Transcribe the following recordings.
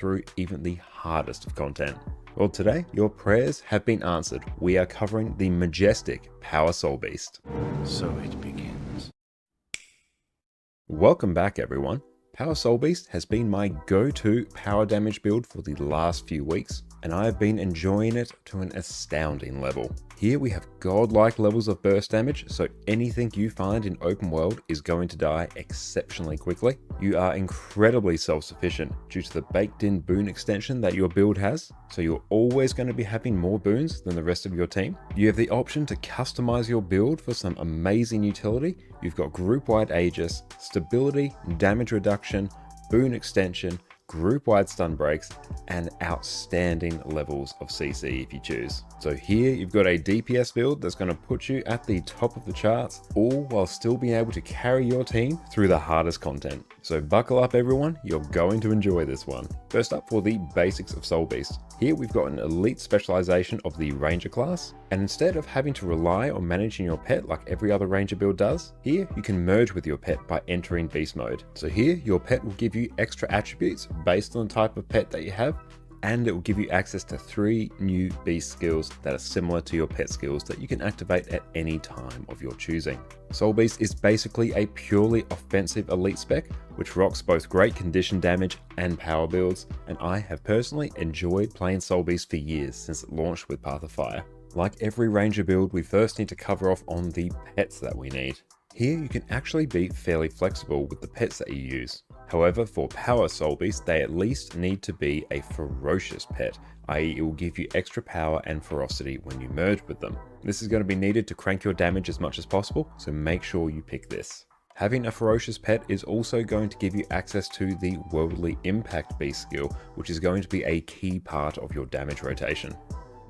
through even the hardest of content. Well, today your prayers have been answered. We are covering the majestic Power Soul Beast. So it begins. Welcome back, everyone. Power Soul Beast has been my go-to power damage build for the last few weeks, and I have been enjoying it to an astounding level. Here we have godlike levels of burst damage, so anything you find in open world is going to die exceptionally quickly. You are incredibly self-sufficient due to the baked-in boon extension that your build has, so you're always going to be having more boons than the rest of your team. You have the option to customize your build for some amazing utility. You've got group-wide Aegis, stability, damage reduction, boon extension, group-wide stun breaks, and outstanding levels of CC if you choose. So here you've got a DPS build that's going to put you at the top of the charts, all while still being able to carry your team through the hardest content. So buckle up, everyone, you're going to enjoy this one. First up, for the basics of Soul Beast. Here we've got an elite specialization of the Ranger class, and instead of having to rely on managing your pet like every other Ranger build does, here you can merge with your pet by entering Beast mode. So here your pet will give you extra attributes based on the type of pet that you have, and it will give you access to 3 new beast skills that are similar to your pet skills that you can activate at any time of your choosing. Soul Beast is basically a purely offensive elite spec, which rocks both great condition damage and power builds, and I have personally enjoyed playing Soul Beast for years since it launched with Path of Fire. Like every Ranger build, we first need to cover off on the pets that we need. Here you can actually be fairly flexible with the pets that you use. However, for Power Soul Beast, they at least need to be a ferocious pet, i.e. it will give you extra power and ferocity when you merge with them. This is going to be needed to crank your damage as much as possible, so make sure you pick this. Having a ferocious pet is also going to give you access to the Worldly Impact Beast skill, which is going to be a key part of your damage rotation.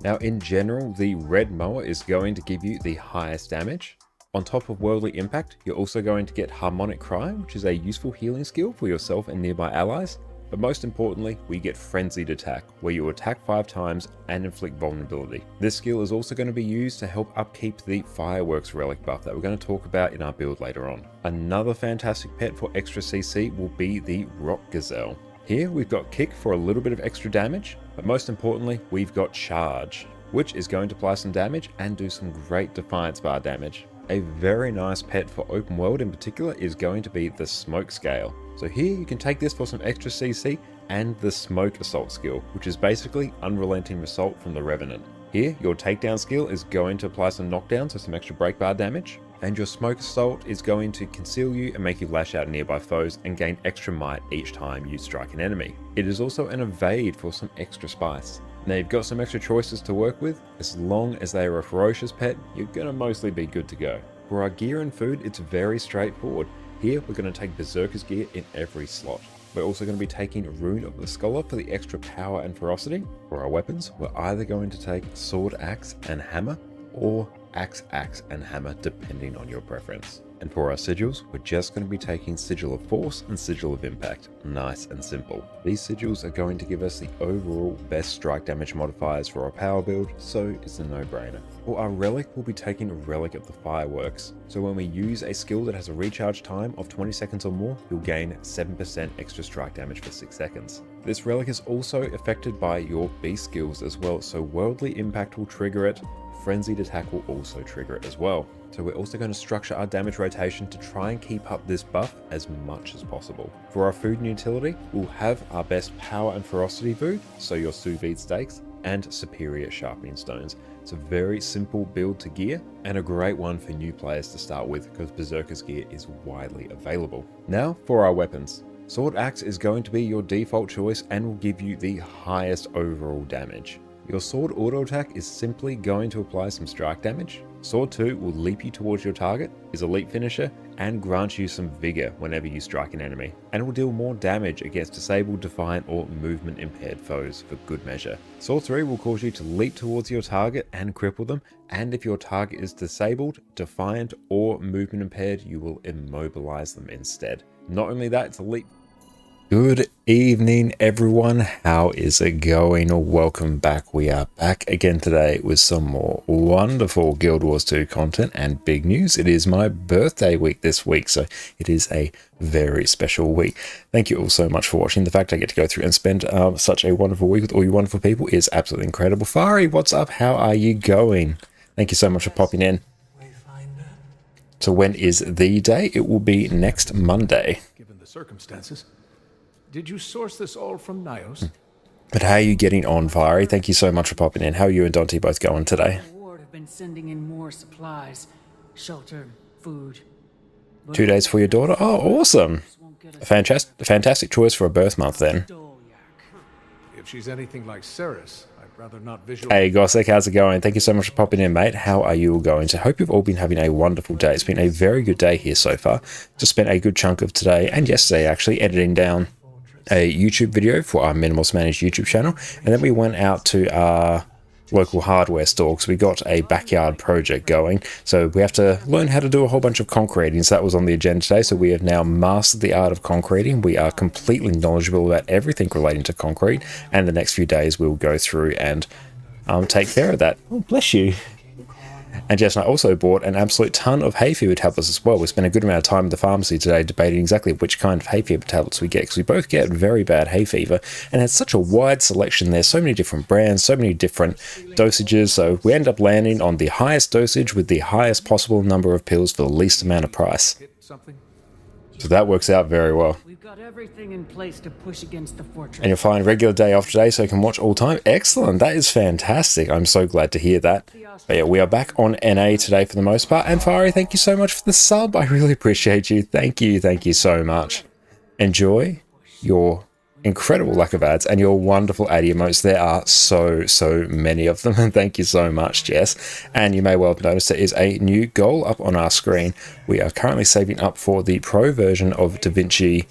Now in general, the Red Mower is going to give you the highest damage. On top of Worldly Impact, you're also going to get Harmonic Cry, which is a useful healing skill for yourself and nearby allies. But most importantly, we get Frenzied Attack, where you attack 5 times and inflict vulnerability. This skill is also going to be used to help upkeep the Fireworks Relic buff that we're going to talk about in our build later on. Another fantastic pet for extra CC will be the Rock Gazelle. Here we've got Kick for a little bit of extra damage, but most importantly, we've got Charge, which is going to apply some damage and do some great Defiance bar damage. A very nice pet for open world in particular is going to be the Smoke Scale. So here you can take this for some extra CC and the Smoke Assault skill, which is basically unrelenting assault from the Revenant. Here your takedown skill is going to apply some knockdown, so some extra break bar damage, and your Smoke Assault is going to conceal you and make you lash out nearby foes and gain extra might each time you strike an enemy. It is also an evade for some extra spice. Now you've got some extra choices to work with. As long as they are a ferocious pet, you're going to mostly be good to go. For our gear and food, it's very straightforward. Here we're going to take Berserker's gear in every slot. We're also going to be taking Rune of the Scholar for the extra power and ferocity. For our weapons, we're either going to take Sword, Axe and Hammer, or Axe, and Hammer, depending on your preference. And for our sigils, we're just going to be taking Sigil of Force and Sigil of Impact. Nice and simple. These sigils are going to give us the overall best strike damage modifiers for our power build, so it's a no-brainer. For our relic, we'll be taking a Relic of the Fireworks. So when we use a skill that has a recharge time of 20 seconds or more, you'll gain 7% extra strike damage for 6 seconds. This relic is also affected by your beast skills as well, so Worldly Impact will trigger it. Frenzied Attack will also trigger it as well. So we're also going to structure our damage rotation to try and keep up this buff as much as possible. For our food and utility, we'll have our best power and ferocity food, so your sous vide steaks, and superior sharpening stones. It's a very simple build to gear, and a great one for new players to start with because Berserker's gear is widely available. Now for our weapons. Sword Axe is going to be your default choice and will give you the highest overall damage. Your sword auto attack is simply going to apply some strike damage. Sword 2 will leap you towards your target, is a leap finisher, and grants you some vigor whenever you strike an enemy, and will deal more damage against disabled, defiant, or movement impaired foes for good measure. Sword 3 will cause you to leap towards your target and cripple them, and if your target is disabled, defiant, or movement impaired, you will immobilize them instead. Not only that, it's a leap Good evening, everyone. How is it going? Welcome back. We are back again today with some more wonderful Guild Wars 2 content and big news. It is my birthday week this week, so it is a very special week. Thank you all so much for watching. The fact I get to go through and spend such a wonderful week with all you wonderful people is absolutely incredible. Fari, what's up? How are you going? Thank you so much for popping in. So when is the day? It will be next Monday. Given the circumstances, did you source this all from Nios? But how are you getting on, Fari? Thank you so much for popping in. How are you and Dante both going today? The ward have been sending in more supplies, shelter, food. 2 days for your daughter? Oh, awesome. A fantastic choice for a birth month then. If she's anything like Ceres, I'd rather not visualize. Hey, Gossek, how's it going? Thank you so much for popping in, mate. How are you all going? So I hope you've all been having a wonderful day. It's been a very good day here so far. Just spent a good chunk of today and yesterday actually editing down a YouTube video for our Minimalist Managed YouTube channel, and then we went out to our local hardware store because we got a backyard project going, so we have to learn how to do a whole bunch of concreting. So that was on the agenda today. So we have now mastered the art of concreting. We are completely knowledgeable about everything relating to concrete, and the next few days we'll go through and take care of that. Oh, bless you. And Jess and I also bought an absolute ton of hay fever tablets as well. We spent a good amount of time at the pharmacy today debating exactly which kind of hay fever tablets we get, because we both get very bad hay fever, and it's such a wide selection. There's so many different brands, so many different dosages, so we end up landing on the highest dosage with the highest possible number of pills for the least amount of price. So that works out very well. We've got everything in place to push against the fortress. And you'll find regular day off today so you can watch all time. Excellent. That is fantastic. I'm so glad to hear that. But yeah, we are back on NA today for the most part. And Fari, thank you so much for the sub. I really appreciate you. Thank you. Thank you so much. Enjoy your incredible lack of ads and your wonderful ad emotes. There are so many of them, and thank you so much, Jess. And you may well have noticed there is a new goal up on our screen. We are currently saving up for the pro version of DaVinci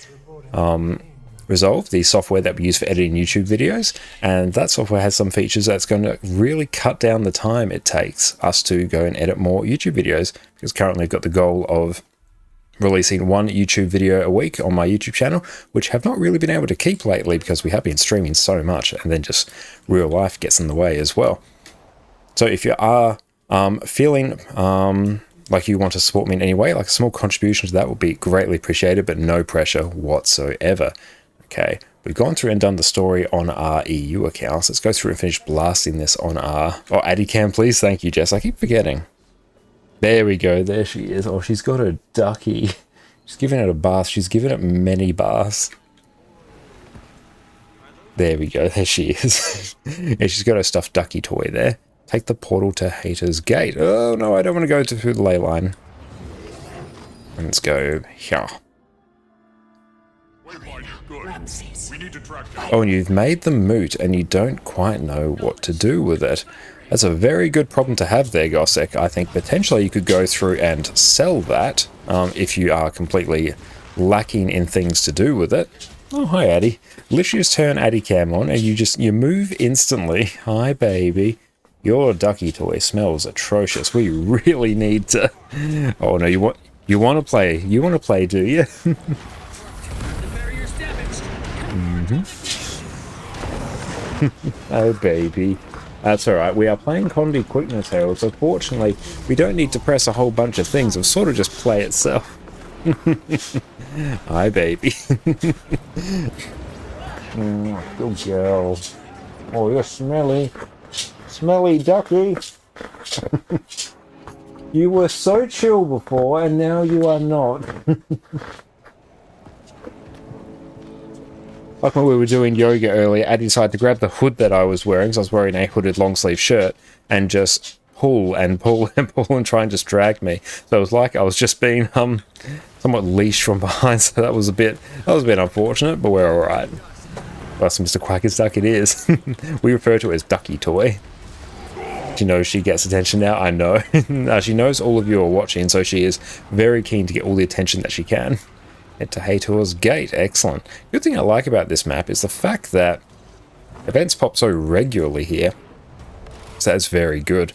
Resolve, the software that we use for editing YouTube videos, and that software has some features that's going to really cut down the time it takes us to go and edit more YouTube videos, because currently I've got the goal of releasing one YouTube video a week on my YouTube channel, which have not really been able to keep lately because we have been streaming so much, and then just real life gets in the way as well. So if you are feeling like you want to support me in any way, like a small contribution to that would be greatly appreciated, but no pressure whatsoever. Okay, we've gone through and done the story on our EU accounts. Let's go through and finish blasting this on our... Oh, Addycam, please. Thank you, Jess. I keep forgetting. There we go. There she is. Oh, she's got a ducky. She's giving it a bath. She's given it many baths. There we go. There she is. Yeah, she's got a stuffed ducky toy there. Take the portal to Hater's Gate. Oh, no, I don't want to go through the ley line. Let's go here. Oh, and you've made them moot, and you don't quite know what to do with it. That's a very good problem to have there, Gossek. I think potentially you could go through and sell that if you are completely lacking in things to do with it. Oh, hi, Addy. Literally just turn Addy Cam on, and you move instantly. Hi, baby. Your ducky toy smells atrocious. We really need to... Oh, no, you want to play. You want to play, do you? Oh, baby. That's alright. We are playing Condi Quickness Herald, so fortunately, we don't need to press a whole bunch of things. It'll sort of just play itself. Hi, baby. Good girl. Oh, you're smelly. Smelly ducky. You were so chill before, and now you are not. Like when we were doing yoga earlier, I decided to grab the hood that I was wearing, because I was wearing a hooded long sleeve shirt, and just pull and pull and pull and try and just drag me. So it was like I was just being somewhat leashed from behind. So that was a bit unfortunate, but we're all right. That's Mr. Quacker's duck. It is. We refer to it as Ducky Toy. She knows she gets attention now. I know. She knows all of you are watching, so she is very keen to get all the attention that she can. Head to Hator's Gate. Excellent. Good thing I like about this map is the fact that events pop so regularly here. So that's very good.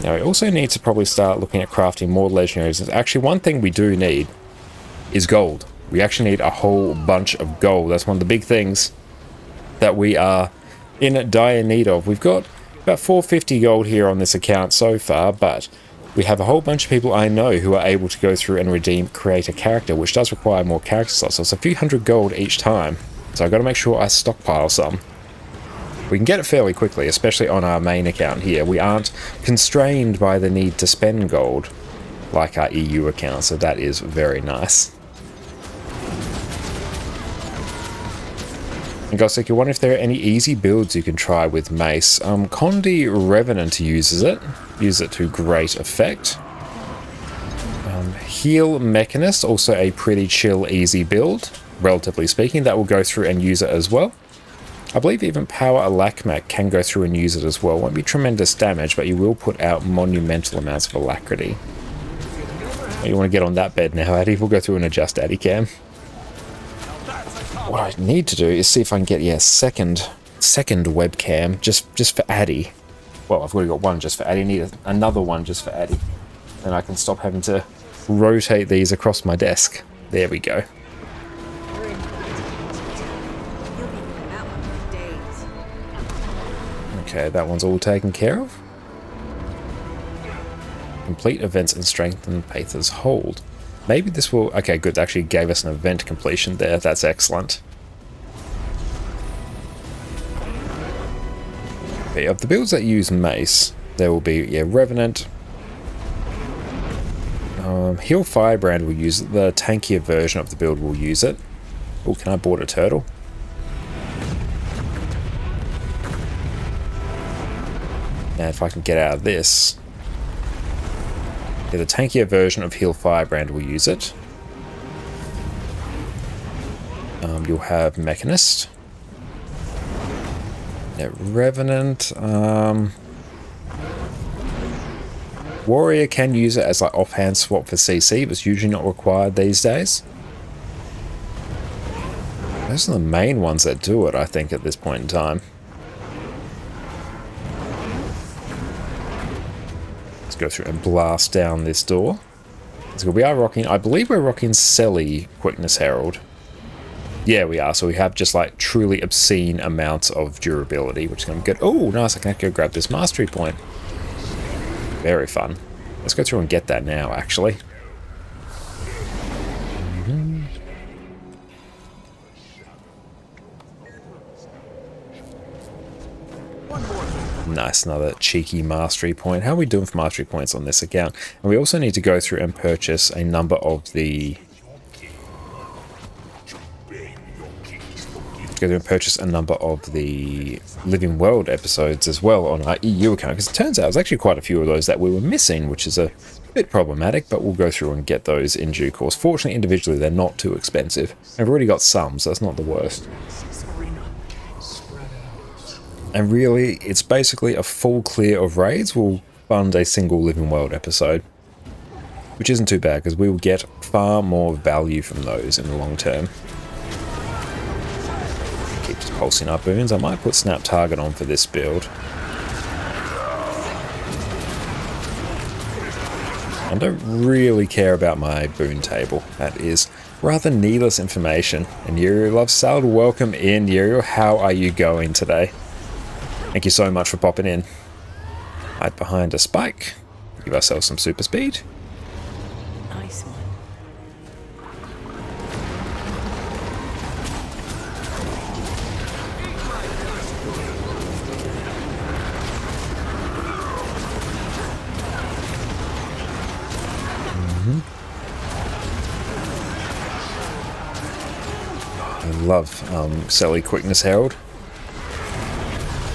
Now we also need to probably start looking at crafting more legendaries. Actually, one thing we do need is gold. We actually need a whole bunch of gold. That's one of the big things that we are in dire need of. We've got about 450 gold here on this account so far, but we have a whole bunch of people I know who are able to go through and redeem create a character, which does require more character slots. So it's a few hundred gold each time. So I've got to make sure I stockpile some. We can get it fairly quickly, especially on our main account here. We aren't constrained by the need to spend gold like our EU account, so that is very nice. And guys, like, you wonder if there are any easy builds you can try with Mace. Condi Revenant uses it to great effect. Heal Mechanist, also a pretty chill, easy build, relatively speaking. That will go through and use it as well. I believe even Power Alakmak can go through and use it as well. Won't be tremendous damage, but you will put out monumental amounts of alacrity. You want to get on that bed now, Addy? We'll go through and adjust Addy Cam. What I need to do is see if I can get, yeah, second webcam just for Addy. Well, I've already got one just for Addy. I need another one just for Addy. Then I can stop having to rotate these across my desk. There we go. Okay, that one's all taken care of. Complete events and strengthen Paither's hold. Maybe this will... Okay, good. They actually gave us an event completion there. That's excellent. Okay, of the builds that use Mace, there will be, yeah, Revenant. Heal Firebrand will use it. The tankier version of the build will use it. Oh, can I board a turtle? Now, if I can get out of this... Yeah, the tankier version of Heal Firebrand will use it. You'll have Mechanist. Yeah, Revenant. Warrior can use it as like offhand swap for CC, but it's usually not required these days. Those are the main ones that do it, I think, at this point in time. Go through and blast down this door. So we are rocking, I believe we're rocking Selly Quickness Herald. Yeah, we are. So we have just like truly obscene amounts of durability, which is going to be good. Oh, nice. I can actually go grab this mastery point. Very fun. Let's go through and get that now, actually. Nice, another cheeky mastery point. How are we doing for mastery points on this account? And we also need to go through and purchase a number of the... Living World episodes as well on our EU account, because it turns out there's actually quite a few of those that we were missing, which is a bit problematic, but we'll go through and get those in due course. Fortunately, individually, they're not too expensive. I've already got some, so that's not the worst. And really, it's basically a full clear of raids will fund a single Living World episode, which isn't too bad because we will get far more value from those in the long term. Keep just pulsing our boons. I might put Snap Target on for this build. I don't really care about my boon table. That is rather needless information. And Uriel Love Salad, welcome in. Uriel, how are you going today? Thank you so much for popping in. Hide behind a spike. Give ourselves some super speed. Nice one. I love Selly Quickness Herald.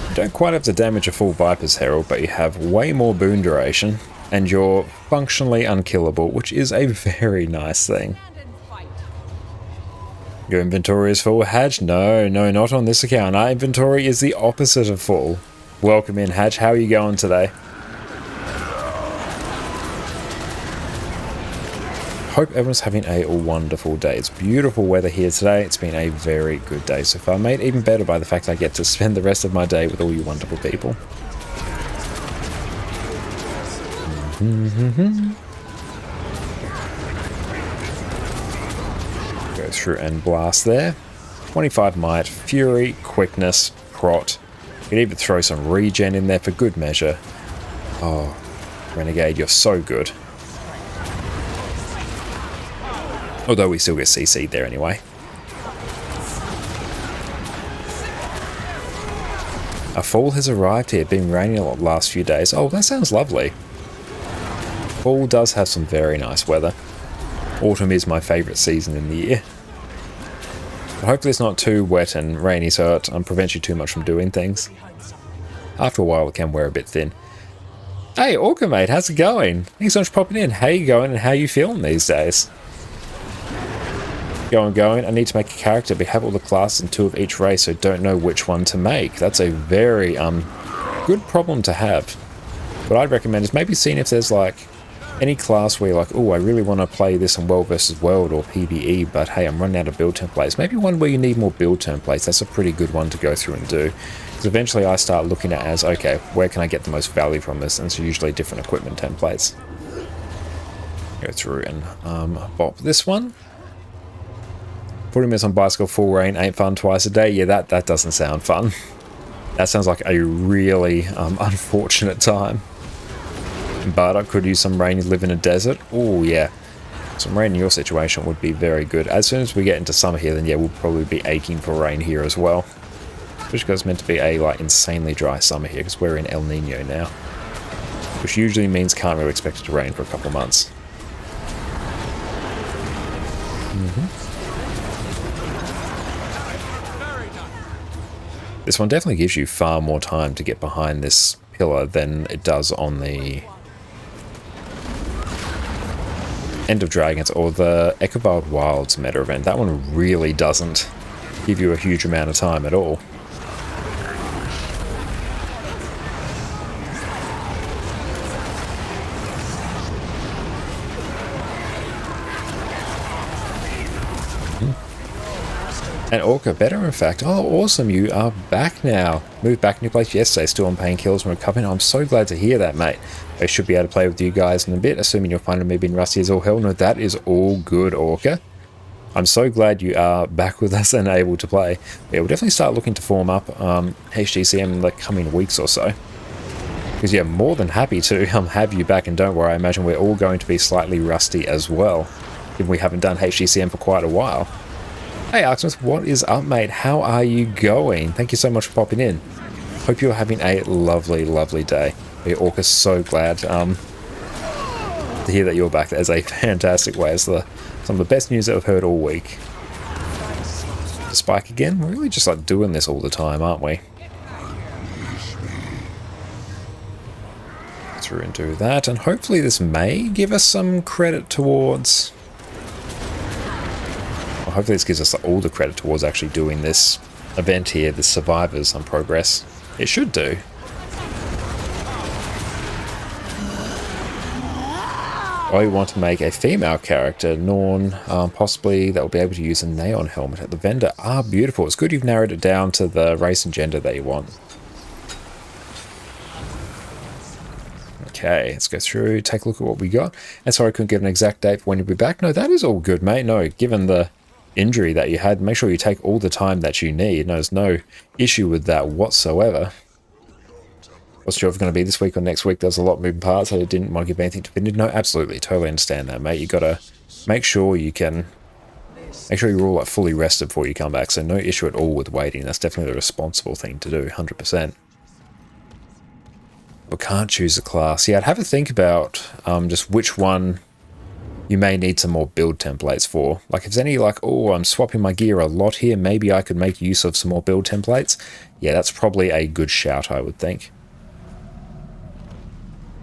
You don't quite have to damage a full Viper's Herald, but you have way more boon duration, and you're functionally unkillable, which is a very nice thing. Your inventory is full, Hadge? No, not on this account. Our inventory is the opposite of full. Welcome in, Hadge. How are you going today? Hope everyone's having a wonderful day. It's beautiful weather here today. It's been a very good day so far. Made even better by the fact I get to spend the rest of my day with all you wonderful people. Go through and blast there. 25 might, fury, quickness, prot. You could even throw some regen in there for good measure. Oh, Renegade, you're so good. Although we still get CC'd there anyway. A fall has arrived here, been raining a lot the last few days. Oh, that sounds lovely. Fall does have some very nice weather. Autumn is my favourite season in the year. But hopefully it's not too wet and rainy so it prevents you too much from doing things. After a while it can wear a bit thin. Hey Orca mate, how's it going? Thanks so much for popping in. How you going and how you feeling these days? Going. I need to make a character, but have all the classes and 2 of each race, so don't know which one to make. That's a very good problem to have. What I'd recommend is maybe seeing if there's like any class where you're like, oh, I really want to play this in World versus World or PvE, but hey, I'm running out of build templates. Maybe one where you need more build templates. That's a pretty good one to go through and do. Because eventually I start looking at as, okay, where can I get the most value from this? And it's usually different equipment templates. Go through and bop this one. 40 minutes on bicycle, full rain, ain't fun twice a day. Yeah, that doesn't sound fun. That sounds like a really unfortunate time. But I could use some rain to live in a desert. Oh, yeah. Some rain in your situation would be very good. As soon as we get into summer here, then yeah, we'll probably be aching for rain here as well. Especially because it's meant to be a like insanely dry summer here, because we're in El Nino now. Which usually means can't really expect it to rain for a couple of months. This one definitely gives you far more time to get behind this pillar than it does on the End of Dragons or the Echovald Wilds meta event. That one really doesn't give you a huge amount of time at all. And Orca better, in fact. Oh, awesome, you are back now. Moved back in your place yesterday, still on painkillers and recovering. I'm so glad to hear that, mate. I should be able to play with you guys in a bit, assuming you're finding me being rusty as all hell. No, that is all good, Orca. I'm so glad you are back with us and able to play. Yeah, we'll definitely start looking to form up HGCM in the coming weeks or so. Because, yeah, more than happy to have you back, and don't worry, I imagine we're all going to be slightly rusty as well, if we haven't done HGCM for quite a while. Hey Arksmith, what is up, mate? How are you going? Thank you so much for popping in. Hope you're having a lovely, lovely day. We're Orca's so glad to hear that you're back. That is a fantastic way. It's some of the best news that I've heard all week. The spike again? We're really just like doing this all the time, aren't we? Through and do that, and hopefully this may give us some credit towards... Hopefully this gives us all the credit towards actually doing this event here, the Survivors on progress. It should do. I want to make a female character, Norn, possibly that will be able to use a neon helmet at the vendor. Ah, beautiful. It's good you've narrowed it down to the race and gender that you want. Okay, let's go through, take a look at what we got. And sorry I couldn't get an exact date for when you'll be back. No, that is all good, mate. No, given the injury that you had, make sure you take all the time that you need. No, there's no issue with that whatsoever. What's sure if it's going to be this week or next week. There's a lot of moving parts. I didn't want to give anything definitive. No, absolutely, totally understand that, mate. You got to make sure you're all like fully rested before you come back. So no issue at all with waiting. That's definitely the responsible thing to do, 100%. But can't choose a class. Yeah, I'd have a think about just which one you may need some more build templates for. Like if there's any like, oh, I'm swapping my gear a lot here, maybe I could make use of some more build templates. Yeah, that's probably a good shout, I would think.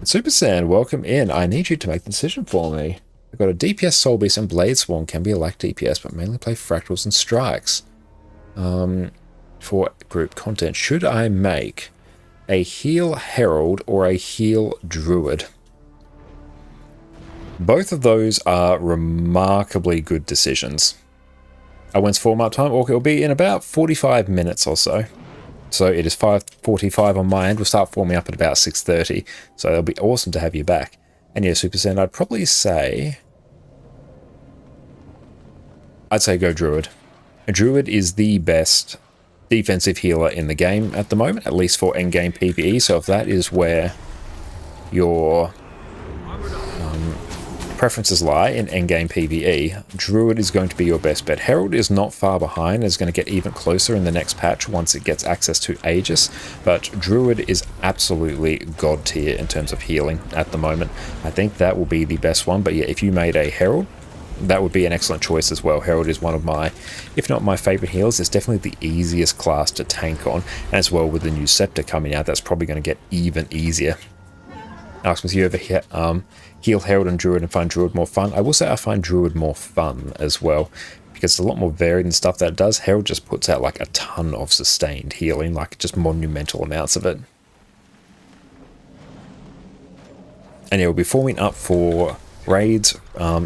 Super Saiyan, welcome in. I need you to make the decision for me. I've got a DPS Soul Beast and Blade Swarm, can be a like DPS, but mainly play Fractals and Strikes. For group content, should I make a Heal Herald or a Heal Druid? Both of those are remarkably good decisions. When's form-up time? Or it'll be in about 45 minutes or so. So it is 5:45 on my end. We'll start forming up at about 6:30. So it'll be awesome to have you back. And yeah, Super Saiyan, I'd probably say... I'd say go Druid. A Druid is the best defensive healer in the game at the moment, at least for endgame PvE. So if that is where your preferences lie in endgame PvE, Druid is going to be your best bet. Herald is not far behind, is going to get even closer in the next patch once it gets access to Aegis, but Druid is absolutely god tier in terms of healing at the moment. I think that will be the best one, but yeah, if you made a Herald, that would be an excellent choice as well. Herald is one of my, if not my favorite healers. It's definitely the easiest class to tank on, as well with the new Scepter coming out, that's probably going to get even easier. Alex, with you over here, heal Herald and Druid and find Druid more fun. I will say I find Druid more fun as well, because it's a lot more varied and stuff that it does. Herald just puts out like a ton of sustained healing, like just monumental amounts of it. And yeah, we'll be forming up for raids,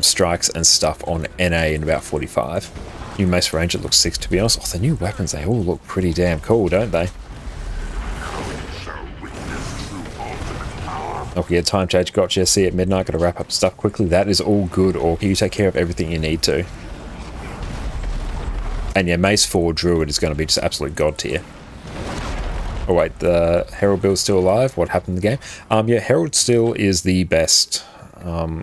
strikes and stuff on NA in about 45. New Mace Ranger looks sick, to be honest. Oh, the new weapons, they all look pretty damn cool, don't they? Okay, yeah, time change, gotcha. See you at midnight, gotta wrap up stuff quickly. That is all good, or you take care of everything you need to. And yeah, Mace 4 Druid is going to be just absolute god tier. Oh wait, the Herald build's still alive? What happened in the game? Yeah, Herald still is the best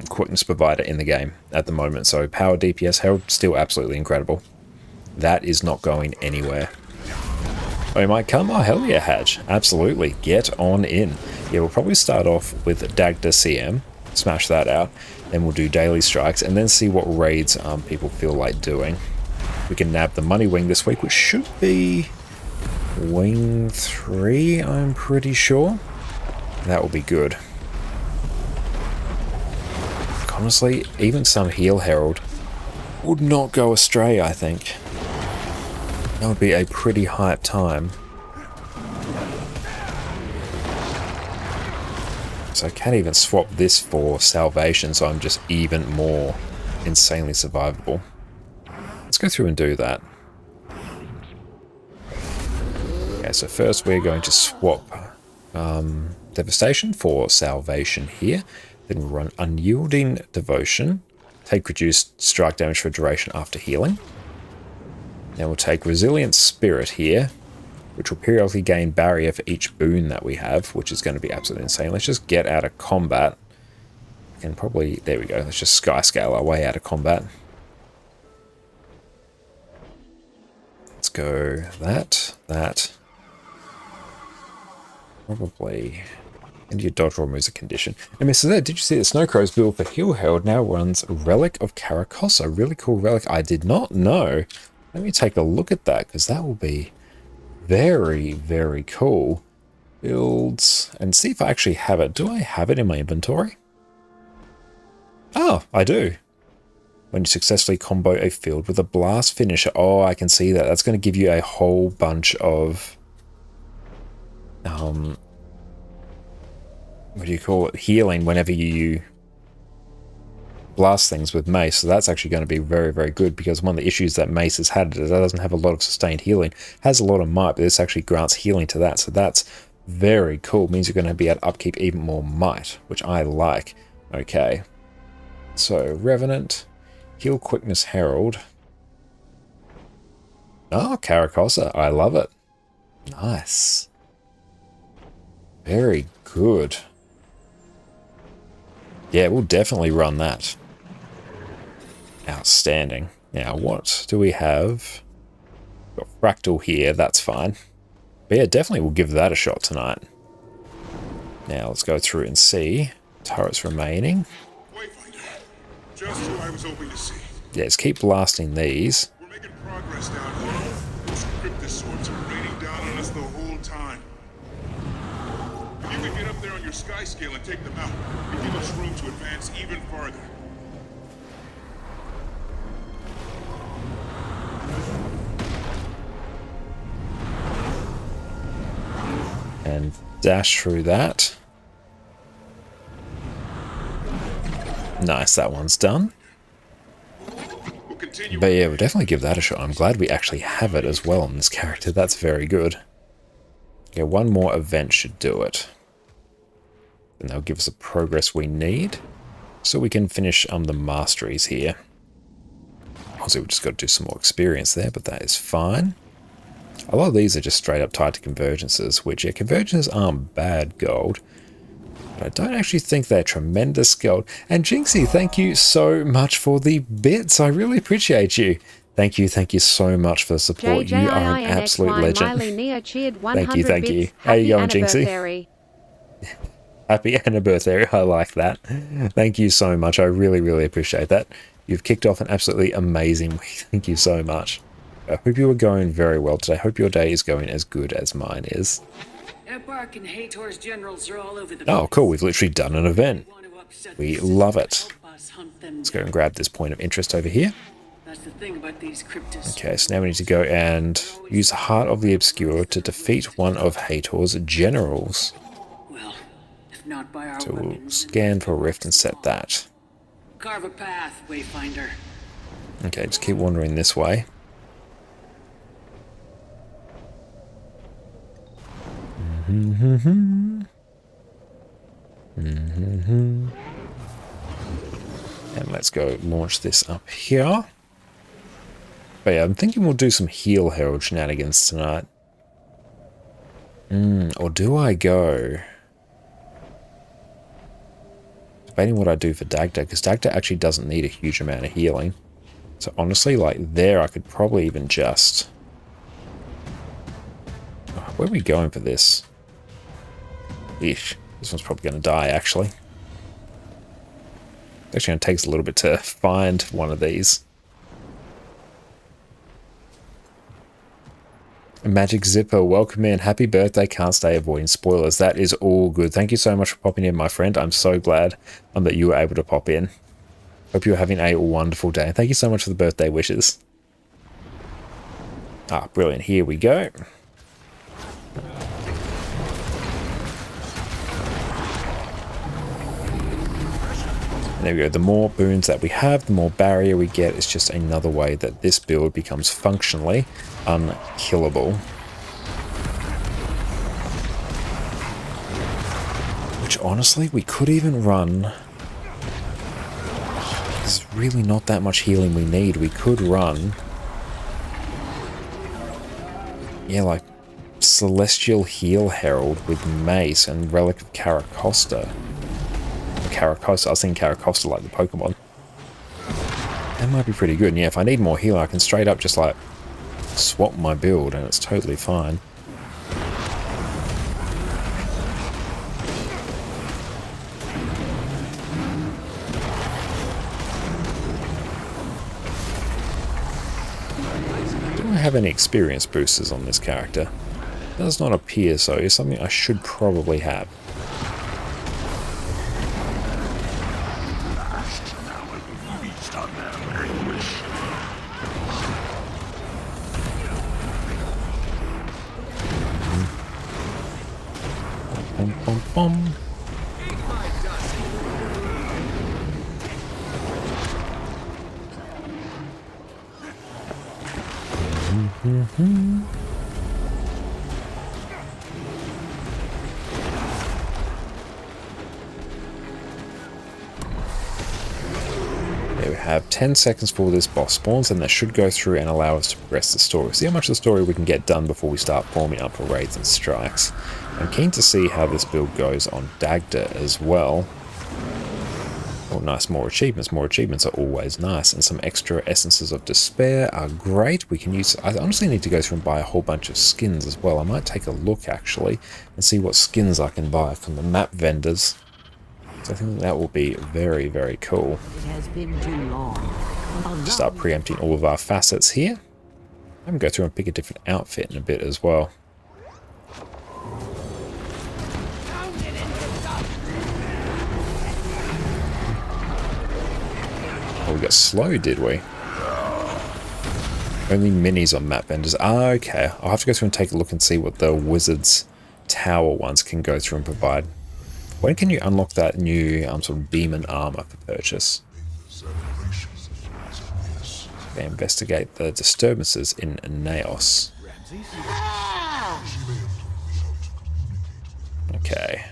quickness provider in the game at the moment. So power DPS, Herald still absolutely incredible. That is not going anywhere. Oh, you might come? Oh, hell yeah, Hatch. Absolutely. Get on in. Yeah, we'll probably start off with Dagda CM. Smash that out. Then we'll do daily strikes and then see what raids people feel like doing. We can nab the money wing this week, which should be wing 3, I'm pretty sure. That will be good. Honestly, even some heal Herald would not go astray, I think. That would be a pretty hype time. So I can't even swap this for salvation, so I'm just even more insanely survivable. Let's go through and do that. Okay, so first we're going to swap Devastation for salvation here. Then we'll run Unyielding Devotion. Take reduced strike damage for duration after healing. Then we'll take Resilient Spirit here, which will periodically gain barrier for each boon that we have, which is going to be absolutely insane. Let's just get out of combat. And probably, there we go, let's just sky scale our way out of combat. Let's go that. Probably. And your dodge roll removes a condition. And Mr. Z, did you see that Snowcrow's build for Heal Herald now runs Relic of Caracossa? Really cool relic. I did not know. Let me take a look at that, because that will be very, very cool. Builds, and see if I actually have it. Do I have it in my inventory? Oh, I do. When you successfully combo a field with a blast finisher. Oh, I can see that. That's going to give you a whole bunch of... what do you call it? Healing whenever you blast things with Mace. So that's actually going to be very, very good, because one of the issues that Mace has had is that it doesn't have a lot of sustained healing. It has a lot of might, but this actually grants healing to that. So that's very cool. It means you're going to be able to upkeep even more might, which I like. Okay. So Revenant, Heal Quickness Herald. Oh, Caracossa. I love it. Nice. Very good. Yeah, we'll definitely run that. Outstanding. Now, what do we have? Got Fractal here, that's fine. But yeah, definitely we'll give that a shot tonight. Now, let's go through and see. Turrets remaining. Wayfinder. Just who I was hoping to see. Yeah, let's keep blasting these. We're making progress down here. Those cryptosaurs are raining down on us the whole time. If you can get up there on your sky scale and take them out, it'll give us room to advance even farther. And dash through that. Nice, that one's done. But yeah, we'll definitely give that a shot. I'm glad we actually have it as well on this character. That's very good. Yeah, one more event should do it. And they'll give us the progress we need, so we can finish the masteries here. Obviously, we've just got to do some more experience there, but that is fine. A lot of these are just straight up tied to convergences, which, yeah, convergences aren't bad gold. But I don't actually think they're tremendous gold. And Jinxie, thank you so much for the bits. I really appreciate you. Thank you so much for the support. You are an absolute legend. Thank you. How you going, Jinxie? Happy anniversary. I like that. Thank you so much. I really appreciate that. You've kicked off an absolutely amazing week. Thank you so much. I hope you are going very well today. I hope your day is going as good as mine is. Oh, cool. We've literally done an event. We love it. Let's go and grab this point of interest over here. Okay, so now we need to go and use Heart of the Obscure to defeat one of Hator's generals. So we'll scan for a rift and set that. Carve a path, Wayfinder. Okay, just keep wandering this way. And let's go launch this up here. But yeah, I'm thinking we'll do some Heal Herald shenanigans tonight. Or do I go? Debating what I do for Dagda, because Dagda actually doesn't need a huge amount of healing. So honestly, like there, I could probably even just... Oh, where are we going for this? Eesh, this one's probably going to die, actually. It's actually going to take us a little bit to find one of these. Magic Zipper, welcome in. Happy birthday. Can't stay avoiding spoilers. That is all good. Thank you so much for popping in, my friend. I'm so glad that you were able to pop in. Hope you're having a wonderful day. Thank you so much for the birthday wishes. Ah, brilliant. Here we go. And there we go. The more boons that we have, the more barrier we get. It's just another way that this build becomes functionally unkillable. Which honestly, we could even run. There's really not that much healing we need. We could run. Yeah, like Celestial Heal Herald with Mace and Relic of Caracosta. Caracosta, I was thinking Caracosta like the Pokemon. That might be pretty good. And yeah, if I need more healing, I can straight up just like swap my build and it's totally fine. Do I have any experience boosters on this character? Does not appear so. It's something I should probably have. Bum. There we have 10 seconds before this boss spawns, and that should go through and allow us to progress the story. See how much of the story we can get done before we start forming up for raids and strikes. I'm keen to see how this build goes on Dagda as well. Oh, nice, more achievements. More achievements are always nice, and some extra Essences of Despair are great. We can use... I honestly need to go through and buy a whole bunch of skins as well. I might take a look, actually, and see what skins I can buy from the map vendors. So I think that will be very, very cool. It has been too long. Start preempting all of our facets here. I'm going to go through and pick a different outfit in a bit as well. Oh, we got slow, did we? Only minis on map vendors. Ah, okay. I'll have to go through and take a look and see what the Wizard's Tower ones can go through and provide. When can you unlock that new sort of beam and armor for purchase? Okay, investigate the disturbances in Naos. Okay.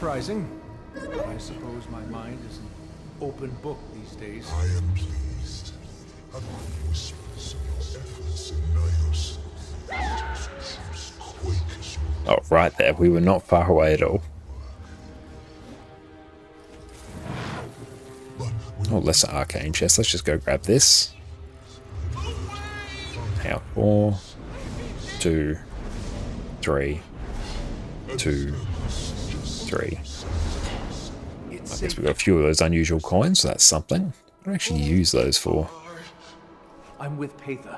surprising. I suppose my mind is an open book these days. I am pleased. Have the whispers of your efforts in Nyos. Troops quake as your Oh, right there. We were not far away at all. Oh, lesser arcane chest. Let's just go grab this. Now, 4, 2, 3, 2, 3. I guess we've got a few of those unusual coins, so that's something. What do I actually use those for? I'm with Patha.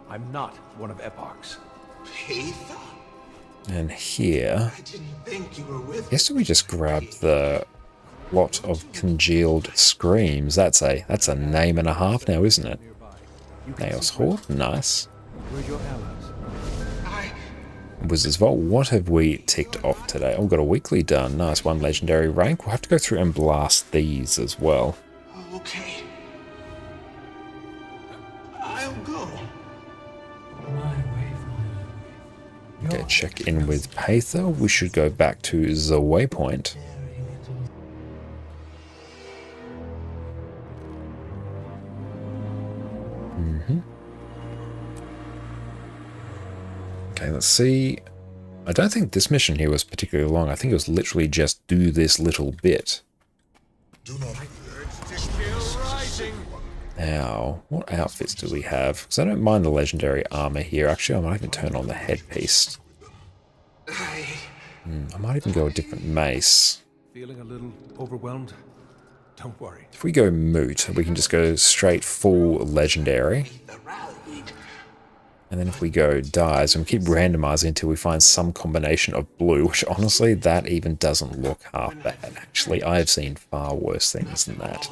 I'm not one of Epoch's. Patha? And here, I didn't think you were with I guess we just grab the lot of congealed screams. That's a name and a half now, isn't it? Nails Horde, nice. We're your allies. Wizard's Vault, what have we ticked off today? Oh, we've got a weekly done. Nice, 1 legendary rank. We'll have to go through and blast these as well. Okay. I'll go. Okay, check in with Patha. We should go back to the waypoint. Okay, let's see. I don't think this mission here was particularly long. I think it was literally just do this little bit. do not Now, what outfits do we have? Because I don't mind the legendary armor here. Actually, I might even turn on the headpiece. I might even go a different mace. Feeling a little overwhelmed? Don't worry. If we go moot, we can just go straight full legendary. And then if we go dies, and we keep randomizing until we find some combination of blue, which honestly, that even doesn't look half bad. Actually, I have seen far worse things than that.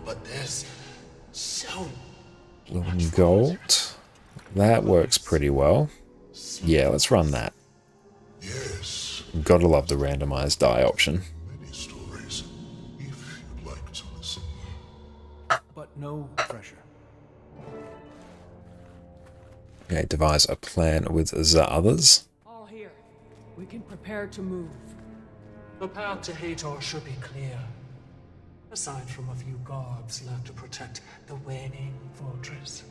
But there's so Blue and gold. That works pretty well. Yeah, let's run that. Yes, Gotta love the randomized die option. many stories, if you'd like to listen. But no pressure. Okay, devise a plan with the others. All here. We can prepare to move. The path to Hator should be clear. Aside from a few guards left to protect the waning fortress.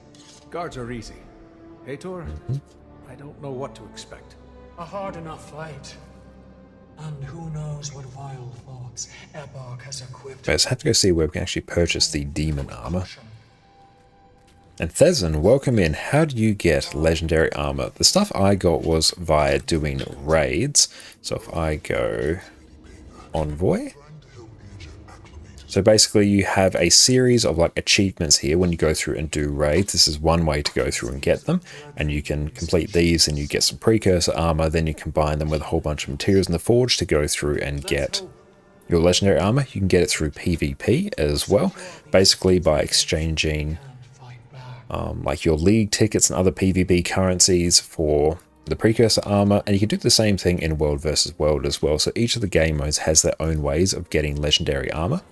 Guards are easy. Hator? I don't know what to expect. A hard enough fight. And who knows what wild thoughts Epoch has equipped. Let's have to go see where we can actually purchase the demon armor. And Thezin, welcome in. How do you get legendary armor? The stuff I got was via doing raids. So if I go envoy. So basically you have a series of like achievements here when you go through and do raids. This is one way to go through and get them. And you can complete these and you get some precursor armor. Then you combine them with a whole bunch of materials in the forge to go through and get your legendary armor. You can get it through PvP as well. Basically by exchanging like your league tickets and other PvP currencies for the precursor armor, and you can do the same thing in World versus World as well. So each of the game modes has their own ways of getting legendary armor.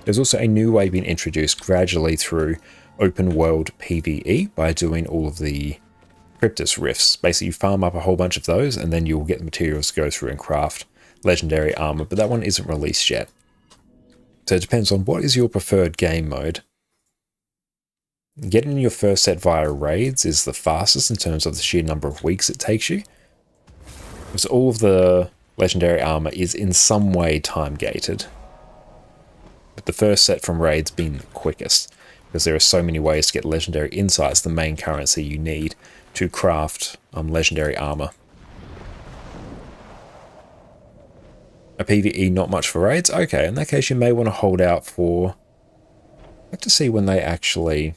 There's also a new way being introduced gradually through open world PvE by doing all of the Cryptus rifts. Basically you farm up a whole bunch of those and then you'll get materials to go through and craft legendary armor, but that one isn't released yet. So it depends on what is your preferred game mode. Getting your first set via raids is the fastest in terms of the sheer number of weeks it takes you. Because all of the legendary armor is in some way time gated. But the first set from raids being the quickest. Because there are so many ways to get legendary insights, the main currency you need to craft legendary armor. A PvE not much for raids? Okay, in that case you may want to hold out for... I'd like to see when they actually...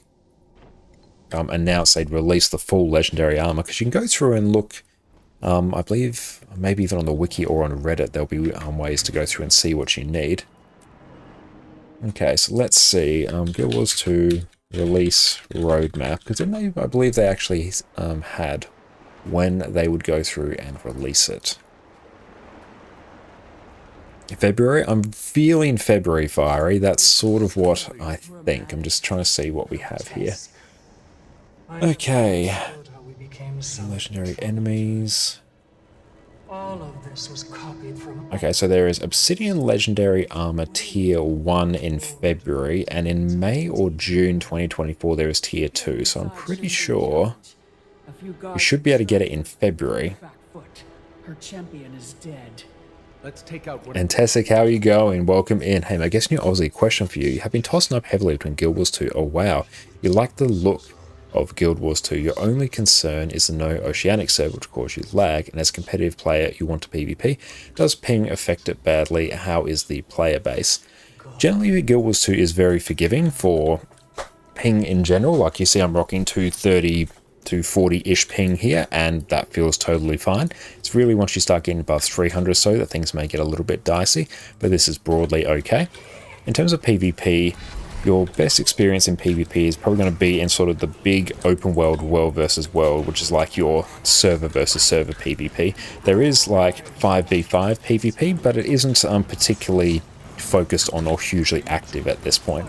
announced they'd release the full legendary armor, because you can go through and look, I believe maybe even on the wiki or on Reddit there'll be ways to go through and see what you need. Okay, so let's see, Guild Wars 2 release roadmap, because I believe they actually had when they would go through and release it. February? I'm feeling February fiery, that's sort of what I think. I'm just trying to see what we have here. Okay, legendary enemies. All of this was copied from... Okay, so there is Obsidian Legendary Armor Tier 1 in February, and in May or June 2024 there is Tier 2, so I'm pretty sure you should be able to get it in February. Her champion is dead. Let's take out one. And Tessic, how are you going? Welcome in. Hey, I guess new Aussie question for you. You have been tossing up heavily between Guild Wars 2. Oh wow, you like the look of Guild Wars 2. Your only concern is the no oceanic server, which causes you lag, and as a competitive player you want to PvP. Does ping affect it badly? How is the player base? Generally, Guild Wars 2 is very forgiving for ping in general. Like you see, I'm rocking 230 to 40-ish ping here, and that feels totally fine. It's really once you start getting above 300 or so that things may get a little bit dicey, but this is broadly okay. In terms of PvP, your best experience in PvP is probably going to be in sort of the big open world versus world, which is like your server versus server PvP. There is like 5v5 PvP, but it isn't particularly focused on or hugely active at this point.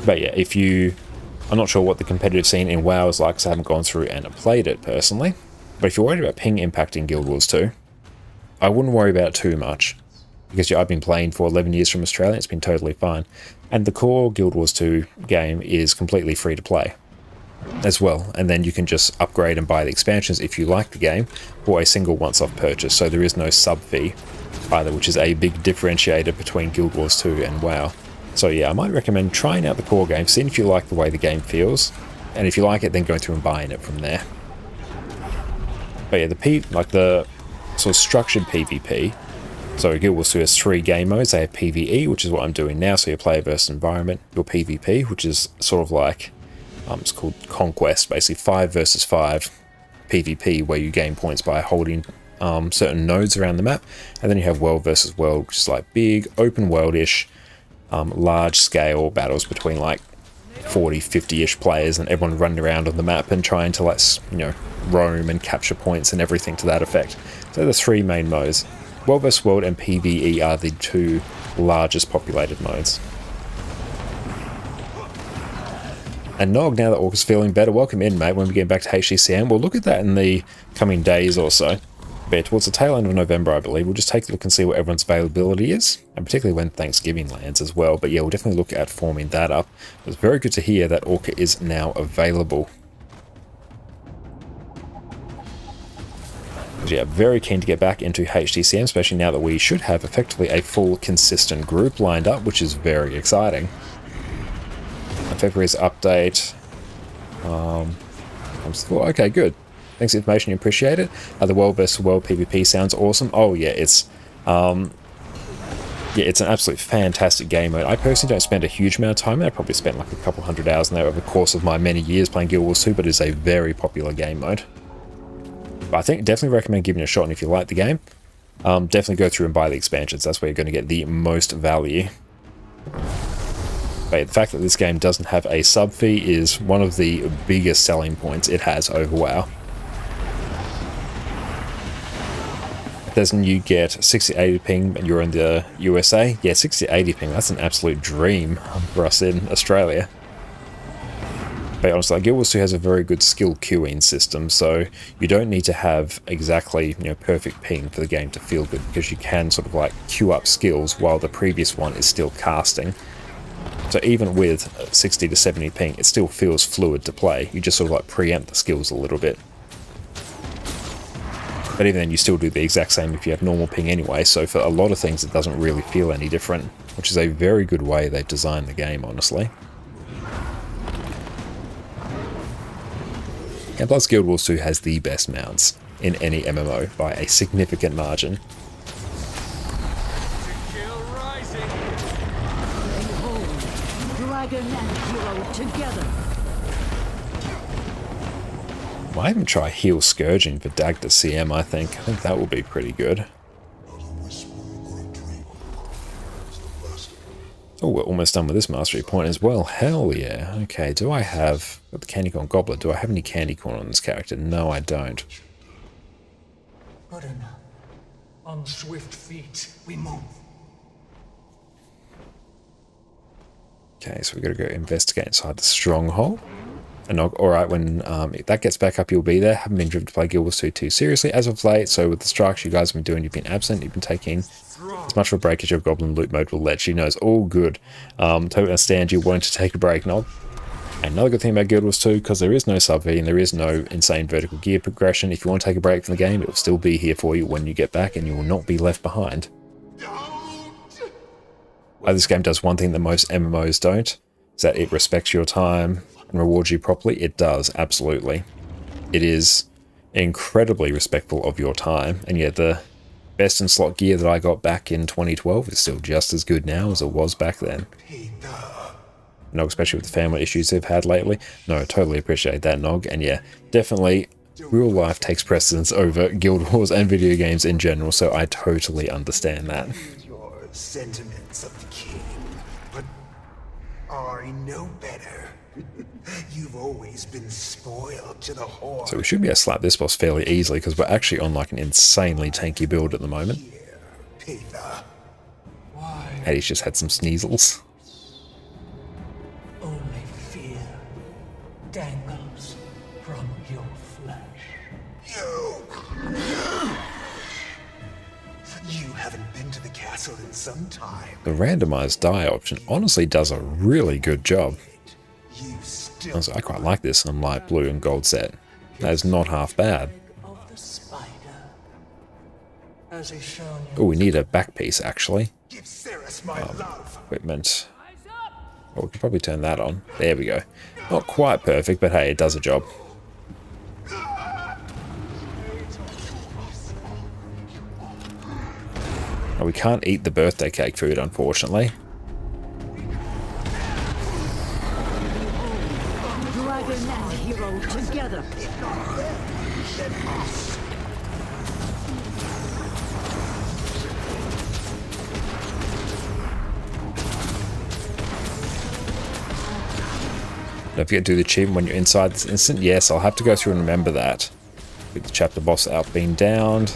But yeah, if you... I'm not sure what the competitive scene in WoW is like, because I haven't gone through and played it personally. But if you're worried about ping impacting Guild Wars 2, I wouldn't worry about it too much. Because I've been playing for 11 years from Australia, it's been totally fine. And the core Guild Wars 2 game is completely free to play as well. And then you can just upgrade and buy the expansions if you like the game for a single once-off purchase. So there is no sub fee either, which is a big differentiator between Guild Wars 2 and WoW. So yeah, I might recommend trying out the core game, seeing if you like the way the game feels, and if you like it, then going through and buying it from there. But yeah, the sort of structured PvP. So Guild Wars 2 has 3 game modes. They have PvE, which is what I'm doing now, so your player versus environment. Your PvP, which is sort of like, it's called Conquest, basically 5 versus 5 PvP, where you gain points by holding certain nodes around the map. And then you have World versus World, which is like big, open world-ish, large-scale battles between like 40, 50-ish players, and everyone running around on the map and trying to, like, you know, roam and capture points and everything to that effect. So the 3 main modes. World vs. World and PvE are the 2 largest populated modes. And Nog, now that Orca's feeling better, welcome in, mate, when we get back to HDCM. We'll look at that in the coming days or so. But towards the tail end of November, I believe, we'll just take a look and see what everyone's availability is, and particularly when Thanksgiving lands as well. But yeah, we'll definitely look at forming that up. It's very good to hear that Orca is now available. But yeah, very keen to get back into HDCM, especially now that we should have effectively a full, consistent group lined up, which is very exciting. February's update. Okay, good. Thanks for the information, you appreciate it. The World vs. World PvP sounds awesome. Oh yeah, it's an absolute fantastic game mode. I personally don't spend a huge amount of time there. I probably spent like a couple hundred hours in there over the course of my many years playing Guild Wars 2, but it's a very popular game mode. But I think definitely recommend giving it a shot, and if you like the game, definitely go through and buy the expansions. That's where you're going to get the most value. But the fact that this game doesn't have a sub fee is one of the biggest selling points it has over WoW. Doesn't you get 60-80 ping and you're in the USA? Yeah, 60-80 ping, that's an absolute dream for us in Australia. But honestly, Guild Wars 2 has a very good skill queuing system, so you don't need to have exactly, you know, perfect ping for the game to feel good, because you can sort of like queue up skills while the previous one is still casting. So even with 60 to 70 ping, it still feels fluid to play. You just sort of like preempt the skills a little bit. But even then, you still do the exact same if you have normal ping anyway, so for a lot of things it doesn't really feel any different, which is a very good way they've designed the game, honestly. And plus, Guild Wars 2 has the best mounts in any MMO by a significant margin. Dragon and hero together. Might even try Heal Scourging for Dagda CM, I think. I think that will be pretty good. Oh, we're almost done with this mastery point as well. Hell yeah. Okay, do I have... Got the Candy Corn Goblet. Do I have any Candy Corn on this character? No, I don't. Good enough. On swift feet, we move. Okay, so we've got to go investigate inside the stronghold. And alright, when that gets back up, you'll be there. Haven't been driven to play Guild Wars 2 too seriously as of late, so with the strikes you guys have been doing, you've been absent, you've been taking as much of a break as your Goblin loot mode will let you know. It's all good. Totally understand you wanting to take a break, Nog. Another good thing about Guild Wars 2, because there is no sub-V and there is no insane vertical gear progression, if you want to take a break from the game, it will still be here for you when you get back and you will not be left behind. This game does one thing that most MMOs don't, is that it respects your time and rewards you properly. It does, absolutely. It is incredibly respectful of your time, and yet the best in slot gear that I got back in 2012 is still just as good now as it was back then. Nog, especially with the family issues they've had lately. No, totally appreciate that, Nog. And yeah, definitely real life takes precedence over Guild Wars and video games in general, so I totally understand that. Your sentiments of the king, but I know better. You've always been spoiled to the horde. So we should be able to slap this boss fairly easily, because we're actually on like an insanely tanky build at the moment. Hades just had some sneezels. Only fear dangles from your flesh. You haven't been to the castle in some time. The randomized die option honestly does a really good job. Honestly, I quite like this on light blue and gold set. That is not half bad. Of the spider. Has he shown you? Oh, we need a back piece actually. Give Ceres my love. Equipment. Well, we could probably turn that on. There we go. Not quite perfect, but hey, it does a job. Oh, we can't eat the birthday cake food, unfortunately. Dragon and hero together. Don't forget to do the achievement when you're inside this instant. Yes, I'll have to go through and remember that. With the chapter boss out being downed.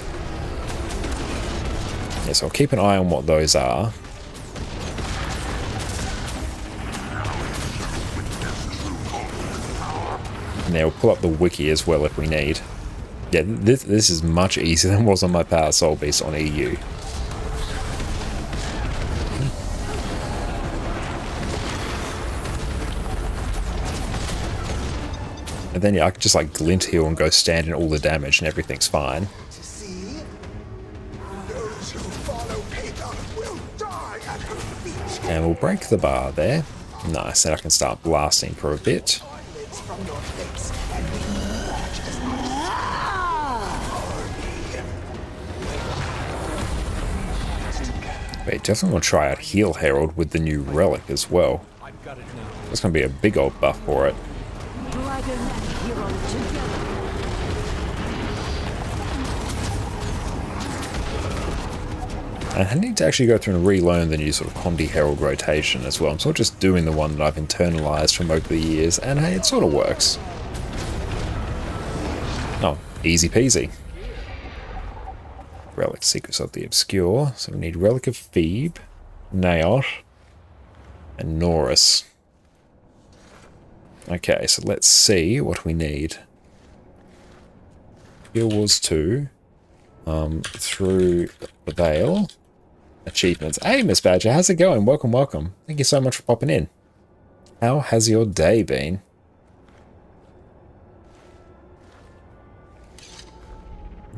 Yes, I'll keep an eye on what those are. And then we'll pull up the wiki as well if we need. Yeah, this is much easier than it was on my Power Soul Beast on EU. And then yeah, I can just like glint heal and go stand in all the damage and everything's fine. See? Those who follow Pathon will die at her feet. And we'll break the bar there. Nice, and I can start blasting for a bit. Eyelids from your face and we just Wait, definitely want to try out Heal Herald with the new relic as well. That's going to be a big old buff for it. Dragon and hero together. And I need to actually go through and relearn the new sort of Condi Herald rotation as well. I'm sort of just doing the one that I've internalized from over the years, and hey, it sort of works. Oh, easy peasy. Relic Secrets of the Obscure. So we need Relic of Phoebe, Naot, and Norris. Okay, so let's see what we need. Guild Wars 2. Through the Veil. Achievements. Hey, Miss Badger, how's it going? Welcome, welcome. Thank you so much for popping in. How has your day been?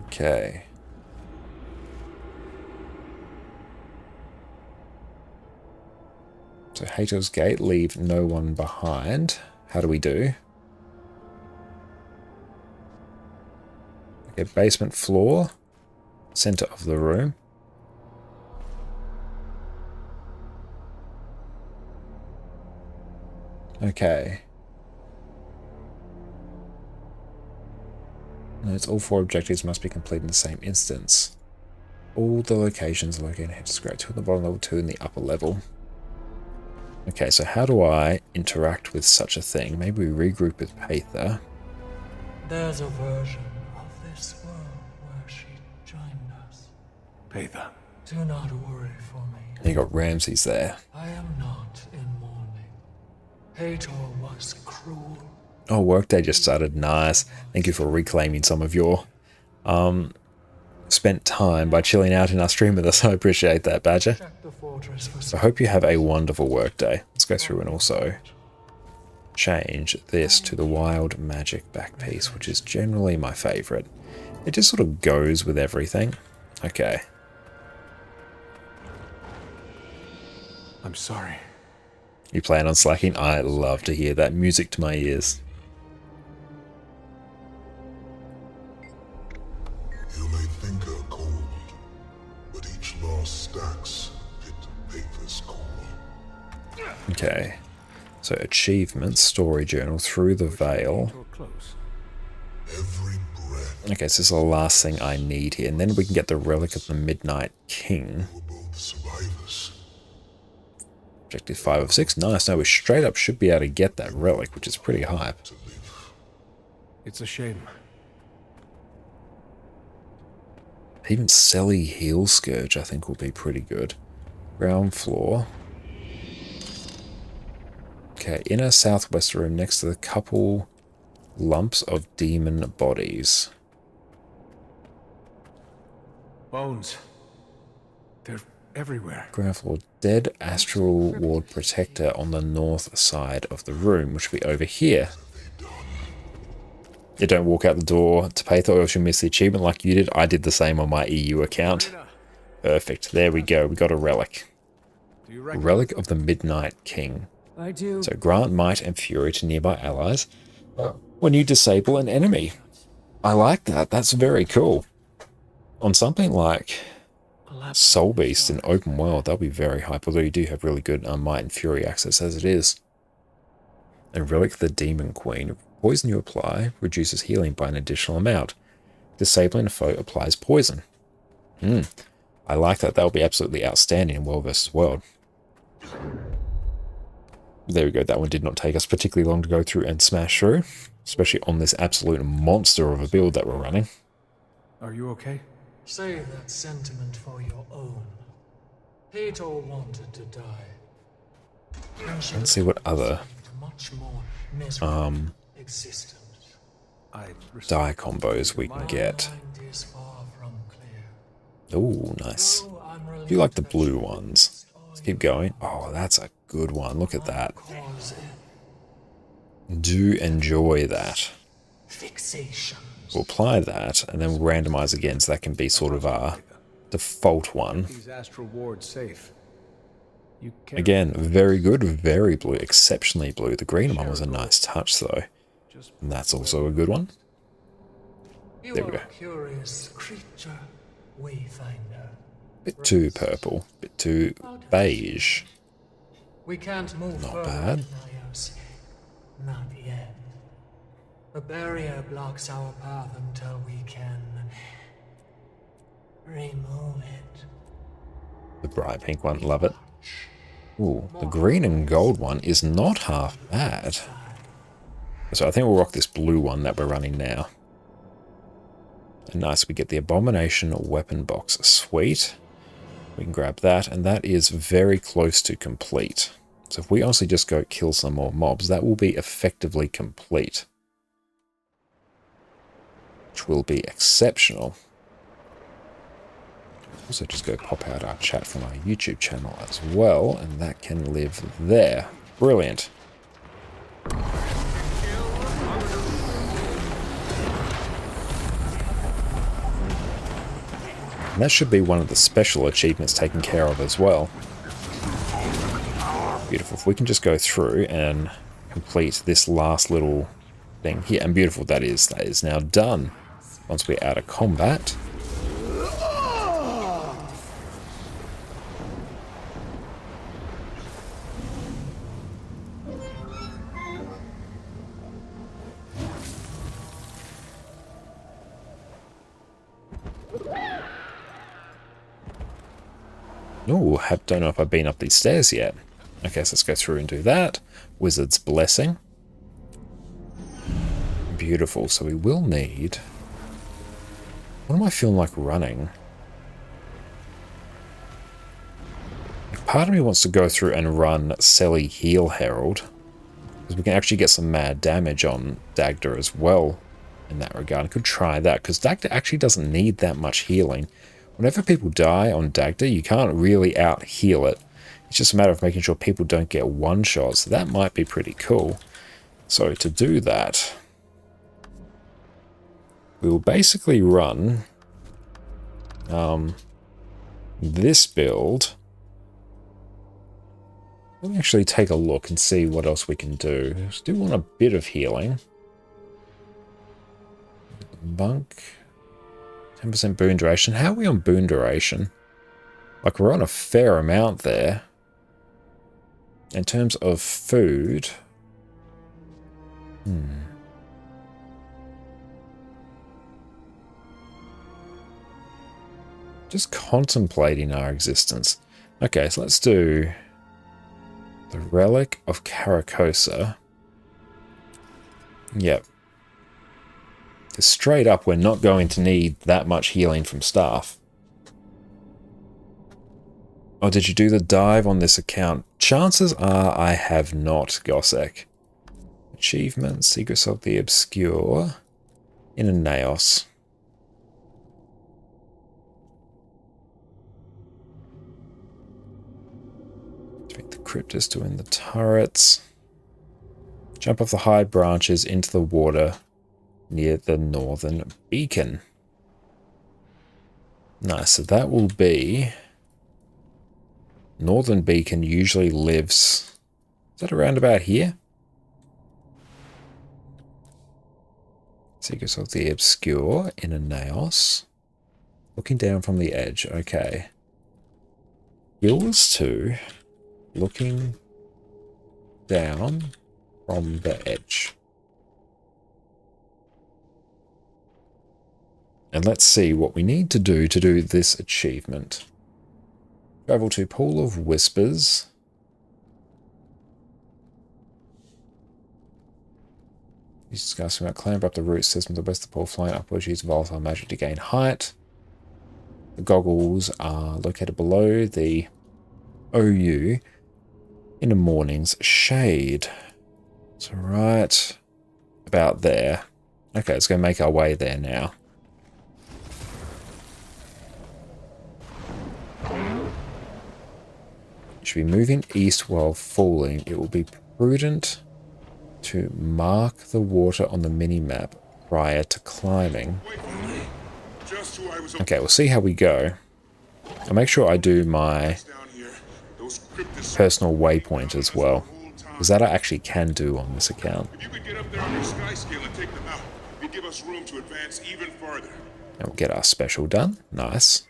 Okay. So Hator's Gate, leave no one behind. How do we do? Okay, basement floor. Center of the room. Okay. Notes all 4 objectives must be completed in the same instance. All the locations located in Square 2 in the bottom, level 2 in the upper level. Okay, so how do I interact with such a thing? Maybe we regroup with Pather. There's a version of this world where she joined us. Patha. Do not worry for me. And you got Ramses there. I am not in mourning. Hator was cruel, Oh, workday just started. Nice. Thank you for reclaiming some of your spent time by chilling out in our stream with us. I appreciate that, Badger. Check the fortress for I hope you have a wonderful workday. Let's go through and also change this to the wild magic back piece, which is generally my favorite. It just sort of goes with everything. Okay. I'm sorry. You plan on slacking? I love to hear that. Music to my ears. You may think her cold, but each loss stacks fit Pathos core. Okay. So achievements, story journal, through the veil. Every breath Okay, so this is the last thing I need here. And then we can get the relic of the Midnight King. were both survivors. Objective 5 of 6. Nice. Now we straight up should be able to get that relic, which is pretty hype. To live. It's a shame. Even Selly Heel Scourge, I think, will be pretty good. Ground floor. Okay, inner southwest room next to the couple lumps of demon bodies. Bones. They're everywhere. Ground floor, dead astral ward protector on the north side of the room, which will be over here. You don't walk out the door to Pathos or else you'll miss the achievement like you did. I did the same on my EU account. Perfect. There we go. We got a relic. Do you reckon? Relic of the Midnight King. I do. So grant might and fury to nearby allies when you disable an enemy. I like that. That's very cool. On something like Soul Beast in open world, that'll be very hype. Although you do have really good might and fury access as it is. And Relic of the Demon Queen. Poison you apply reduces healing by an additional amount. Disabling a foe applies poison. I like that. That'll be absolutely outstanding in World vs. World. There we go. That one did not take us particularly long to go through and smash through. Especially on this absolute monster of a build that we're running. Are you okay? Save that sentiment for your own. Hator wanted to die. Let's see what other Much more miserable existence. die combos we can get. Mind is far from clear. Oh, nice. Though I'm I do like the relieved blue ones. Let's keep going. Oh, that's a good one. Look at that. cause Do enjoy that. fixation. We'll apply that, and then we'll randomize again, so that can be sort of our default one. These astral wards safe. You can't Again, very good, very blue, exceptionally blue. The green one was a nice touch, though. And that's also a good one. You There we are go. a curious creature, wayfinder. Bit too purple, bit too beige. We can't move Not further, bad. deniers. Not yet. The barrier blocks our path until we can remove it. The bright pink one, love it. Ooh, the green and gold one is not half bad. So I think we'll rock this blue one that we're running now. And nice, we get the Abomination weapon box. Sweet. We can grab that, and that is very close to complete. So if we honestly just go kill some more mobs, that will be effectively complete. Which will be exceptional. Also just go pop out our chat from our YouTube channel as well, and that can live there. Brilliant. And that should be one of the special achievements taken care of as well. Beautiful. If we can just go through and complete this last little thing here. And beautiful, that is now done. Once we're out of combat. Ooh, don't know if I've been up these stairs yet. Okay, so let's go through and do that. Wizard's Blessing. Beautiful, so we will need... What am I feeling like running? Part of me wants to go through and run Selly Heel Herald. Because we can actually get some mad damage on Dagda as well in that regard. I could try that, because Dagda actually doesn't need that much healing. Whenever people die on Dagda, you can't really out-heal it. It's just a matter of making sure people don't get one-shots. So that might be pretty cool. So to do that, we will basically run this build. Let me actually take a look and see what else we can do. I still want a bit of healing. Bunk. 10% boon duration. How are we on boon duration? Like, we're on a fair amount there. In terms of food... Just contemplating our existence. Okay, so let's do the Relic of Caracosa. Yep. Because straight up, we're not going to need that much healing from staff. Oh, did you do the dive on this account? Chances are I have not, Gossek. Achievements, Secrets of the Obscure, in a Naos. Defeat the Cryptus to win the turrets. Jump off the high branches into the water near the northern beacon. Nice, so that will be... Northern beacon usually lives... Is that around about here? Secrets of the Obscure in a Naos. Looking down from the edge, okay. Yours too. Looking down from the edge. And let's see what we need to do this achievement. Travel to Pool of Whispers. He's discussing about clamber up the root system to the west of the pool, flying upwards, use volatile magic to gain height. The goggles are located below the OU in the morning's shade. So right about there. Okay, let's go make our way there now. Should be moving east while falling. It will be prudent to mark the water on the mini-map prior to climbing. Okay, we'll see how we go. I'll make sure I do my personal waypoint as well, because that I actually can do on this account. If you could get up there on your sky scale and take them out, it'd give us room to advance even farther. And we'll get our special done. Nice.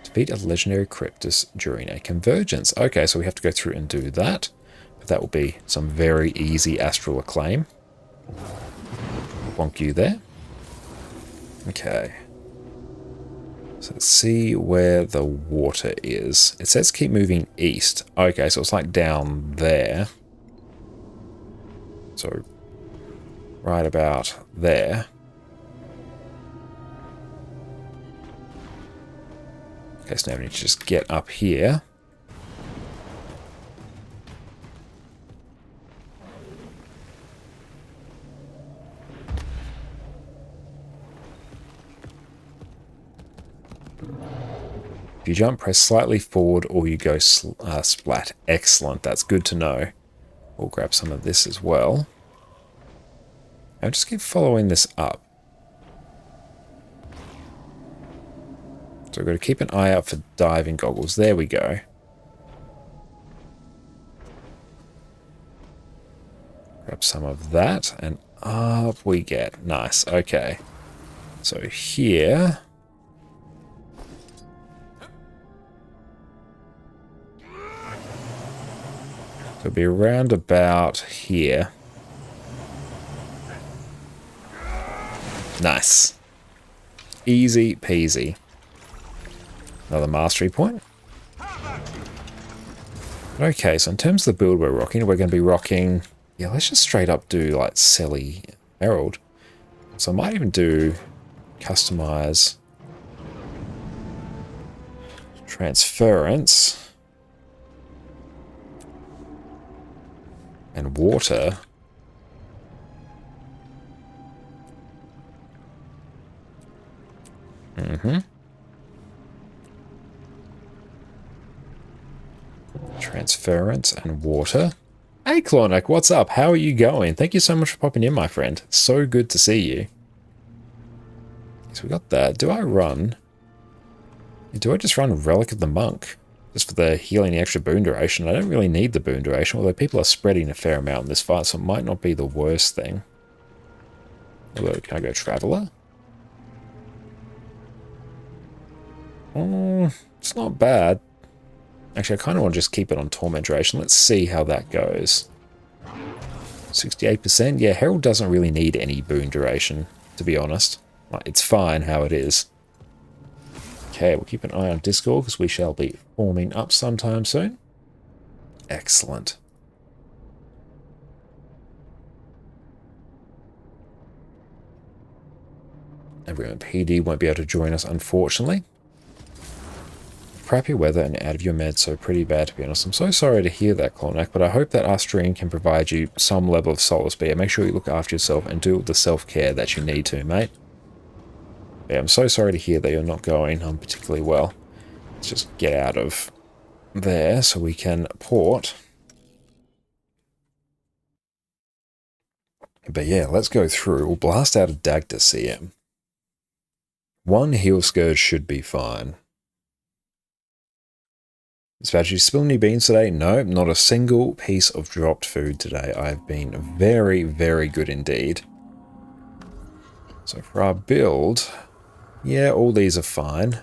Defeat a legendary Cryptus during a convergence. Okay, so we have to go through and do that. But that will be some very easy astral acclaim. Bonk you there. Okay. So let's see where the water is. It says keep moving east. Okay, so it's like down there. So right about there. Okay, so now we need to just get up here. If you jump, press slightly forward or you go splat. Excellent, that's good to know. We'll grab some of this as well. I'll just keep following this up. So we've got to keep an eye out for diving goggles. There we go. Grab some of that, and up we get. Nice, okay. So here... It'll be around about here. Nice. Easy peasy. Another mastery point. Okay, so in terms of the build we're going to be rocking... Yeah, let's just straight up do, like, Selly Herald. So I might even do... Customize... Transference... and water. Transference and water. Hey Clonic, what's up? How are you going? Thank you so much for popping in, my friend. So good to see you. So we got that. Do I run? Do I just run Relic of the Monk? Just for the healing the extra boon duration. I don't really need the boon duration, although people are spreading a fair amount in this fight, so it might not be the worst thing. Although, can I go Traveler? It's not bad. Actually, I kind of want to just keep it on Torment duration. Let's see how that goes. 68%? Yeah, Herald doesn't really need any boon duration, to be honest. It's fine how it is. Okay, we'll keep an eye on Discord because we shall be forming up sometime soon. Excellent. Everyone PD won't be able to join us, unfortunately. Crappy weather and out of your meds, so pretty bad to be honest. I'm so sorry to hear that, Clornak, but I hope that our stream can provide you some level of solace. But yeah, make sure you look after yourself and do the self-care that you need to, mate. Yeah, I'm so sorry to hear that you're not going particularly well. Let's just get out of there so we can port. But yeah, let's go through. We'll blast out a Dagda CM. One heal scourge should be fine. Dispatch, you spill any beans today? No, not a single piece of dropped food today. I've been very, very good indeed. So for our build, yeah, all these are fine.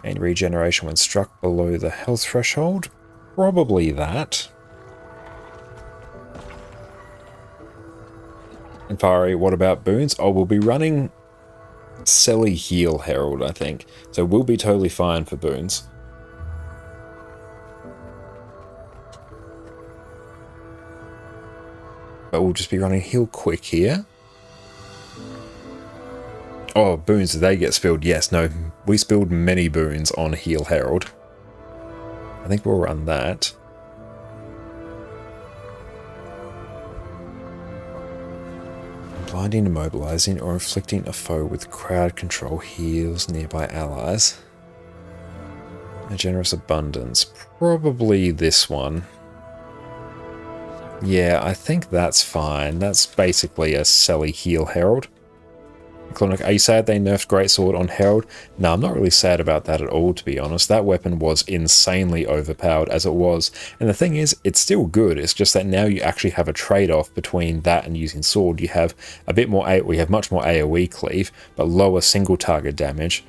And regeneration when struck below the health threshold? Probably that. And Fari, what about boons? Oh, we'll be running Selly Heal Herald, I think. So we'll be totally fine for boons. But we'll just be running Heal Quick here. Oh, boons, did they get spilled? Yes, no. We spilled many boons on Heal Herald. I think we'll run that. Blinding, immobilizing, or inflicting a foe with crowd control heals nearby allies. A generous abundance. Probably this one. Yeah, I think that's fine. That's basically a Selly Heal Herald. Clonic, are you sad they nerfed Greatsword on Herald? No, I'm not really sad about that at all, to be honest. That weapon was insanely overpowered as it was. And the thing is, it's still good. It's just that now you actually have a trade-off between that and using sword. You have a bit more, we have much more AoE cleave, but lower single target damage.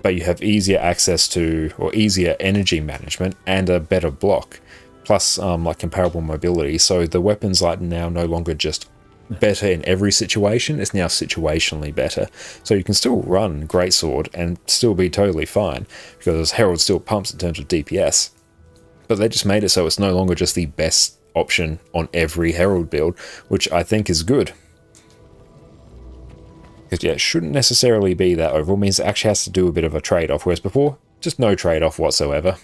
But you have easier access to, or easier energy management and a better block. Plus, like comparable mobility. So the weapon's like now no longer just better in every situation, it's now situationally better. So you can still run Greatsword and still be totally fine, because Herald still pumps in terms of DPS. But they just made it so it's no longer just the best option on every Herald build, which I think is good. Because yeah, it shouldn't necessarily be that overall, means it actually has to do a bit of a trade-off, whereas before, just no trade-off whatsoever.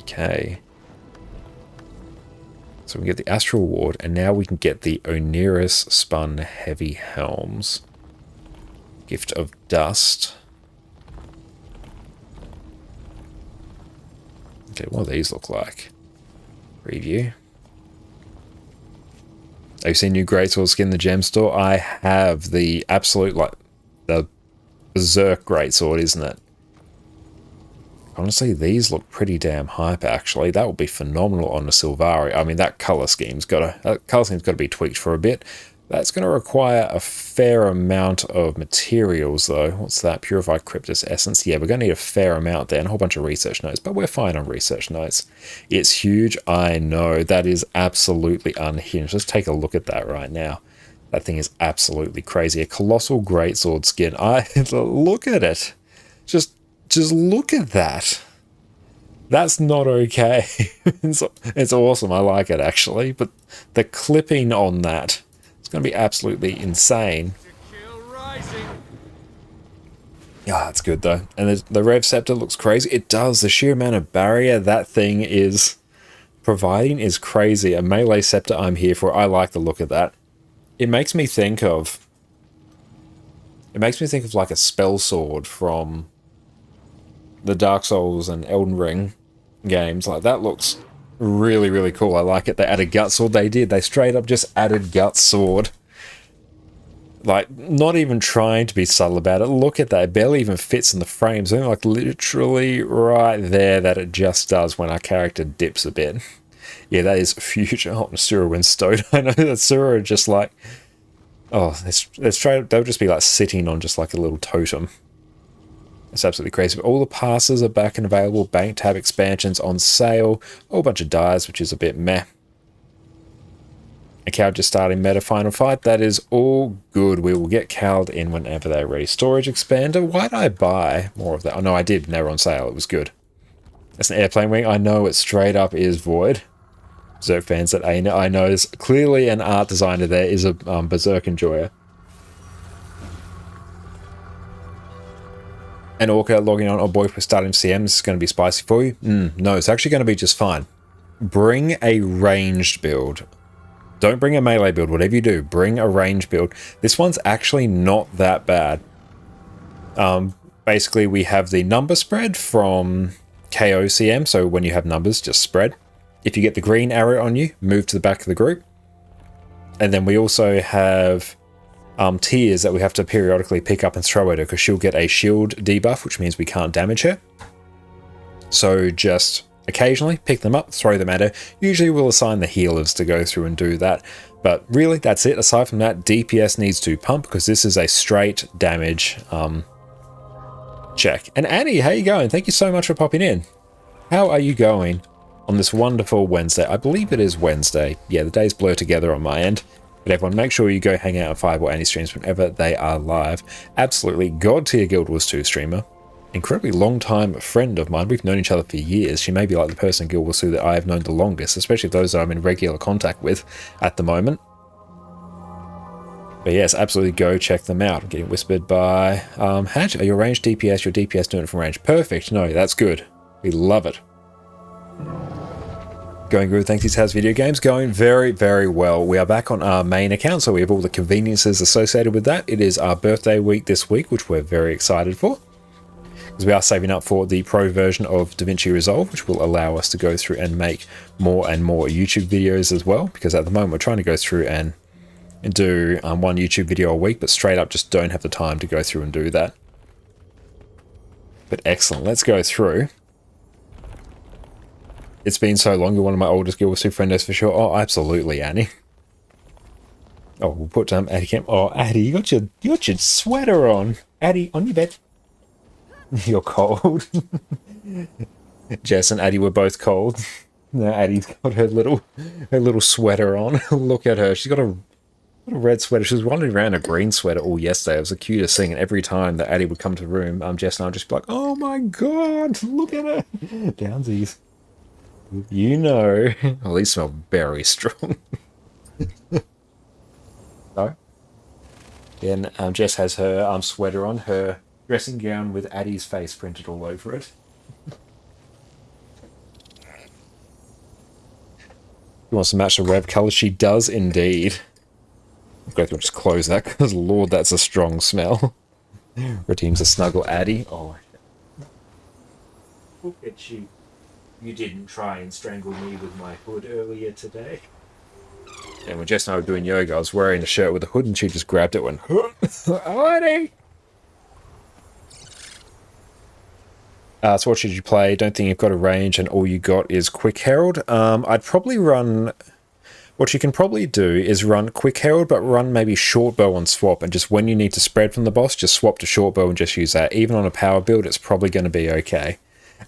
Okay. So we get the Astral Ward, and now we can get the Oneirus Spun Heavy Helms. Gift of Dust. Okay, what do these look like? Preview. Have you seen new Greatsword skin in the gem store? I have the absolute, like, the Berserk Greatsword, isn't it? Honestly, these look pretty damn hype, actually. That would be phenomenal on the Sylvari. I mean, that colour scheme's got to be tweaked for a bit. That's going to require a fair amount of materials, though. What's that? Purified Cryptus Essence. Yeah, we're going to need a fair amount there and a whole bunch of research notes, but we're fine on research notes. It's huge, I know. That is absolutely unhinged. Let's take a look at that right now. That thing is absolutely crazy. A Colossal Greatsword skin. Look at it. Just look at that. That's not okay. It's awesome. I like it, actually. But the clipping on that, it's going to be absolutely insane. Yeah, that's good, though. And the Rev Scepter looks crazy. It does. The sheer amount of barrier, that thing is providing is crazy. A melee scepter I'm here for. I like the look of that. It makes me think of like a spell sword from the Dark Souls and Elden Ring games. Like, that looks really, really cool. I like it. They added gut sword. They did. They straight up just added gut sword. Like, not even trying to be subtle about it. Look at that. It barely even fits in the frames. Only like literally right there that it just does when our character dips a bit. Yeah, that is future. Oh, Sura wins stowed. I know that Sura are just like, oh, they're straight. They'll just be like sitting on just like a little totem. It's absolutely crazy. But all the passes are back and available. Bank tab expansions on sale. A whole bunch of dies, which is a bit meh. A Cal just starting meta final fight. That is all good. We will get Cowled in whenever they're ready. Storage expander. Why did I buy more of that? Oh no, I did. They were on sale. It was good. That's an airplane wing. I know it straight up is Void. Berserk fans that I know is clearly an art designer there is a Berserk enjoyer. And Orca logging on. Oh boy, we're starting CM. This is going to be spicy for you. No, it's actually going to be just fine. Bring a ranged build. Don't bring a melee build. Whatever you do, bring a ranged build. This one's actually not that bad. Basically, we have the number spread from KOCM. So when you have numbers, just spread. If you get the green arrow on you, move to the back of the group. And then we also have tiers that we have to periodically pick up and throw at her because she'll get a shield debuff, which means we can't damage her. So just occasionally pick them up, throw them at her. Usually we'll assign the healers to go through and do that. But really, that's it. Aside from that, DPS needs to pump because this is a straight damage check. And Annie, how you going? Thank you so much for popping in. How are you going on this wonderful Wednesday? I believe it is Wednesday. Yeah, the days blur together on my end. But everyone, make sure you go hang out on Fireball Annie streams whenever they are live. Absolutely god tier Guild Wars 2 streamer. Incredibly long time friend of mine. We've known each other for years. She may be like the person in Guild Wars 2 that I have known the longest, especially those that I'm in regular contact with at the moment. But yes, absolutely go check them out. I'm getting whispered by Hatch. Are your range DPS? Your DPS doing it from range? Perfect. No, that's good. We love it. Going good, thanks. How's video games? Going very, very well. We are back on our main account, so we have all the conveniences associated with that. It is our birthday week this week, which we're very excited for, because we are saving up for the pro version of DaVinci Resolve, which will allow us to go through and make more and more YouTube videos as well, because at the moment we're trying to go through and do one YouTube video a week, but straight up just don't have the time to go through and do that. But excellent, let's go through. It's been so long. You're one of my oldest Guild Wars 2 friendos for sure. Oh, absolutely, Annie. Oh, we'll put Addie Camp. Oh, Addie, you got your sweater on. Addie, on your bed. You're cold. Jess and Addie were both cold. Now Addie's got her little sweater on. Look at her. She's got a red sweater. She was wandering around a green sweater all yesterday. It was the cutest thing. And every time that Addie would come to the room, Jess and I would just be like, "Oh my god, look at her." Downsies. You know. Well, these smell very strong. No? Then Jess has her sweater on, her dressing gown with Addie's face printed all over it. She wants to match the rev colour. She does indeed. I'll go through and just close that, because Lord, that's a strong smell. Redeems a snuggle Addie. Oh. Look at you. You didn't try and strangle me with my hood earlier today. And when Jess and I were doing yoga, I was wearing a shirt with a hood, and she just grabbed it and went, Addie! So what should you play? Don't think you've got a range and all you got is Quick Herald. I'd probably run... What you can probably do is run Quick Herald, but run maybe Short Bow on swap, and just when you need to spread from the boss, just swap to Short Bow and just use that. Even on a power build, it's probably going to be okay.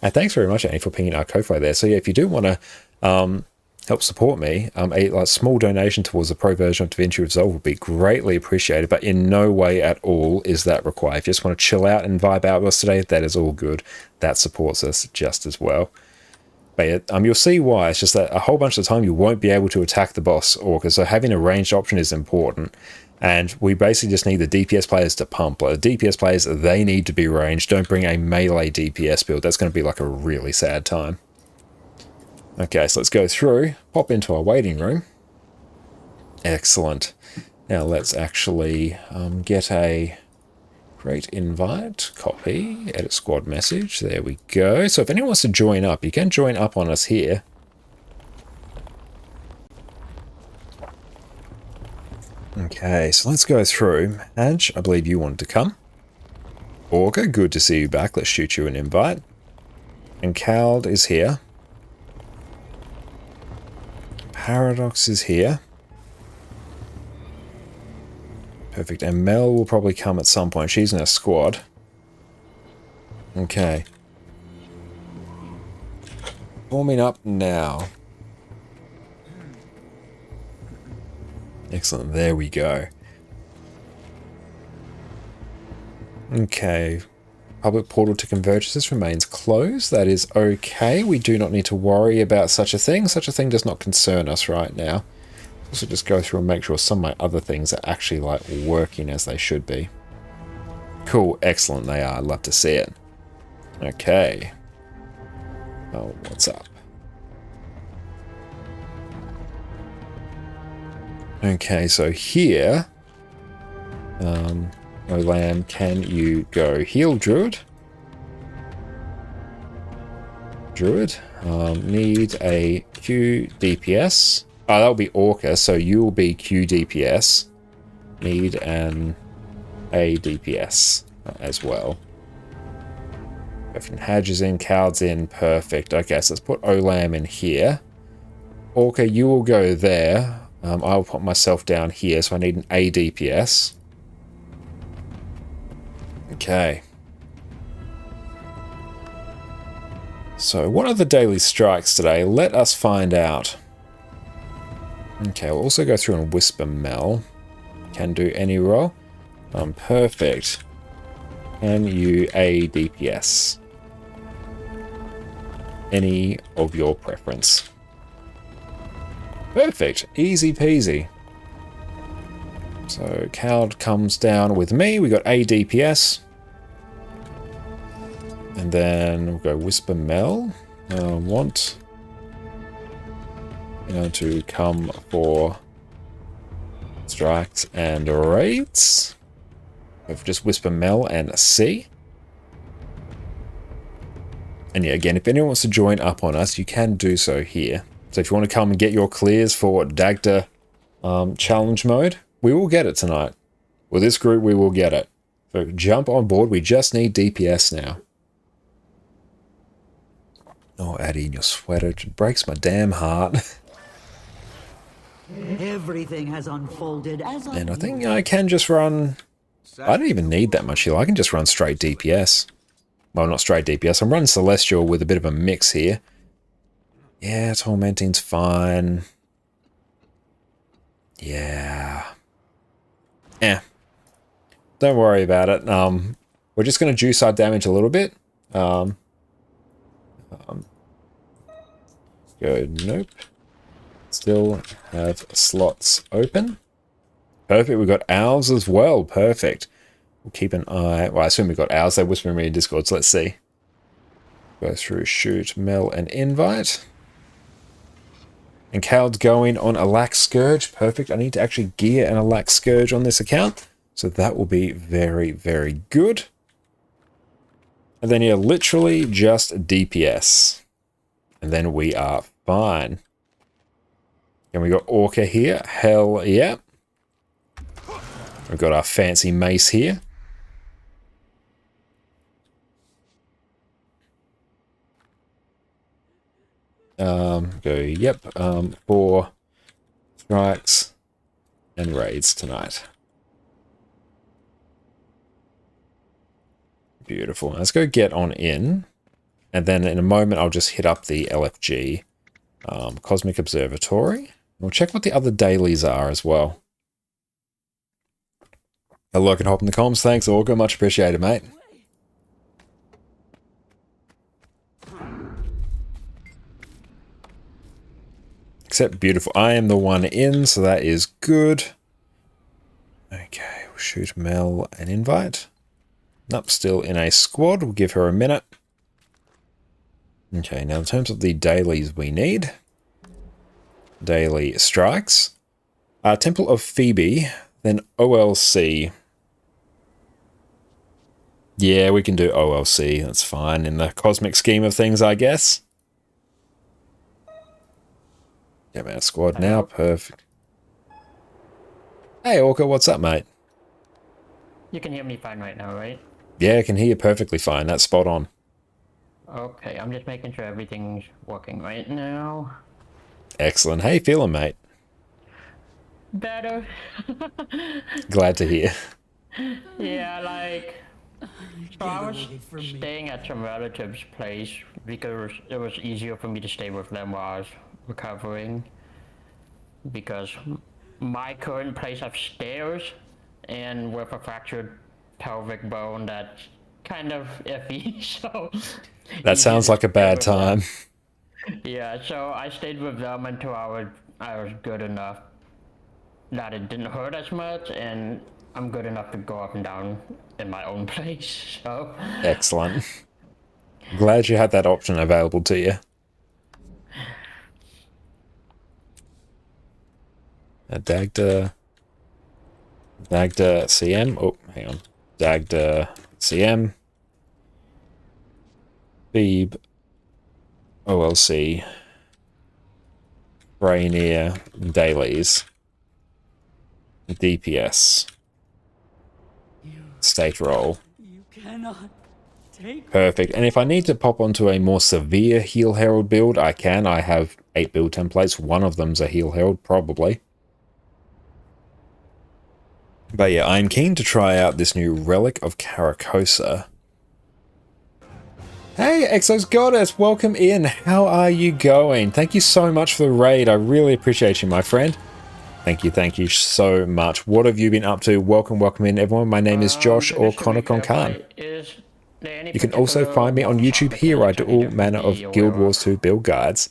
And thanks very much, Annie, for pinging our Ko-Fi there. So yeah, if you do want to help support me, a small donation towards the pro version of DaVinci Resolve would be greatly appreciated, but in no way at all is that required. If you just want to chill out and vibe out with us today, that is all good. That supports us just as well. But you'll see why. It's just that a whole bunch of the time you won't be able to attack the boss orca, so having a ranged option is important. And we basically just need the DPS players to pump. Like the DPS players, they need to be ranged. Don't bring a melee DPS build. That's going to be like a really sad time. Okay, so let's go through, pop into our waiting room. Excellent. Now let's actually get a great invite, copy, edit squad message. There we go. So if anyone wants to join up, you can join up on us here. Okay, so let's go through. Hadge, I believe you wanted to come. Orca, good to see you back. Let's shoot you an invite. And Cald is here. Paradox is here. Perfect. And Mel will probably come at some point. She's in a squad. Okay. Forming up now. Excellent. There we go. Okay. Public portal to convergences remains closed. That is okay. We do not need to worry about such a thing. Such a thing does not concern us right now. Also just go through and make sure some of my other things are actually like working as they should be. Cool. Excellent. They are. I'd love to see it. Okay. Oh, what's up? Okay, so here, Olam, can you go heal Druid? Druid, need a Q DPS. Oh, that'll be Orca, so you'll be Q DPS. Need an A DPS as well. Perfect. Hadge is in, Cowd's in, perfect. Okay, so let's put Olam in here. Orca, you will go there. I'll put myself down here, so I need an A DPS. Okay. So, what are the daily strikes today? Let us find out. Okay, we'll also go through and whisper Mel. Can do any roll. Perfect. Can you A DPS? Any of your preference. Perfect. Easy peasy. So, Cowd comes down with me. We got A DPS. And then we'll go Whisper Mel. Want to come for strikes and raids. We've just Whisper Mel and C. And yeah, again, if anyone wants to join up on us, you can do so here. So if you want to come and get your clears for Dagda challenge mode, we will get it tonight. With this group, we will get it. So jump on board. We just need DPS now. Oh, Addie, in your sweater. It breaks my damn heart. Everything has unfolded as I... And I think I can just run... I don't even need that much heal. I can just run straight DPS. Well, not straight DPS. I'm running Celestial with a bit of a mix here. Yeah, Tormenting's fine. Yeah. Don't worry about it. We're just going to juice our damage a little bit. Go, nope. Still have slots open. Perfect, we've got owls as well. Perfect. We'll keep an eye. Well, I assume we've got owls. They're whispering me in Discord, so let's see. Go through, shoot, Mel, and invite. And Cald's going on a Lax Scourge. Perfect. I need to actually gear an Lax Scourge on this account. So that will be very, very good. And then, yeah, literally just DPS. And then we are fine. And we got Orca here. Hell yeah. We've got our fancy mace here. For strikes and raids tonight. Beautiful. Let's go get on in. And then in a moment, I'll just hit up the LFG Cosmic Observatory. We'll check what the other dailies are as well. Hello, can hop in the comms. Thanks, Orca. Much appreciated, mate. Except beautiful. I am the one in, so that is good. Okay, we'll shoot Mel an invite. Nope, still in a squad. We'll give her a minute. Okay, now in terms of the dailies we need, daily strikes, Temple of Phoebe, then OLC. Yeah, we can do OLC. That's fine in the cosmic scheme of things, I guess. Get our squad now. Perfect. Hey, Orca, what's up, mate? You can hear me fine right now, right? Yeah, I can hear you perfectly fine. That's spot on. Okay, I'm just making sure everything's working right now. Excellent. How you feeling, mate? Better. Glad to hear. Yeah, like... So I was staying at some relatives' place because it was easier for me to stay with them while I was recovering. Because my current place has stairs, and with a fractured pelvic bone, that's kind of iffy, so... That sounds like a bad time. Yeah, so I stayed with them until I was good enough that it didn't hurt as much, and I'm good enough to go up and down in my own place, so... Excellent. Glad you had that option available to you. Dagda CM. Oh, hang on. Dagda CM. Phoebe. OLC. Rainier. Dailies. DPS. State roll. You cannot take... Perfect. And if I need to pop onto a more severe Heal Herald build, I can. I have 8 build templates. One of them's a Heal Herald, probably. But yeah, I'm keen to try out this new Relic of Caracosa. Hey, Exos Goddess, welcome in. How are you going? Thank you so much for the raid. I really appreciate you, my friend. Thank you so much. What have you been up to? Welcome in, everyone. My name is Josh, or Connor Khan. You can also find me on YouTube here. I do all manner of Guild Wars 2 build guides.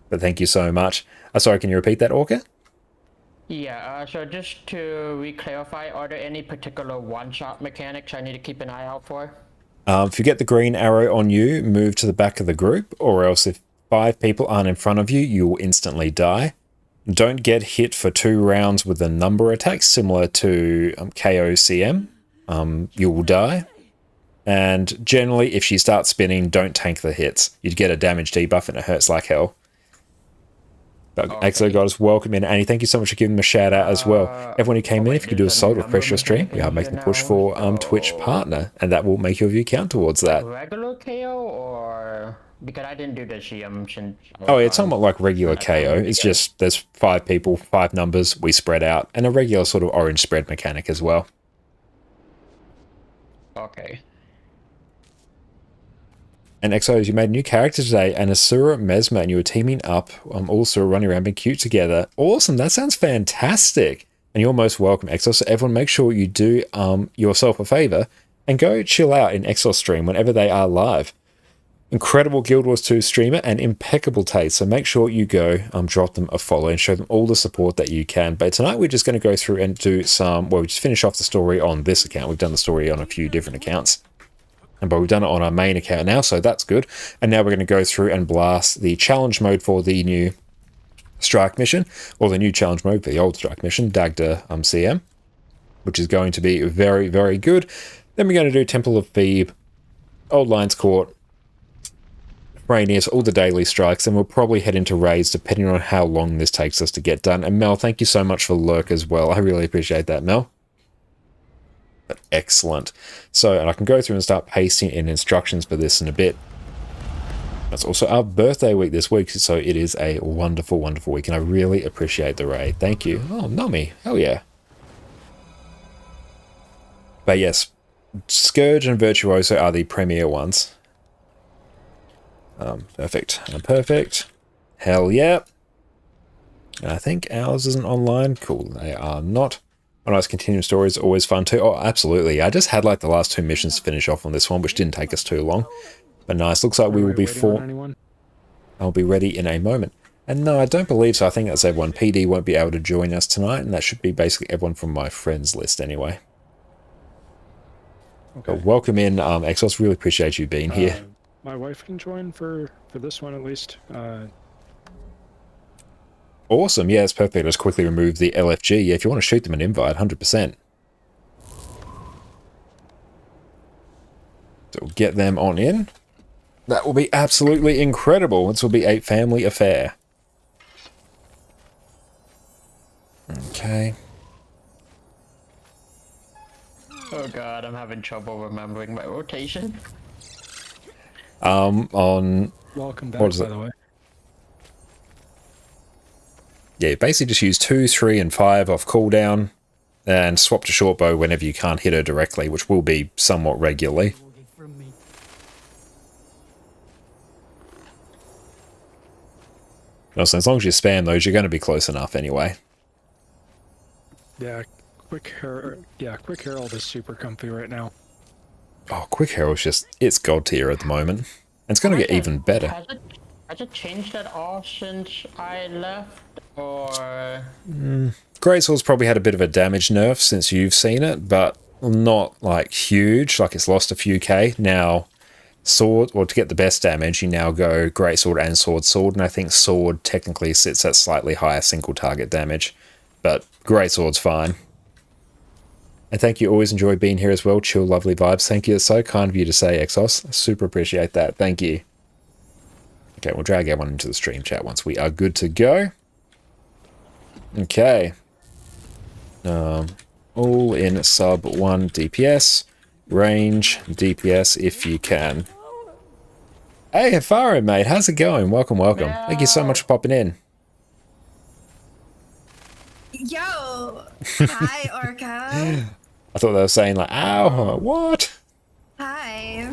But thank you so much. Sorry, can you repeat that, Orca? Yeah, so just to re-clarify, are there any particular one-shot mechanics I need to keep an eye out for? If you get the green arrow on you, move to the back of the group, or else if 5 people aren't in front of you, you will instantly die. Don't get hit for 2 rounds with a number attack, similar to KOCM. You will die. And generally, if she starts spinning, don't tank the hits. You'd get a damage debuff and it hurts like hell. But Exo Goddess, welcome in. Annie, thank you so much for giving them a shout out as well. Everyone who came in, if you could do a solid refresh your stream, we are making the push for Twitch partner, and that will make your view count towards that. Regular KO, or... Because I didn't do the CM since... Oh, it's somewhat like regular KO. It's just there's 5 people, 5 numbers, we spread out, and a regular sort of orange spread mechanic as well. Okay. And Exos, you made a new character today, and Asura Mesmer, and you were teaming up, also running around being cute together. Awesome, that sounds fantastic. And you're most welcome, Exos. So everyone make sure you do yourself a favor and go chill out in Exos stream whenever they are live. Incredible Guild Wars 2 streamer and impeccable taste, so make sure you go drop them a follow and show them all the support that you can. But tonight we're just going to go through and do some, well, we just finish off the story on this account. We've done the story on a few different accounts. But we've done it on our main account now, so that's good. And now we're going to go through and blast the challenge mode for the new strike mission, or the new challenge mode for the old strike mission, Dagda CM, which is going to be very, very good. Then we're going to do Temple of Phoebe, Old Lions Court, Rainier, all the daily strikes, and we'll probably head into raids depending on how long this takes us to get done. And Mel, thank you so much for the lurk as well. I really appreciate that, Mel. But excellent. So, and I can go through and start pasting in instructions for this in a bit. That's also our birthday week this week, so it is a wonderful, wonderful week, and I really appreciate the raid. Thank you. Oh, Nami. Hell yeah. But yes, Scourge and Virtuoso are the premier ones. Perfect. Perfect. Hell yeah. And I think ours isn't online. Cool, they are not. A nice continuing story is always fun too. Oh, absolutely. I just had like the last 2 missions to finish off on this one, which didn't take us too long. But nice. Looks like we will be I'll be ready in a moment. And no, I don't believe so. I think that's everyone. PD won't be able to join us tonight, and that should be basically everyone from my friends list anyway. Okay. But welcome in, Exos. Really appreciate you being here. my wife can join for this one at least. Awesome. Yeah, it's perfect. Just quickly remove the LFG. Yeah, if you want to shoot them an invite, 100%. So we'll get them on in. That will be absolutely incredible. This will be a family affair. Okay. Oh god, I'm having trouble remembering my rotation. On... Welcome back, by the way. Yeah, basically just use 2, 3, and 5 off cooldown, and swap to short bow whenever you can't hit her directly, which will be somewhat regularly. Also, as long as you spam those, you're going to be close enough anyway. Yeah, Quick Herald is super comfy right now. Oh, Quick Herald's just, it's god tier at the moment. And it's going to get even better. Has it changed at all since I left, or...? Greatsword's probably had a bit of a damage nerf since you've seen it, but not, like, huge. Like, it's lost a few K. Now, sword, or to get the best damage, you now go Greatsword and Sword, and I think Sword technically sits at slightly higher single target damage. But Greatsword's fine. And thank you, always enjoy being here as well. Chill, lovely vibes. Thank you, it's so kind of you to say, Exos. Super appreciate that. Thank you. Okay, we'll drag everyone into the stream chat once we are good to go. Okay. All in sub 1 DPS. Range DPS if you can. Hey, Hafaro, mate. How's it going? Welcome, welcome. Yeah. Thank you so much for popping in. Yo! Hi, Orca. I thought they were saying like, ow, what? Hi.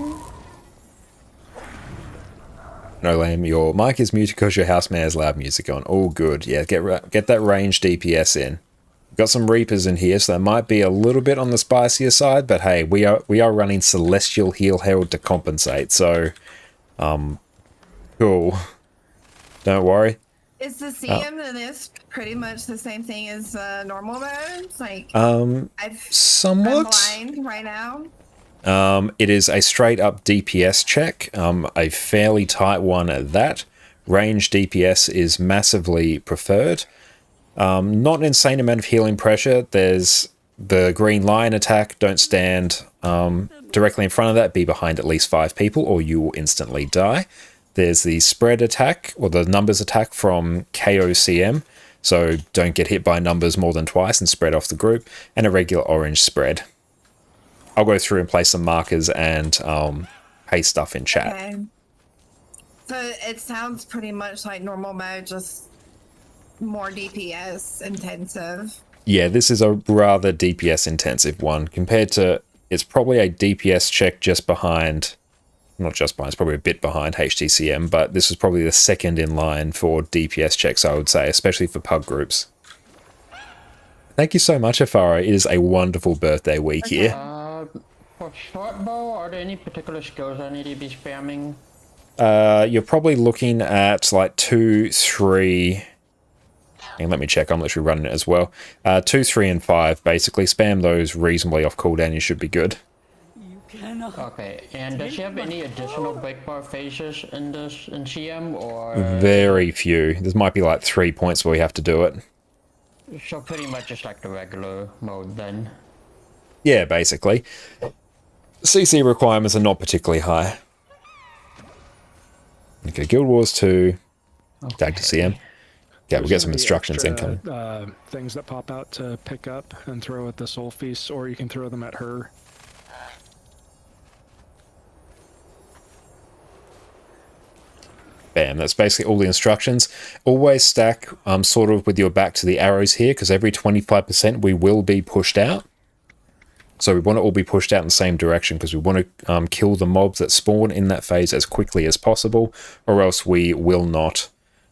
No, Lame, your mic is muted because your housemate has loud music on. All good. Yeah, get that range DPS in. We've got some Reapers in here, so that might be a little bit on the spicier side, but hey, we are running Celestial Heal Herald to compensate, so cool. Don't worry. Is the CM in this pretty much the same thing as normal mode? Like, somewhat. I'm blind right now. It is a straight up DPS check, a fairly tight one at that. Range DPS is massively preferred. Not an insane amount of healing pressure. There's the green lion attack. Don't stand directly in front of that. Be behind at least 5 people or you will instantly die. There's the spread attack, or the numbers attack from KOCM. So don't get hit by numbers more than twice and spread off the group. And a regular orange spread. I'll go through and place some markers and paste stuff in chat. Okay. So it sounds pretty much like normal mode, just more DPS intensive. Yeah, this is a rather DPS intensive one compared to, it's probably a DPS check just behind, not just behind, it's probably a bit behind HTCM, but this is probably the second in line for DPS checks, I would say, especially for pub groups. Thank you so much, Afaro. It is a wonderful birthday week here. For short bow, are there any particular skills I need to be spamming? You're probably looking at like 2, 3... And let me check, I'm literally running it as well. 2, 3, and 5, basically. Spam those reasonably off cooldown, you should be good. Okay, and does she have any additional breakbar phases in this, in CM, or...? Very few. There might be like 3 points where we have to do it. So pretty much just like the regular mode then? Yeah, basically. CC requirements are not particularly high. Okay, Guild Wars 2. Tag to CM. Yeah, we'll get some instructions incoming. Things that pop out to pick up and throw at the Soul Feast, or you can throw them at her. Bam, that's basically all the instructions. Always stack sort of with your back to the arrows here, because every 25% we will be pushed out. So we want to all be pushed out in the same direction, because we want to kill the mobs that spawn in that phase as quickly as possible, or else we will not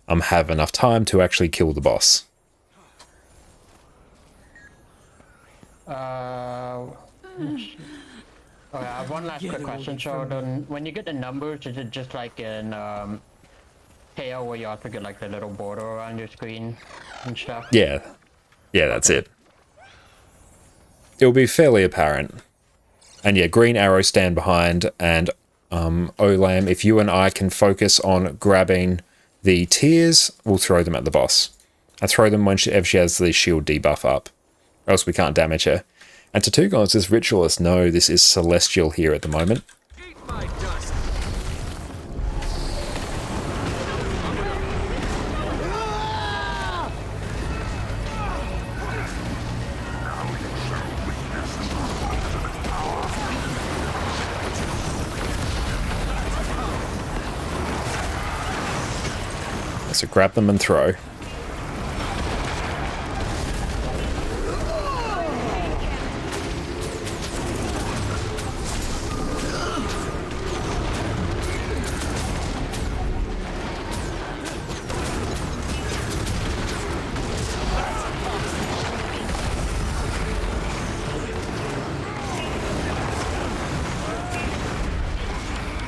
have enough time to actually kill the boss. Okay, I have one last quick question. So when you get the numbers, is it just like in KO where you also get like the little border around your screen and stuff? Yeah. Yeah, that's it. It'll be fairly apparent. And yeah, green arrows stand behind, and Olam, if you and I can focus on grabbing the tears, we'll throw them at the boss. And throw them whenever she has the shield debuff up. Or else we can't damage her. And Tatugons, this ritualist, no, this is Celestial here at the moment. So grab them and throw.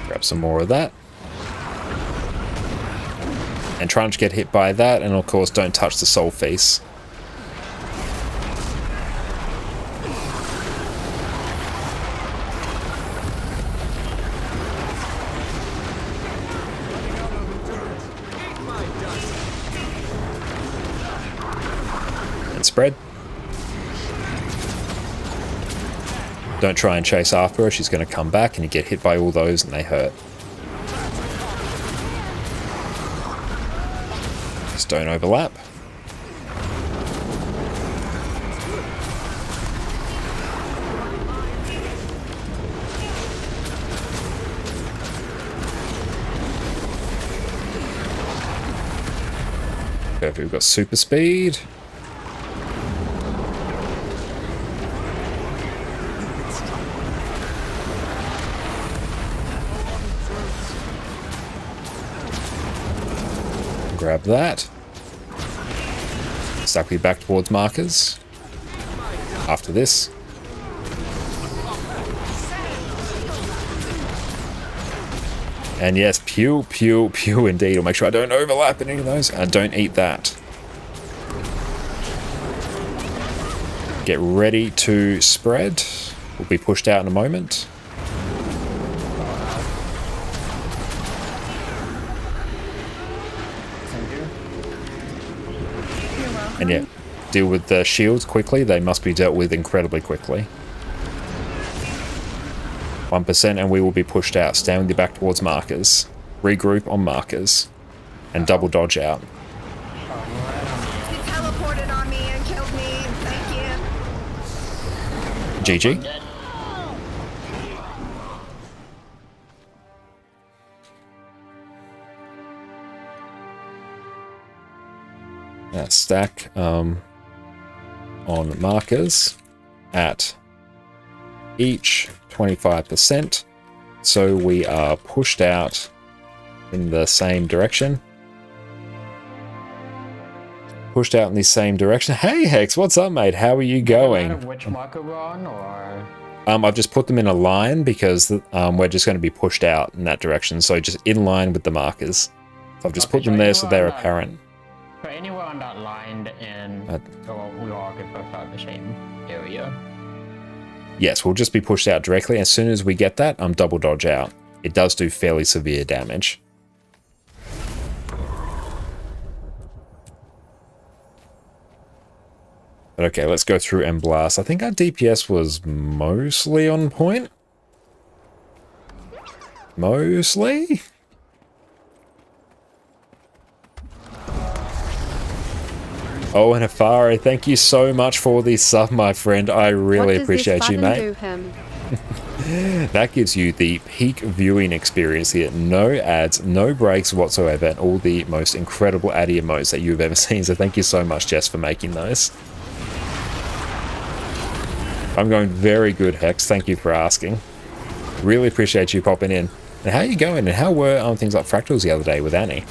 Grab some more of that. And try not to get hit by that, and of course don't touch the soul feast. And spread. Don't try and chase after her, she's going to come back and you get hit by all those and they hurt. Just don't overlap. Perfect, we've got super speed. Grab that. Exactly back towards markers. After this. And yes, pew, pew, pew indeed. I'll make sure I don't overlap any of those. And don't eat that. Get ready to spread. We'll be pushed out in a moment. And yeah, deal with the shields quickly. They must be dealt with incredibly quickly. 1% and we will be pushed out. Stand with your back towards markers. Regroup on markers. And double dodge out. He teleported on me and killed me. Thank you. GG. Stack on markers at each 25%, so we are pushed out in the same direction. Pushed out in the same direction. Hey Hex, what's up, mate? How are you going? Which marker we're on, or? I've just put them in a line because we're just going to be pushed out in that direction, so just in line with the markers. So I've just put them there so they're apparent. So anywhere on that line, and we all get pushed out the same area. Yes, we'll just be pushed out directly. As soon as we get that, double dodge out. It does do fairly severe damage. But okay, let's go through and blast. I think our DPS was mostly on point. Mostly? Oh, and Afari, thank you so much for the sub, my friend. I really appreciate you, mate. That gives you the peak viewing experience here. No ads, no breaks whatsoever, and all the most incredible ad emotes that you've ever seen. So thank you so much, Jess, for making those. I'm going very good, Hex. Thank you for asking. Really appreciate you popping in. And how are you going? And how were things like fractals the other day with Annie?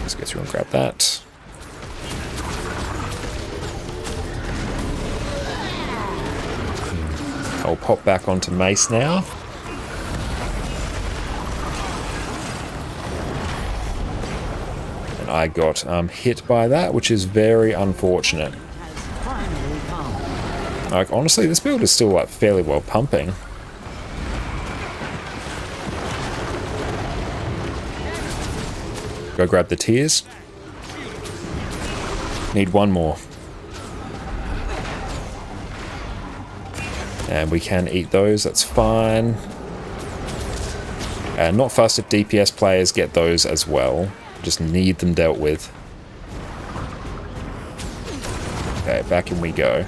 Let's go through and grab that. I'll pop back onto Mace now. And I got hit by that, which is very unfortunate. Like, honestly, this build is still like fairly well pumping. Go grab the tears. Need one more. And we can eat those, that's fine. Not fussed if DPS players get those as well. Just need them dealt with. Okay, back in we go.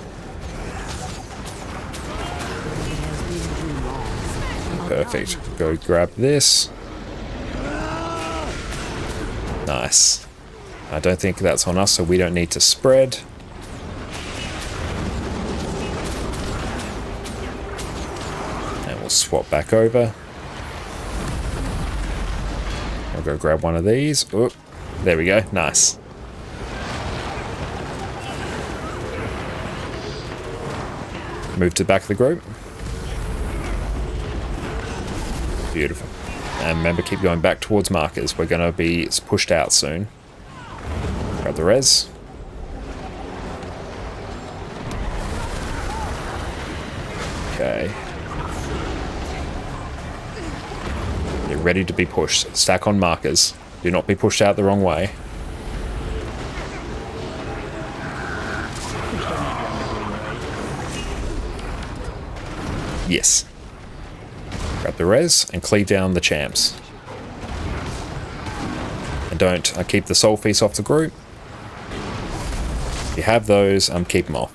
Perfect. Go grab this. Nice. I don't think that's on us, so we don't need to spread. And we'll swap back over. I'll go grab one of these. Oh, there we go. Nice. Move to the back of the group. Beautiful. And remember, keep going back towards markers. We're going to be pushed out soon. Grab the res. Okay. You're ready to be pushed. Stack on markers. Do not be pushed out the wrong way. Yes. Grab the res and cleave down the champs. And don't keep the soul feast off the group. If you have those, keep them off.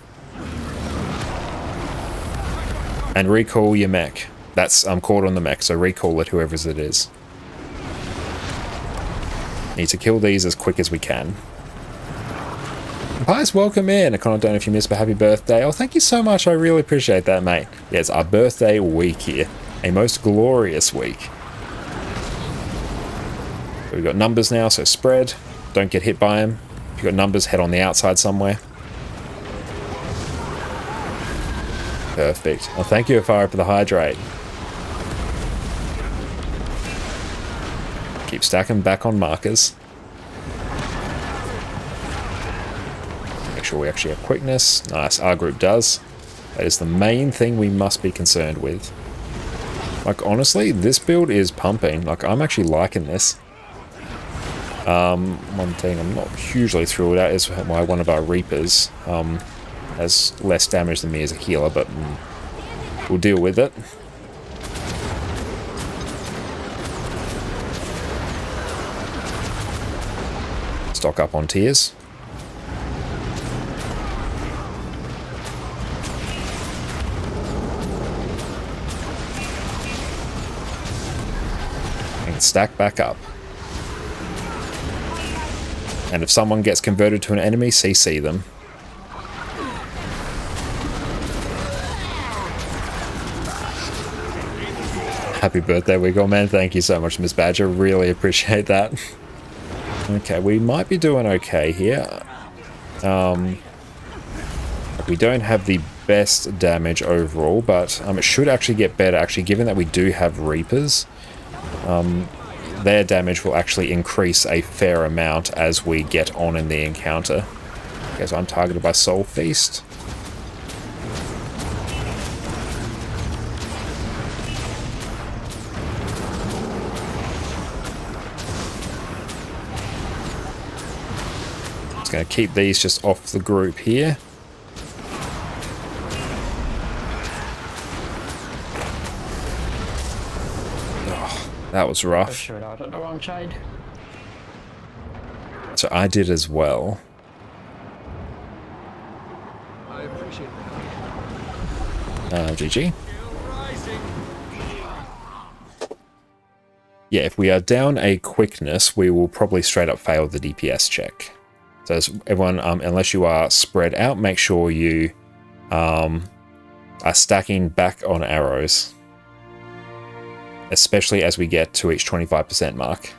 And recall your mech. That's caught on the mech, so recall it, whoever's it is. Need to kill these as quick as we can. Pies, welcome in. I kind of don't know if you missed, but happy birthday. Oh, thank you so much. I really appreciate that, mate. Yeah, it's our birthday week here. A most glorious week. We've got numbers now, so spread. Don't get hit by them. If you've got numbers, head on the outside somewhere. Perfect. Well, thank you, Afara, for the hydrate. Keep stacking back on markers. Make sure we actually have quickness. Nice, our group does. That is the main thing we must be concerned with. Like, honestly, this build is pumping. Like, I'm actually liking this. One thing I'm not hugely thrilled at is why one of our Reapers has less damage than me as a healer, but we'll deal with it. Stock up on tiers. And stack back up. And if someone gets converted to an enemy, CC them. Happy birthday, Wiggle Man. Thank you so much, Miss Badger. Really appreciate that. Okay, we might be doing okay here. We don't have the best damage overall, but it should actually get better, actually, given that we do have Reapers. Their damage will actually increase a fair amount as we get on in the encounter. Okay, so I'm targeted by Soul Feast. Just going to keep these just off the group here. That was rough. Shot out at the wrong side. So I did as well. I appreciate GG. Yeah, if we are down a quickness, we will probably straight up fail the DPS check. So as everyone, unless you are spread out, make sure you are stacking back on arrows. Especially as we get to each 25% mark.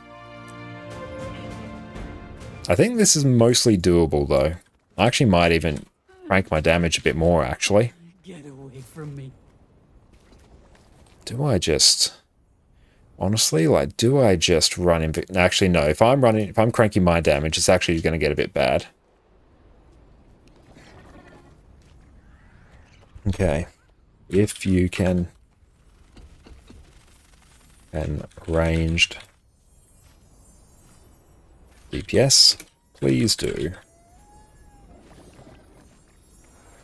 I think this is mostly doable though. I actually might even crank my damage a bit more actually. Get away from me. Do I just... Honestly, like, do I just run in... Actually, no. If I'm cranking my damage, it's actually going to get a bit bad. Okay. If you can... And ranged. DPS, please do.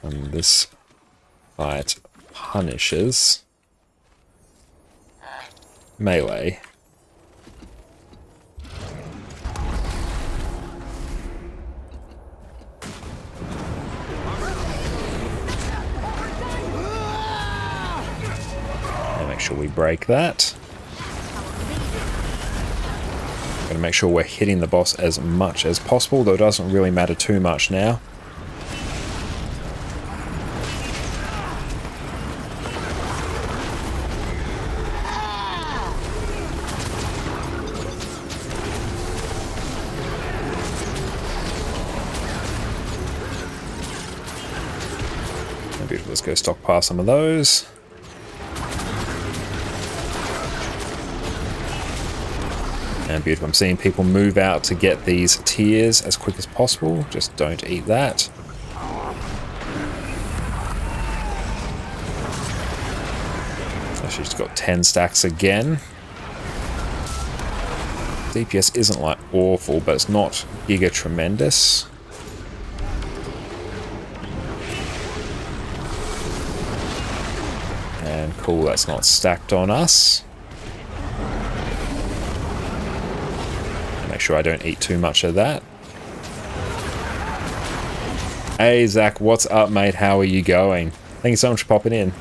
And this fight punishes melee. And make sure we break that. Gotta make sure we're hitting the boss as much as possible, though it doesn't really matter too much now. Maybe let's go stockpile some of those. And beautiful. I'm seeing people move out to get these tears as quick as possible. Just don't eat that. She's got 10 stacks again. DPS isn't like awful, but it's not giga tremendous. And cool, that's not stacked on us. Make sure I don't eat too much of that. Hey Zach, what's up mate? How are you going? Thank you so much for popping in.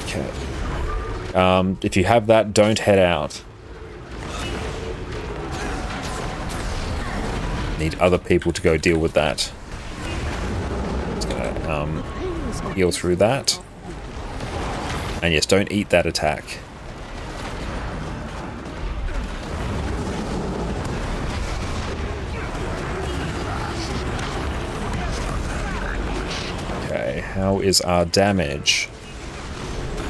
Okay. If you have that, don't head out. Need other people to go deal with that. Just gonna heal through that. And yes, don't eat that attack. Okay, how is our damage?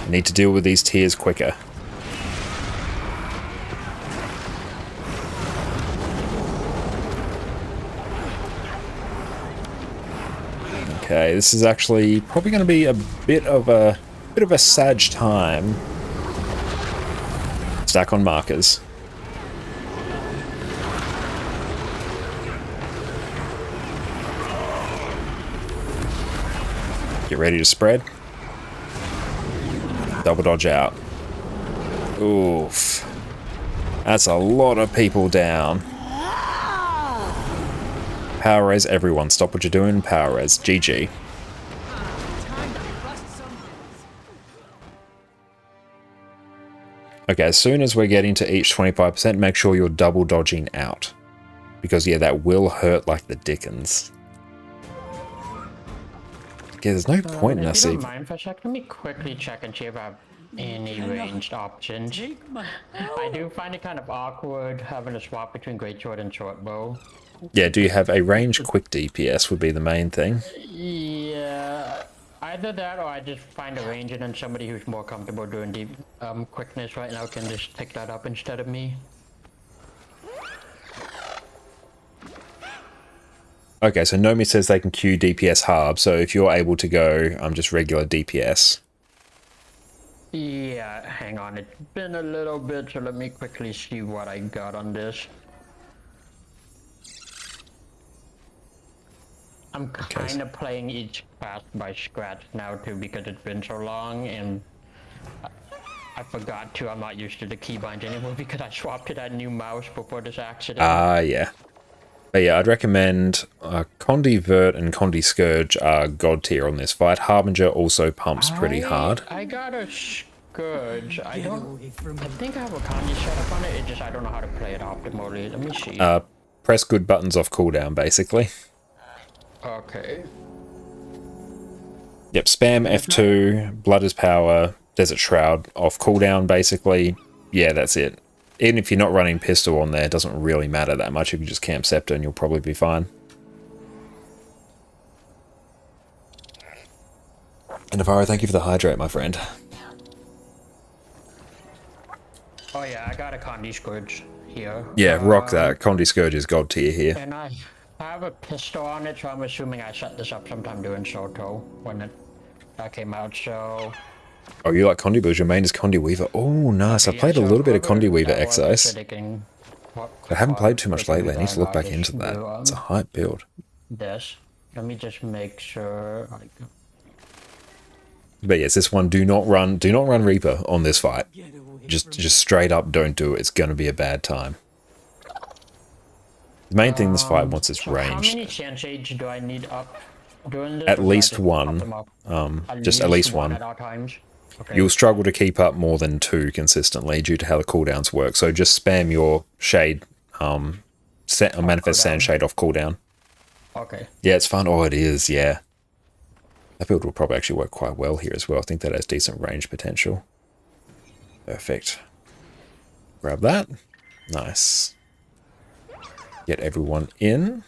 I need to deal with these tears quicker. Okay, this is actually probably going to be a bit of a Sag time. Stack on markers. Get ready to spread. Double dodge out. Oof. That's a lot of people down. Power res everyone. Stop what you're doing. Power res. GG. Okay, as soon as we're getting to each 25%, make sure you're double dodging out. Because, yeah, that will hurt like the dickens. Yeah, there's no point in us If you even... don't mind for a sec, let me quickly check and see if I have any ranged options. I do find it kind of awkward having to swap between greatsword and shortbow. Yeah, do you have a range quick DPS would be the main thing. Yeah, either that or I just find a range and then somebody who's more comfortable doing deep quickness right now can just pick that up instead of me. Okay, so Nomi says they can queue DPS harb, so if you're able to go, just regular DPS. Yeah, hang on, it's been a little bit, so let me quickly see what I got on this. I'm kind of playing each class by scratch now too because it's been so long and I forgot to. I'm not used to the keybinds anymore because I swapped to that new mouse before this accident. Ah, yeah. But yeah, I'd recommend Condi Vert and Condi Scourge are god tier on this fight. Harbinger also pumps pretty hard. I got a Scourge. I think I have a Condi setup on it. It's just I don't know how to play it optimally. Let me see. Press good buttons off cooldown, basically. Okay. Yep, spam F2, Blood is Power, Desert Shroud off cooldown, basically. Yeah, that's it. Even if you're not running pistol on there, it doesn't really matter that much. You can just camp Scepter and you'll probably be fine. And Navarro, thank you for the hydrate, my friend. Oh yeah, I got a Condi Scourge here. Yeah, rock that. Condi Scourge is god tier here. And I have a pistol on it, so I'm assuming I set this up sometime during Soto when that came out, so... Oh, you like Condi Build? Your main is Condi Weaver. Oh, nice. I played a little bit of Condi Weaver Exercise. I haven't played too much lately. I need to look back into that. It's a hype build. This. Let me just make sure. But yes, this one, do not run Reaper on this fight. Just straight up don't do it. It's going to be a bad time. The main thing this fight once it's ranged. How many chance age do I need up during this? At least one. Just at least one. At all times. Okay. You'll struggle to keep up more than 2 consistently due to how the cooldowns work. So just spam your shade, manifest sand shade off cooldown. Okay. Yeah, it's fun. Oh, it is. Yeah. That build will probably actually work quite well here as well. I think that has decent range potential. Perfect. Grab that. Nice. Get everyone in.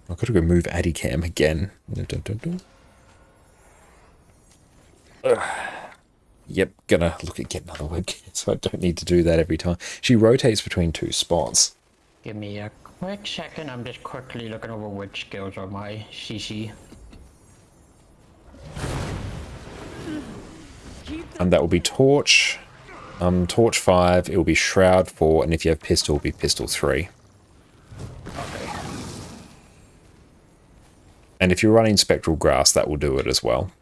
I've got to go move Adicam again. Yep, gonna look at getting another webcam, so I don't need to do that every time. She rotates between 2 spots. Give me a quick second. I'm just quickly looking over which skills are my CC. And that will be Torch. Torch 5, it will be Shroud 4, and if you have Pistol, it will be Pistol 3. Okay. And if you're running Spectral Grass, that will do it as well.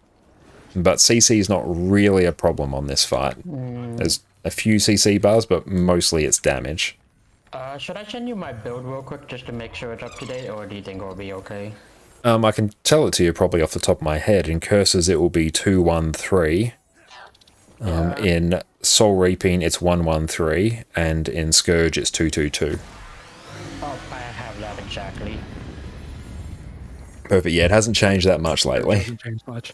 But CC is not really a problem on this fight. There's a few CC bars, but mostly it's damage. Should I send you my build real quick just to make sure it's up to date, or do you think it'll be okay? I can tell it to you probably off the top of my head. In Curses, it will be 213. In Soul Reaping, it's 113. And in Scourge, it's 222. Oh, I have that exactly. Perfect. Yeah, it hasn't changed that much lately. It hasn't changed much.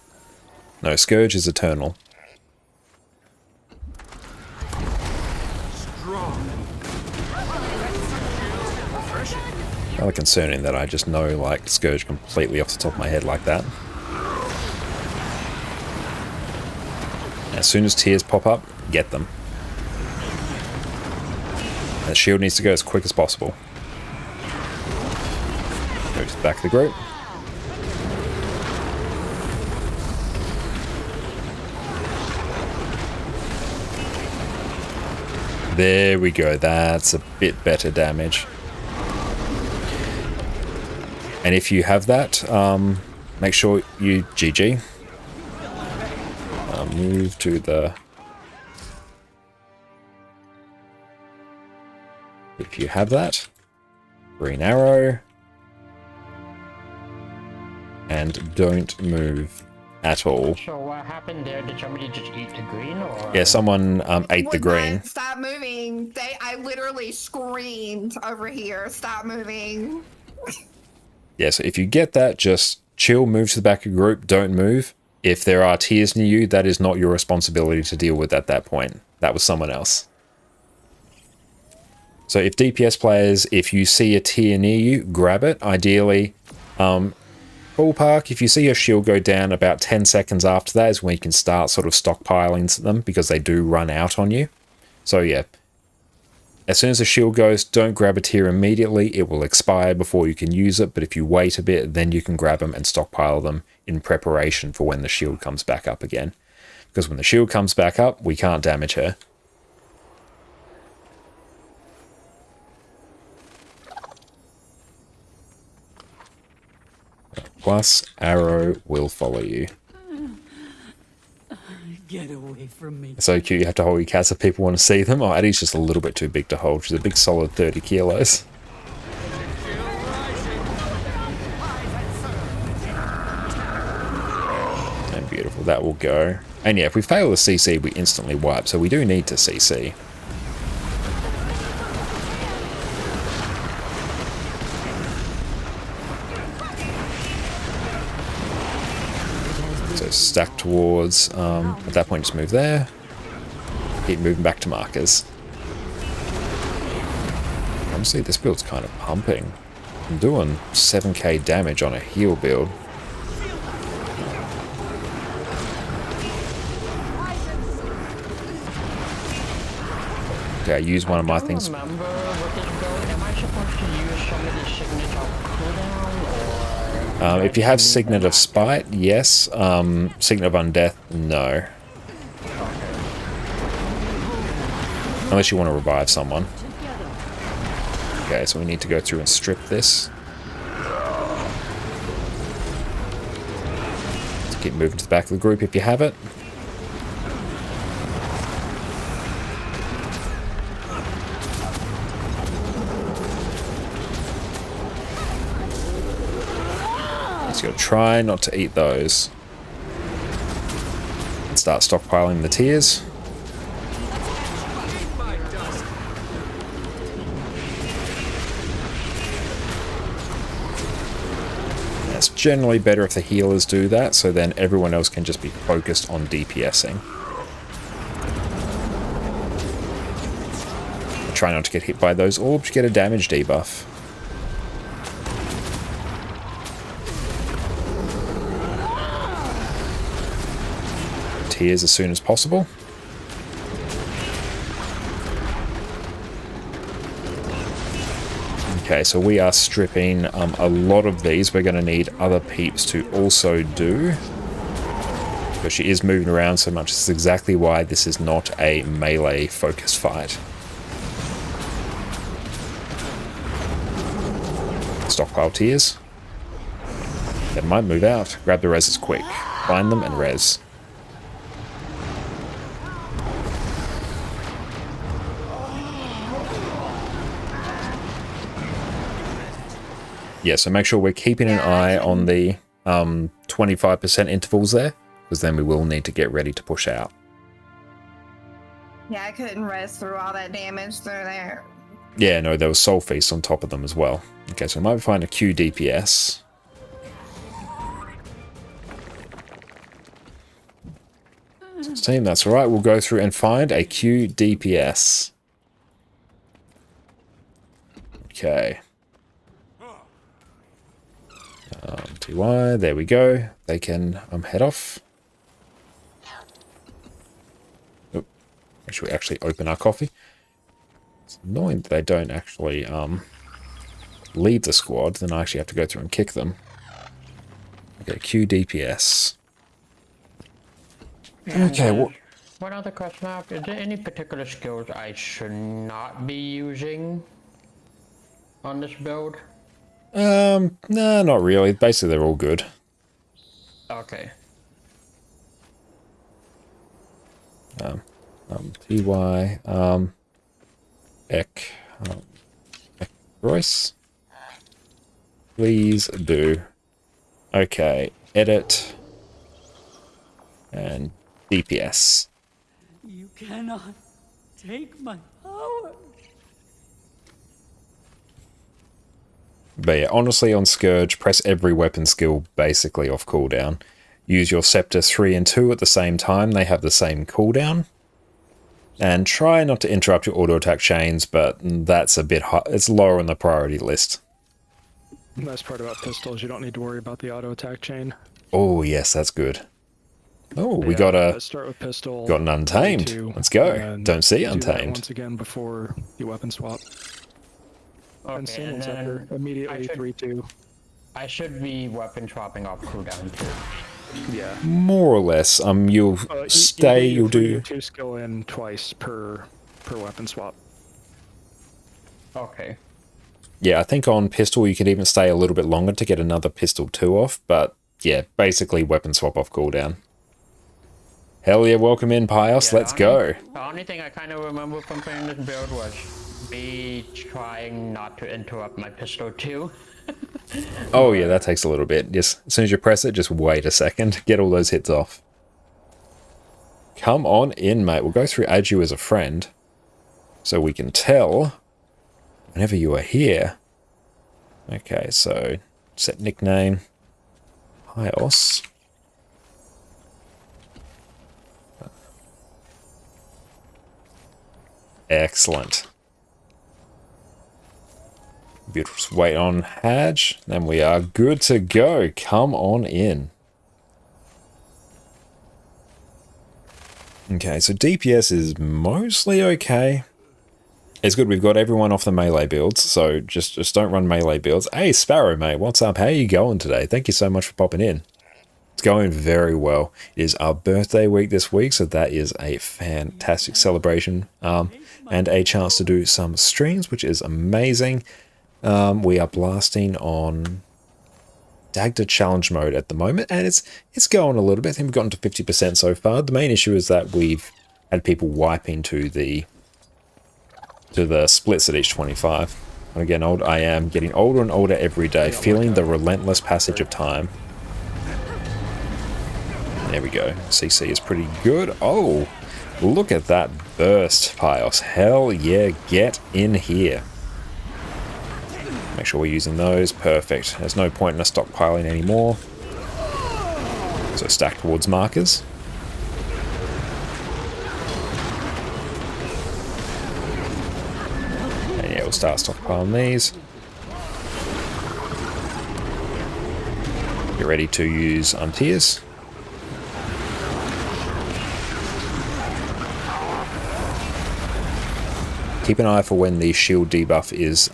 No, Scourge is eternal. Rather concerning that I just know like Scourge completely off the top of my head like that. As soon as tears pop up, get them. The shield needs to go as quick as possible. Go to the back of the group. There we go, that's a bit better damage. And if you have that, make sure you GG. Move to the... If you have that, green arrow. And don't move at all. So what happened there? Did somebody just eat the green, or? Yeah, someone ate the green. Stop moving. I literally screamed over here. Stop moving. Yeah, so if you get that, just chill, move to the back of the group, don't move. If there are tears near you, that is not your responsibility to deal with at that point. That was someone else. So if DPS players, if you see a tier near you, grab it. Ideally, ballpark, if you see your shield go down about 10 seconds after that is when you can start sort of stockpiling them because they do run out on you. So yeah, as soon as the shield goes, don't grab a tier immediately. It will expire before you can use it, but if you wait a bit, then you can grab them and stockpile them in preparation for when the shield comes back up again. Because when the shield comes back up, we can't damage her. Plus, arrow will follow you. Get away from me. It's so cute, you have to hold your cats if people want to see them. Oh, Addie's just a little bit too big to hold. She's a big solid 30 kilos. And beautiful, that will go. And yeah, if we fail the CC, we instantly wipe, so we do need to CC. So stack towards, at that point just move there, keep moving back to markers. Honestly, this build's kind of pumping. I'm doing 7k damage on a heal build. Okay, I use one of my things. Remember with this build, am I supposed to use somebody's signature cooldown, If you have Signet of Spite, yes. Signet of Undeath, no. Unless you want to revive someone. Okay, so we need to go through and strip this. Let's keep moving to the back of the group if you have it. Just gotta try not to eat those. And start stockpiling the tears. It's generally better if the healers do that, so then everyone else can just be focused on DPSing. Try not to get hit by those orbs, get a damage debuff. Tears as soon as possible. Okay, so we are stripping a lot of these. We're going to need other peeps to also do. Because she is moving around so much. This is exactly why this is not a melee focus fight. Stockpile tears. They might move out. Grab the reses quick. Find them and res. Yeah, so make sure we're keeping an eye on the 25% intervals there, because then we will need to get ready to push out. Yeah, I couldn't rest through all that damage through there. Yeah, no, there was Soul Feast on top of them as well. Okay, so we might find a Q DPS. Team, that's alright. We'll go through and find a Q DPS. Okay. TY, there we go. They can head off. Oh, make sure we actually open our coffee. It's annoying that they don't actually lead the squad, then I actually have to go through and kick them. Okay, Q DPS. Okay, what? One other question I have, is there any particular skills I should not be using on this build? No, not really. Basically, they're all good. Okay. TY, Ek, Royce. Please do. Okay, edit. And DPS. You cannot take my power. But yeah, honestly on Scourge, press every weapon skill basically off cooldown. Use your Scepter 3 and 2 at the same time, they have the same cooldown. And try not to interrupt your auto attack chains, but that's a bit high, it's lower on the priority list. The nice part about pistols, you don't need to worry about the auto attack chain. Oh yes, that's good. Oh, we got a start with pistol. Got an Untamed. Let's go. Don't see Untamed. Once again before you weapon swap. Okay, and same ones after immediately 3-2. I should be weapon swapping off cooldown too. Yeah. More or less. You'll stay. You'll do your 2 skill in twice per weapon swap. Okay. Yeah, I think on pistol you could even stay a little bit longer to get another pistol 2 off. But yeah, basically weapon swap off cooldown. Hell yeah, welcome in, Pios. Let's go. The only thing I kind of remember from playing this build was me trying not to interrupt my pistol too. Oh yeah, that takes a little bit. Just as soon as you press it, just wait a second. Get all those hits off. Come on in, mate. We'll go through add you as a friend. So we can tell whenever you are here. Okay, so set nickname. Pios. Excellent. Beautiful. Just wait on Hadge. Then we are good to go. Come on in. Okay, so DPS is mostly okay. It's good. We've got everyone off the melee builds, so just don't run melee builds. Hey, Sparrow, mate, what's up? How you going today? Thank you so much for popping in. It's going very well. It is our birthday week this week, so that is a fantastic celebration and a chance to do some streams, which is amazing. We are blasting on Dagda challenge mode at the moment, and it's going a little bit. I think we've gotten to 50% so far. The main issue is that we've had people wiping to the splits at each 25. And again, I am getting older and older every day, feeling the relentless passage of time. There we go. CC is pretty good. Oh, look at that burst, Pios. Hell yeah, get in here. Make sure we're using those. Perfect. There's no point in us stockpiling anymore. So stack towards markers. We'll start stockpiling these. Get ready to use tiers. Keep an eye for when the shield debuff is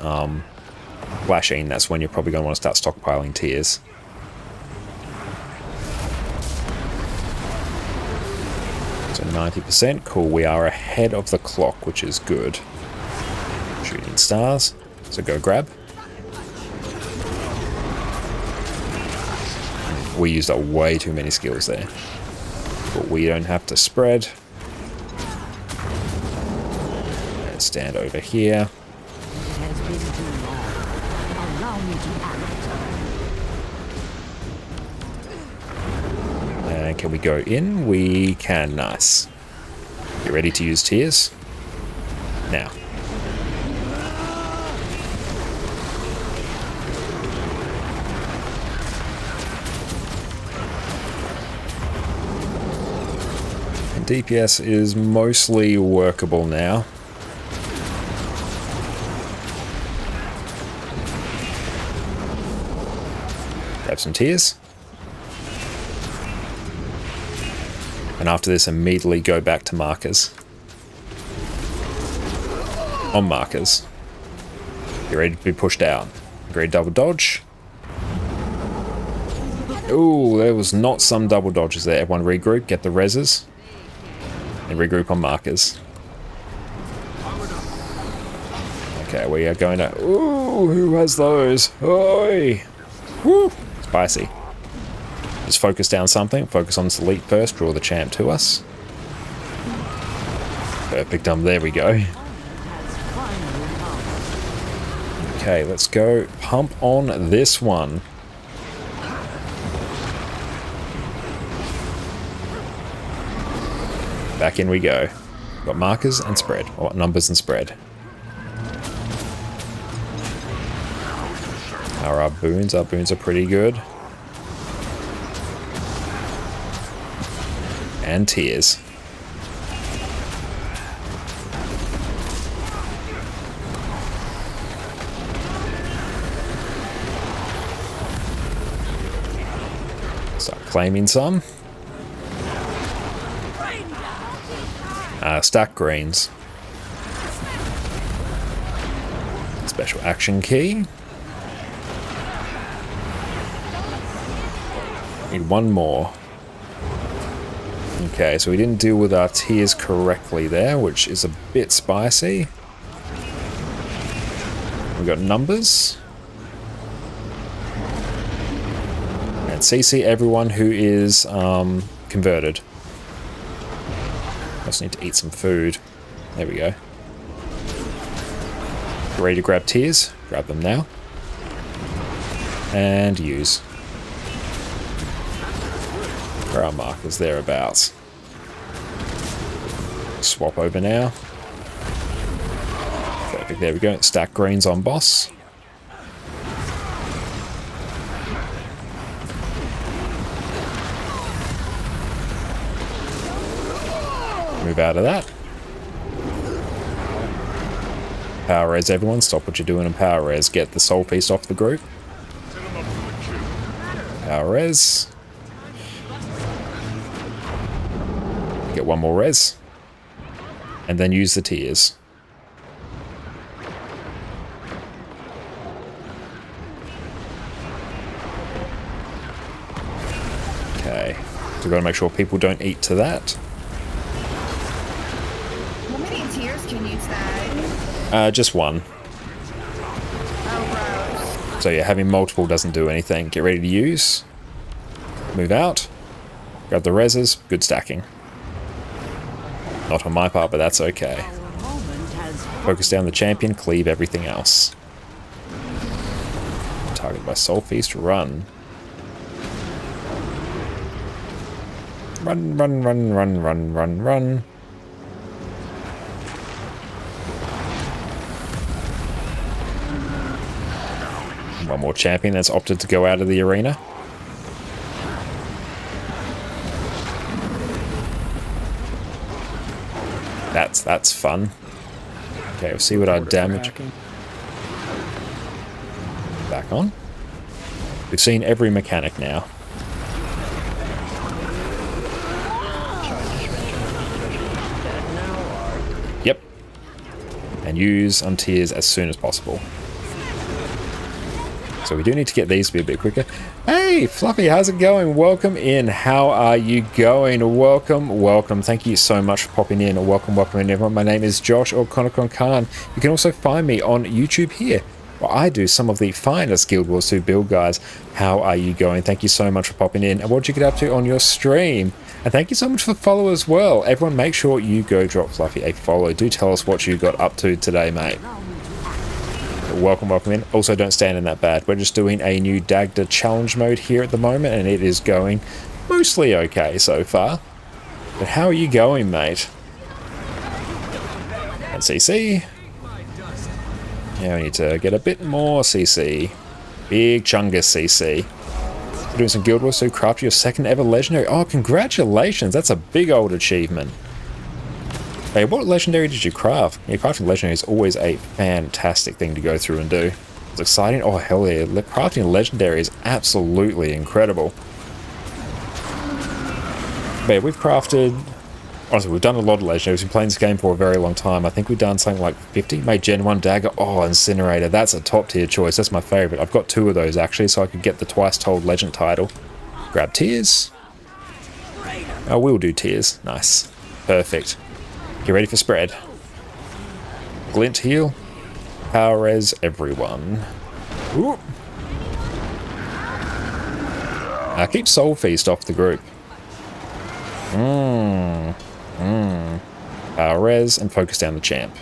flashing. That's when you're probably going to want to start stockpiling tiers. So 90%. Cool. We are ahead of the clock, which is good. Shooting stars, so go grab. We used up way too many skills there, but we don't have to spread. Let's stand over here. And can we go in? We can. Nice. Get ready to use tears now. DPS is mostly workable now. Grab some tears. And after this, immediately go back to markers. On markers. Get ready to be pushed out. Great double dodge. Ooh, there was not some double dodges there. Everyone regroup, get the reses. And regroup on markers. Okay, we are going to... Ooh, who has those? Oi! Woo! Spicy. Just focus down something. Focus on this elite first. Draw the champ to us. Perfect. There we go. Okay, let's go pump on this one. Back in we go. Got markers and spread, or numbers and spread. Our boons are pretty good. And tears. Start claiming some. Stack greens. Special action key. Need one more. Okay, so we didn't deal with our tiers correctly there, which is a bit spicy. We've got numbers. And CC everyone who is converted. I just need to eat some food. There we go. Ready to grab tears? Grab them now. And use. Where are markers? Thereabouts. Swap over now. Perfect, there we go. Stack greens on boss. Move out of that. Power res everyone. Stop what you're doing in power res. Get the soul feast off the group. Power res. Get one more res. And then use the tears. we've got to make sure people don't eat to that. How many tiers can you stack? Just one. Oh, gross. So yeah, having multiple doesn't do anything. Get ready to use. Move out. Grab the reses. Good stacking. Not on my part, but that's okay. Focus down the champion, cleave everything else. Targeted by Soul Feast, run. Run, run, run, run, run, run, run. One more champion that's opted to go out of the arena. That's fun. Okay, we'll see what our damage... Back on. We've seen every mechanic now. Yep. And use tears as soon as possible. So we do need to get these to be a bit quicker. Hey, Fluffy, how's it going? Welcome in. How are you going? Welcome, welcome. Thank you so much for popping in. Welcome, welcome in, everyone. My name is Josh or Conocon Khan. You can also find me on YouTube here, where I do some of the finest Guild Wars 2 build guys. How are you going? Thank you so much for popping in. And what did you get up to on your stream? And thank you so much for the follow as well. Everyone, make sure you go drop Fluffy a follow. Do tell us what you got up to today, mate. Welcome, welcome in. Also, don't stand in that bad. We're just doing a new Dagda challenge mode here at the moment, and it is going mostly okay so far. But how are you going, mate? And CC. Yeah, we need to get a bit more CC. Big chungus CC. We're doing some Guild Wars 2, craft your second ever legendary. Oh, congratulations. That's a big old achievement. Hey, what legendary did you craft? Yeah, crafting legendary is always a fantastic thing to go through and do. It's exciting. Oh, hell yeah. Crafting legendary is absolutely incredible. But yeah, we've crafted... Honestly, we've done a lot of legendaries. We've been playing this game for a very long time. I think we've done something like 50. Made Gen 1 dagger. Oh, Incinerator. That's a top tier choice. That's my favorite. I've got 2 of those actually, so I could get the twice told legend title. Grab tears. Oh, we'll do tears. Nice. Perfect. Get ready for spread. Glint heal. Power res everyone. Ooh. Keep Soul Feast off the group. Power res and focus down the champ.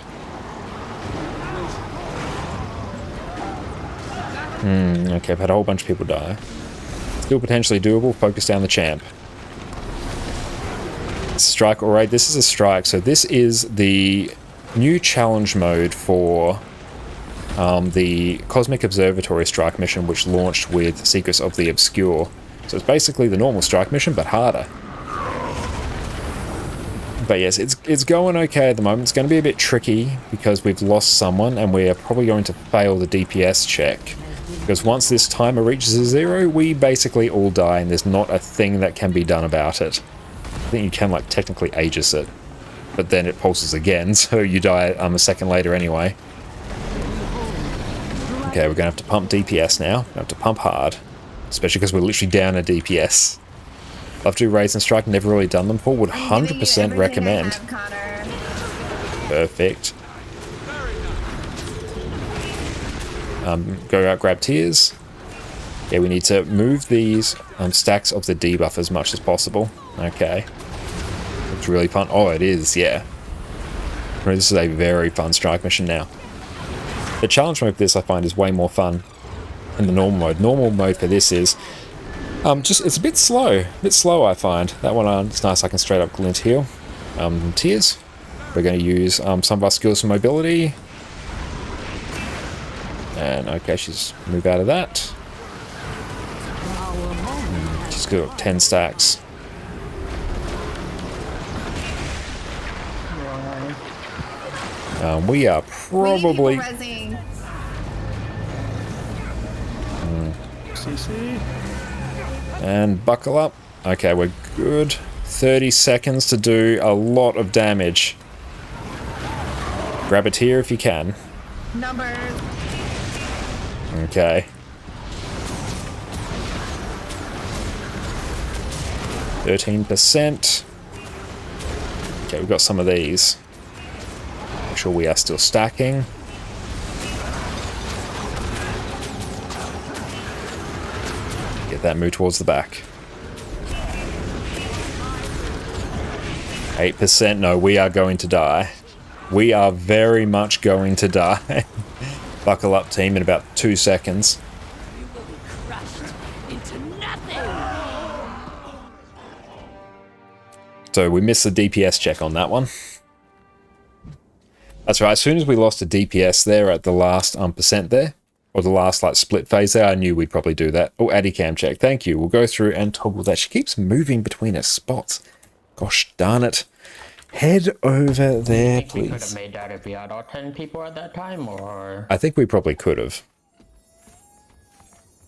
Okay, I've had a whole bunch of people die. Still potentially doable. Focus down the champ. Strike, alright, this is a strike. So this is the new challenge mode for the Cosmic Observatory strike mission, which launched with Secrets of the Obscure. So it's basically the normal strike mission, but harder. But yes, it's going okay at the moment. It's going to be a bit tricky because we've lost someone, and we're probably going to fail the DPS check. Because once this timer reaches 0, we basically all die, and there's not a thing that can be done about it. I think you can, like, technically Aegis it, but then it pulses again, so you die a second later anyway. Okay, we're going to have to pump DPS now. We have to pump hard, especially because we're literally down a DPS. Love to do raids and strike, never really done them before. Would 100% recommend. Perfect. Go out, grab tears. Yeah, we need to move these stacks of the debuff as much as possible. Okay. It's really fun. Oh, it is, yeah. This is a very fun strike mission now. The challenge mode for this, I find, is way more fun than the normal mode. Normal mode for this is it's a bit slow. I find. That one, it's nice. I can straight up glint heal. Tears. We're going to use some of our skills for mobility. And, okay, she's move out of that. She's got 10 stacks. We are probably... And buckle up. Okay, we're good. 30 seconds to do a lot of damage. Grab a tear if you can. Numbers. Okay. 13%. Okay, we've got some of these. Make sure we are still stacking. Get that move towards the back. 8%. No, we are going to die. We are very much going to die. Buckle up, team, in about 2 seconds. You will be crushed into nothing. So we missed the DPS check on that one. That's right. As soon as we lost a DPS there at the last percent there, or the last like split phase there, I knew we'd probably do that. Oh, Addy cam check. Thank you. We'll go through and toggle that. She keeps moving between her spots. Gosh darn it. Head over there, please. We could have made that if we had all 10 people at that time, or... I think we probably could have.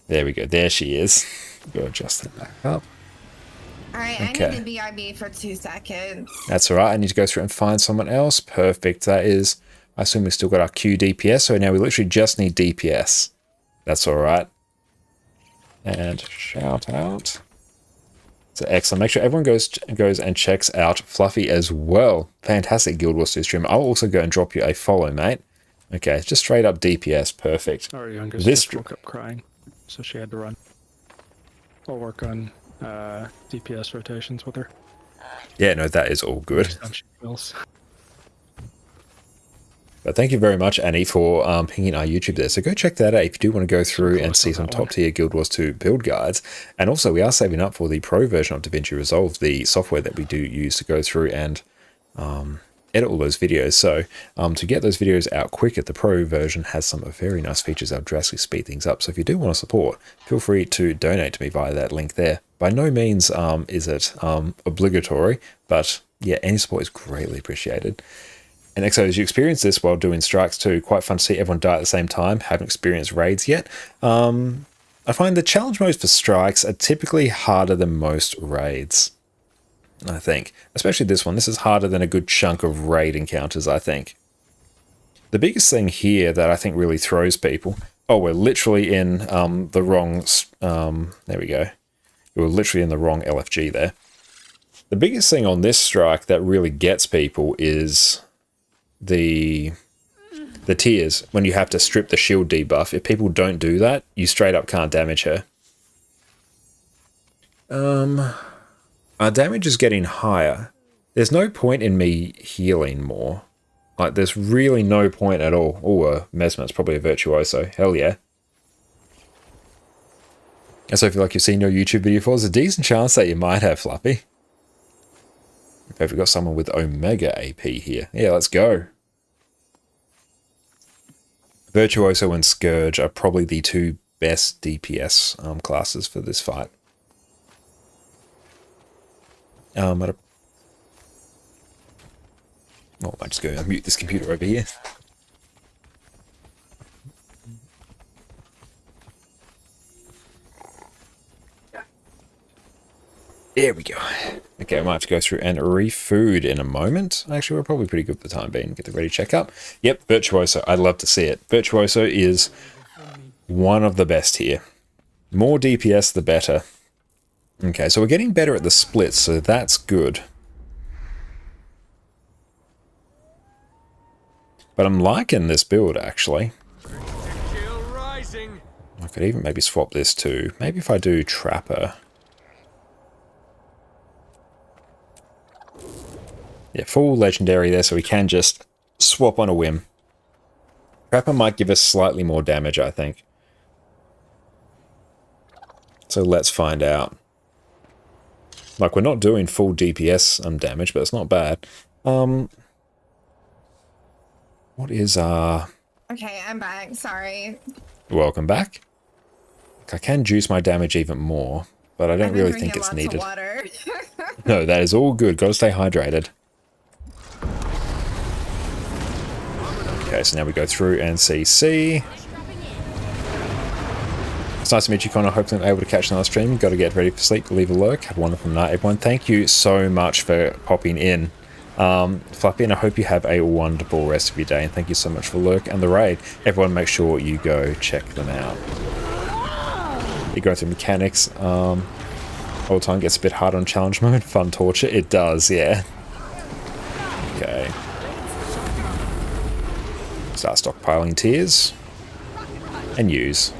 There we go. There she is. Go adjust that back up. Alright, Okay. I need the BRB for 2 seconds. That's alright. I need to go through and find someone else. Perfect. That is... I assume we've still got our Q DPS, so now we literally just need DPS. That's alright. And shout out. So excellent. Make sure everyone goes and checks out Fluffy as well. Fantastic Guild Wars 2 stream. I'll also go and drop you a follow, mate. Okay, just straight up DPS. Perfect. Our youngest This just woke up crying, so she had to run. I'll work on DPS rotations with her. Yeah, no, that is all good. She feels. But thank you very much, Annie, for pinging our YouTube there. So go check that out if you do want to go through and see some top-tier Guild Wars 2 build guides. And also, we are saving up for the pro version of DaVinci Resolve, the software that we do use to go through and edit all those videos. So to get those videos out quicker, the pro version has some very nice features that will drastically speed things up. So if you do want to support, feel free to donate to me via that link there. By no means is it obligatory, but yeah, any support is greatly appreciated. And XO, as you experience this while doing strikes too, quite fun to see everyone die at the same time. Haven't experienced raids yet. I find the challenge modes for strikes are typically harder than most raids, I think. Especially this one. This is harder than a good chunk of raid encounters, I think. The biggest thing here that I think really throws people... Oh, we're literally in the wrong... there we go. We're literally in the wrong LFG there. The biggest thing on this strike that really gets people is... the tears when you have to strip the shield debuff. If people don't do that, you straight up can't damage her. Our damage is getting higher. There's no point in me healing more. Like, there's really no point at all. Oh, Mesmer's probably a virtuoso. Hell yeah. And so I feel like you've seen your YouTube video before, there's a decent chance that you might have, Fluffy. We've got someone with Omega AP here. Yeah, let's go. Virtuoso and Scourge are probably the two best DPS classes for this fight. I might just go and mute this computer over here. There we go. Okay, I might have to go through and refood in a moment. Actually, we're probably pretty good for the time being. Get the ready check up. Yep, Virtuoso. I'd love to see it. Virtuoso is one of the best here. More DPS, the better. Okay, so we're getting better at the splits, so that's good. But I'm liking this build, actually. I could even maybe swap this too. Maybe if I do Trapper... Yeah, full legendary there, so we can just swap on a whim. Trapper might give us slightly more damage, I think. So let's find out. Like, we're not doing full DPS damage, but it's not bad. What is our... Okay, I'm back. Sorry. Welcome back. I can juice my damage even more, but I don't really think it's needed. Water. No, that is all good. Gotta stay hydrated. Okay, so now we go through and CC. It's nice to meet you, Connor. Hopefully I'm able to catch another stream. Got to get ready for sleep. Leave a lurk. Have a wonderful night, everyone. Thank you so much for popping in. Fluffy, and I hope you have a wonderful rest of your day. And thank you so much for lurk and the raid. Everyone, make sure you go check them out. You go through mechanics. Whole time gets a bit hard on challenge mode. Fun torture. It does, yeah. Okay. Start stockpiling tears. And use.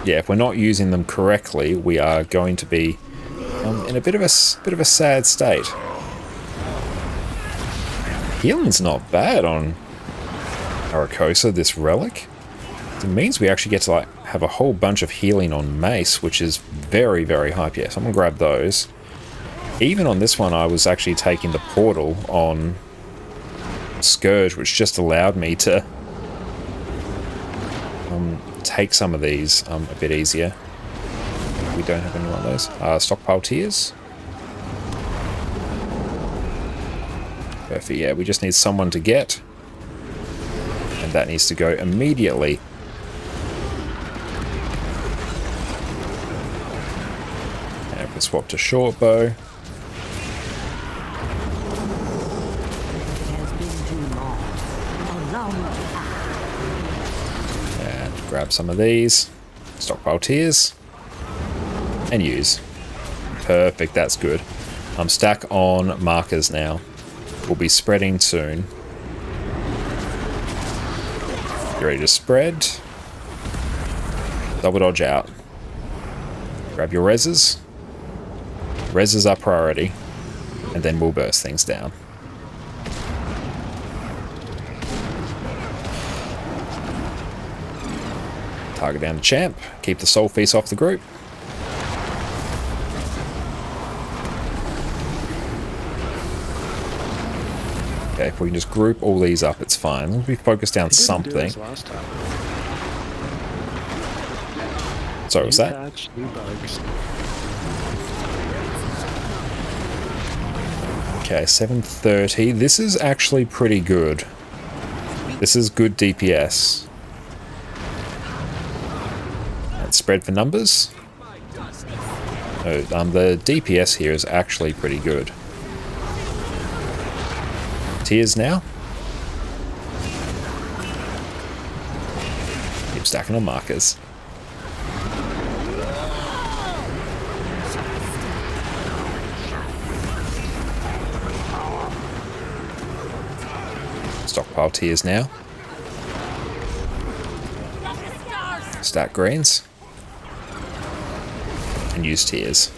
Yeah, if we're not using them correctly, we are going to be in a bit of a sad state. Healing's not bad on Arakosa, this relic. It means we actually get to like have a whole bunch of healing on Mace, which is very, very hype. Yeah, so I'm gonna grab those. Even on this one, I was actually taking the portal on Scourge, which just allowed me to take some of these a bit easier. We don't have any one of those. Stockpile tears. Perfect, yeah, we just need someone to get. And that needs to go immediately. And if we swap to short bow. Grab some of these, stockpile tears, and use. Perfect, that's good. Stack on markers now. We'll be spreading soon. You ready to spread? Double dodge out. Grab your reses. Reses are priority. And then we'll burst things down. Target down the champ. Keep the soul feast off the group. Okay, if we can just group all these up, it's fine. We'll be focused down something. Sorry, what's that? Okay, 730. This is actually pretty good. This is good DPS. Spread for numbers. Oh, the DPS here is actually pretty good. Tears now. Keep stacking on markers. Stockpile tears now. Stack greens. And use tears.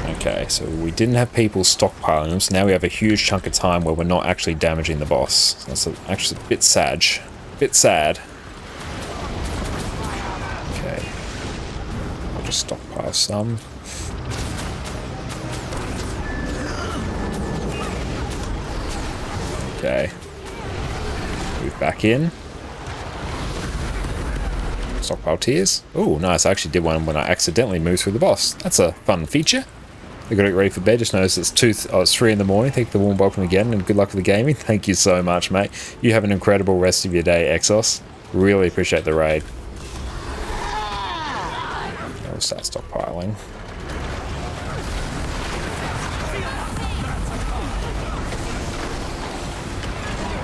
Okay, so we didn't have people stockpiling them, so now we have a huge chunk of time where we're not actually damaging the boss. That's actually a bit sad. Bit sad. Okay. I'll just stockpile some. Okay. Move back in. Stockpile tears. Oh, nice. I actually did one when I accidentally moved through the boss. That's a fun feature. I got it ready for bed. Just noticed it's 3 in the morning. Thank you for the warm welcome again, and good luck with the gaming. Thank you so much, mate. You have an incredible rest of your day, Exos. Really appreciate the raid. I'll start stockpiling.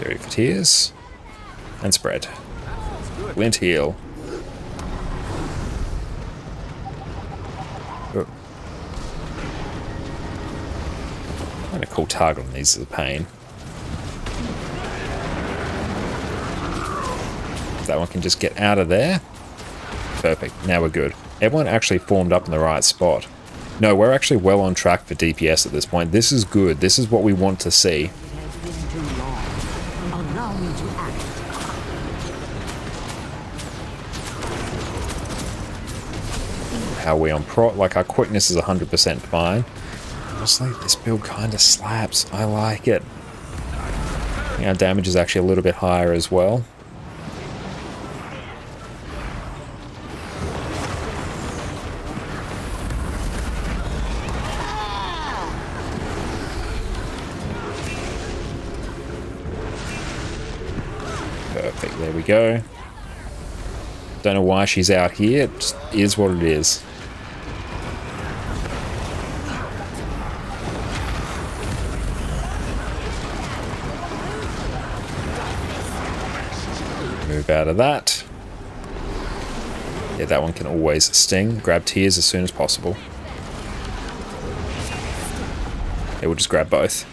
Ready for tears. And spread. Glint heal. I'm going to call target on these as a pain. That one can just get out of there. Perfect. Now we're good. Everyone actually formed up in the right spot. No, we're actually well on track for DPS at this point. This is good. This is what we want to see. How are we on prot? Like, our quickness is 100% fine. Honestly, this build kind of slaps. I like it. Our damage is actually a little bit higher as well. Perfect, there we go. Don't know why she's out here, it just is what it is. Keep out of that. Yeah, that one can always sting. Grab tears as soon as possible. Yeah, we'll just grab both.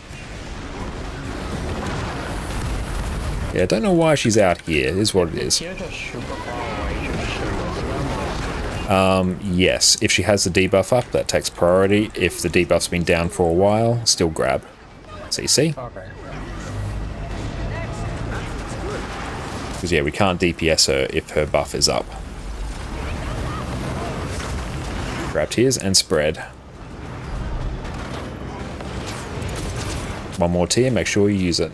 Yeah, I don't know why she's out here. It is what it is. Yes, if she has the debuff up, that takes priority. If the debuff's been down for a while, still grab. CC. Okay. Because yeah, we can't DPS her if her buff is up. Grab tears and spread. One more tear, make sure you use it.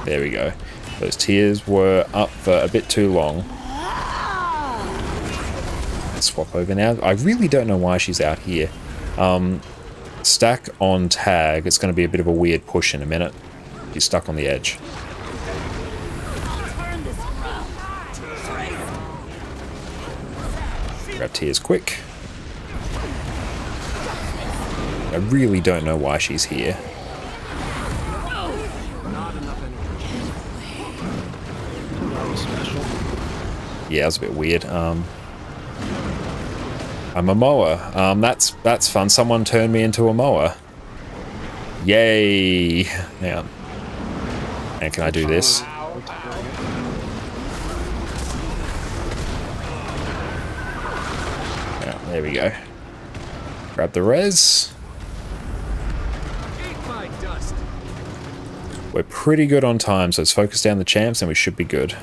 There we go. Those tears were up for a bit too long. Swap over now. I really don't know why she's out here. Stack on tag. It's going to be a bit of a weird push in a minute. She's stuck on the edge. Grab tears quick. I really don't know why she's here. Yeah, that was a bit weird. I'm a mower. That's fun. Someone turned me into a mower. Yay! Yeah. And can I do this? Yeah, there we go. Grab the res. We're pretty good on time, so let's focus down the champs and we should be good.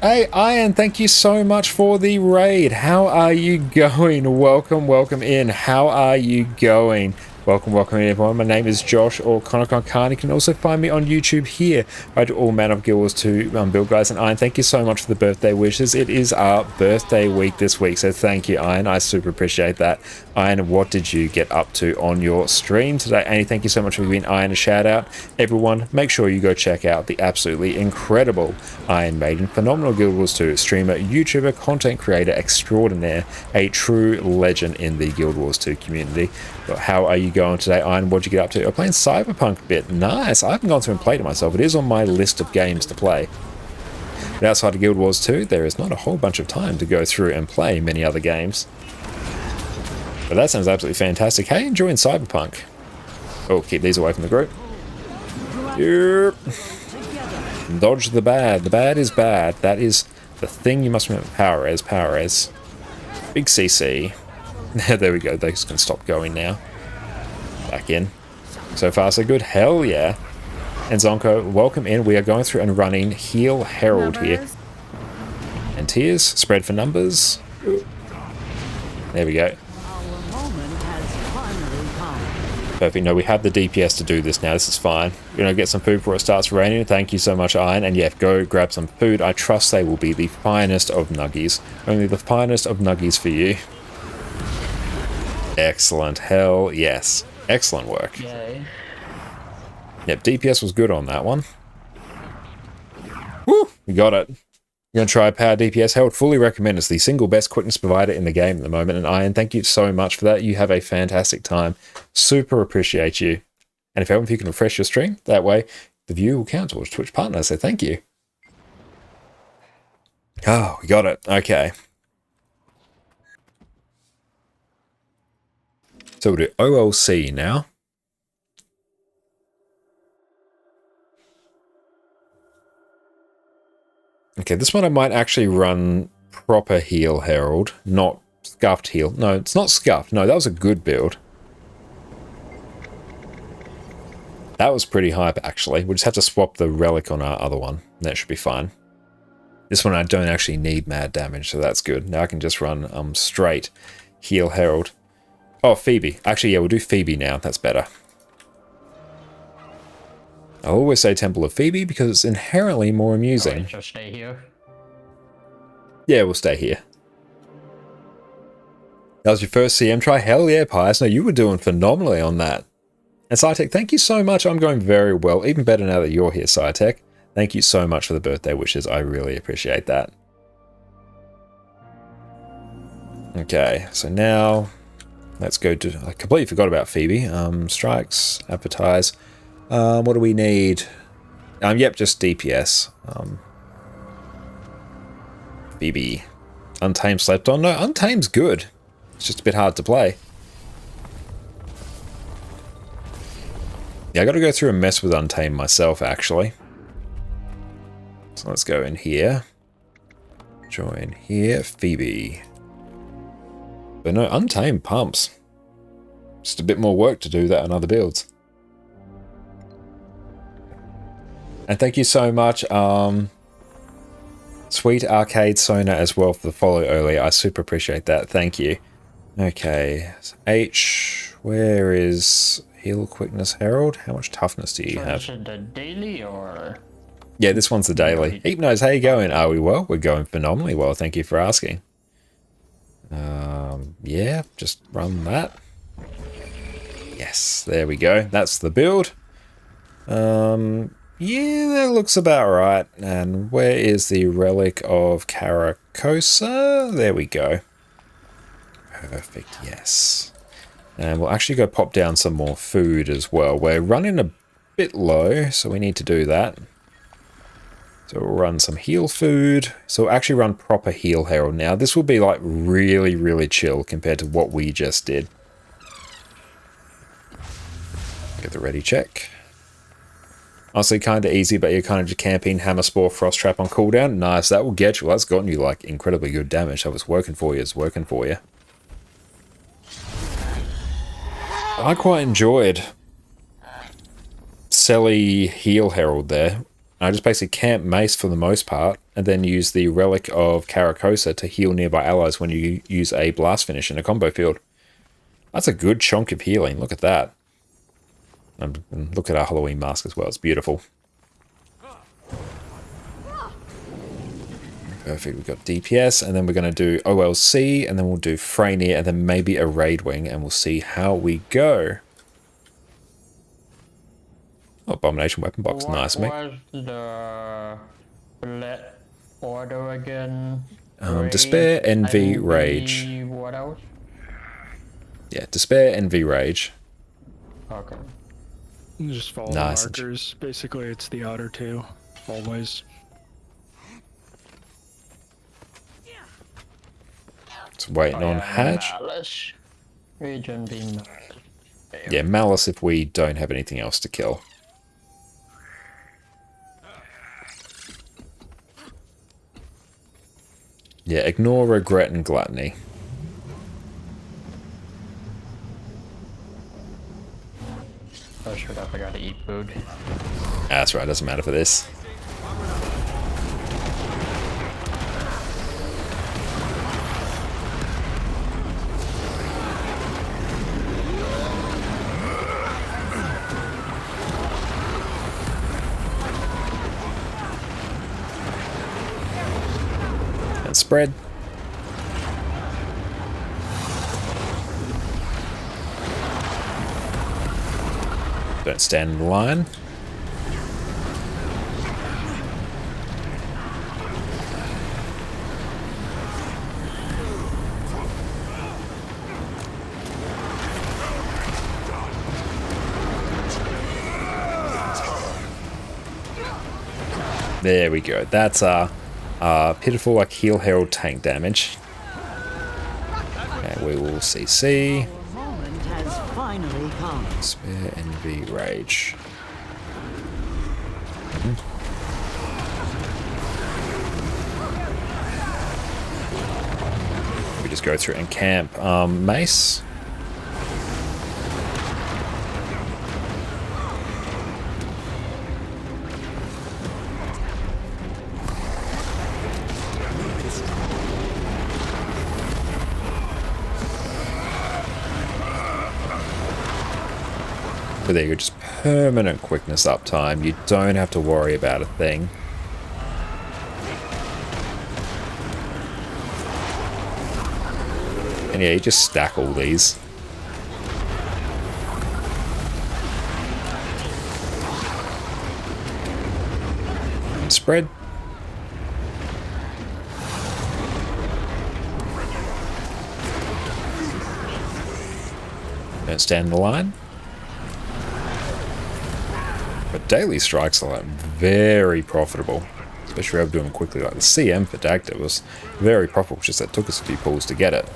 Hey, Iron, thank you so much for the raid. How are you going? Welcome, welcome in. How are you going? Welcome, welcome in, everyone. My name is Josh, or Conor Khan. You can also find me on YouTube here. I do all Man of Guild Wars 2 build guys. And Iron, thank you so much for the birthday wishes. It is our birthday week this week, so thank you, Iron. I super appreciate that. Iron, what did you get up to on your stream today? Annie, thank you so much for giving Iron a shout out. Everyone, make sure you go check out the absolutely incredible Iron Maiden, phenomenal Guild Wars 2 streamer, YouTuber, content creator extraordinaire, a true legend in the Guild Wars 2 community. But how are you going today, Iron? What'd you get up to? I'm playing Cyberpunk a bit. Nice. I haven't gone through and played it myself. It is on my list of games to play. But outside of Guild Wars 2, there is not a whole bunch of time to go through and play many other games. But that sounds absolutely fantastic. Hey, enjoying Cyberpunk. Oh, keep these away from the group. Yep. Dodge the bad. The bad is bad. That is the thing you must remember. Power res, power res. Big CC. There we go. They can stop going now. Back in. So far, so good. Hell yeah. And Zonko, welcome in. We are going through and running Heal Herald here. And tears. Spread for numbers. There we go. Perfect. No, we have the DPS to do this now. This is fine. We're going to get some food before it starts raining. Thank you so much, Iron. And yeah, go grab some food. I trust they will be the finest of nuggies. Only the finest of nuggies for you. Excellent. Hell yes. Excellent work. Yay. Yep, DPS was good on that one. Woo! We got it. You're going to try Power DPS Herald. Fully recommend. It's the single best quickness provider in the game at the moment. And Iron, thank you so much for that. You have a fantastic time. Super appreciate you. And if you can refresh your stream, that way the view will count towards Twitch partner. So thank you. Oh, we got it. Okay. So we'll do OLC now. Okay, this one I might actually run proper Heal Herald, not Scuffed Heal. No, it's not Scuffed. No, that was a good build. That was pretty hype, actually. We just have to swap the relic on our other one. That should be fine. This one I don't actually need mad damage, so that's good. Now I can just run straight Heal Herald. Oh, Phoebe. Actually, yeah, we'll do Phoebe now. That's better. I'll always say Temple of Phoebe because it's inherently more amusing. Right, just stay here. Yeah, we'll stay here. That was your first CM try? Hell yeah, Pius. No, you were doing phenomenally on that. And Cytech, thank you so much. I'm going very well. Even better now that you're here, Cytech. Thank you so much for the birthday wishes. I really appreciate that. Okay, so now let's go to... I completely forgot about Phoebe. Strikes, advertise. What do we need? Yep, just DPS. Phoebe. Untamed slept on. No, Untamed's good. It's just a bit hard to play. Yeah, I got to go through and mess with Untamed myself, actually. So let's go in here. Join here, Phoebe. But no, Untamed pumps. Just a bit more work to do that on other builds. And thank you so much, Sweet Arcade Sona as well for the follow earlier. I super appreciate that. Thank you. Okay, H, where is Heal Quickness Herald? How much toughness do you have? Is it the daily or? Yeah, this one's the daily. Hypnose, how you going? Are we well? We're going phenomenally well. Thank you for asking. Yeah, just run that. Yes, there we go. That's the build. Yeah, that looks about right. And where is the Relic of Caracosa? There we go. Perfect, yes. And we'll actually go pop down some more food as well. We're running a bit low, so we need to do that. So we'll run some heal food. So we'll actually run proper heal herald now. This will be like really, really chill compared to what we just did. Get the ready check. Honestly, kind of easy, but you're kind of just camping, Hammer Spore, Frost Trap on cooldown. Nice, that will get you. Well, that's gotten you like incredibly good damage. That was working for you, it's working for you. I quite enjoyed Selly Heal Herald there. I just basically camp Mace for the most part, and then use the Relic of Caracosa to heal nearby allies when you use a Blast Finish in a combo field. That's a good chunk of healing, look at that. And look at our Halloween mask as well, it's beautiful. Perfect, we've got DPS, and then we're going to do OLC, and then we'll do Freynier, and then maybe a Raid Wing, and we'll see how we go. Oh, Abomination Weapon Box, nice, mate. What was the order again? Despair, Envy, Rage. What else? Yeah, Despair, Envy, Rage. Okay. You just follow the markers. Basically, it's the outer two, always. Just waiting on Hatch. Malice. Region being Yeah, Malice if we don't have anything else to kill. Yeah, ignore Regret and Gluttony. Oh shit, I forgot to eat food. That's right, doesn't matter for this. And spread. Don't stand in the line. There we go. That's pitiful like heal herald tank damage. And we will CC. Finally come. Spare, Envy, Rage. We just go through and camp Mace. But there you go, just permanent quickness uptime. You don't have to worry about a thing. And yeah, you just stack all these. And spread. Don't stand in the line. But daily strikes are like very profitable. Especially if you're able to do them quickly. Like the CM for Dagda was very profitable, just that took us a few pulls to get it.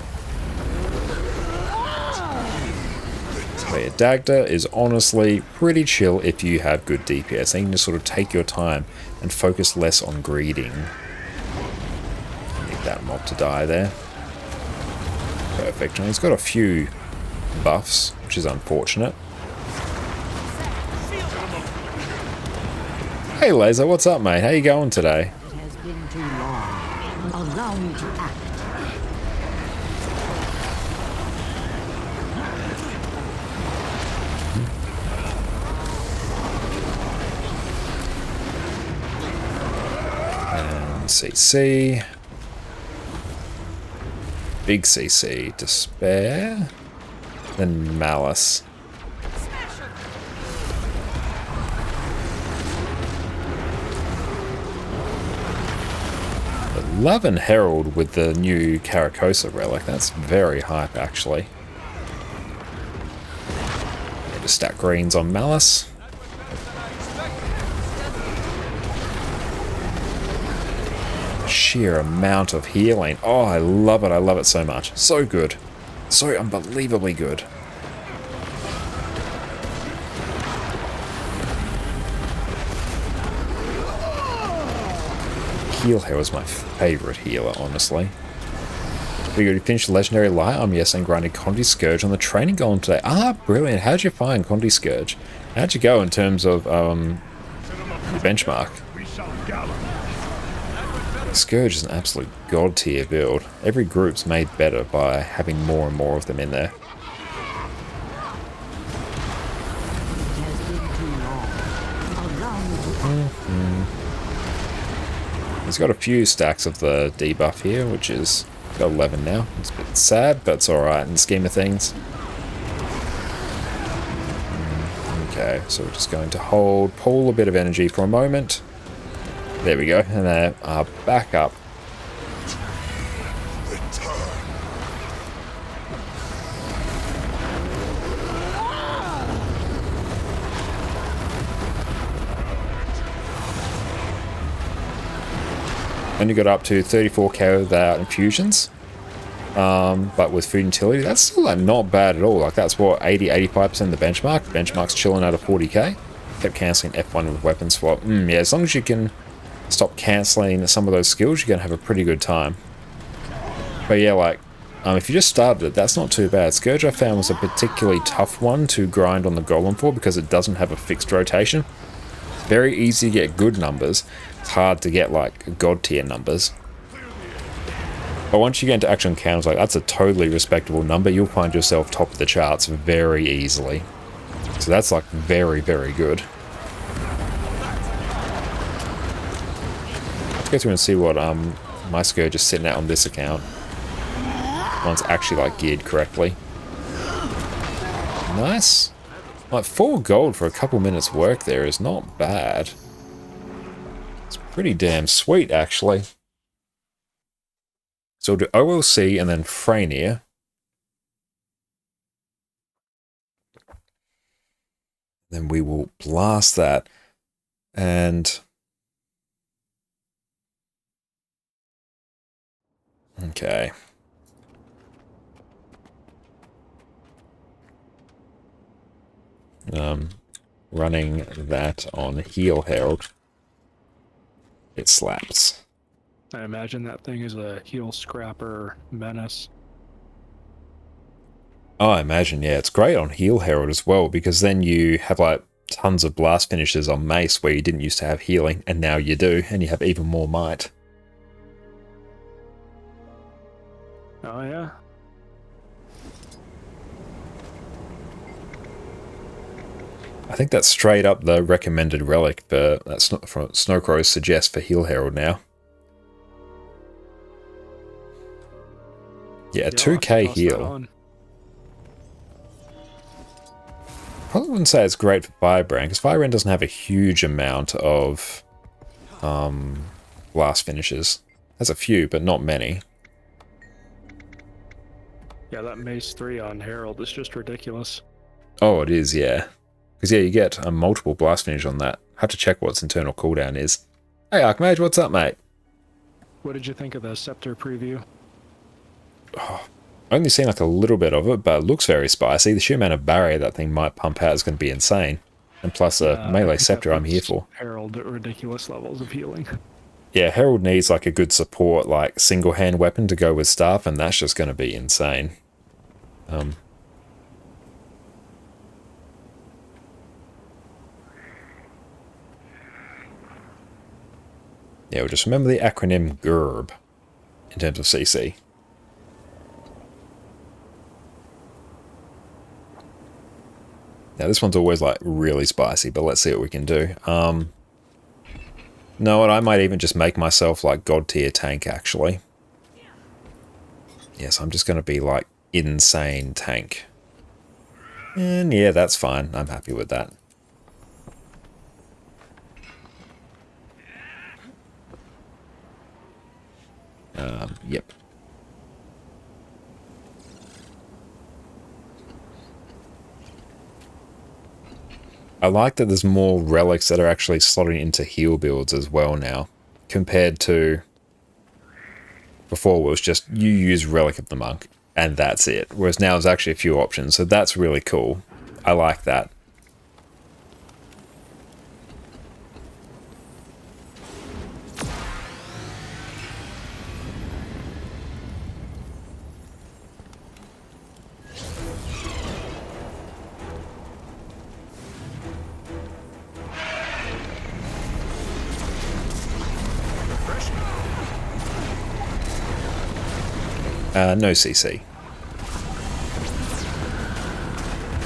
But yeah, Dagda is honestly pretty chill if you have good DPS. And you can just sort of take your time and focus less on greeding. Need that mob to die there. Perfect. And he's got a few buffs, which is unfortunate. Hey Laser, what's up mate? How you going today? It has been too long. Allow me to act. And CC. Big CC. Despair. Then Malice. Love and Herald with the new Caracosa relic. That's very hype, actually. Need to stack greens on Malice. Sheer amount of healing. Oh, I love it. I love it so much. So good. So unbelievably good. Heal here was my favourite healer, honestly. We got to finish the legendary light. Yes, and grinded Conti Scourge on the training golem today. Ah, brilliant. How'd you find Conti Scourge? How'd you go in terms of the benchmark? Scourge is an absolute god tier build. Every group's made better by having more and more of them in there. He's got a few stacks of the debuff here, which is got 11 now. It's a bit sad, but it's alright in the scheme of things. Okay, so we're just going to hold, pull a bit of energy for a moment. There we go, and then back up. Only got up to 34k without infusions, but with food utility, that's still like not bad at all. Like that's what 80-85% of the benchmark. The benchmark's chilling out of 40k. Kept cancelling F1 with weapon swap. Yeah, as long as you can stop cancelling some of those skills, you're gonna have a pretty good time. But yeah, like if you just started it, that's not too bad. Scourge I found was a particularly tough one to grind on the golem for because it doesn't have a fixed rotation. Very easy to get good numbers. It's hard to get like god tier numbers. But once you get into action encounters, like that's a totally respectable number. You'll find yourself top of the charts very easily. So that's like very, very good. Let's go through and see what my Scourge is sitting at on this account. One's actually like geared correctly. Nice. Like 4 gold for a couple minutes work there is not bad. It's pretty damn sweet, actually. So we'll do OLC and then Freynier. Then we will blast that. And... okay. Running that on Heal Herald. It slaps. I imagine that thing is a heal scrapper menace. Oh, I imagine, yeah. It's great on Heal Herald as well, because then you have like tons of blast finishes on Mace where you didn't used to have healing, and now you do, and you have even more might. Oh yeah. I think that's straight up the recommended relic, but that's not from Snowcrows suggest for Heal Herald now. Yeah, 2k heal. Probably wouldn't say it's great for Firebrand, because Firebrand doesn't have a huge amount of blast finishes. Has a few, but not many. Yeah, that Mace 3 on Herald is just ridiculous. Oh, it is, yeah. Because, yeah, you get a multiple blast finish on that. Have to check what its internal cooldown is. Hey, Archmage, what's up, mate? What did you think of the Scepter preview? Oh, only seen like a little bit of it, but it looks very spicy. The sheer amount of barrier that thing might pump out is going to be insane. And plus a melee scepter I'm here for. Herald at ridiculous levels of healing. Yeah, Herald needs like a good support, like single-hand weapon to go with staff, and that's just going to be insane. Yeah, we'll just remember the acronym GERB in terms of CC. Now this one's always like really spicy, but let's see what we can do. No, what, I might even just make myself like god tier tank actually. Yes, I'm just going to be like insane tank. And yeah, that's fine. I'm happy with that. Yep. I like that there's more relics that are actually slotting into heal builds as well now, compared to before it was just you use Relic of the Monk and that's it, whereas now there's actually a few options, so that's really cool. I like that. No CC.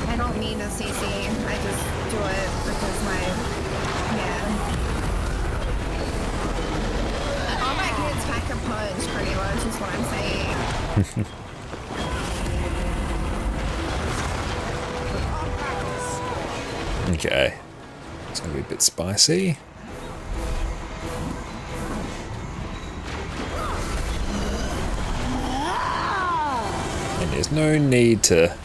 I don't need a CC. I just do it because yeah. All my kids pack a punch pretty much is what I'm saying. Okay. It's going to be a bit spicy. There's no need to...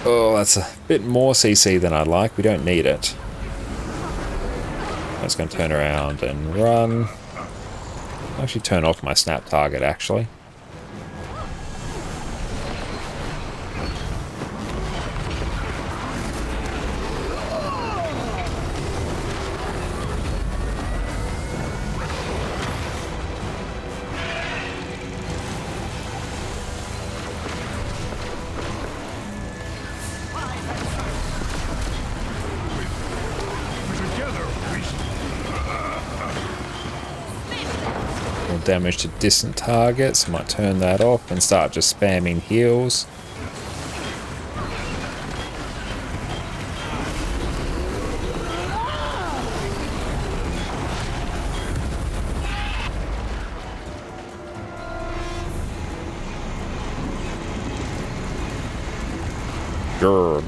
Oh, that's a bit more CC than I'd like. We don't need it. I'm just going to turn around and run. I'll actually turn off my snap target, actually. Damage to distant targets. Might turn that off and start just spamming heals. Grrb.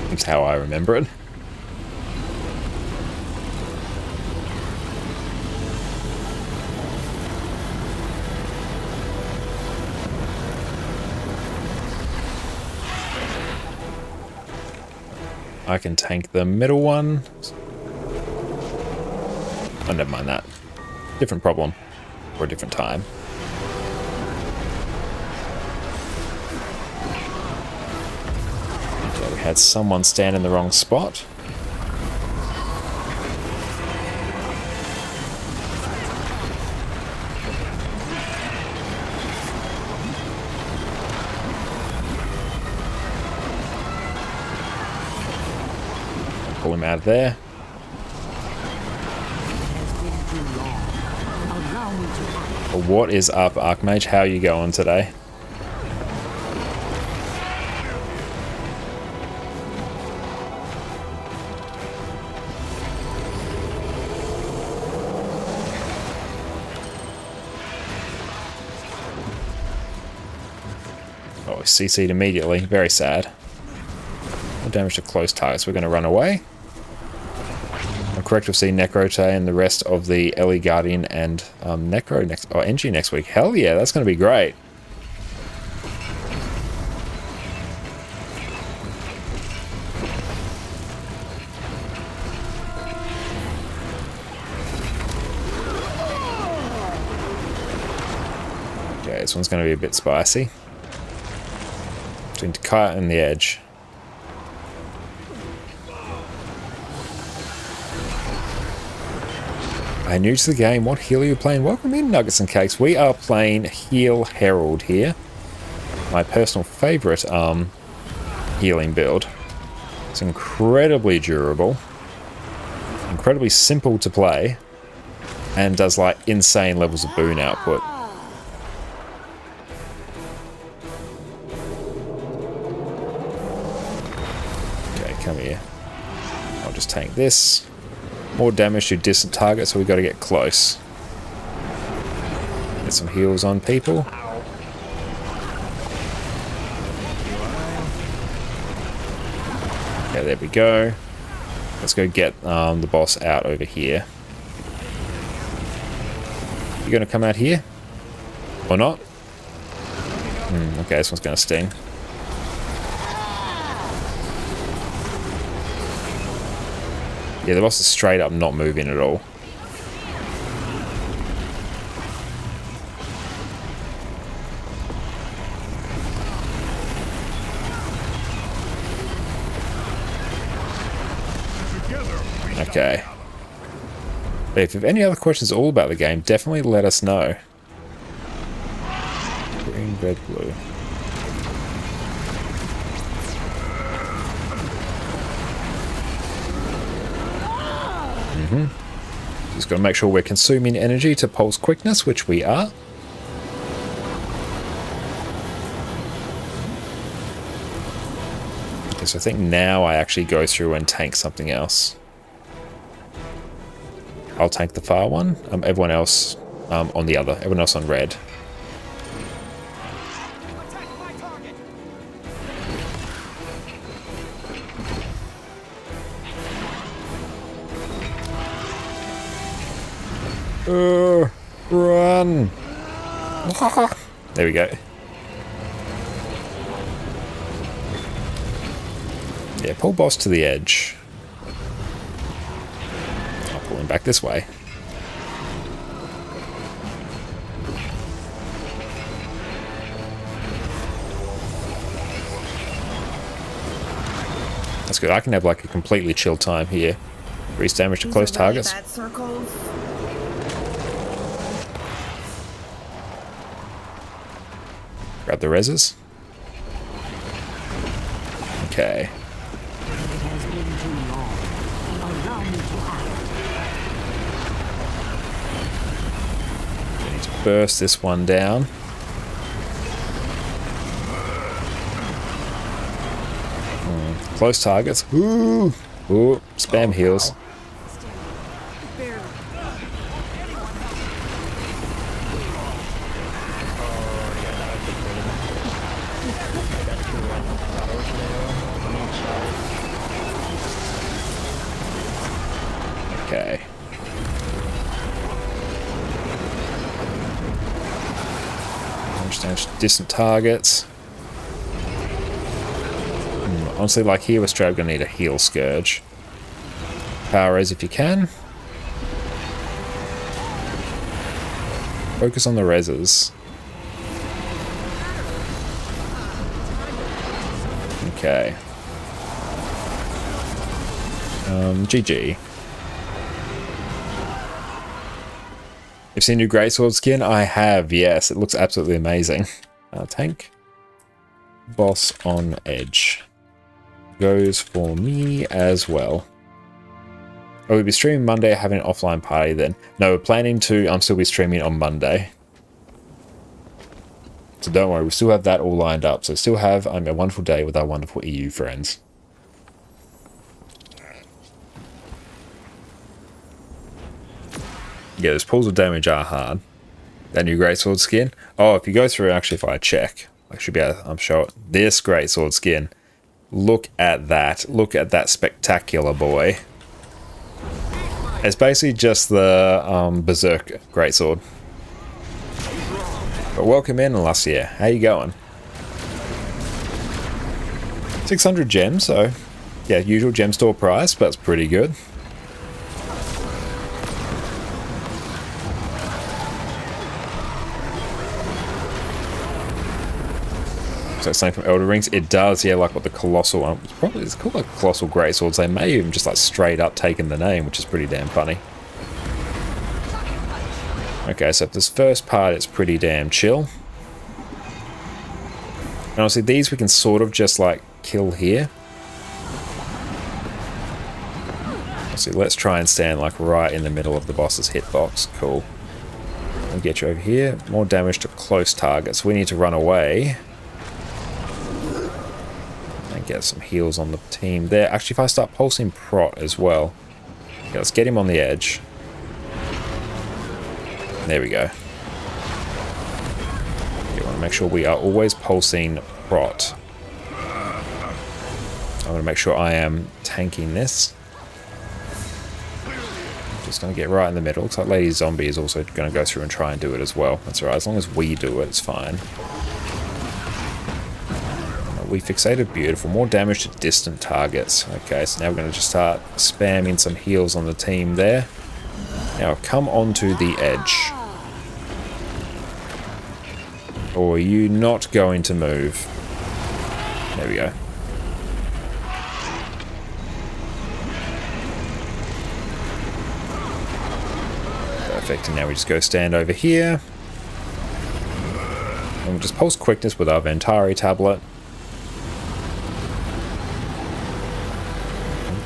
That's how I remember it. I can tank the middle one. Oh, never mind that. Different problem. For a different time. Okay, we had someone stand in the wrong spot. Pull him out of there. What is up, Archmage? How are you going today? Oh, he CC'd immediately. Very sad. No damage to close targets. We're going to run away. correct, we'll see Necro today and the rest of the Ellie Guardian and Necro next, or NG next week. Hell yeah, that's going to be great. Okay, this one's going to be a bit spicy. Between Takaya and the Edge. Hey, new to the game, what heal are you playing? Welcome in, Nuggets and Cakes. We are playing Heal Herald here. My personal favourite healing build. It's incredibly durable, incredibly simple to play, and does like insane levels of boon output. Okay, come here. I'll just tank this. More damage to distant targets, so we got to get close. Get some heals on people. Yeah, there we go. Let's go get the boss out over here. You gonna come out here? Or not? Okay, this one's gonna sting. Yeah, the boss is straight up not moving at all. Okay. But if you have any other questions all about the game, definitely let us know. Green, red, blue. Just got to make sure we're consuming energy to pulse quickness, which we are. Okay, so I think now I actually go through and tank something else. I'll tank the far one. Everyone else on the other. Everyone else on red. Run! There we go. Yeah, pull boss to the edge. I'll pull him back this way. That's good. I can have like a completely chill time here. Increase damage to close targets. Grab the reses. Okay. I need to burst this one down. Close targets. Ooh! Ooh! Spam heals. Okay. Damage to distant targets. Honestly, like here, we're straight gonna need a heal Scourge. Power raise if you can. Focus on the reses. Okay. GG. You've seen new Greatsword skin? I have, yes. It looks absolutely amazing. Tank. Boss on edge. Goes for me as well. Oh, we'll be streaming Monday, having an offline party then. No, we're planning to still be streaming on Monday. So don't worry, we still have that all lined up. So still have a wonderful day with our wonderful EU friends. Yeah, those pulls of damage are hard. That new Greatsword skin. Oh, if you go through, actually, if I check, I should be able to, I'm sure. This Greatsword skin. Look at that. Look at that spectacular boy. It's basically just the Berserk Greatsword. But welcome in, Alasia. How you going? 600 gems, so yeah, usual gem store price, but it's pretty good. So it's something from Elder Rings. It does, yeah, like what the Colossal one. It's called like Colossal Greatswords. They may even just like straight up taken the name, which is pretty damn funny. Okay, so this first part is pretty damn chill. And obviously these we can sort of just like kill here. So let's try and stand like right in the middle of the boss's hitbox. Cool. We'll get you over here. More damage to close targets. We need to run away. And get some heals on the team there. Actually, if I start pulsing Prot as well. Okay, let's get him on the edge. There we go. You want to make sure we are always pulsing Prot. I want to make sure I am tanking this. Just going to get right in the middle. Looks like Lady Zombie is also going to go through and try and do it as well. That's alright, as long as we do it, it's fine. We fixated, beautiful. More damage to distant targets. Okay, so now we're going to just start spamming some heals on the team there. Now come onto the edge. Or are you not going to move? There we go. Perfect, and now we just go stand over here. And we'll just pulse quickness with our Ventari tablet.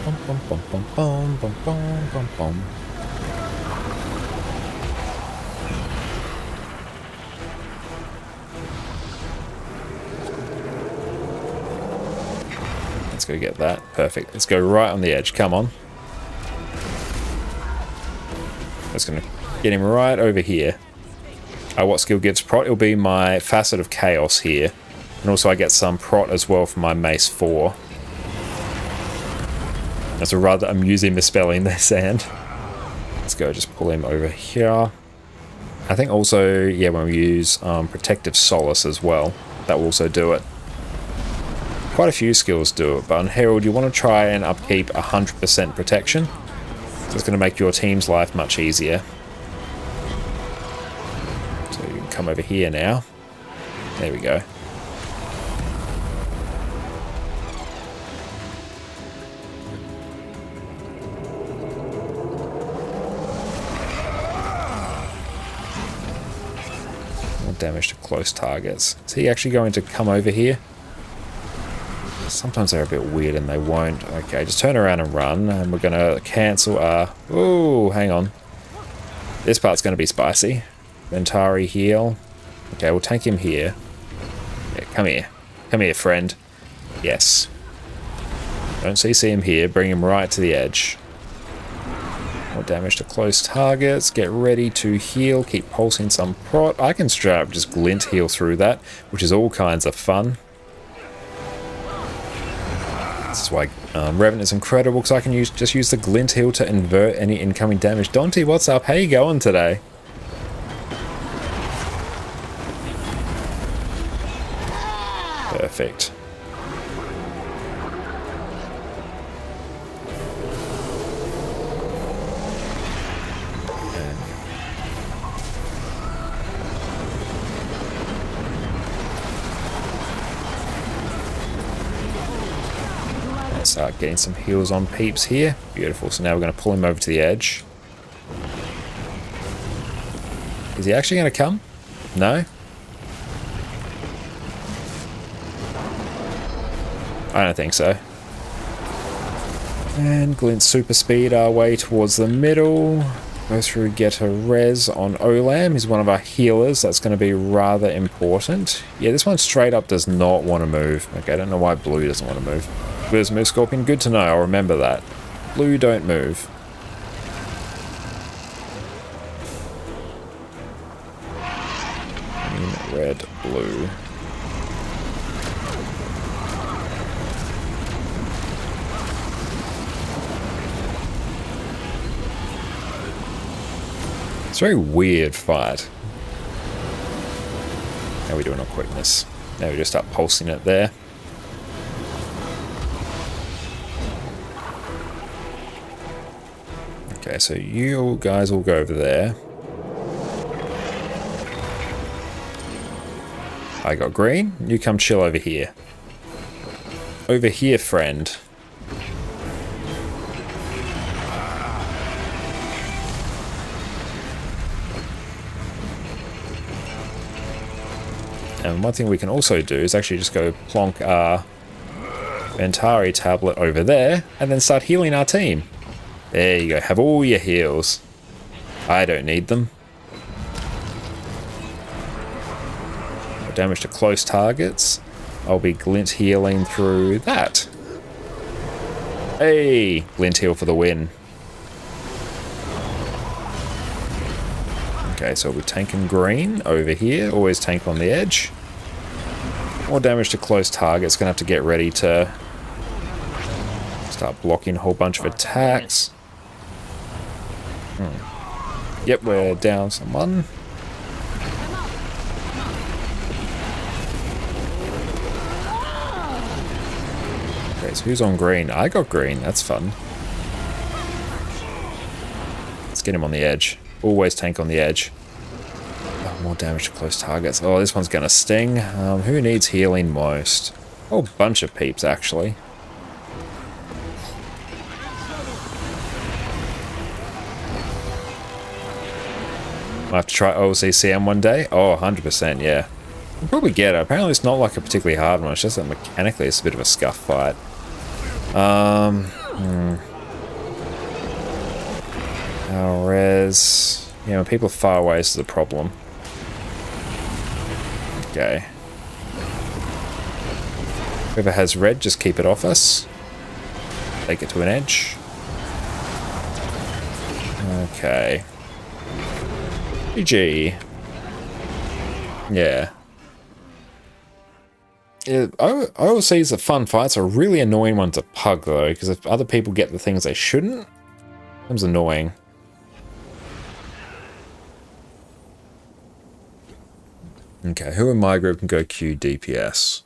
Bum, bum, bum, bum, bum, bum, bum, bum. Let's go get that. Perfect. Let's go right on the edge. Come on. Just going to get him right over here. What skill gives Prot? It'll be my Facet of Chaos here. And also I get some Prot as well for my Mace 4. That's a rather amusing misspelling there, Sand. Let's go just pull him over here. I think also, yeah, when we use Protective Solace as well, that will also do it. Quite a few skills do it, but on Herald you want to try and upkeep 100% protection. So it's going to make your team's life much easier. So you can come over here now. There we go. More damage to close targets. Is he actually going to come over here? Sometimes they're a bit weird and they won't. Okay, just turn around and run, and we're gonna cancel our... Oh, hang on. This part's gonna be spicy. Ventari heal. Okay, we'll tank him here. Yeah, come here. Come here, friend. Yes. Don't CC him here. Bring him right to the edge. More damage to close targets. Get ready to heal. Keep pulsing some Prot. I can straight up just glint heal through that, which is all kinds of fun. This is why Revenant is incredible, because I can just use the glint heal to invert any incoming damage. Dante, what's up? How you going today? Perfect. Start getting some heals on peeps here. Beautiful. So now we're going to pull him over to the edge. Is he actually going to come? No? I don't think so. And glint super speed our way towards the middle. Go through, get a res on Olam. He's one of our healers. That's going to be rather important. Yeah, this one straight up does not want to move. Okay, I don't know why blue doesn't want to move. Blue doesn't move, Scorpion. Good to know. I'll remember that. Blue don't move. Green, red, blue. It's a very weird fight. How are we doing on quickness? Now we just start pulsing it there. Okay, so you guys will go over there. I got green. You come chill over here. Over here, friend. And one thing we can also do is actually just go plonk our Ventari tablet over there and then start healing our team. There you go. Have all your heals. I don't need them. Damage to close targets. I'll be glint healing through that. Hey! Glint heal for the win. Okay, so we're tanking green over here. Always tank on the edge. More damage to close targets. Gonna have to get ready to start blocking a whole bunch of attacks. Yep, we're down someone. Okay, so who's on green? I got green. That's fun. Let's get him on the edge. Always tank on the edge. Oh, more damage to close targets. Oh, this one's gonna sting. Who needs healing most? A whole bunch of peeps, actually. I'll have to try OCCM one day. Oh, 100%, yeah. I'll probably get it. Apparently it's not like a particularly hard one. It's just that mechanically it's a bit of a scuff fight. Our res... Yeah, when people are far away, this is a problem. Okay. Whoever has red, just keep it off us. Take it to an edge. Okay. GG. Yeah. OOCs are fun fights, are really annoying one to pug though, because if other people get the things they shouldn't, it becomes annoying. Okay, who in my group can go Q DPS?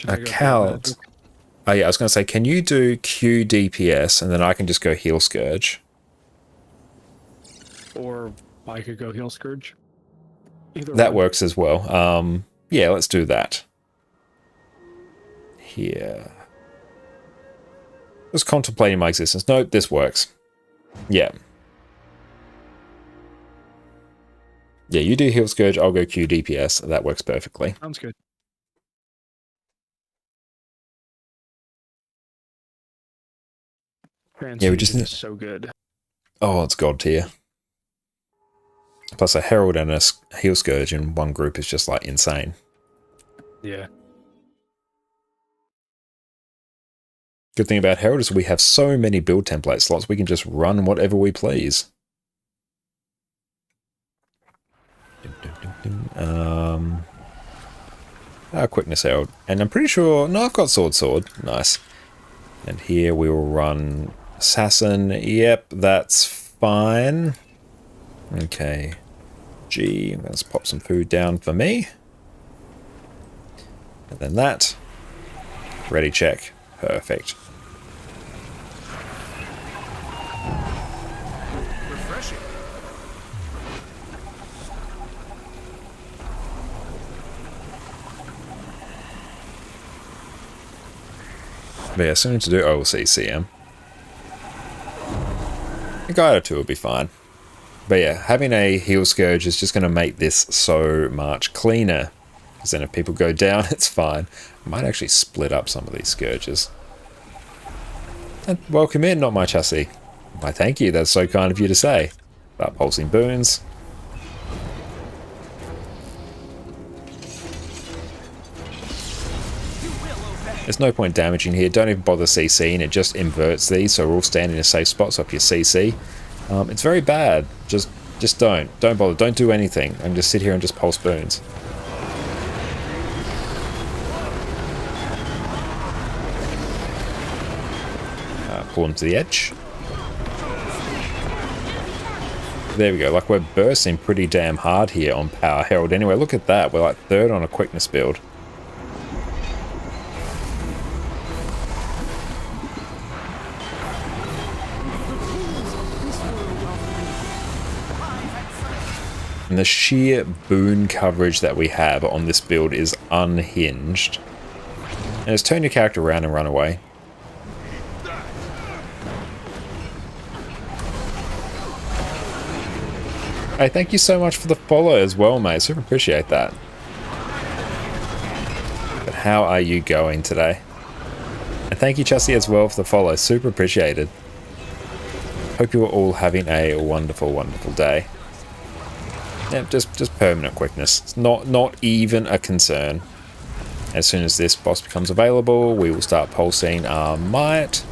A Cowd. Oh yeah, I was going to say, can you do Q DPS and then I can just go heal Scourge? Or I could go heal Scourge. Either that one. works as well. Yeah, let's do that. Here. Just contemplating my existence. No, this works. Yeah. Yeah, you do heal Scourge, I'll go Q DPS. That works perfectly. Sounds good. Yeah, we just is so good. Oh, it's god tier. Plus a Herald and a heal Scourge in one group is just like insane. Yeah. Good thing about Herald is we have so many build template slots, we can just run whatever we please. Quickness Herald. And I'm pretty sure... No, I've got Sword. Nice. And here we will run Assassin. Yep, that's fine. Okay. G. Let's pop some food down for me. And then that. Ready, check. Perfect. Refreshing. But yeah, something to do OCCM. A guide or two will be fine. But yeah, having a heal Scourge is just going to make this so much cleaner. Because then if people go down, it's fine. I might actually split up some of these Scourges. And welcome in, not my chassis. Why, thank you, that's so kind of you to say. About pulsing boons. There's no point damaging here, don't even bother CCing, it just inverts these, so we're all standing in a safe spot, so if you CC, it's very bad. Just don't bother, don't do anything, and just sit here and just pulse boons. Pull him to the edge. There we go. Like, we're bursting pretty damn hard here on Power Herald. Anyway, look at that. We're like 3rd on a quickness build. And the sheer boon coverage that we have on this build is unhinged. And just turn your character around and run away. Hey, thank you so much for the follow as well, mate. Super appreciate that. But how are you going today? And thank you, Chelsea, as well for the follow. Super appreciated. Hope you are all having a wonderful, wonderful day. Yeah, just permanent quickness. It's not even a concern. As soon as this boss becomes available, we will start pulsing our might.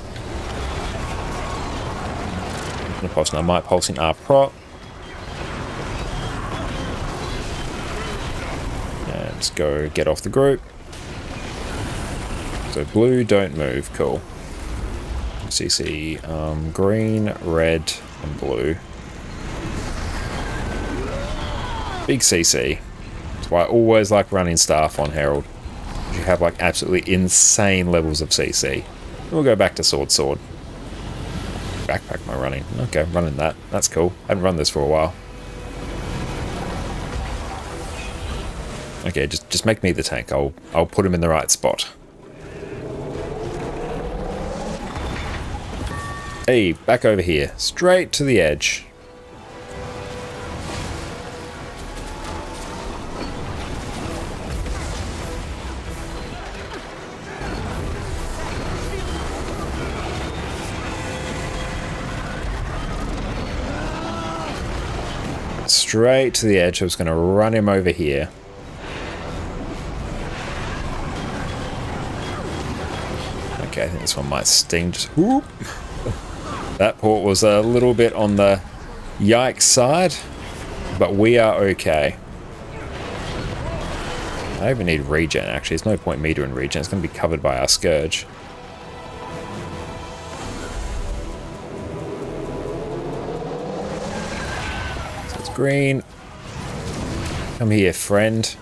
Pulsing our might, pulsing our prop. Let's go get off the group. So blue, don't move. Cool. CC green, red, and blue. Big CC. That's why I always like running staff on Herald. You have like absolutely insane levels of CC. We'll go back to sword. Backpack my running. Okay, running that. That's cool. I haven't run this for a while. Okay, just make me the tank. I'll put him in the right spot. Hey, back over here. Straight to the edge. Straight to the edge. I was going to run him over here. Okay, I think this one might sting. Just whoop. That port was a little bit on the yikes side, but we are okay. I don't even need regen, actually. There's no point me doing regen. It's going to be covered by our Scourge. So it's green. Come here, friend.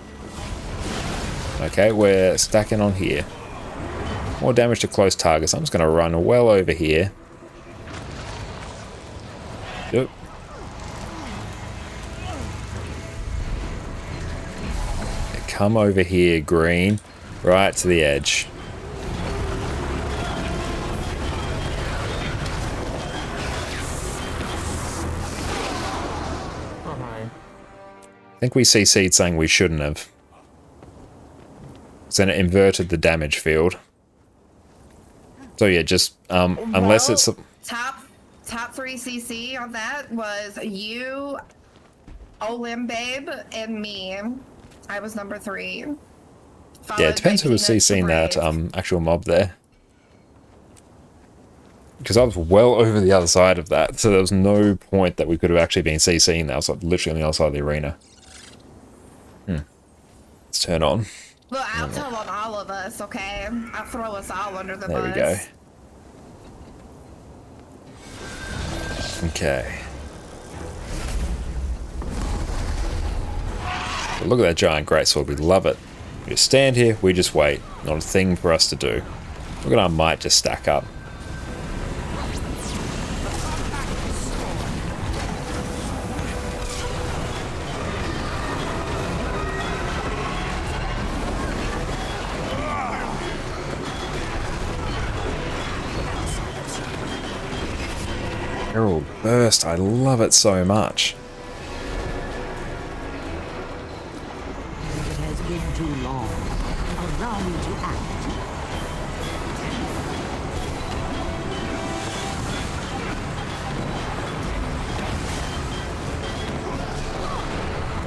Okay, we're stacking on here. More damage to close targets. I'm just going to run well over here. Yep. Come over here, green. Right to the edge. I think we CC'd something we shouldn't have. So then it inverted the damage field. So yeah, just unless it's top 3 CC on that was you, Olim Babe, and me. I was number 3. Yeah, it depends who was CCing that actual mob there. Because I was well over the other side of that, so there was no point that we could have actually been CCing that. I was like literally on the other side of the arena. Let's turn on. Look, I'll tell on all of us, okay? I'll throw us all under the bus. There we go. Okay. So look at that giant greatsword. We love it. We just stand here, we just wait. Not a thing for us to do. Look at our might just stack up. Herald Burst, I love it so much. It has been too long. Allow me to act.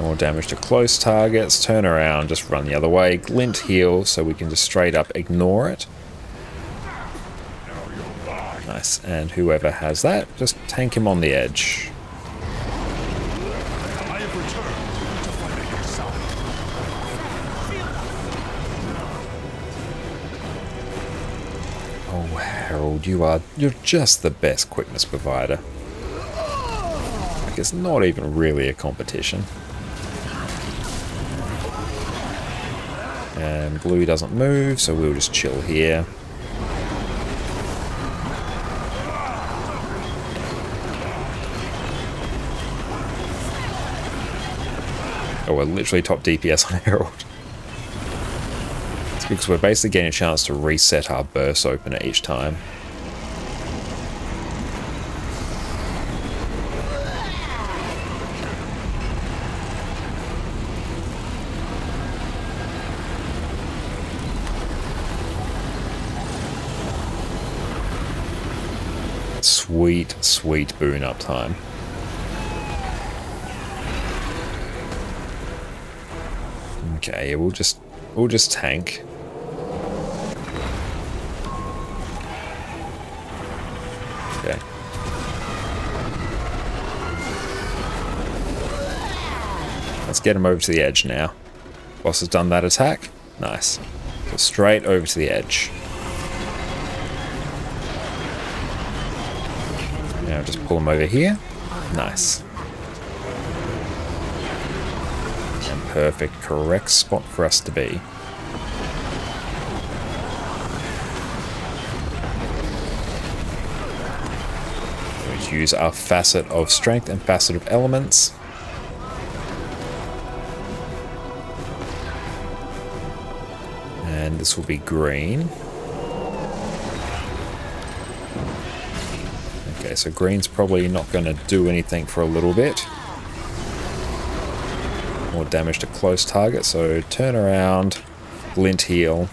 More damage to close targets. Turn around, just run the other way. Glint heal, so we can just straight up ignore it. Nice, and whoever has that, just tank him on the edge. Oh, Herald, you're just the best quickness provider. Like, it's not even really a competition. And blue doesn't move, so we'll just chill here. Oh, we're literally top DPS on Herald. It's because we're basically getting a chance to reset our burst opener each time. Sweet, sweet boon up time. Okay, we'll just tank. Okay. Let's get him over to the edge now. Boss has done that attack. Nice. So straight over to the edge. Now just pull him over here. Nice. And perfect, correct spot for us to be. We use our facet of strength and facet of elements. And this will be green. Okay, so green's probably not going to do anything for a little bit. More damage to close target, so turn around, glint heal.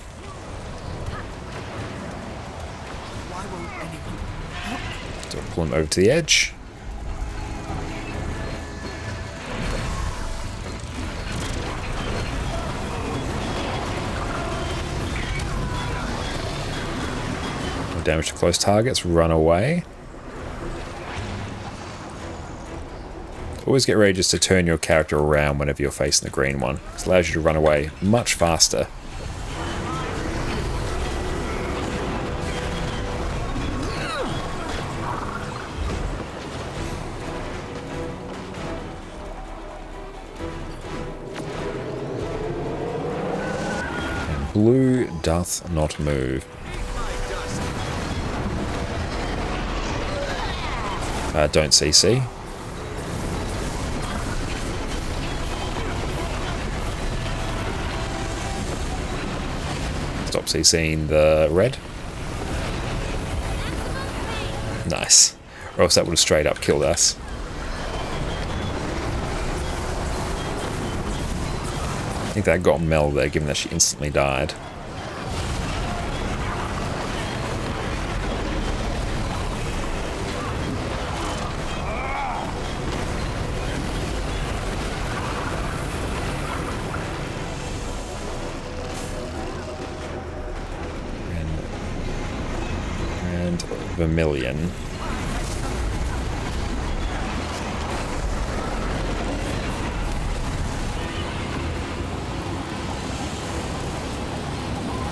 So pull him over to the edge. More damage to close targets, run away. Always get ready just to turn your character around whenever you're facing the green one. It allows you to run away much faster. And blue doth not move. Don't CC. Stop CCing the red. Nice. Or else that would have straight up killed us. I think that got Mel there, given that she instantly died. Vermilion.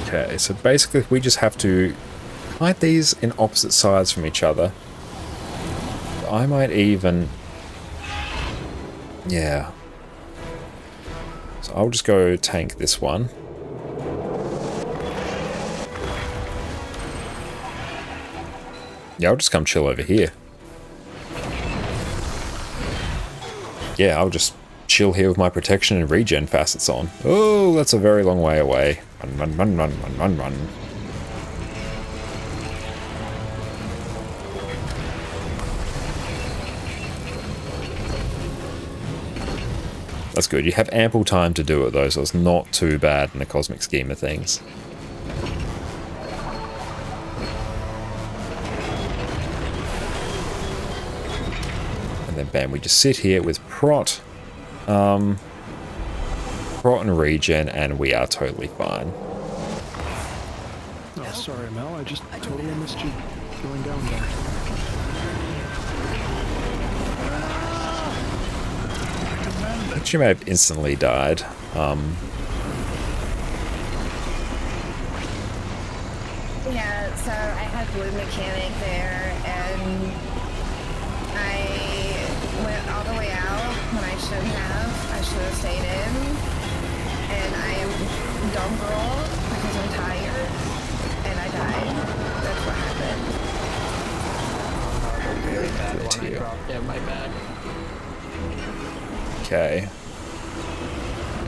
Okay, so basically we just have to hide these in opposite sides from each other. I might even... yeah. So I'll just go tank this one. Yeah, I'll just come chill over here. Yeah, I'll just chill here with my protection and regen facets on. Oh, that's a very long way away. Run, run, run, run, run, run, run. That's good. You have ample time to do it though, so it's not too bad in the cosmic scheme of things. Bam, we just sit here with Prot and regen, and we are totally fine. Oh, sorry, Mel. I just totally missed you going down there. I think she may have instantly died. Yeah, so I had blue mechanic there, and I went all the way out when I shouldn't have. I should have stayed in, and I am dumb girl because I'm tired, and I died. That's what happened. Really bad when I dropped there, my bad. Okay.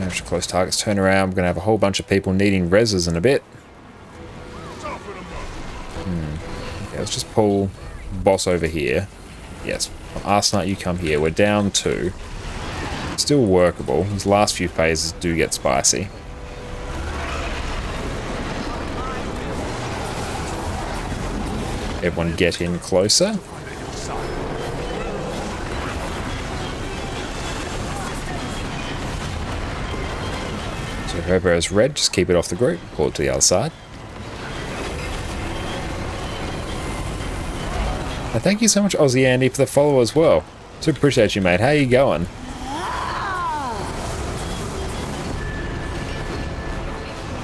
After close targets turn around, we're going to have a whole bunch of people needing reses in a bit. Okay, let's just pull boss over here. Yes, Arsenite, you come here. We're down 2. Still workable. These last few phases do get spicy. Everyone get in closer. So whoever has red, just keep it off the group. Pull it to the other side. And thank you so much, Aussie Andy, for the follow as well. So appreciate you, mate. How you going?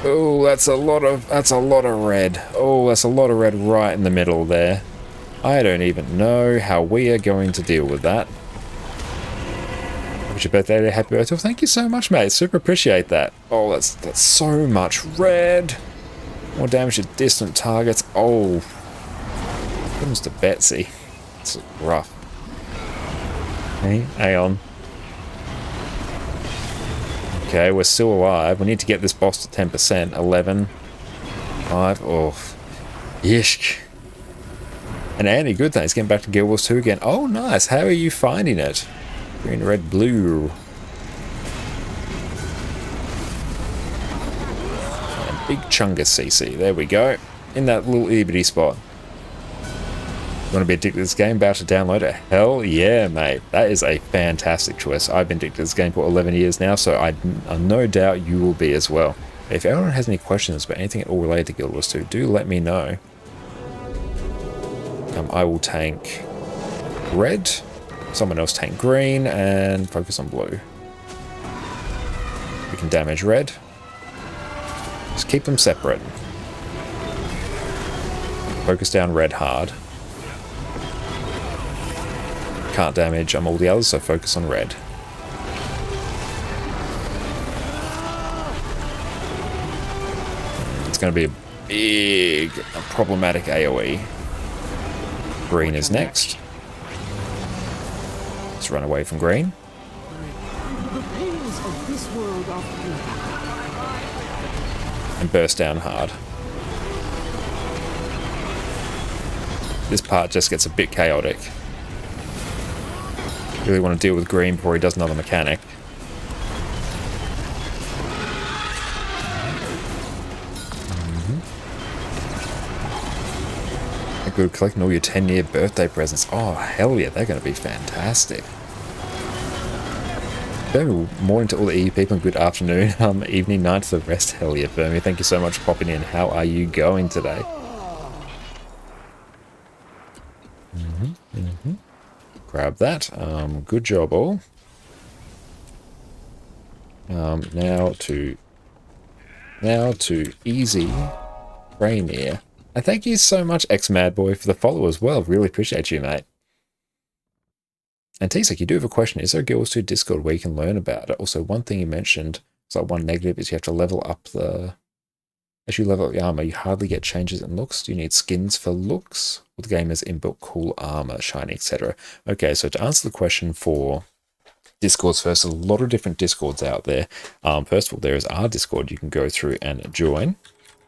Oh, that's a lot of red. Oh, that's a lot of red right in the middle there. I don't even know how we are going to deal with that. Happy birthday, happy birthday. Well, thank you so much, mate. Super appreciate that. Oh, that's so much red. More damage to distant targets. Oh. Comes to Betsy. It's rough. Hey, hang on. Okay, we're still alive. We need to get this boss to 10%. 11. 5. Oh. Yishk. And Andy, good thanks. Getting back to Guild Wars 2 again. Oh, nice. How are you finding it? Green, red, blue. And big chungus CC. There we go. In that little itty bitty spot. You want to be addicted to this game? About to download it? Hell yeah, mate. That is a fantastic choice. I've been addicted to this game for 11 years now, so I no doubt you will be as well. If anyone has any questions about anything at all related to Guild Wars 2, do let me know. I will tank red, someone else tank green, and focus on blue. We can damage red. Just keep them separate. Focus down red hard. Can't damage all the others, so focus on red. It's going to be a big, problematic AoE. Green is next. Let's run away from green. And burst down hard. This part just gets a bit chaotic. Really want to deal with green before he does another mechanic. Good, collecting all your 10-year birthday presents. Oh, hell yeah, they're going to be fantastic. Good morning to all the EU people and good afternoon, evening, night to the rest. Hell yeah, Fermi. Thank you so much for popping in. How are you going today? Grab that. Good job, all. Now to easy Rainier. And thank you so much, X-Madboy, for the follow as well. Really appreciate you, mate. And T-Sec, you do have a question. Is there a Guild Wars 2 Discord where you can learn about it? Also, one thing you mentioned, so one negative is you have to level up the... As you level up the armor, you hardly get changes in looks. Do you need skins for looks? Well, the game has inbuilt cool armor, shiny, etc. Okay, so to answer the question for Discords first, there's a lot of different Discords out there. First of all, there is our Discord you can go through and join.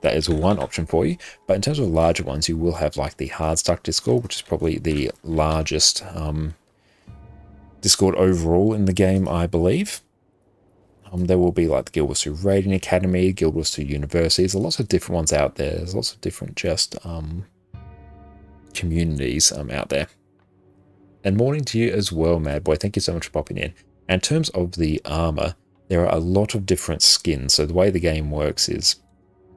That is one option for you. But in terms of larger ones, you will have like the Hardstuck Discord, which is probably the largest Discord overall in the game, I believe. There will be like the Guild Wars 2 Raiding Academy, Guild Wars 2 University. There's lots of different ones out there. There's lots of different just communities out there. And morning to you as well, Mad Boy. Thank you so much for popping in. And in terms of the armor, there are a lot of different skins. So the way the game works is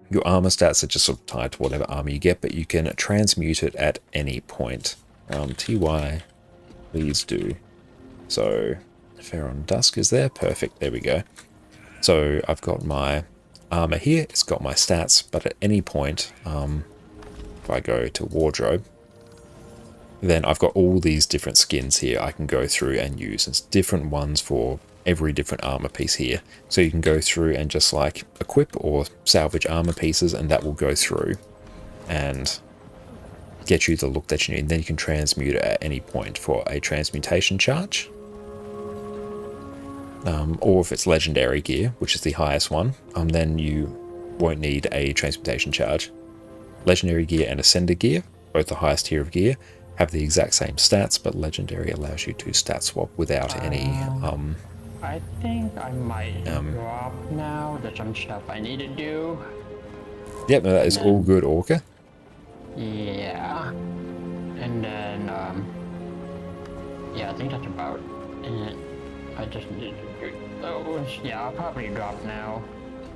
your armor stats are just sort of tied to whatever armor you get, but you can transmute it at any point. TY, please do. So, Fair on Dusk is there. Perfect. There we go. So, I've got my armor here. It's got my stats, but at any point, if I go to wardrobe, then I've got all these different skins here I can go through and use. It's different ones for every different armor piece here. So you can go through and just like equip or salvage armor pieces, and that will go through and get you the look that you need. And then you can transmute it at any point for a transmutation charge. Or if it's legendary gear, which is the highest one, then you won't need a transmutation charge. Legendary gear and ascended gear, both the highest tier of gear, have the exact same stats, but legendary allows you to stat swap without any I think I might drop now. There's some stuff I need to do. Yep, no, that is all good, Orca. Yeah. And then yeah, I think that's about it. I just need to do those. Yeah, I'll probably drop now.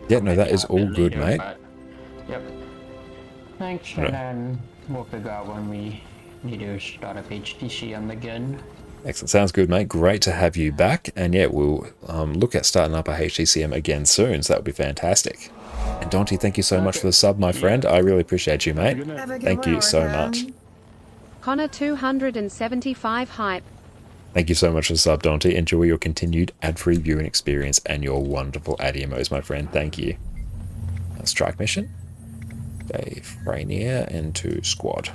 Yeah, no, that is all good, later, mate. But, yep. Thanks, and then we'll figure out when we need to start up HTCM again. Excellent, sounds good, mate. Great to have you back. And yeah, we'll look at starting up a HTCM again soon, so that would be fantastic. And Dante, thank you so much for the sub, my friend. I really appreciate you, mate. Thank you so much. Connor 275 hype. Thank you so much for the sub, Dante. Enjoy your continued ad-free viewing experience and your wonderful ADMOs, my friend. Thank you. Strike mission. Dave Rainier into squad.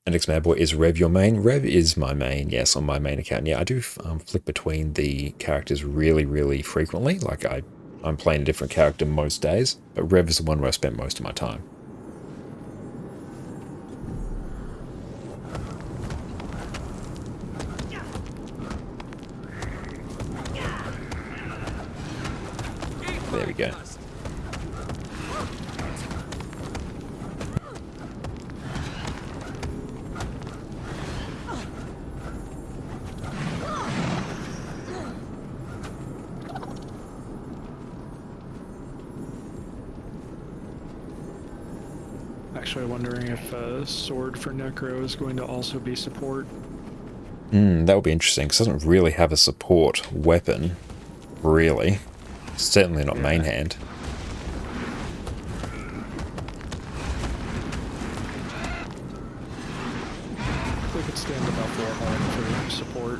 And next man boy is Rev your main. Rev is my main, yes, on my main account. Yeah, I do flick between the characters really frequently. Like I'm playing a different character most days, but Rev is the one where I spend most of my time. There we go. Actually wondering if a sword for Necro is going to also be support. That would be interesting, because it doesn't really have a support weapon, really. Certainly not main hand. We could stand above Warhorn for support.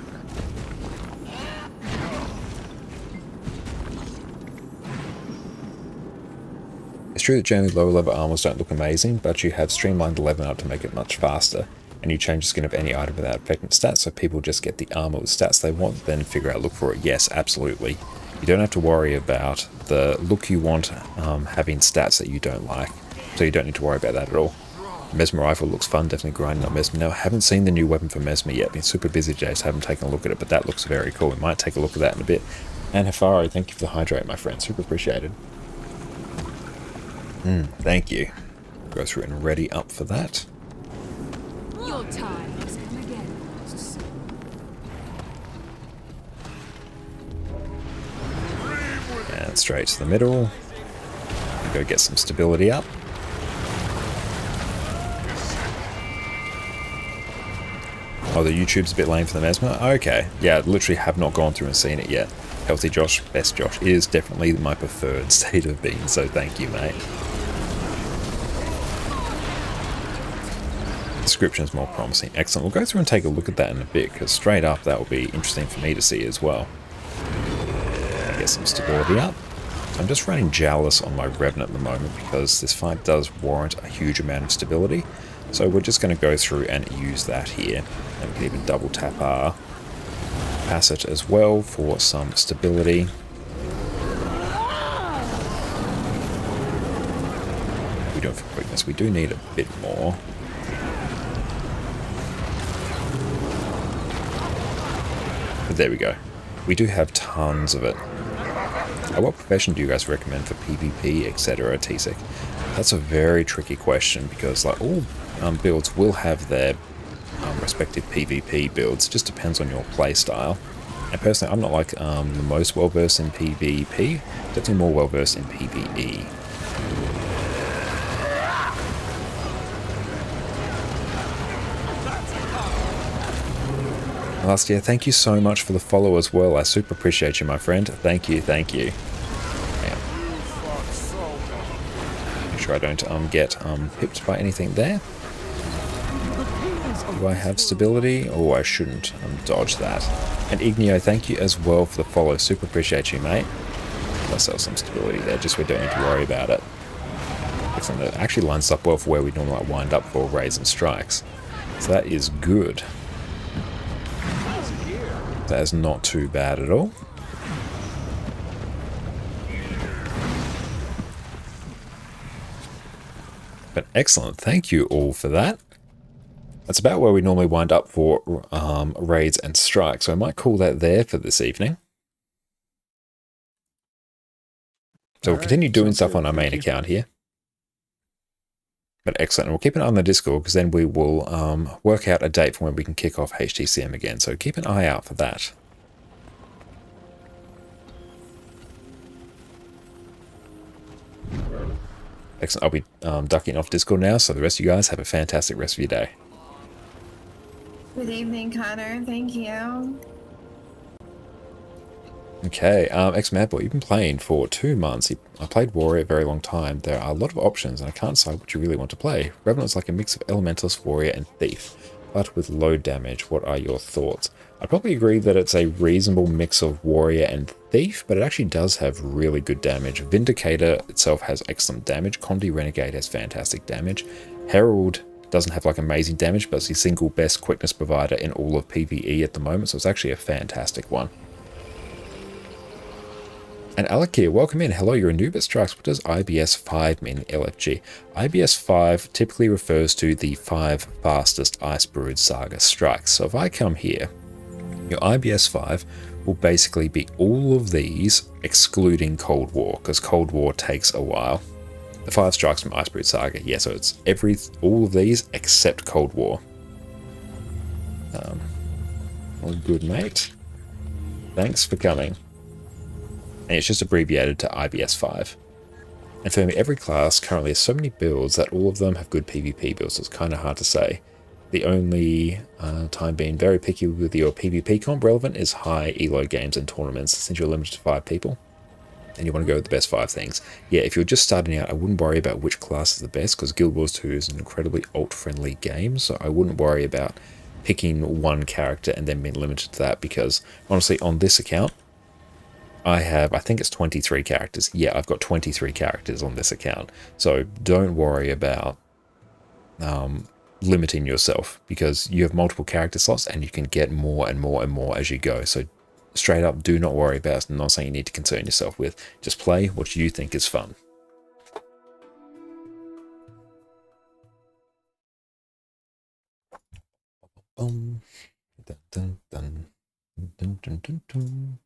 It's true that generally lower level armors don't look amazing, but you have streamlined the leveling up to make it much faster, and you change the skin of any item without affecting stats, so people just get the armor with stats they want, then figure out look for it. Yes, absolutely. You don't have to worry about the look you want having stats that you don't like, so you don't need to worry about that at all. Mesmer Rifle looks fun, definitely grinding on Mesmer. Now, I haven't seen the new weapon for Mesmer yet, been super busy today, so I haven't taken a look at it, but that looks very cool. We might take a look at that in a bit. And Hafaro, thank you for the hydrate, my friend, super appreciated. Thank you. Go through and ready up for that. Your time has come again. And straight to the middle. Go get some stability up. Oh, the YouTube's a bit lame for the Mesmer? Okay. Yeah, I literally have not gone through and seen it yet. Healthy Josh, best Josh, is definitely my preferred state of being, so thank you, mate. Description is more promising. Excellent. We'll go through and take a look at that in a bit, because straight up that will be interesting for me to see as well. Get some stability up. I'm just running Jowless on my Revenant at the moment because this fight does warrant a huge amount of stability. So we're just going to go through and use that here. And we can even double tap our asset as well for some stability. We do it for quickness. We do need a bit more. But there we go. We do have tons of it. What profession do you guys recommend for PvP, etc., TSEC? That's a very tricky question because like all builds will have their respective PvP builds. It just depends on your playstyle. And personally, I'm not like the most well versed in PvP. Definitely more well versed in PvE. Last year, thank you so much for the follow as well. I super appreciate you, my friend. Thank you, thank you. Make sure I don't get pipped by anything there. Do I have stability? Oh, I shouldn't dodge that. And Ignio, thank you as well for the follow. Super appreciate you, mate. Give myself some stability there, just so we don't need to worry about it. Excellent. It actually lines up well for where we normally wind up for raids and strikes. So that is good. That is not too bad at all. But excellent. Thank you all for that. That's about where we normally wind up for raids and strikes. So I might call that there for this evening. So we'll continue doing stuff on our main account here. But excellent. And we'll keep an eye on the Discord because then we will work out a date for when we can kick off HTCM again. So keep an eye out for that. Excellent. I'll be ducking off Discord now, so the rest of you guys have a fantastic rest of your day. Good evening, Connor. Thank you. Okay, X-Madboy, you've been playing for 2 months. I played Warrior a very long time. There are a lot of options, and I can't decide what you really want to play. Revenant is like a mix of Elementalist, Warrior, and Thief, but with low damage. What are your thoughts? I probably agree that it's a reasonable mix of Warrior and Thief, but it actually does have really good damage. Vindicator itself has excellent damage. Condi Renegade has fantastic damage. Herald doesn't have like amazing damage, but it's the single best quickness provider in all of PvE at the moment, so it's actually a fantastic one. And Alakir, welcome in. Hello, you're a noob at strikes. What does IBS 5 mean in LFG? IBS 5 typically refers to the 5 fastest Ice Brood Saga strikes. So if I come here, your IBS 5 will basically be all of these excluding Cold War, because Cold War takes a while. The 5 strikes from Ice Brood Saga, yeah, so it's all of these except Cold War. All good, mate. Thanks for coming. And it's just abbreviated to IBS 5. And for me, every class currently has so many builds that all of them have good PvP builds, so it's kind of hard to say. The only time being very picky with your PvP comp relevant is high elo games and tournaments, since you're limited to 5 people. And you want to go with the best 5 things. Yeah, if you're just starting out, I wouldn't worry about which class is the best, because Guild Wars 2 is an incredibly alt-friendly game, so I wouldn't worry about picking one character and then being limited to that, because honestly, on this account, I think it's 23 characters. Yeah, I've got 23 characters on this account. So don't worry about limiting yourself, because you have multiple character slots and you can get more and more and more as you go. So straight up, do not worry about it. It's not something you need to concern yourself with. Just play what you think is fun. Dun, dun, dun. Dun, dun, dun, dun.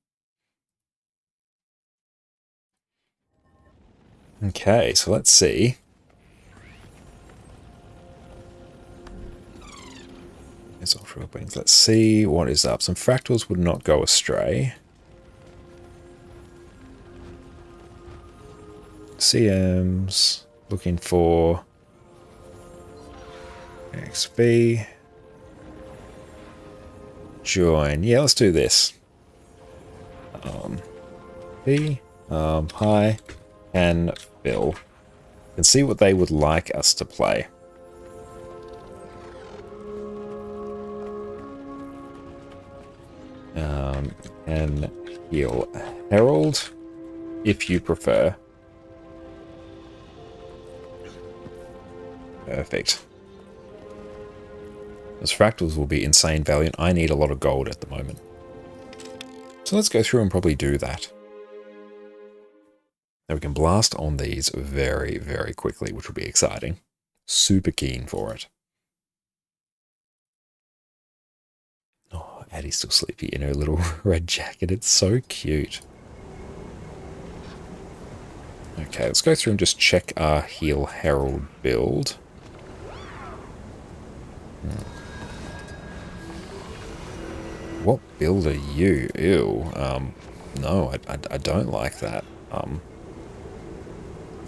Okay, so let's see. Let's see what is up. Some fractals would not go astray. CMs looking for XP. Join. Yeah, let's do this. Hi, and Bill. And see what they would like us to play. And heal Herald, if you prefer. Perfect. Those fractals will be insane valiant. I need a lot of gold at the moment. So let's go through and probably do that. Now we can blast on these very, very quickly, which will be exciting. Super keen for it. Oh, Addie's still sleepy in her little red jacket. It's so cute. Okay, let's go through and just check our Heal Herald build. What build are you? Ew. No, I don't like that.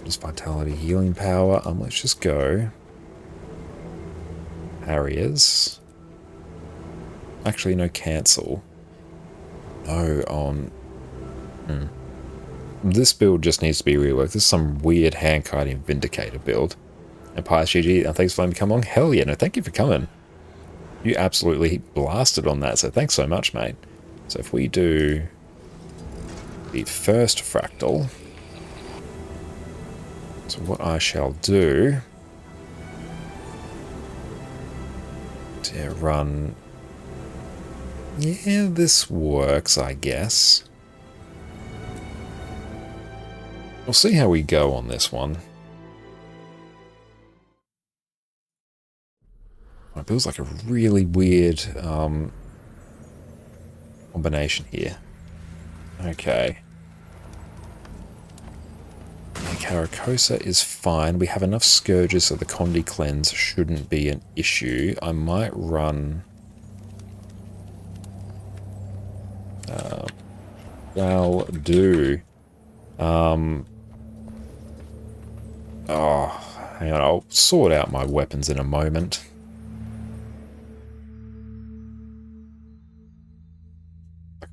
Just vitality, healing power. Let's just go Harriers. Actually, no, cancel. No, on... this build just needs to be reworked. This is some weird hand-kiting Vindicator build. And Pius GG, thanks for letting me come along. Hell yeah, no, thank you for coming. You absolutely blasted on that, so thanks so much, mate. So if we do the first fractal, so what I shall do to run, yeah, this works, I guess. We'll see how we go on this one. It feels like a really weird combination here. Okay. Caracosa is fine. We have enough Scourges so the Condi cleanse shouldn't be an issue. I might run... I'll do... Oh, hang on. I'll sort out my weapons in a moment.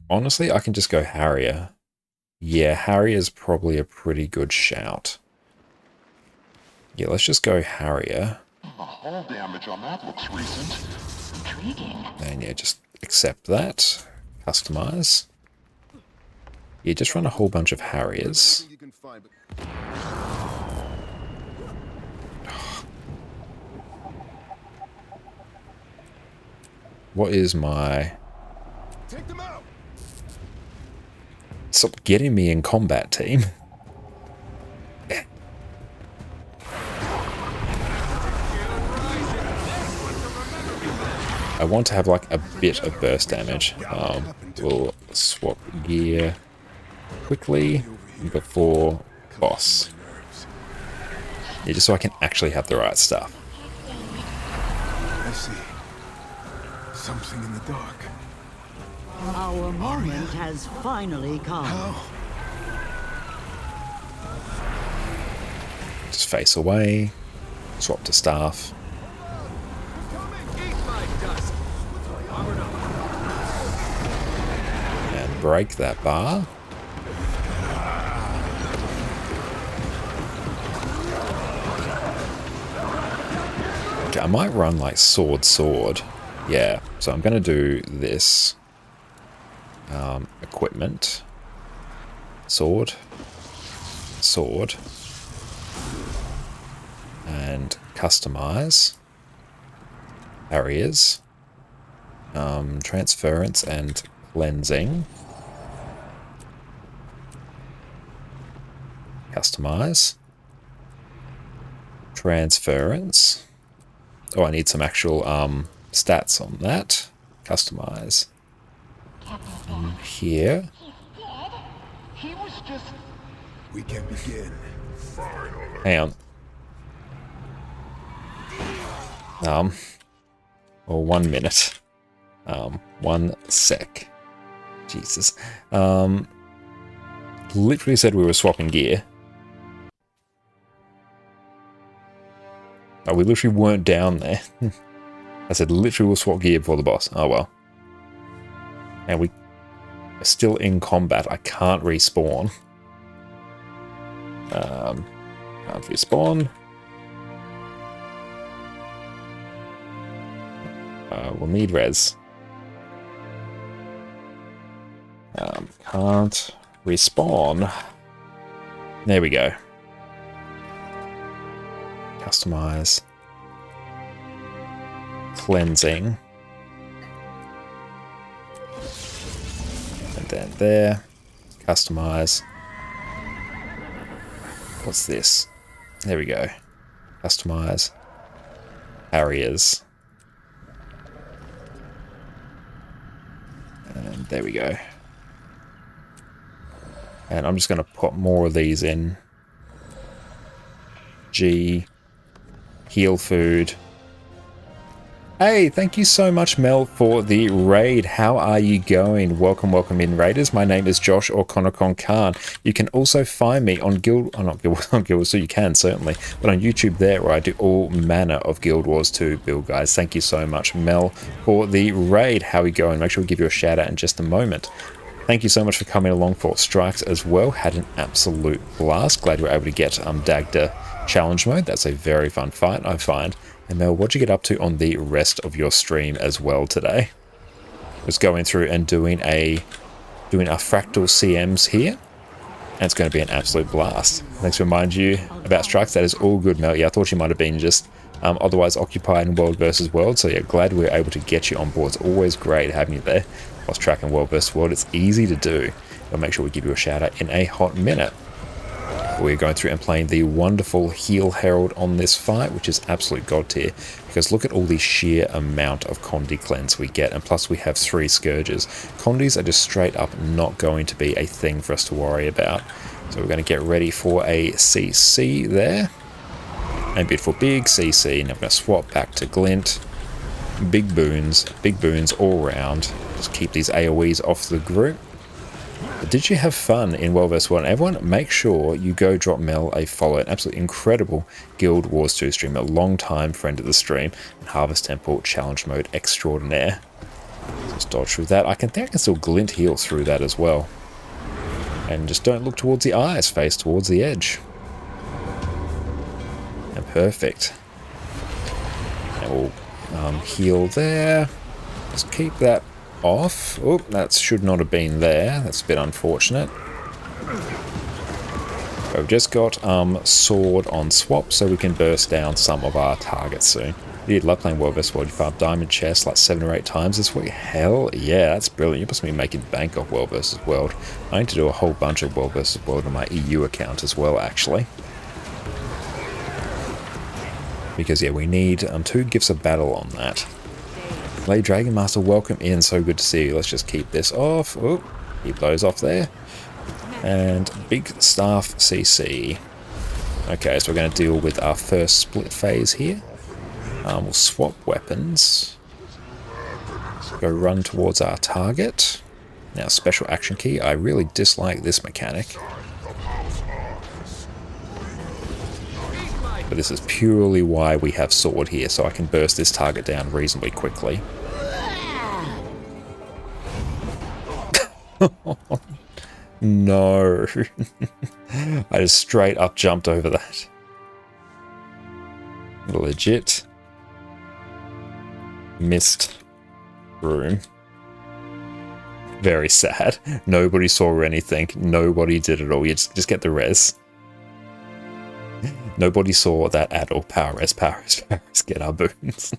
Honestly, I can just go Harrier. Yeah, Harrier's probably a pretty good shout. Yeah, let's just go Harrier. The hull damage on that looks recent. Intriguing. And yeah, just accept that. Customize. Yeah, just run a whole bunch of Harriers. What is my... Take them out. Stop getting me in combat, team. I want to have like a bit of burst damage. We'll swap gear quickly before boss. Yeah, just so I can actually have the right stuff. I see. Something in the dark. Our moment has finally come. Just face away. Swap to staff. And break that bar. Okay, I might run like sword. Yeah, so I'm going to do this. Equipment. Sword. And customize. Barriers. Transference and cleansing. Customize. Transference. Oh, I need some actual stats on that. Customize. Here. He was just... We can begin. Hang on. Or 1 minute. 1 sec. Jesus. Literally said we were swapping gear. Oh, we literally weren't down there. I said literally we'll swap gear before the boss. Oh well. And we are still in combat. I can't respawn. Can't respawn. We'll need res. Can't respawn. There we go. Customize. Cleansing. And then there. Customize. What's this? There we go. Customize. Barriers. And there we go. And I'm just going to put more of these in. G. Heal food. Hey, thank you so much, Mel, for the raid. How are you going? Welcome in, raiders. My name is Josh or Conocon Khan. You can also find me on not Guild Wars, so you can certainly, but on YouTube there, where I do all manner of Guild Wars 2 build guys. Thank you so much, Mel, for the raid. How are you going? Make sure we give you a shout out in just a moment. thank you so much for coming along for Strikes as well. Had an absolute blast. Glad you were able to get Dagda challenge mode. That's a very fun fight, I find. And Mel, what'd you get up to on the rest of your stream as well today? Just going through and doing our fractal CMs here. And it's going to be an absolute blast. Thanks for reminding you about Strikes. That is all good, Mel. Yeah, I thought you might have been just otherwise occupied in World versus World. So yeah, glad we were able to get you on board. It's always great having you there. Whilst tracking World versus World, it's easy to do. I'll make sure we give you a shout out in a hot minute. We're going through and playing the wonderful Heal Herald on this fight, which is absolute god tier, because look at all the sheer amount of Condi cleanse we get, and plus we have 3 Scourges. Condis are just straight up not going to be a thing for us to worry about. So we're going to get ready for a CC there. And beautiful big CC, now we're going to swap back to Glint. Big boons all around. Just keep these AoEs off the group. But did you have fun in World vs. World? Everyone, make sure you go drop Mel a follow. An absolutely incredible Guild Wars 2 stream, a long-time friend of the stream, and Harvest Temple Challenge Mode extraordinaire. Just dodge through that. I think I can still Glint heal through that as well. And just don't look towards the eyes, face towards the edge. And perfect. And we'll heal there. Just keep that off. Oh, that should not have been there. That's a bit unfortunate. We've just got sword on swap, so we can burst down some of our targets soon. You did love playing World vs. World. You farmed diamond chests like 7 or 8 times this week. Hell yeah, that's brilliant. You must be making bank off World vs. World. I need to do a whole bunch of World vs. World on my EU account as well, actually. Because yeah, we need 2 gifts of battle on that. Lay Dragon Master, welcome in. So good to see you. Let's just keep this off. Oh, keep those off there. And big staff CC. Okay, so we're going to deal with our first split phase here. We'll swap weapons. Go run towards our target. Now, special action key. I really dislike this mechanic. But this is purely why we have sword here, so I can burst this target down reasonably quickly. No. I just straight up jumped over that. Legit. Missed room. Very sad. Nobody saw anything. Nobody did it all. You just get the res. Nobody saw that at all. Power res, get our boons.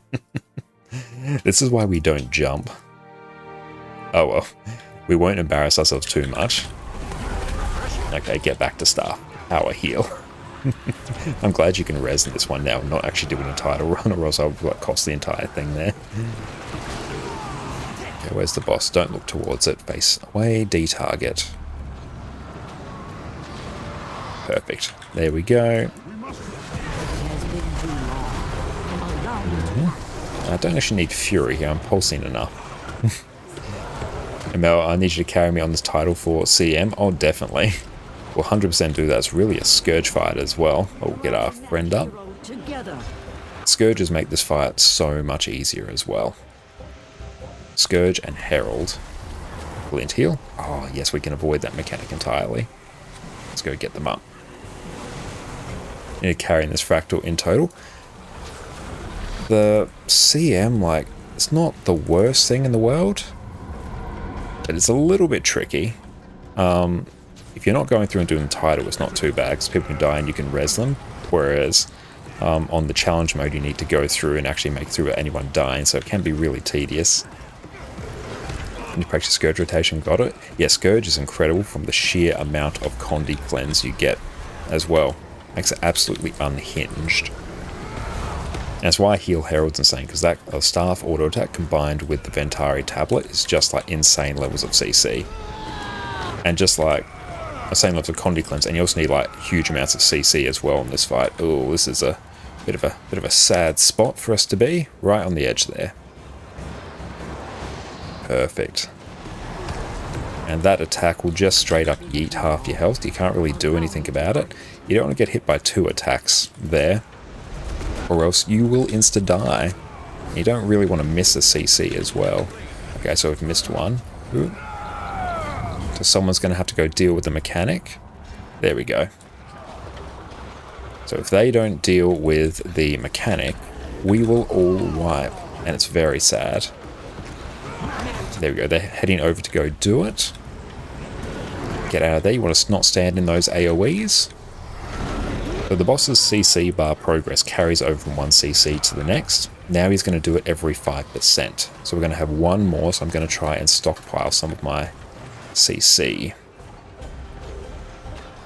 This is why we don't jump. Oh well. We won't embarrass ourselves too much. Okay, get back to staff. Power heal. I'm glad you can res in this one now, not actually doing a title run, or else I would cost the entire thing there. Okay, where's the boss? Don't look towards it. Face away. D-target. Perfect. There we go. I don't actually need Fury here, I'm pulsing enough. Mel, I need you to carry me on this title for CM. Oh, definitely. We'll 100% do that. It's really a Scourge fight as well. We'll get our friend up. Scourges make this fight so much easier as well. Scourge and Herald. Glint heal. Oh, yes, we can avoid that mechanic entirely. Let's go get them up. Need to carry in this fractal in total. The CM, like, it's not the worst thing in the world, but it's a little bit tricky. If you're not going through and doing the title, it's not too bad, because people can die and you can res them, whereas on the challenge mode you need to go through and actually make it through anyone dying, so it can be really tedious. You practice Scourge rotation, got it? Yeah, Scourge is incredible from the sheer amount of Condi cleanse you get as well. Makes it absolutely unhinged. And that's why Heal Herald's insane, because that staff auto attack combined with the Ventari tablet is just like insane levels of CC. And just like the same levels of Condi cleanse, and you also need like huge amounts of CC as well in this fight. Oh, this is a bit of a sad spot for us to be, right on the edge there. Perfect. And that attack will just straight up yeet half your health. You can't really do anything about it. You don't want to get hit by 2 attacks there, or else you will insta-die. You don't really want to miss a CC as well. Okay, so we've missed one. Ooh. So someone's going to have to go deal with the mechanic. There we go. So if they don't deal with the mechanic, we will all wipe. And it's very sad. There we go. They're heading over to go do it. Get out of there. You want to not stand in those AoEs. So the boss's CC bar progress carries over from one CC to the next. Now he's going to do it every 5%. So we're going to have one more. So I'm going to try and stockpile some of my CC.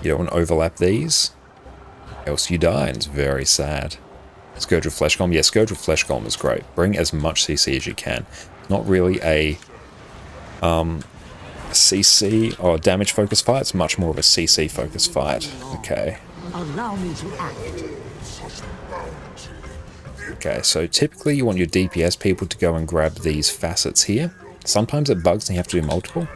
You don't want to overlap these, else you die, and it's very sad. Scourge of Flesh Golem. Yeah, Scourge of Flesh Golem is great. Bring as much CC as you can. Not really a CC or damage focused fight. It's much more of a CC focused fight. Okay. Allow me to act. Okay, so typically you want your DPS people to go and grab these facets here. Sometimes it bugs and you have to do multiple.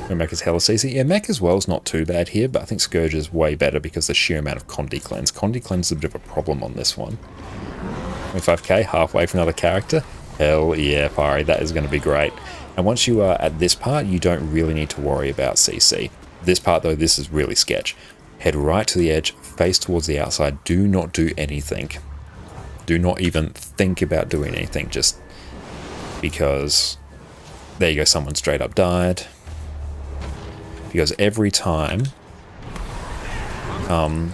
Mech is hella CC. Yeah, Mech as well is not too bad here, but I think Scourge is way better because the sheer amount of Condi Cleanse. Condi Cleanse is a bit of a problem on this one. 25k, halfway for another character. Hell yeah, Pari, that is going to be great. And once you are at this part, you don't really need to worry about CC. This part though, this is really sketch. Head right to the edge, face towards the outside, do not do anything. Do not even think about doing anything, just because, there you go, someone straight up died. Because every time the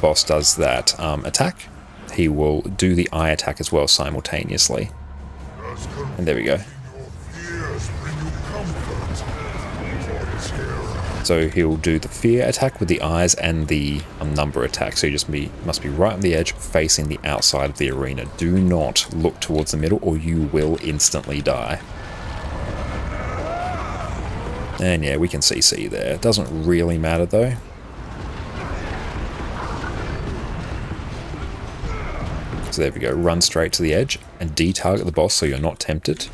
boss does that attack, he will do the eye attack as well simultaneously. And there we go. So he'll do the fear attack with the eyes and the number attack. So you just must be right on the edge, facing the outside of the arena. Do not look towards the middle or you will instantly die. And yeah, we can CC there. It doesn't really matter though. So there we go. Run straight to the edge and de-target the boss so you're not tempted.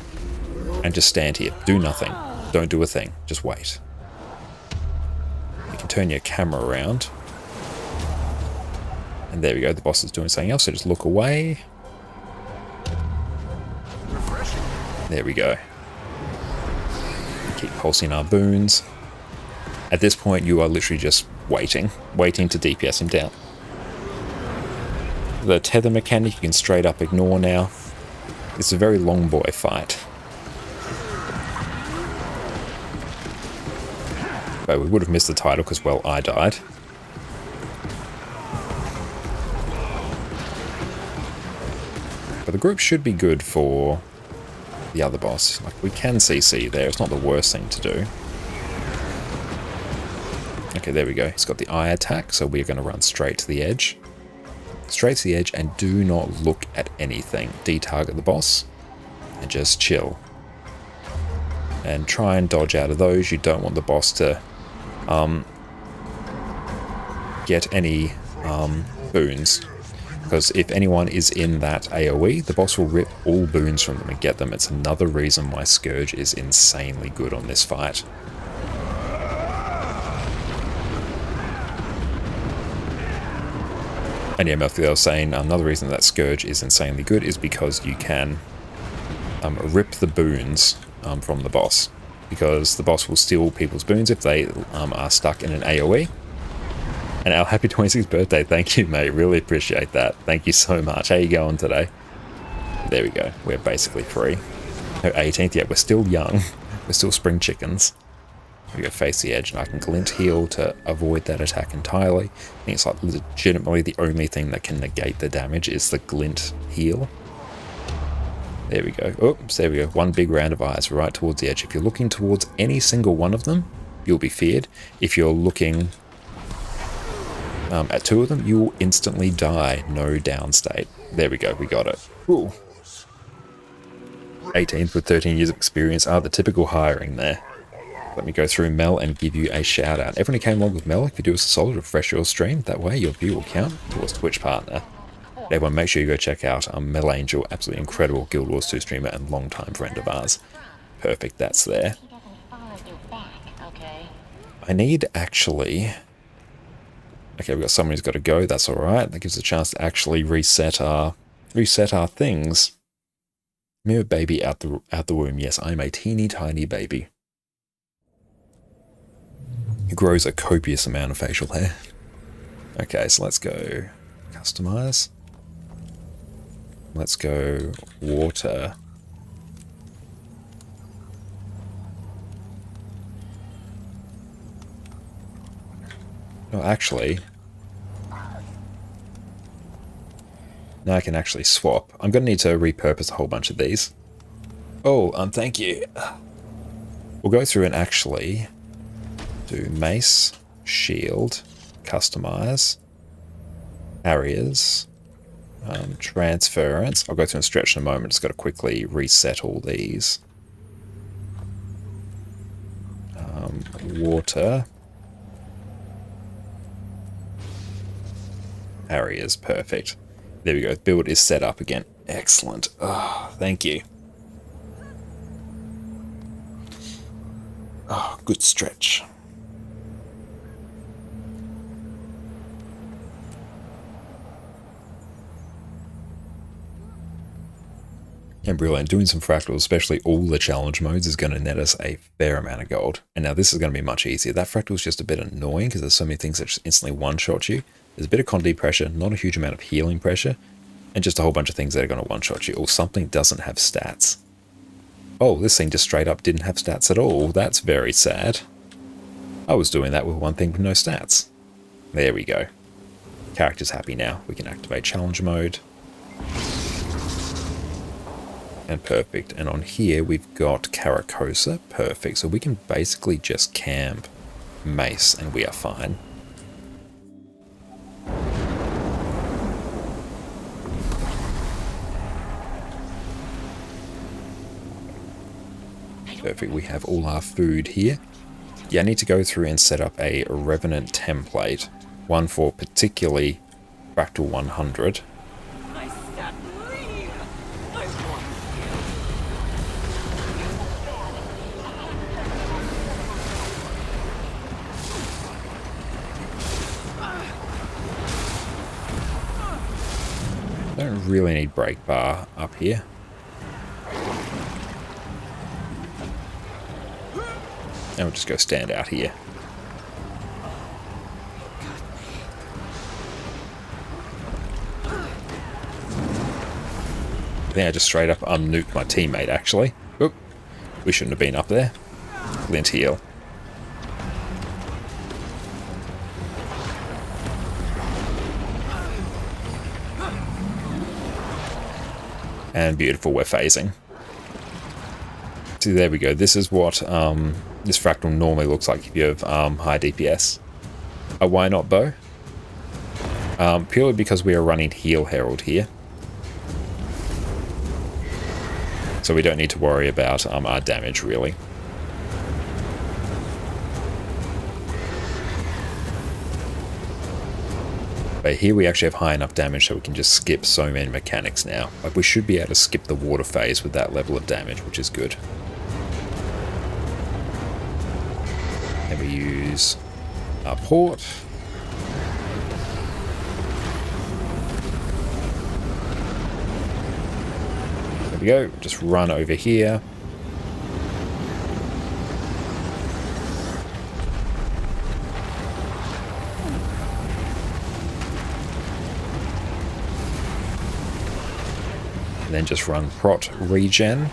And just stand here. Do nothing. Don't do a thing. Just wait. You can turn your camera around. And there we go. The boss is doing something else, so just look away. There we go. Keep pulsing our boons. At this point, you are literally just waiting to DPS him down. The tether mechanic you can straight up ignore now. It's a very long boy fight. But we would have missed the title because, well, I died. But the group should be good for the other boss. Like, we can CC there, it's not the worst thing to do. Okay, there we go. He's got the eye attack, so we're going to run straight to the edge. Straight to the edge, and do not look at anything. De-target the boss, and just chill. And try and dodge out of those. You don't want the boss to get any boons. Because if anyone is in that AoE, the boss will rip all boons from them and get them. It's another reason why Scourge is insanely good on this fight. And yeah, Matthew, I was saying another reason that Scourge is insanely good is because you can rip the boons from the boss. Because the boss will steal people's boons if they are stuck in an AoE. And our happy 26th birthday, thank you mate, really appreciate that. Thank you so much. How you going today? There we go, we're basically free. No, 18th, yeah, we're still young. We're still spring chickens. We go face the edge and I can glint heal to avoid that attack entirely. I think it's like legitimately the only thing that can negate the damage is the glint heal. There we go. Oops, there we go. One big round of eyes right towards the edge. If you're looking towards any single one of them, you'll be feared. If you're looking at two of them, you'll instantly die. No downstate. There we go. We got it. Ooh. 18th with 13 years of experience are the typical hiring there. Let me go through Mel and give you a shout out. Everyone who came along with Mel, if you do us a solid, refresh your stream. That way your view will count towards Twitch partner. Everyone, make sure you go check out Mel Angel, absolutely incredible Guild Wars 2 streamer and long-time friend of ours. Perfect, that's there. I need actually... Okay, we've got someone who's got to go, that's alright. That gives us a chance to actually reset our things. Mere baby out the womb. Yes, I'm a teeny tiny baby. He grows a copious amount of facial hair. Okay, so let's go customize. Let's go water. Oh, actually, now I can actually swap. I'm going to need to repurpose a whole bunch of these. Oh, thank you. We'll go through and actually do mace, shield, customize, areas, transference. I'll go through and stretch in a moment. Just got to quickly reset all these. Water. Areas, perfect. There we go. Build is set up again. Excellent. Oh, thank you. Oh, good stretch. And brilliant. Doing some fractals, especially all the challenge modes, is going to net us a fair amount of gold. And now this is going to be much easier. That fractal is just a bit annoying because there's so many things that just instantly one-shot you. There's a bit of con pressure, not a huge amount of healing pressure, and just a whole bunch of things that are going to one-shot you. Or something doesn't have stats. Oh, this thing just straight up didn't have stats at all. That's very sad. I was doing that with one thing with no stats. There we go. Character's happy now. We can activate challenge mode. And perfect. And on here we've got Caracosa. Perfect. So we can basically just camp mace and we are fine. Perfect. We have all our food here. Yeah, I need to go through and set up a Revenant template. One for particularly Fractal 100. Don't really need brake bar up here. And we'll just go stand out here. I think I just straight up nuked my teammate actually. Oop. We shouldn't have been up there. Lint heal. And beautiful, we're phasing. See, there we go. This is what this fractal normally looks like if you have high DPS. Why not bow? Purely because we are running Heal Herald here. So we don't need to worry about our damage, really. But here we actually have high enough damage so we can just skip so many mechanics now. Like we should be able to skip the water phase with that level of damage, which is good. Then we use our port. There we go, just run over here. And then just run prot regen.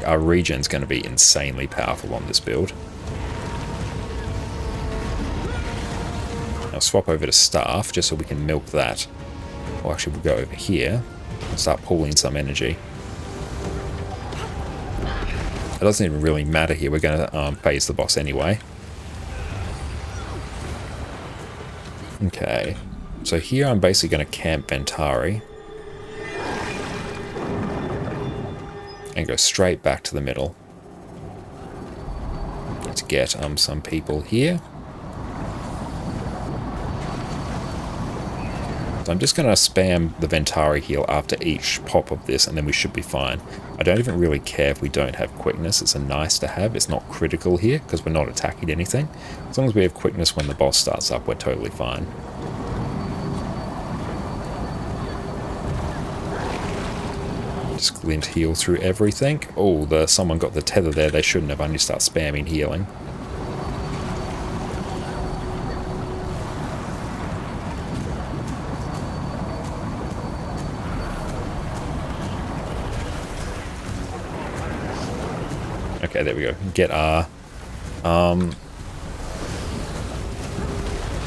Our regen's going to be insanely powerful on this build. Now swap over to staff just so we can milk that. Or actually we'll go over here and start pulling some energy. It doesn't even really matter here. We're going to phase the boss anyway. Okay. So here I'm basically going to camp Ventari. And go straight back to the middle. Let's get some people here. So I'm just going to spam the Ventari heal after each pop of this and then we should be fine. I don't even really care if we don't have quickness. It's a nice to have. It's not critical here because we're not attacking anything. As long as we have quickness when the boss starts up, we're totally fine. Just glint heal through everything. Oh, someone got the tether there. They shouldn't have. I need to start spamming healing. Okay, there we go. Get our...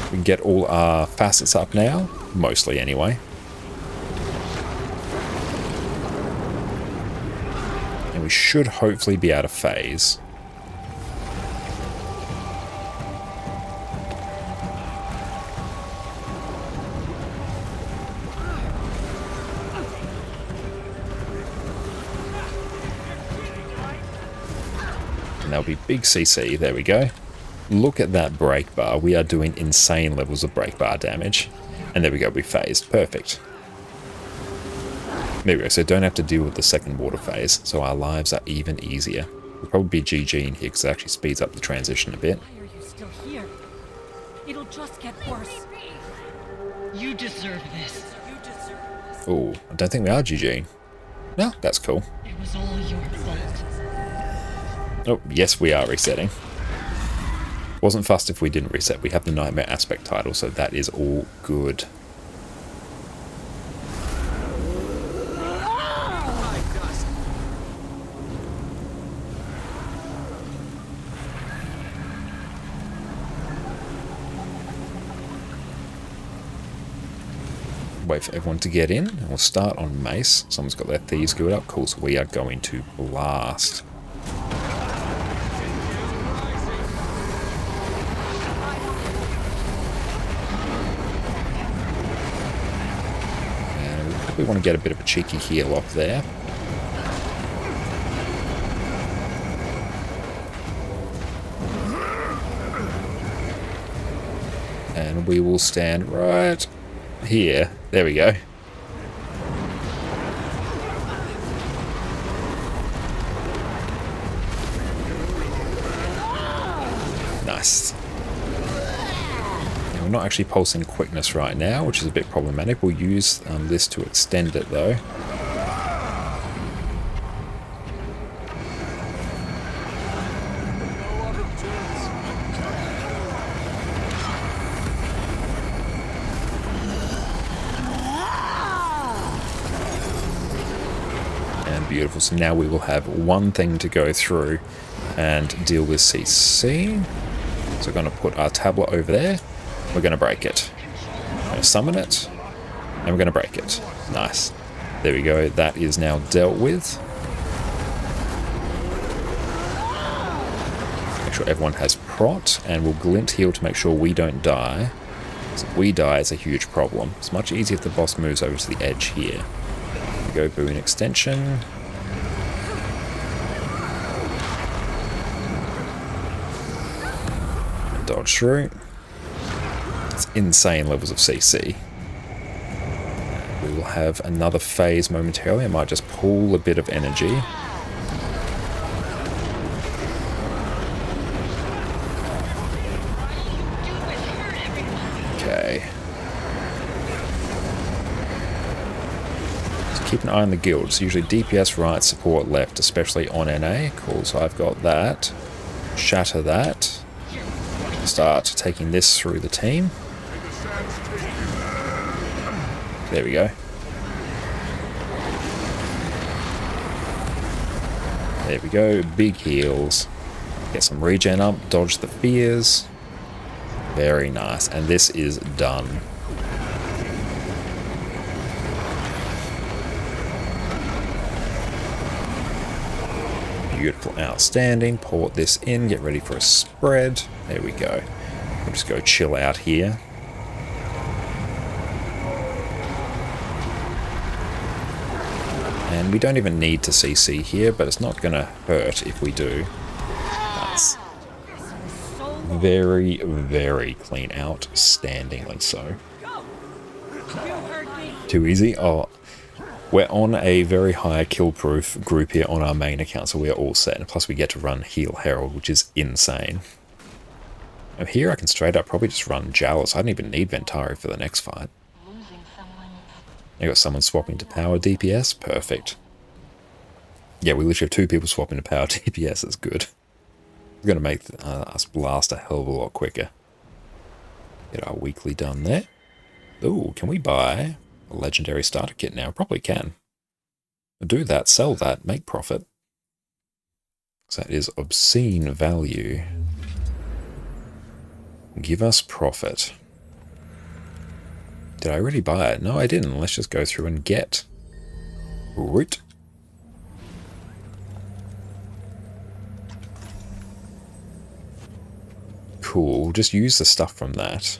we can get all our facets up now. Mostly, anyway. And we should hopefully be able to phase. And that'll be big CC. There we go. Look at that break bar. We are doing insane levels of break bar damage. And there we go. We phased. Perfect. There we go. So don't have to deal with the second water phase. So our lives are even easier. We'll probably be GG in here because it actually speeds up the transition a bit. Why are you still here? It'll just get worse. You deserve this. You deserve this. Oh, I don't think we are GG. No, that's cool. It was all your fault. Oh, yes, we are resetting. Wasn't fussed if we didn't reset. We have the Nightmare Aspect title, so that is all good. Wait for everyone to get in, and we'll start on Mace. Someone's got their Thieves Guild up. Cool, so we are going to blast. We want to get a bit of a cheeky heal off there. And we will stand right here. There we go. Nice. We're not actually pulsing quickness right now, which is a bit problematic. We'll use this to extend it though. And beautiful. So now we will have one thing to go through and deal with CC. So we're going to put our tablet over there. We're going to break it. We're going to summon it. And we're going to break it. Nice. There we go. That is now dealt with. Make sure everyone has prot. And we'll glint heal to make sure we don't die. So if we die, it's a huge problem. It's much easier if the boss moves over to the edge here. There we go. Boon extension. And dodge through. Insane levels of CC. We will have another phase momentarily. I might just pull a bit of energy. Okay. Just keep an eye on the guilds. Usually DPS right, support left, especially on NA. Cool, so I've got that. Shatter that. Start taking this through the team. There we go. There we go. Big heals. Get some regen up. Dodge the fears. Very nice. And this is done. Beautiful. Outstanding. Port this in. Get ready for a spread. There we go. We'll just go chill out here. And we don't even need to CC here, but it's not going to hurt if we do. Nice. Very, very clean. Outstandingly so. Too easy? Oh, we're on a very high kill-proof group here on our main account, so we are all set. And plus we get to run Heal Herald, which is insane. And here I can straight up probably just run Jalos. I don't even need Ventari for the next fight. I got someone swapping to power DPS. Perfect. Yeah, we literally have 2 people swapping to power DPS. That's good. We're going to make us blast a hell of a lot quicker. Get our weekly done there. Ooh, can we buy a legendary starter kit now? Probably can. Do that, sell that, make profit. So that is obscene value. Give us profit. Did I already buy it? No, I didn't. Let's just go through and get. Root. Cool. Just use the stuff from that.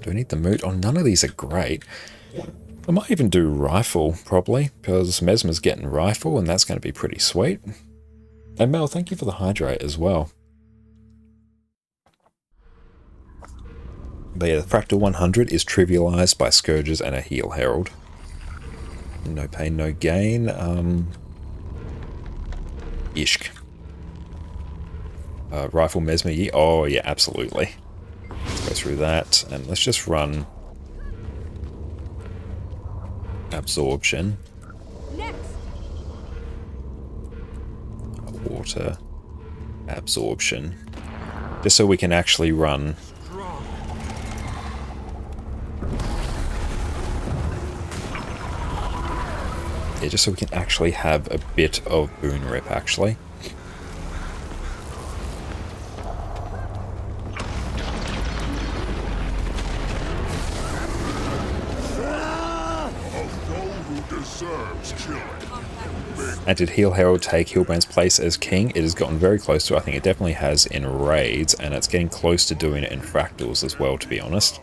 Do I need the moot? Oh, none of these are great. I might even do rifle, probably, because Mesmer's getting rifle, and that's going to be pretty sweet. And Mel, thank you for the hydrate as well. But yeah, the Fractal 100 is trivialized by Scourges and a Heal Herald. No pain, no gain. Ishk. Rifle Mesmer, oh yeah, absolutely. Let's go through that, and let's just run Absorption. Water. Absorption. Just so we can actually run. Yeah, just so we can actually have a bit of Boon Rip, actually. And did Heal Herald take Hilbrand's place as king? It has gotten very close to it. I think it definitely has in raids, and it's getting close to doing it in fractals as well, to be honest.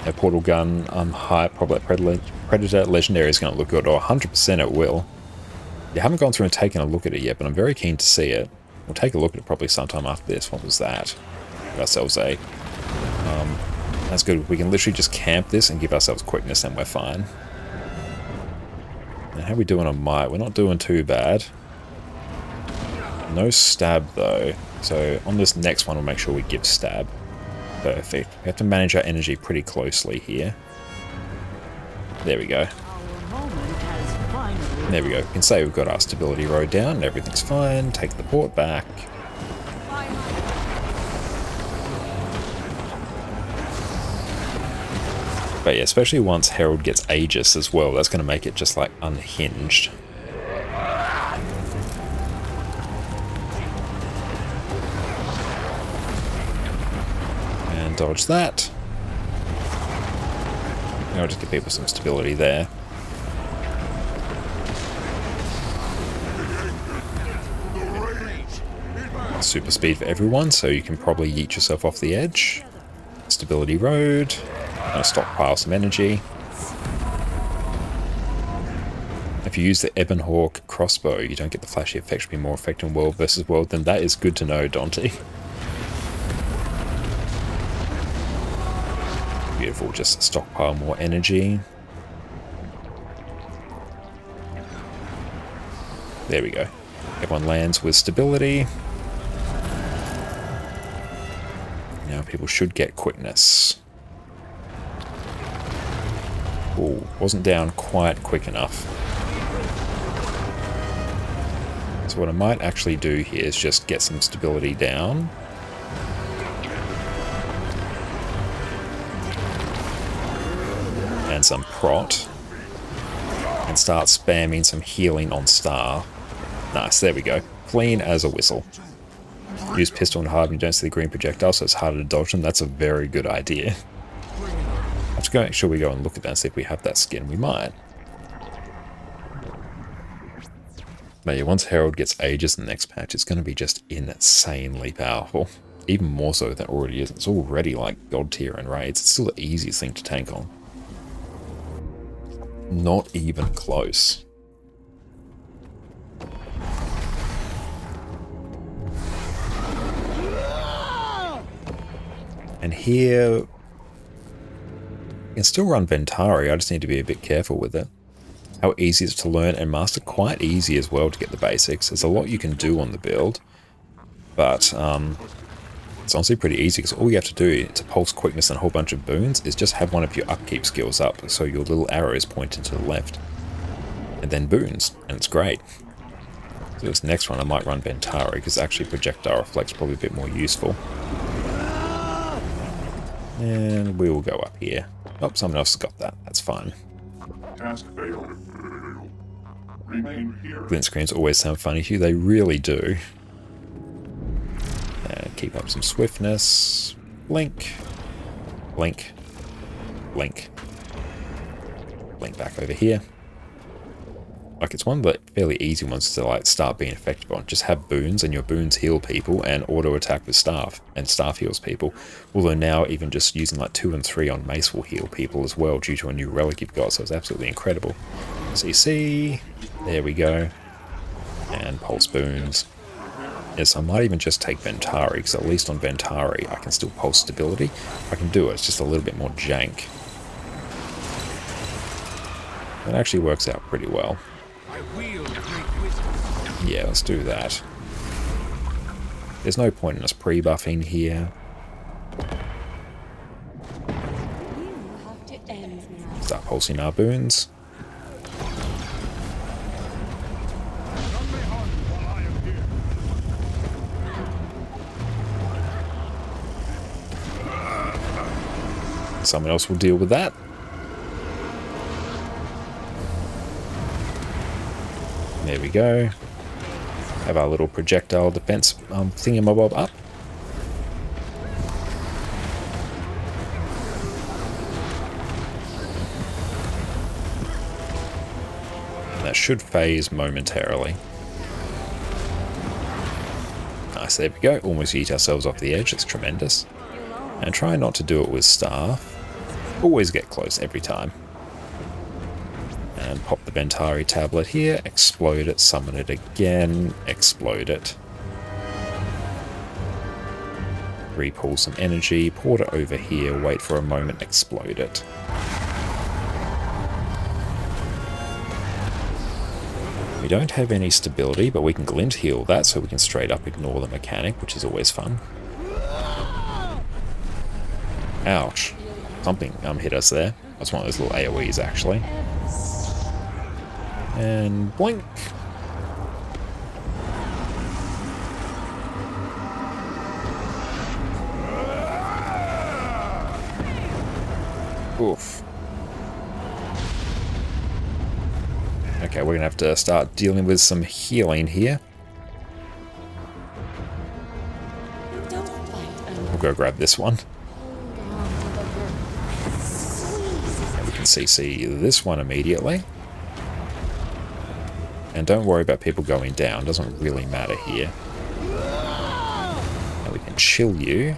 A portal gun, high, probably Predator Legendary is going to look good, or 100% it will. I haven't gone through and taken a look at it yet, but I'm very keen to see it. We'll take a look at it probably sometime after this. What was that? Give ourselves a... that's good. We can literally just camp this and give ourselves quickness and we're fine. And how are we doing on might? We're not doing too bad. No stab though. So on this next one we'll make sure we give stab. Perfect. We have to manage our energy pretty closely here. There we go. There we go. You can say we've got our stability road down and everything's fine. Take the port back. But yeah, especially once Herald gets Aegis as well, that's going to make it just like unhinged. And dodge that. I'll just give people some stability there. Super speed for everyone, so you can probably yeet yourself off the edge. Stability road. Gonna stockpile some energy. If you use the Ebon Hawk crossbow, you don't get the flashy effect, should be more effective in world versus world, then that is good to know, Dante. Beautiful, just stockpile more energy. There we go. Everyone lands with stability. Now people should get quickness. Ooh, wasn't down quite quick enough. So what I might actually do here is just get some stability down. And some prot. And start spamming some healing on Star. Nice, there we go. Clean as a whistle. Use pistol and hard when you don't see the green projectile, so it's harder to dodge them. That's a very good idea. Let's go make sure we go and look at that and see if we have that skin. We might. But yeah, once Herald gets Aegis in the next patch, it's going to be just insanely powerful. Even more so than it already is. It's already like God tier in raids. It's still the easiest thing to tank on. Not even close. And here, you can still run Ventari, I just need to be a bit careful with it. How easy is it to learn and master? Quite easy as well to get the basics. There's a lot you can do on the build, but It's honestly pretty easy because all you have to do to pulse quickness and a whole bunch of boons is just have one of your upkeep skills up, so your little arrows pointing to the left. And then boons, and it's great. So this next one I might run Ventari because actually projectile reflect's probably a bit more useful. And we will go up here. Oh, someone else has got that. That's fine. Task failed. Remain here. Glint screens always sound funny to you. They really do. Keep up some swiftness. Blink. Blink. Blink. Blink back over here. Like, it's one of the fairly easy ones to like start being effective on. Just have boons, and your boons heal people, and auto attack with staff, and staff heals people. Although now even just using like 2 and 3 on mace will heal people as well due to a new relic you've got, so it's absolutely incredible. CC, there we go, and pulse boons. Yes, I might even just take Ventari, because at least on Ventari I can still pulse stability. I can do it, it's just a little bit more jank. That actually works out pretty well. Yeah, let's do that. There's no point in us pre-buffing here. Start pulsing our boons. Someone else will deal with that. There we go. Have our little projectile defense thingamabob up. That should phase momentarily. Nice, there we go. Almost eat ourselves off the edge. It's tremendous. And try not to do it with staff. Always get close every time. And pop the Ventari tablet here, explode it, summon it again, explode it. Repull some energy, port it over here, wait for a moment, explode it. We don't have any stability, but we can glint heal that so we can straight up ignore the mechanic, which is always fun. Ouch. Something hit us there. That's one of those little AoEs actually. And blink. Oof. Okay, we're gonna have to start dealing with some healing here. We'll go grab this one. And we can CC this one immediately. And don't worry about people going down, doesn't really matter here. And we can chill you.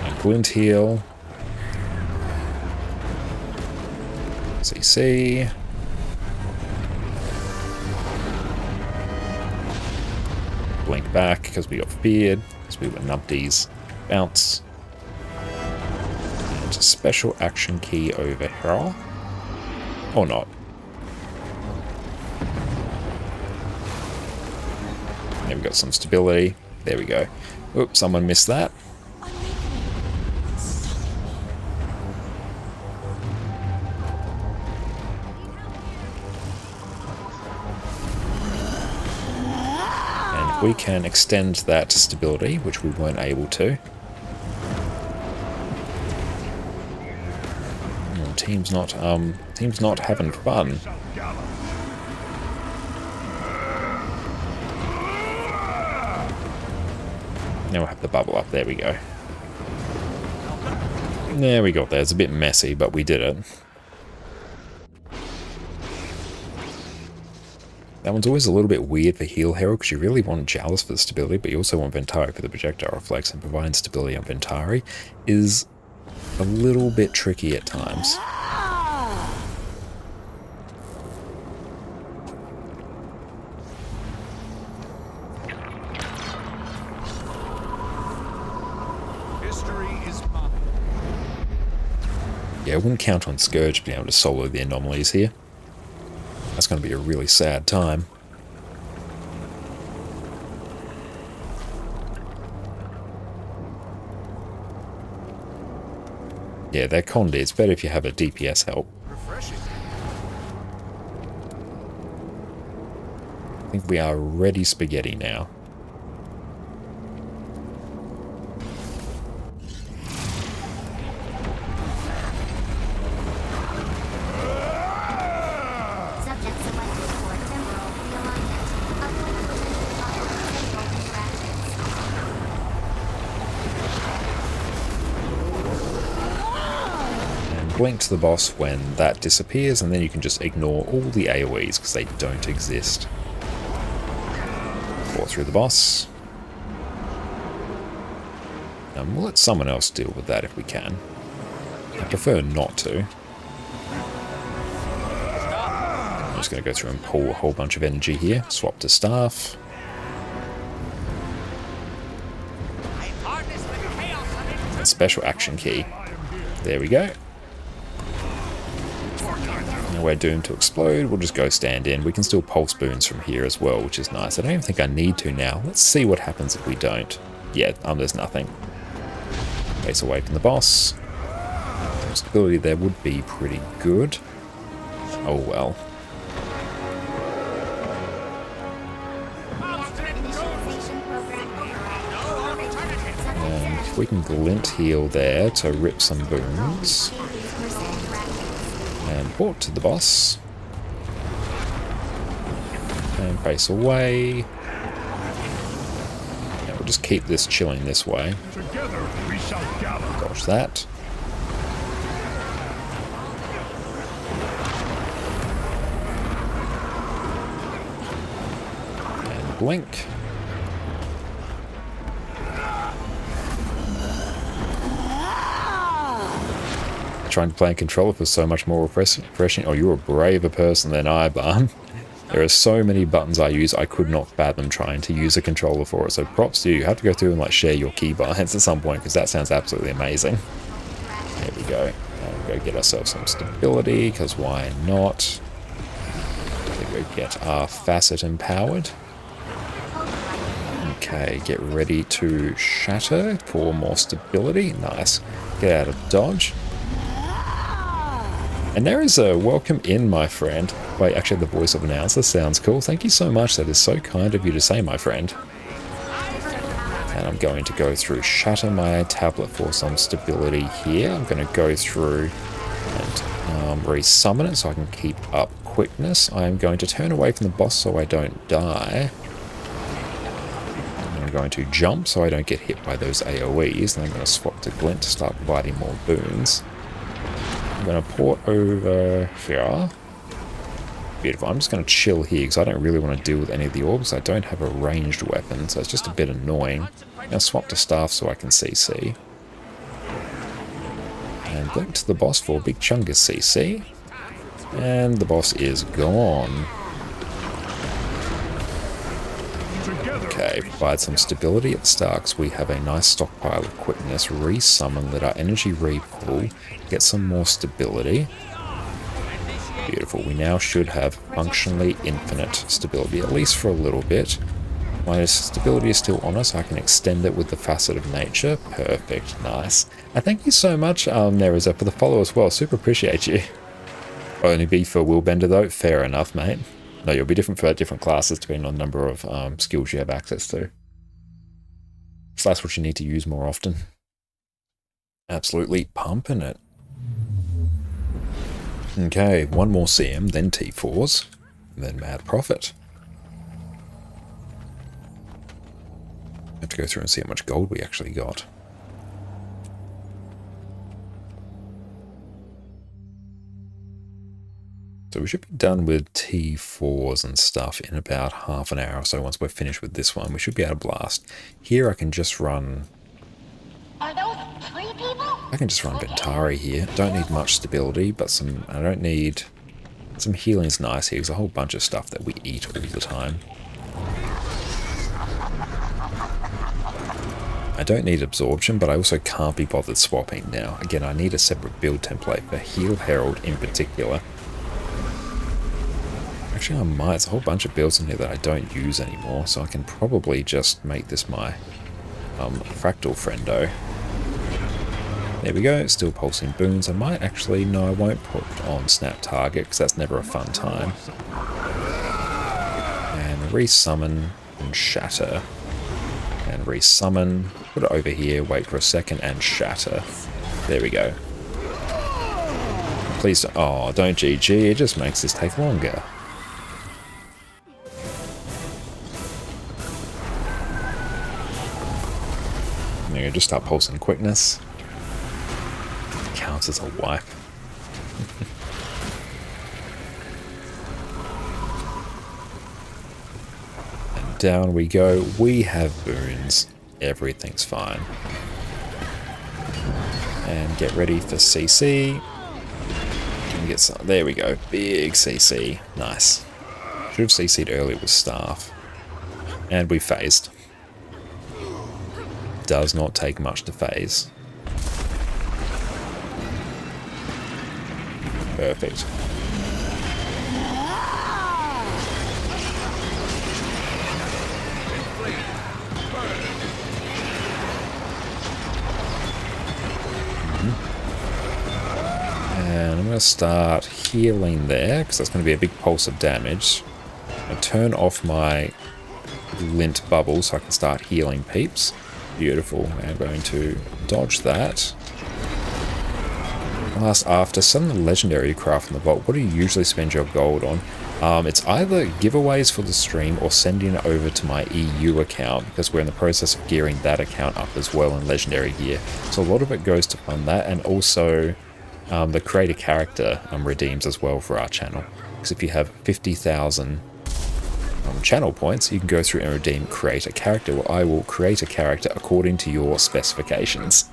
And glint heal. CC. Blink back because we got feared, because we were numpties. Bounce. And a special action key over here. Or not. There we got some stability. There we go. Oops, someone missed that. We can extend that stability, which we weren't able to. Oh, team's not having fun. Now we'll have the bubble up. There we go. There we got there. It's a bit messy, but we did it. That one's always a little bit weird for Heal Herald because you really want Chalice for the stability, but you also want Ventari for the projectile reflex, and providing stability on Ventari is a little bit tricky at times. Yeah, I wouldn't count on Scourge being able to solo the anomalies here. That's going to be a really sad time. Yeah, they're Condi. It's better if you have a DPS help. I think we are ready spaghetti now. Blink to the boss when that disappears, and then you can just ignore all the AoEs because they don't exist. Pour through the boss. And we'll let someone else deal with that if we can. I prefer not to. I'm just going to go through and pull a whole bunch of energy here. Swap to staff. And special action key. There we go. Now we're doomed to explode. We'll just go stand in. We can still pulse boons from here as well, which is nice. I don't even think I need to now. Let's see what happens if we don't. Yeah, there's nothing. Face away from the boss. Some stability there would be pretty good. Oh well. And if we can glint heal there to rip some boons. And port to the boss. And face away. Yeah, we'll just keep this chilling this way. Dodge that. And blink. Trying to play a controller for so much more refreshing. Oh, you're a braver person than I, Barn. There are so many buttons I use, I could not fathom trying to use a controller for it. So props to you. You have to go through and like share your keybinds at some point because that sounds absolutely amazing. There we go. Now we'll go get ourselves some stability because why not? We'll go get our facet empowered. Okay, get ready to shatter for more stability. Nice. Get out of dodge. And there is a welcome in, my friend. Wait, actually the voice of announcer sounds cool. Thank you so much. That is so kind of you to say, my friend. And I'm going to go through shatter my tablet for some stability here. I'm going to go through and resummon it so I can keep up quickness. I am going to turn away from the boss so I don't die. I'm going to jump so I don't get hit by those AoEs. And I'm going to swap to glint to start providing more boons. I'm going to port over here. Beautiful. I'm just going to chill here because I don't really want to deal with any of the orbs. I don't have a ranged weapon, so it's just a bit annoying. I'm going to swap to staff so I can CC. And blink to the boss for a big chunk of CC. And the boss is gone. Okay, provide some stability at the start because we have a nice stockpile of quickness. Resummon, let our energy repull, get some more stability. Beautiful. We now should have functionally infinite stability, at least for a little bit. My stability is still on us. I can extend it with the facet of nature. Perfect. Nice. And thank you so much, Neriza, for the follow as well. Super appreciate you. Only be for Willbender though. Fair enough, mate. No, you'll be different for different classes depending on the number of skills you have access to. So that's what you need to use more often. Absolutely pumping it. Okay, one more CM, then T4s, and then Mad Prophet. Have to go through and see how much gold we actually got. So we should be done with T4s and stuff in about half an hour or so. Once we're finished with this one, we should be able to blast. Here I can just run... Are those tree people? I can just run Ventari here. Don't need much stability, but some... I don't need... Some healing's nice here. There's a whole bunch of stuff that we eat all the time. I don't need absorption, but I also can't be bothered swapping now. Again, I need a separate build template for Heal Herald in particular. Actually, I might. There's a whole bunch of builds in here that I don't use anymore, so I can probably just make this my fractal friendo. There we go, still pulsing boons. I might actually, no, I won't put on snap target because that's never a fun time. And resummon and shatter. And resummon, put it over here, wait for a second and shatter. There we go. Please don't, oh, don't GG, it just makes this take longer. There you go, just start pulsing quickness. Counts as a wipe. And down we go. We have boons. Everything's fine. And get ready for CC. Can we get some? There we go. Big CC. Nice. Should have CC'd earlier with staff. And we phased. Does not take much to phase. Perfect. And I'm going to start healing there, because that's going to be a big pulse of damage. I turn off my lint bubble so I can start healing peeps. Beautiful. I'm going to dodge that. Last after, some of the legendary craft in the vault, what do you usually spend your gold on? It's either giveaways for the stream or sending it over to my EU account, because we're in the process of gearing that account up as well in legendary gear. So a lot of it goes to fund that, and also the create a character redeems as well for our channel. Because if you have 50,000 channel points, you can go through and redeem create a character. Well, I will create a character according to your specifications.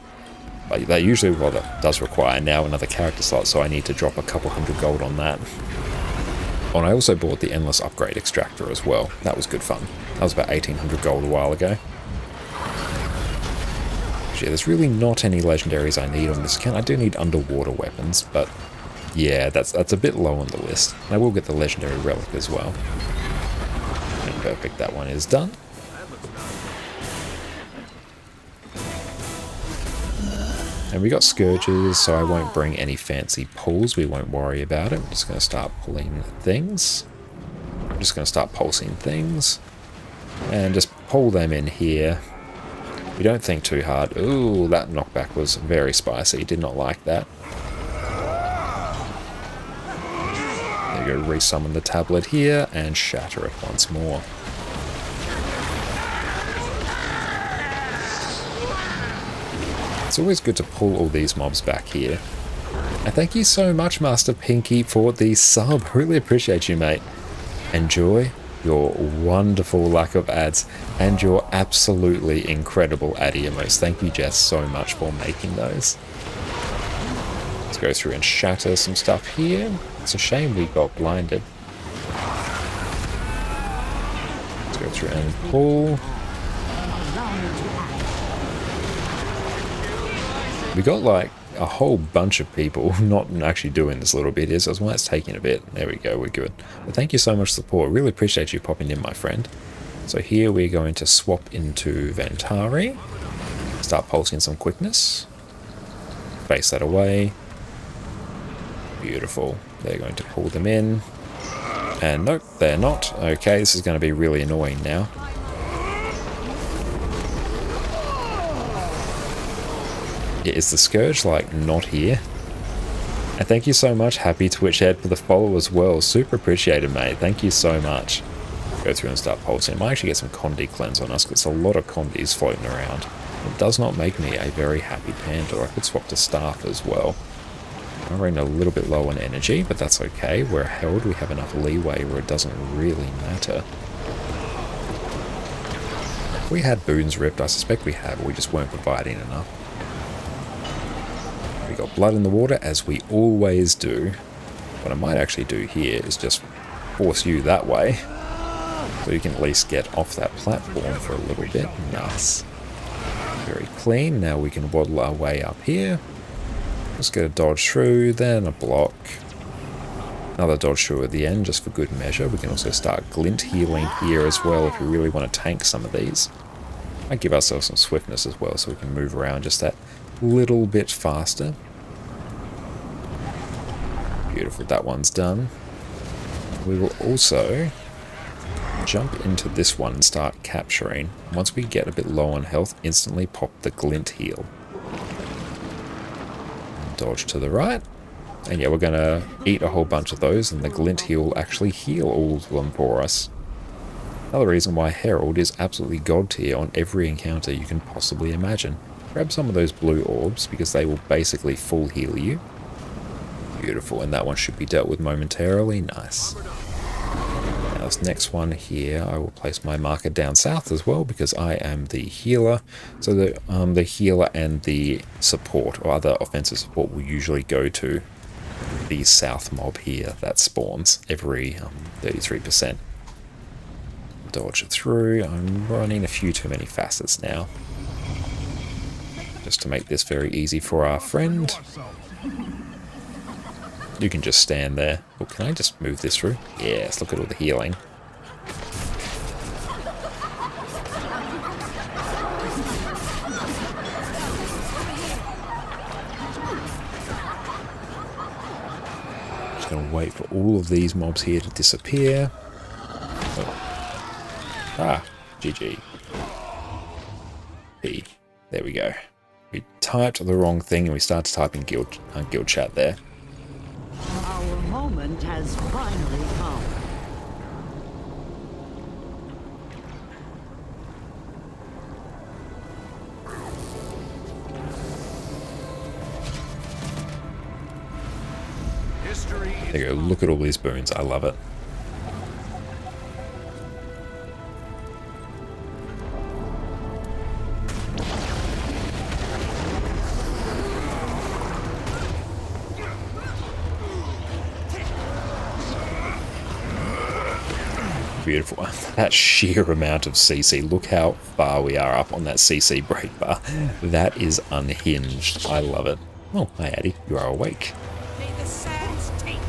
But that usually, well, that does require now another character slot, so I need to drop a couple hundred gold on that. Oh, and I also bought the Endless Upgrade Extractor as well. That was good fun. That was about 1800 gold a while ago. Yeah, there's really not any legendaries I need on this account. I do need underwater weapons, but yeah, that's a bit low on the list. I will get the legendary relic as well. And perfect, that one is done. And we got Scourges, so I won't bring any fancy pulls. We won't worry about it. I'm just going to start pulling things. I'm just going to start pulsing things. And just pull them in here. We don't think too hard. Ooh, that knockback was very spicy. Did not like that. There you go, resummon the tablet here and shatter it once more. It's always good to pull all these mobs back here. And thank you so much, Master Pinky, for the sub. Really appreciate you, mate. Enjoy your wonderful lack of ads and your absolutely incredible ad emotes. Thank you, Jess, so much for making those. Let's go through and shatter some stuff here. It's a shame we got blinded. Let's go through and pull. We got like a whole bunch of people not actually doing this little bit here, so that's why it's taking a bit. There we go, we're good. But thank you so much for the support. Really appreciate you popping in, my friend. So here we're going to swap into Ventari. Start pulsing some quickness. Face that away. Beautiful. They're going to pull them in. And nope, they're not. Okay, this is going to be really annoying now. Is the Scourge, like, not here? And thank you so much, Happy Twitch Head, for the follow as well. Super appreciated, mate. Thank you so much. Go through and start pulsing. I might actually get some Condi cleanse on us, because there's a lot of Condis floating around. It does not make me a very happy panda. I could swap to staff as well. I'm running a little bit low on energy, but that's okay. We're held. We have enough leeway where it doesn't really matter. If we had boons ripped, I suspect we have, but we just weren't providing enough. We got blood in the water, as we always do. What I might actually do here is just force you that way, so you can at least get off that platform for a little bit. Nice. Very clean. Now we can waddle our way up here. Let's get a dodge through, then a block. Another dodge through at the end, just for good measure. We can also start glint healing here as well if we really want to tank some of these. Might give ourselves some swiftness as well so we can move around just that little bit faster. Beautiful, that one's done. We will also jump into this one and start capturing. Once we get a bit low on health, instantly pop the glint heal. And dodge to the right. And yeah, we're going to eat a whole bunch of those, and the glint heal will actually heal all of them for us. Another reason why Herald is absolutely god tier on every encounter you can possibly imagine. Grab some of those blue orbs, because they will basically full heal you. Beautiful, and that one should be dealt with momentarily. Nice. Now this next one here, I will place my marker down south as well, because I am the healer. So the healer and the support, or other offensive support, will usually go to the south mob here that spawns every 33%. Dodge it through. I'm running a few too many facets now, just to make this very easy for our friend. You can just stand there. Oh, can I just move this through? Yes, look at all the healing. Just gonna wait for all of these mobs here to disappear. Oh. Ah, GG. P. There we go. We typed the wrong thing and we started typing guild chat there. Our moment has finally come. There you go, look at all these boons, I love it. Beautiful. That sheer amount of CC. Look how far we are up on that CC break bar. That is unhinged. I love it. Oh, hi Addy. You are awake. May the sands take you.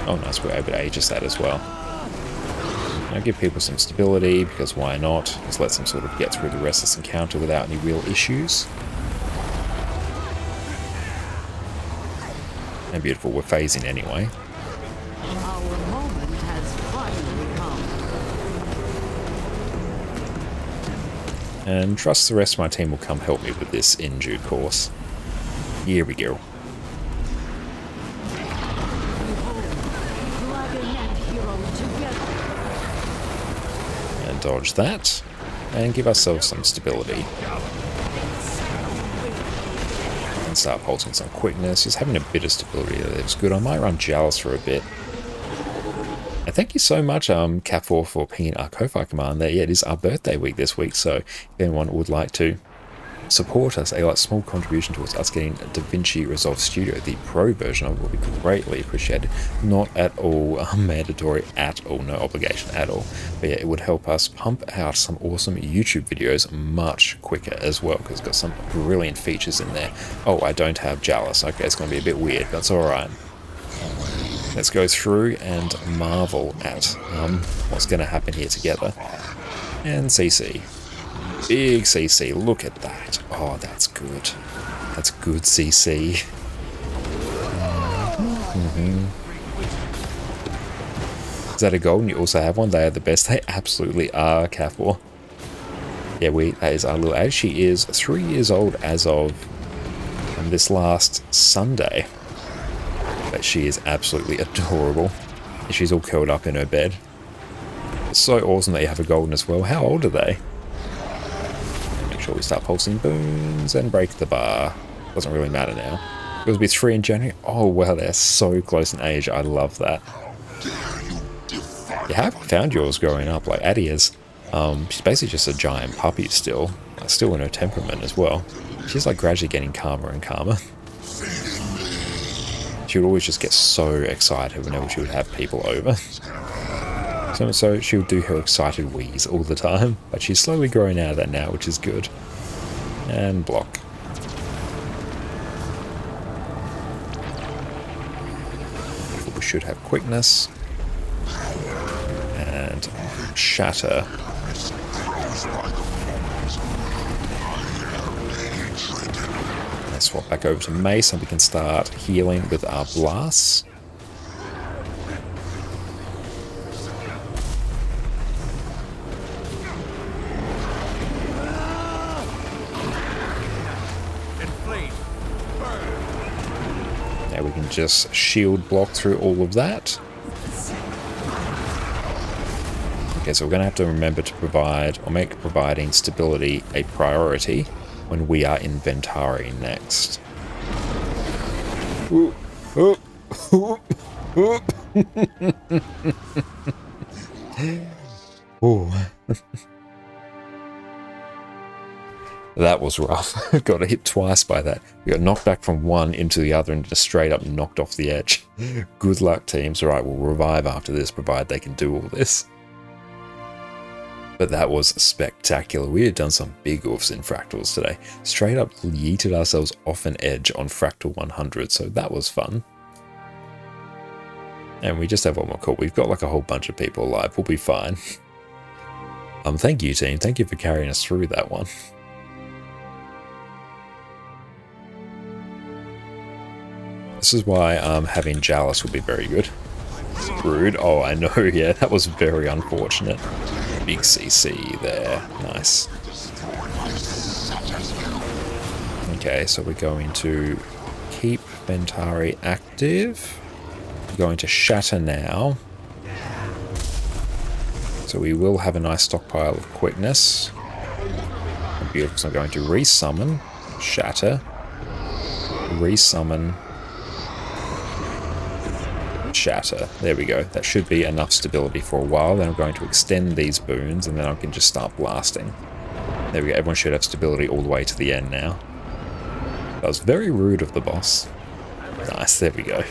Oh nice, we're able to aegis that as well. Now give people some stability, because why not? Just let them sort of get through the rest of this encounter without any real issues. And beautiful, we're phasing anyway. Our moment has finally come. And trust the rest of my team will come help me with this in due course. Here we go. And dodge that. And give ourselves some stability. And start pulsing some quickness. Just having a bit of stability there is good. I might run Jalis for a bit. And thank you so much, Cat4, for pinging our Ko-Fi command there. Yeah, it is our birthday week this week, so if anyone would like to support us, a small contribution towards us getting DaVinci Resolve Studio, the pro version of it, will be greatly appreciated. Not at all mandatory at all, no obligation at all. But yeah, it would help us pump out some awesome YouTube videos much quicker as well, because it's got some brilliant features in there. Oh, I don't have Jalis. Okay, it's going to be a bit weird, but that's alright. Let's go through and marvel at what's going to happen here together. And CC. Big CC, look at that. Oh, that's good. That's good CC. Is that a gold and you also have one? They are the best. They absolutely are, Cat4. Yeah, that is our little Ad. She is 3 years old as of this last Sunday. But she is absolutely adorable. She's all curled up in her bed. It's so awesome that you have a golden as well. How old are they? Make sure we start pulsing boons and break the bar. Doesn't really matter now. It will be 3 in January. Oh wow, they're so close in age. I love that. You haven't found yours growing up like Addie is. She's basically just a giant puppy still. Still in her temperament as well. She's like gradually getting calmer and calmer. She would always just get so excited whenever she would have people over. So she would do her excited wheeze all the time, but she's slowly growing out of that now, which is good. And block. We should have quickness. And shatter. Let's swap back over to mace and we can start healing with our blasts. Now we can just shield block through all of that. Okay, so we're going to have to remember to provide, or make providing stability a priority when we are in Ventari next. Ooh, ooh, ooh, ooh. Ooh. That was rough. Got hit twice by that. We got knocked back from one into the other and just straight up knocked off the edge. Good luck, teams. Alright, we'll revive after this, provided they can do all this. But that was spectacular. We had done some big oofs in fractals today. Straight up yeeted ourselves off an edge on fractal 100, so that was fun. And we just have one more call. We've got like a whole bunch of people alive. We'll be fine. Thank you, team. Thank you for carrying us through that one. This is why having Jalis would be very good. Rude. Oh, I know. Yeah, that was very unfortunate. Big CC there. Nice. Okay, so we're going to keep Ventari active. We're going to shatter now. So we will have a nice stockpile of quickness. Beautiful. So I'm going to resummon, shatter, resummon, shatter. There we go. That should be enough stability for a while. Then I'm going to extend these boons and then I can just start blasting. There we go. Everyone should have stability all the way to the end now. That was very rude of the boss. Nice. There we go.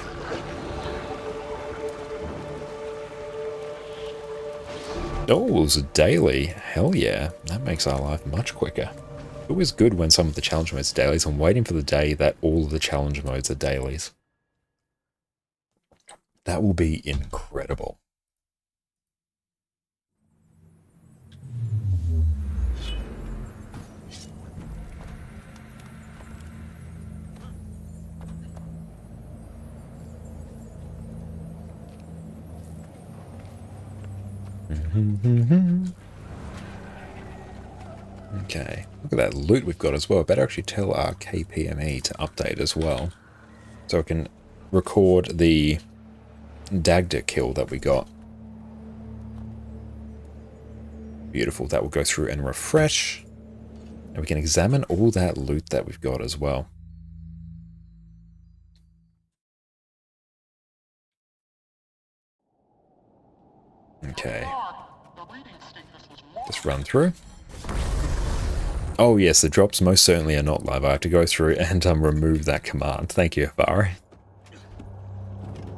Oh, it was a daily. Hell yeah. That makes our life much quicker. Always good when some of the challenge modes are dailies. I'm waiting for the day that all of the challenge modes are dailies. That will be incredible. Okay, look at that loot we've got as well. Better actually tell our KPME to update as well. So I can record the Dagda kill that we got. Beautiful. That will go through and refresh. And we can examine all that loot that we've got as well. Okay. Just run through. Oh yes, the drops most certainly are not live. I have to go through and remove that command. Thank you, Vari.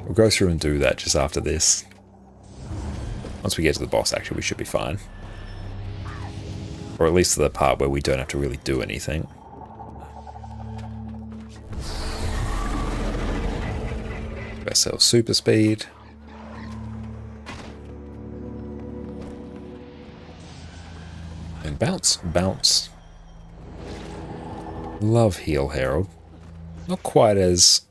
We'll go through and do that just after this. Once we get to the boss, actually, we should be fine. Or at least to the part where we don't have to really do anything. Give ourselves super speed. And bounce, bounce. Love Heal Herald. Not quite as...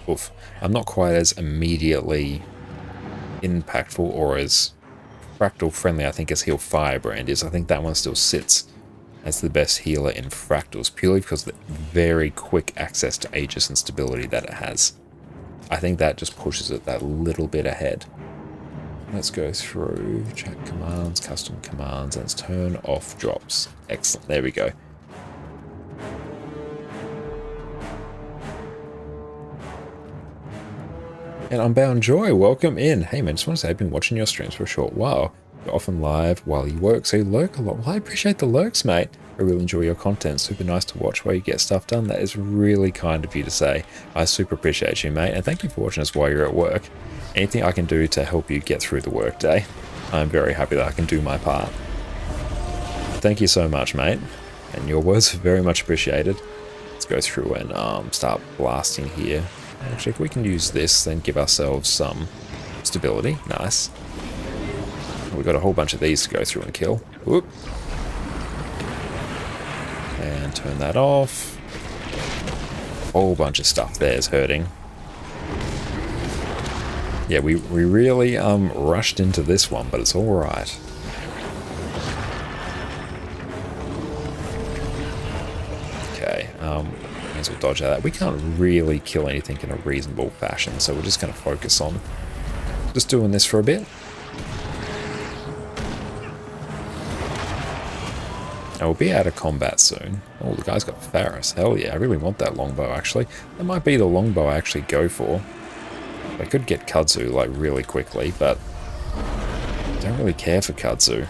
Oof. I'm not quite as immediately impactful or as fractal friendly, I think, as Heal Firebrand is. I think that one still sits as the best healer in fractals, purely because of the very quick access to Aegis and stability that it has. I think that just pushes it that little bit ahead. Let's go through, check commands, custom commands, and let's turn off drops. Excellent, there we go. And Unbound Joy, welcome in. Hey man, just want to say I've been watching your streams for a short while. You're often live while you work, so you lurk a lot. Well, I appreciate the lurks, mate. I really enjoy your content. Super nice to watch while you get stuff done. That is really kind of you to say. I super appreciate you, mate, and thank you for watching us while you're at work. Anything I can do to help you get through the workday, I'm very happy that I can do my part. Thank you so much, mate, and your words are very much appreciated. Let's go through and start blasting here. Actually, if we can use this, then give ourselves some stability. Nice. We've got a whole bunch of these to go through and kill. Whoop. And turn that off. Whole bunch of stuff there is hurting. Yeah, we really rushed into this one, but it's alright. Okay, means we'll dodge that. We can't really kill anything in a reasonable fashion, so we're just going to focus on just doing this for a bit. And we'll be out of combat soon. Oh, the guy's got Ferris. Hell yeah, I really want that longbow, actually. That might be the longbow I actually go for. I could get Kudzu, like, really quickly, but I don't really care for Kudzu.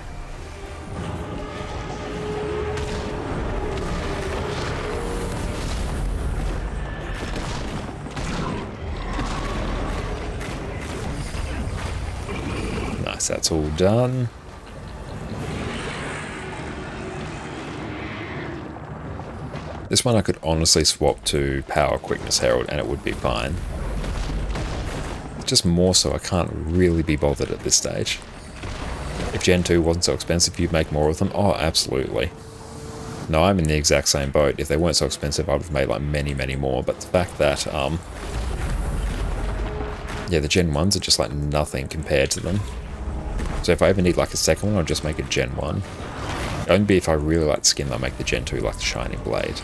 Nice, that's all done. This one I could honestly swap to Power Quickness Herald and it would be fine. Just more so I can't really be bothered at this stage. If Gen 2 wasn't so expensive, you'd make more of them? Oh, absolutely. No, I'm in the exact same boat. If they weren't so expensive, I would have made like many, many more. But the fact that, yeah, the Gen 1s are just like nothing compared to them. So if I ever need like a second one, I'll just make a Gen 1. Only be if I really like the skin, I'll make the Gen 2 like the Shining Blade.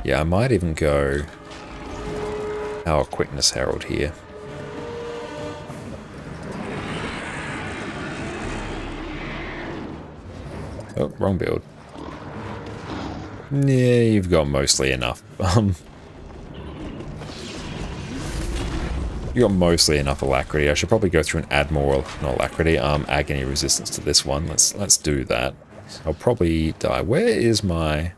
Yeah, I might even go Power Quickness Herald here. Oh, wrong build. Yeah, you've got mostly enough. You got mostly enough alacrity. I should probably go through and add more, not alacrity, agony resistance to this one. Let's do that. I'll probably die. Where is my...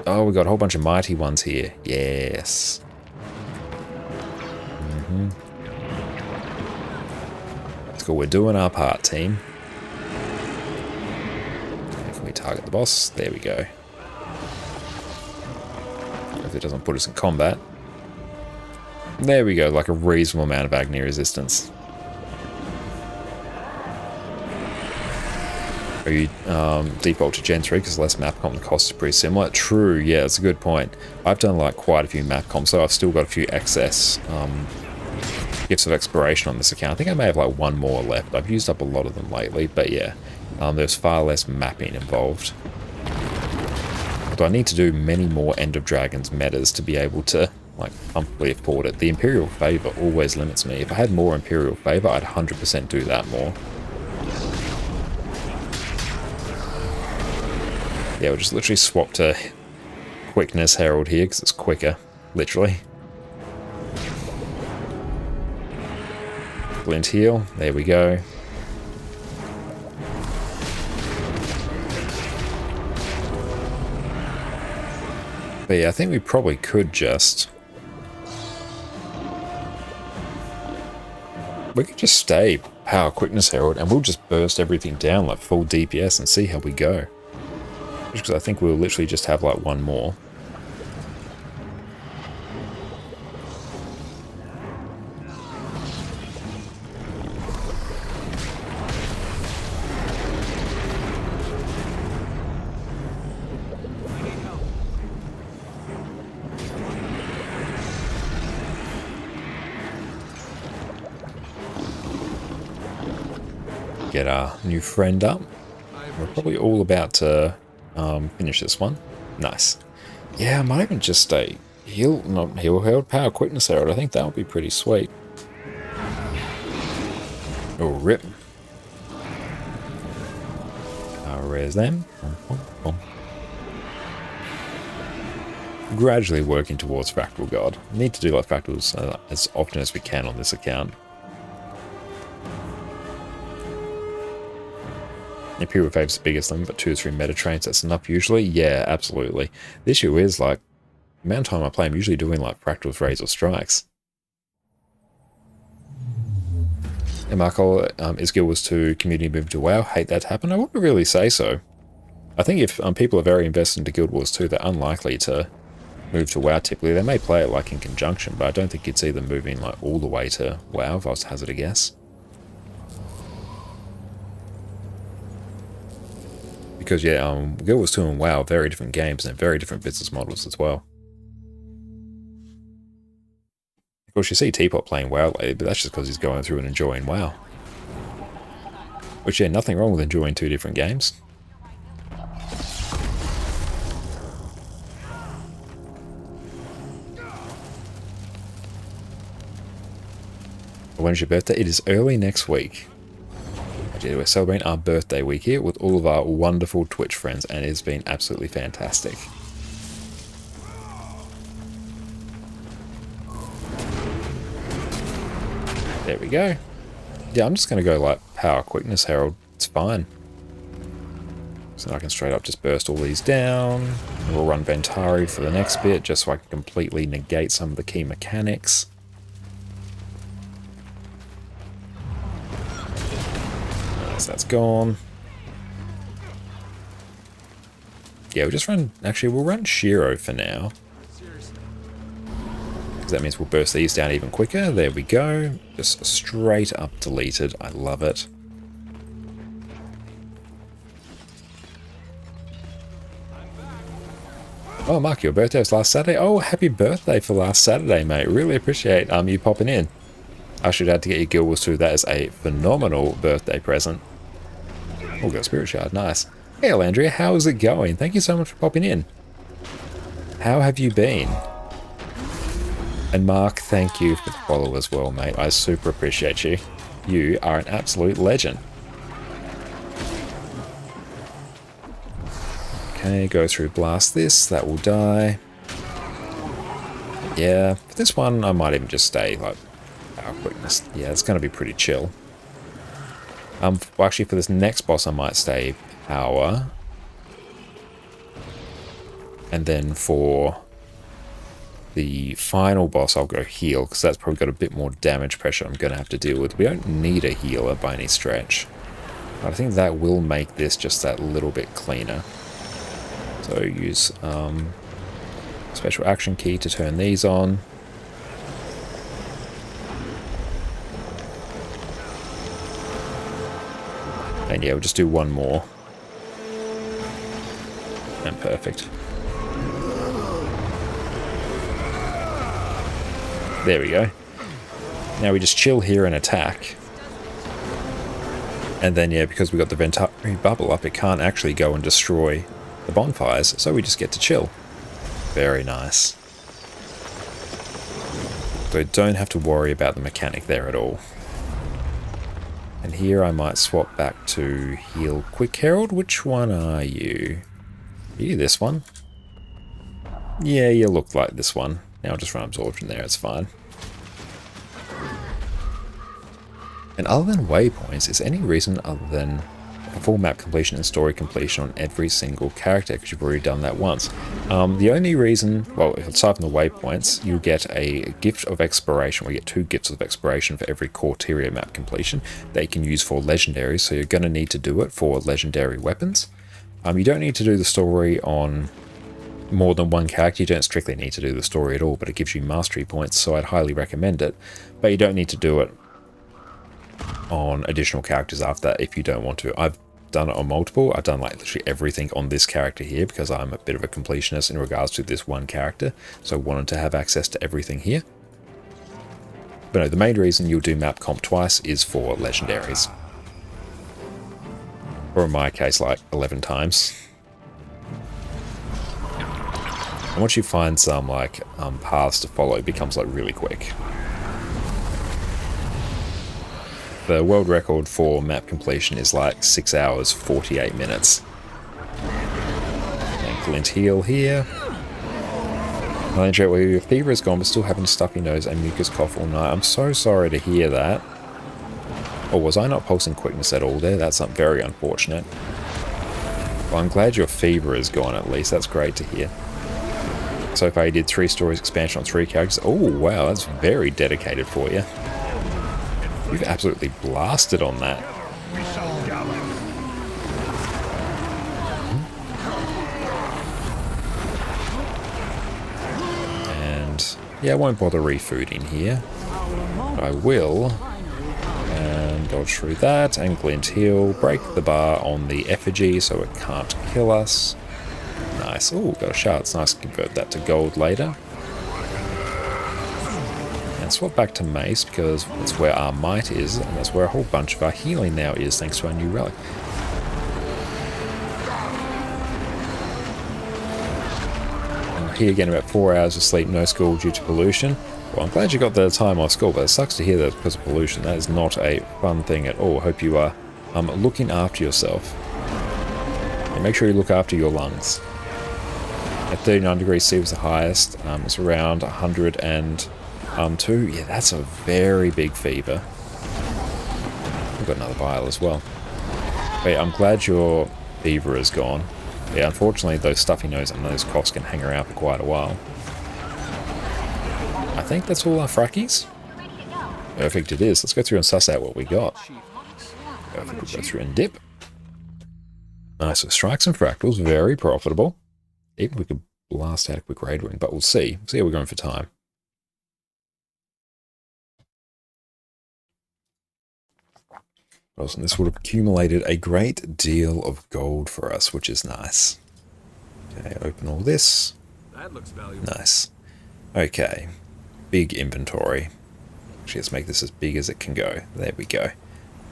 Oh, we got a whole bunch of mighty ones here. Yes. Let's go. We're doing our part, team. Can we target the boss? There we go. If it doesn't put us in combat. There we go, like a reasonable amount of agony resistance. Are you default to Gen 3 because less map comp, the cost is pretty similar? True, yeah, that's a good point. I've done like quite a few map comps, so I've still got a few excess gifts of exploration on this account. I think I may have like one more left. I've used up a lot of them lately, but yeah, there's far less mapping involved. Although I need to do many more End of Dragons metas to be able to like comfortably afford it. The Imperial Favor always limits me. If I had more Imperial Favor, I'd 100% do that more. Yeah, we'll just literally swap to Quickness Herald here because it's quicker, literally. Glint Heal, there we go. But yeah, I think we probably could just... We could just stay Power Quickness Herald and we'll just burst everything down like full DPS and see how we go. Just because I think we'll literally just have like one more. Get our new friend up. We're probably all about to finish this one. Nice. Yeah, I might even just stay not heal held, Power Quickness Herald. I think that would be pretty sweet. Oh, rip. Where's them? gradually working towards Fractal God. We need to do like Fractals as often as we can on this account. Imperial Fave's the biggest limit, but 2 to 3 meta trains, that's enough usually? Yeah, absolutely. The issue is, like, the amount of time I play, I'm usually doing, like, Fractals, Raids, or Strikes. And Marco, is Guild Wars 2 community moved to WoW? Hate that to happen? I wouldn't really say so. I think if people are very invested into Guild Wars 2, they're unlikely to move to WoW typically. They may play it, like, in conjunction, but I don't think you'd see them moving, like, all the way to WoW, if I was to hazard a guess. Because, yeah, Guild Wars 2 and WoW are very different games and very different business models as well. Of course, you see Teapot playing WoW lately, but that's just because he's going through and enjoying WoW. Which, yeah, nothing wrong with enjoying 2 different games. When's your birthday? It is early next week. We're celebrating our birthday week here with all of our wonderful Twitch friends, and it's been absolutely fantastic. There we go. Yeah, I'm just going to go like Power Quickness Herald. It's fine. So I can straight up just burst all these down. We'll run Ventari for the next bit, just so I can completely negate some of the key mechanics. So that's gone. Yeah, we'll just run... Actually, we'll run Shiro for now. Because that means we'll burst these down even quicker. There we go. Just straight up deleted. I love it. Oh, Mark, your birthday was last Saturday? Oh, happy birthday for last Saturday, mate. Really appreciate you popping in. I should add to get your Guild Wars 2. That is a phenomenal birthday present. Oh, got a Spirit Shard. Nice. Hey, Alandria, how is it going? Thank you so much for popping in. How have you been? And Mark, thank you for the follow as well, mate. I super appreciate you. You are an absolute legend. Okay, go through blast this. That will die. Yeah, for this one, I might even just stay, like, Power Quickness. Yeah, it's going to be pretty chill. Well, actually, for this next boss, I might stay Power. And then for the final boss, I'll go Heal, because that's probably got a bit more damage pressure I'm going to have to deal with. We don't need a healer by any stretch. But I think that will make this just that little bit cleaner. So use special action key to turn these on. And yeah, we'll just do one more. And perfect. There we go. Now we just chill here and attack. And then yeah, because we got the Ventari bubble up, it can't actually go and destroy the bonfires, so we just get to chill. Very nice. So don't have to worry about the mechanic there at all. And here I might swap back to Heal Quick Herald. Which one are you? Are you this one? Yeah, you look like this one. Now I'll just run Absorption there, it's fine. And other than waypoints, is there any reason other than a full map completion and story completion on every single character, because you've already done that once? The only reason, well, aside from the waypoints, you get a gift of exploration. We get 2 gifts of exploration for every Corteria map completion that you can use for legendaries, so you're going to need to do it for legendary weapons. You don't need to do the story on more than one character. You don't strictly need to do the story at all, but it gives you mastery points, so I'd highly recommend it. But you don't need to do it on additional characters after that if you don't want to. I've done it on multiple. I've done like literally everything on this character here because I'm a bit of a completionist in regards to this one character, so I wanted to have access to everything here. But no, the main reason you'll do map comp twice is for legendaries. Or in my case, like 11 times. And once you find some like paths to follow, it becomes like really quick. The world record for map completion is like 6 hours, 48 minutes. And Glint heal here. Well, your fever is gone, but still having a stuffy nose and mucus cough all night. I'm so sorry to hear that. Or was I not pulsing quickness at all there? That's very unfortunate. Well, I'm glad your fever is gone at least. That's great to hear. So far you did 3 stories expansion on 3 characters. Oh, wow, that's very dedicated for you. You've absolutely blasted on that. And yeah, I won't bother refooding here. I will. And dodge through that, and glint heal, break the bar on the effigy so it can't kill us. Nice. Oh, got a shard. It's nice to convert that to gold later. And swap back to mace because that's where our might is, and that's where a whole bunch of our healing now is thanks to our new relic. And here again, about 4 hours of sleep, no school due to pollution. Well, I'm glad you got the time off school, but it sucks to hear that because of pollution. That is not a fun thing at all. Hope you are looking after yourself. And make sure you look after your lungs. At 39 degrees C was the highest. It's around 102. Yeah, that's a very big fever. We've got another vial as well. But yeah, I'm glad your fever is gone. Yeah, unfortunately, those stuffy nose and those coughs can hang around for quite a while. I think that's all our frackies. Perfect it is. Let's go through and suss out what we got. Perfect, we'll go through and dip. Nice, so strikes and fractals, very profitable. Even we could blast out a quick raid rune, but we'll see. See how we're going for time. Awesome. This would have accumulated a great deal of gold for us, which is nice. Okay, open all this. That looks valuable. Nice. Okay. Big inventory. Actually, let's make this as big as it can go. There we go.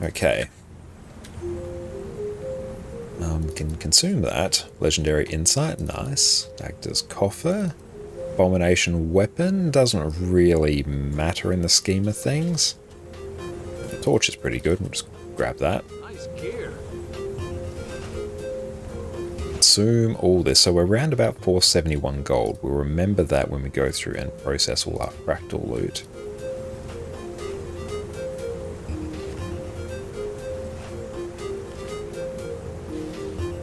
Okay. Can consume that. Legendary Insight, nice. Actor's Coffer. Abomination Weapon, doesn't really matter in the scheme of things. The torch is pretty good, we'll just grab that. Nice gear. Consume all this, so we're around about 471 gold. We'll remember that when we go through and process all our fractal loot.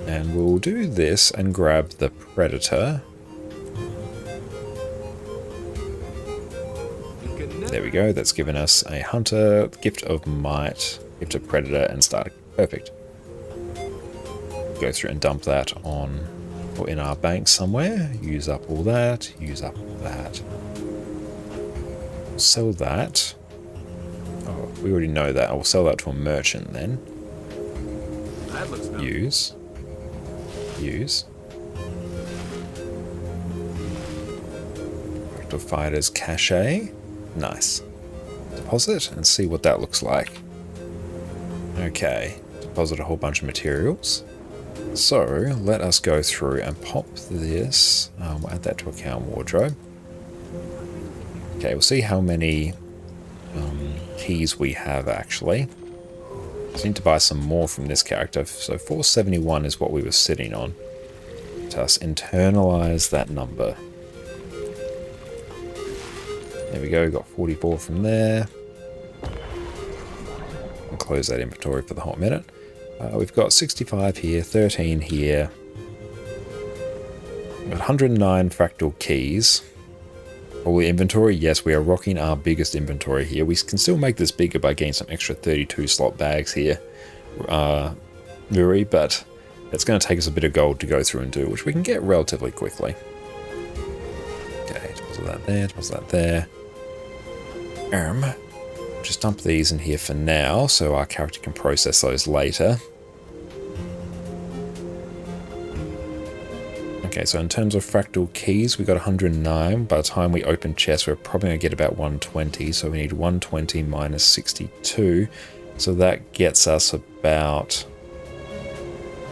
And we'll do this and grab the Predator. There we go, that's given us a Hunter, Gift of Might, Gift of Predator, and Starter. Perfect. Go through and dump that on, or in our bank somewhere. Use up all that, use up all that. Sell that. Oh, we already know that. I'll sell that to a merchant then. That looks nice. Use. Use. Fractal Fighters Cache. Nice. Deposit and see what that looks like. Okay. Deposit a whole bunch of materials. So, let us go through and pop this. We'll add that to account wardrobe. Okay, we'll see how many keys we have actually. Just need to buy some more from this character. So 471 is what we were sitting on. Let us internalize that number. There we go, got 44 from there. I'll close that inventory for the hot minute. We've got 65 here, 13 here. We've got 109 fractal keys. All the inventory, yes, we are rocking our biggest inventory here. We can still make this bigger by getting some extra 32 slot bags here, Muri, but it's going to take us a bit of gold to go through and do, which we can get relatively quickly. Okay, deposit that there, deposit that there. Just dump these in here for now, so our character can process those later. Okay, so in terms of fractal keys, we got 109. By the time we open chests, we're probably going to get about 120. So we need 120 minus 62. So that gets us about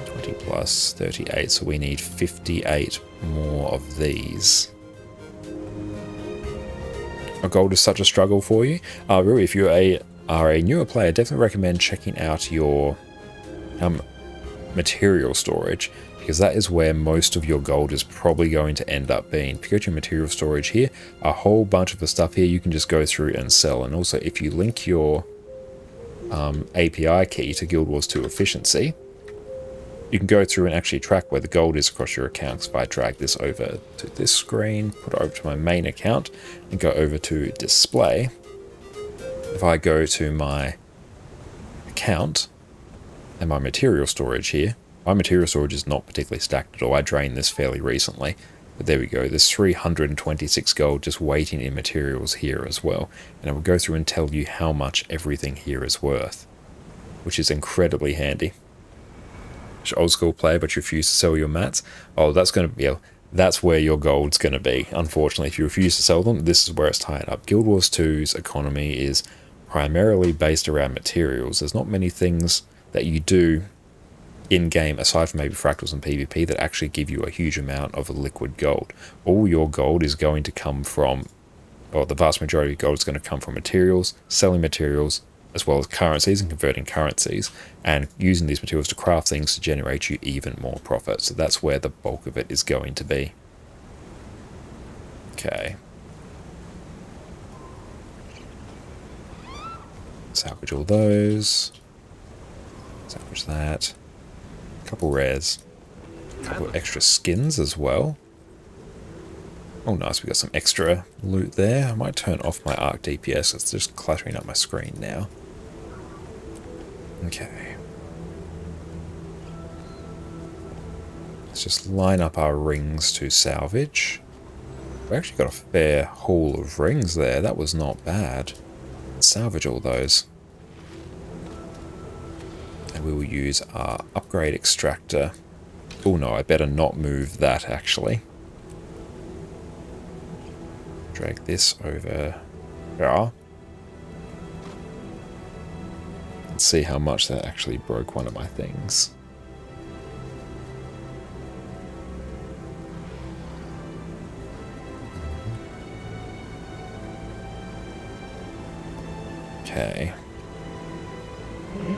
20 plus 38. So we need 58 more of these. Our gold is such a struggle for you. Really, if you are a newer player, definitely recommend checking out your material storage. because that is where most of your gold is probably going to end up being. If you go to your material storage here, a whole bunch of the stuff here you can just go through and sell. And also if you link your API key to Guild Wars 2 efficiency, you can go through and actually track where the gold is across your accounts. If I drag this over to this screen, put it over to my main account, and go over to display, if I go to my account and my material storage here, my material storage is not particularly stacked at all. I drained this fairly recently. But there we go, there's 326 gold just waiting in materials here as well. And I will go through and tell you how much everything here is worth, which is incredibly handy. Old school player, but you refuse to sell your mats. Oh, that's going to be, that's where your gold's going to be. Unfortunately, if you refuse to sell them, this is where it's tied up. Guild Wars 2's economy is primarily based around materials. There's not many things that you do in-game, aside from maybe fractals and PvP, that actually give you a huge amount of liquid gold. All your gold is going to come from, or the vast majority of gold is going to come from materials, selling materials, as well as currencies and converting currencies, and using these materials to craft things to generate you even more profit. So that's where the bulk of it is going to be. Okay. Salvage all those. Salvage that. Couple rares, couple extra skins as well. Oh nice, we got some extra loot there. I might turn off my arc DPS, it's just cluttering up my screen now. Okay. Let's just line up our rings to salvage. We actually got a fair haul of rings there, that was not bad. Let's salvage all those. And we will use our upgrade extractor. Oh no, I better not move that actually. Drag this over here. Let's see how much that actually broke one of my things. Okay.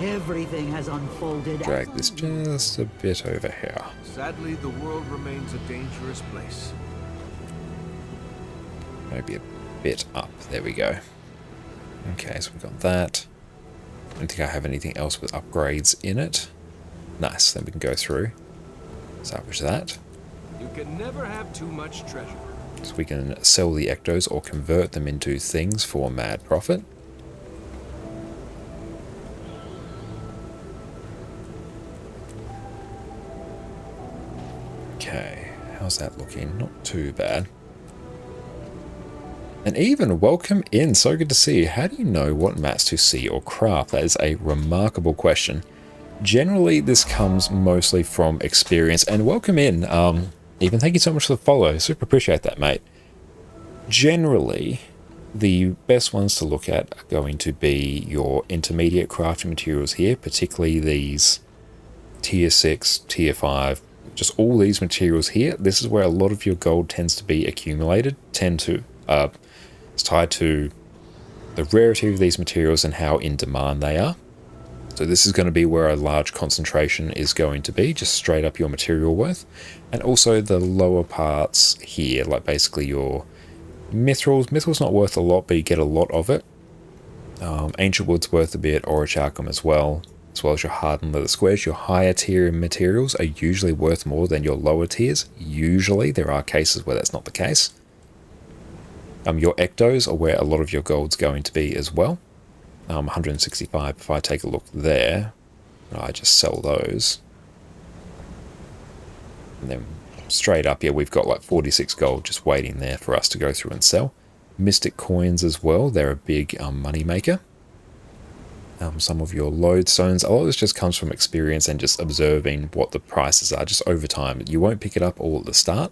Everything has unfolded. Drag this just a bit over here. Sadly, the world remains a dangerous place. Maybe a bit up. There we go. Okay, so we've got that. I don't think I have anything else with upgrades in it. Nice, then we can go through. Salvage that. You can never have too much treasure. So we can sell the ectos or convert them into things for mad profit. Okay, how's that looking? Not too bad. And even welcome in, so good to see you. How do you know what mats to see or craft? That is a remarkable question. Generally, this comes mostly from experience, and welcome in. Even thank you so much for the follow, super appreciate that, mate. Generally, the best ones to look at are going to be your intermediate crafting materials here, particularly these tier 6, tier 5, just all these materials here. This is where a lot of your gold tends to be accumulated, it's tied to the rarity of these materials and how in demand they are. So this is going to be where a large concentration is going to be, just straight up your material worth. And also the lower parts here, like basically your mithrils. Mithrils not worth a lot, but you get a lot of it. Ancient wood's worth a bit, orichalcum as well as your hardened leather squares. Your higher tier materials are usually worth more than your lower tiers. Usually, there are cases where that's not the case. Your ectos are where a lot of your gold's going to be as well. 165, if I take a look there, I just sell those. And then straight up here, we've got like 46 gold just waiting there for us to go through and sell. Mystic coins as well, they're a big money maker. Some of your lodestones, a lot of this just comes from experience and just observing what the prices are just over time. You won't pick it up all at the start,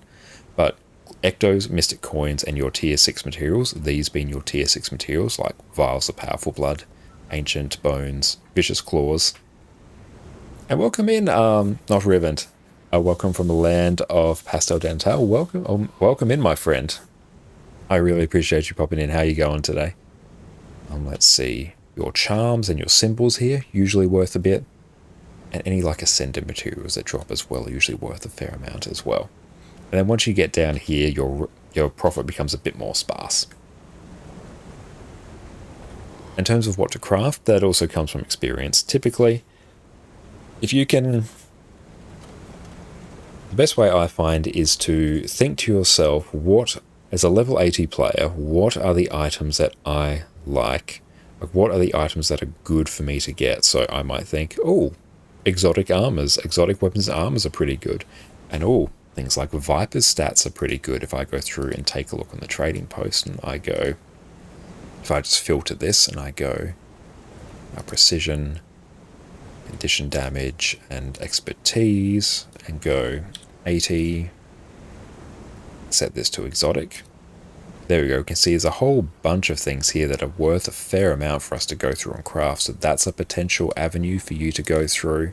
but ectos, mystic coins, and your tier 6 materials, these being your tier 6 materials like vials of powerful blood, ancient bones, vicious claws. And welcome in, not Rivent. Welcome from the land of Pastel Dental. Welcome in, my friend. I really appreciate you popping in. How you going today? Let's see. Your charms and your symbols here, usually worth a bit. And any like ascended materials that drop as well are usually worth a fair amount as well. And then once you get down here, your profit becomes a bit more sparse. In terms of what to craft, that also comes from experience. Typically, if you can... The best way I find is to think to yourself, what, as a level 80 player, what are the items that I like? Like, what are the items that are good for me to get? So I might think, oh, exotic armors, exotic weapons and armors are pretty good. And oh, things like Viper's stats are pretty good. If I go through and take a look on the trading post and I go, if I just filter this and I go precision, condition damage and expertise and go 80, set this to exotic. There we go. You can see there's a whole bunch of things here that are worth a fair amount for us to go through and craft. So that's a potential avenue for you to go through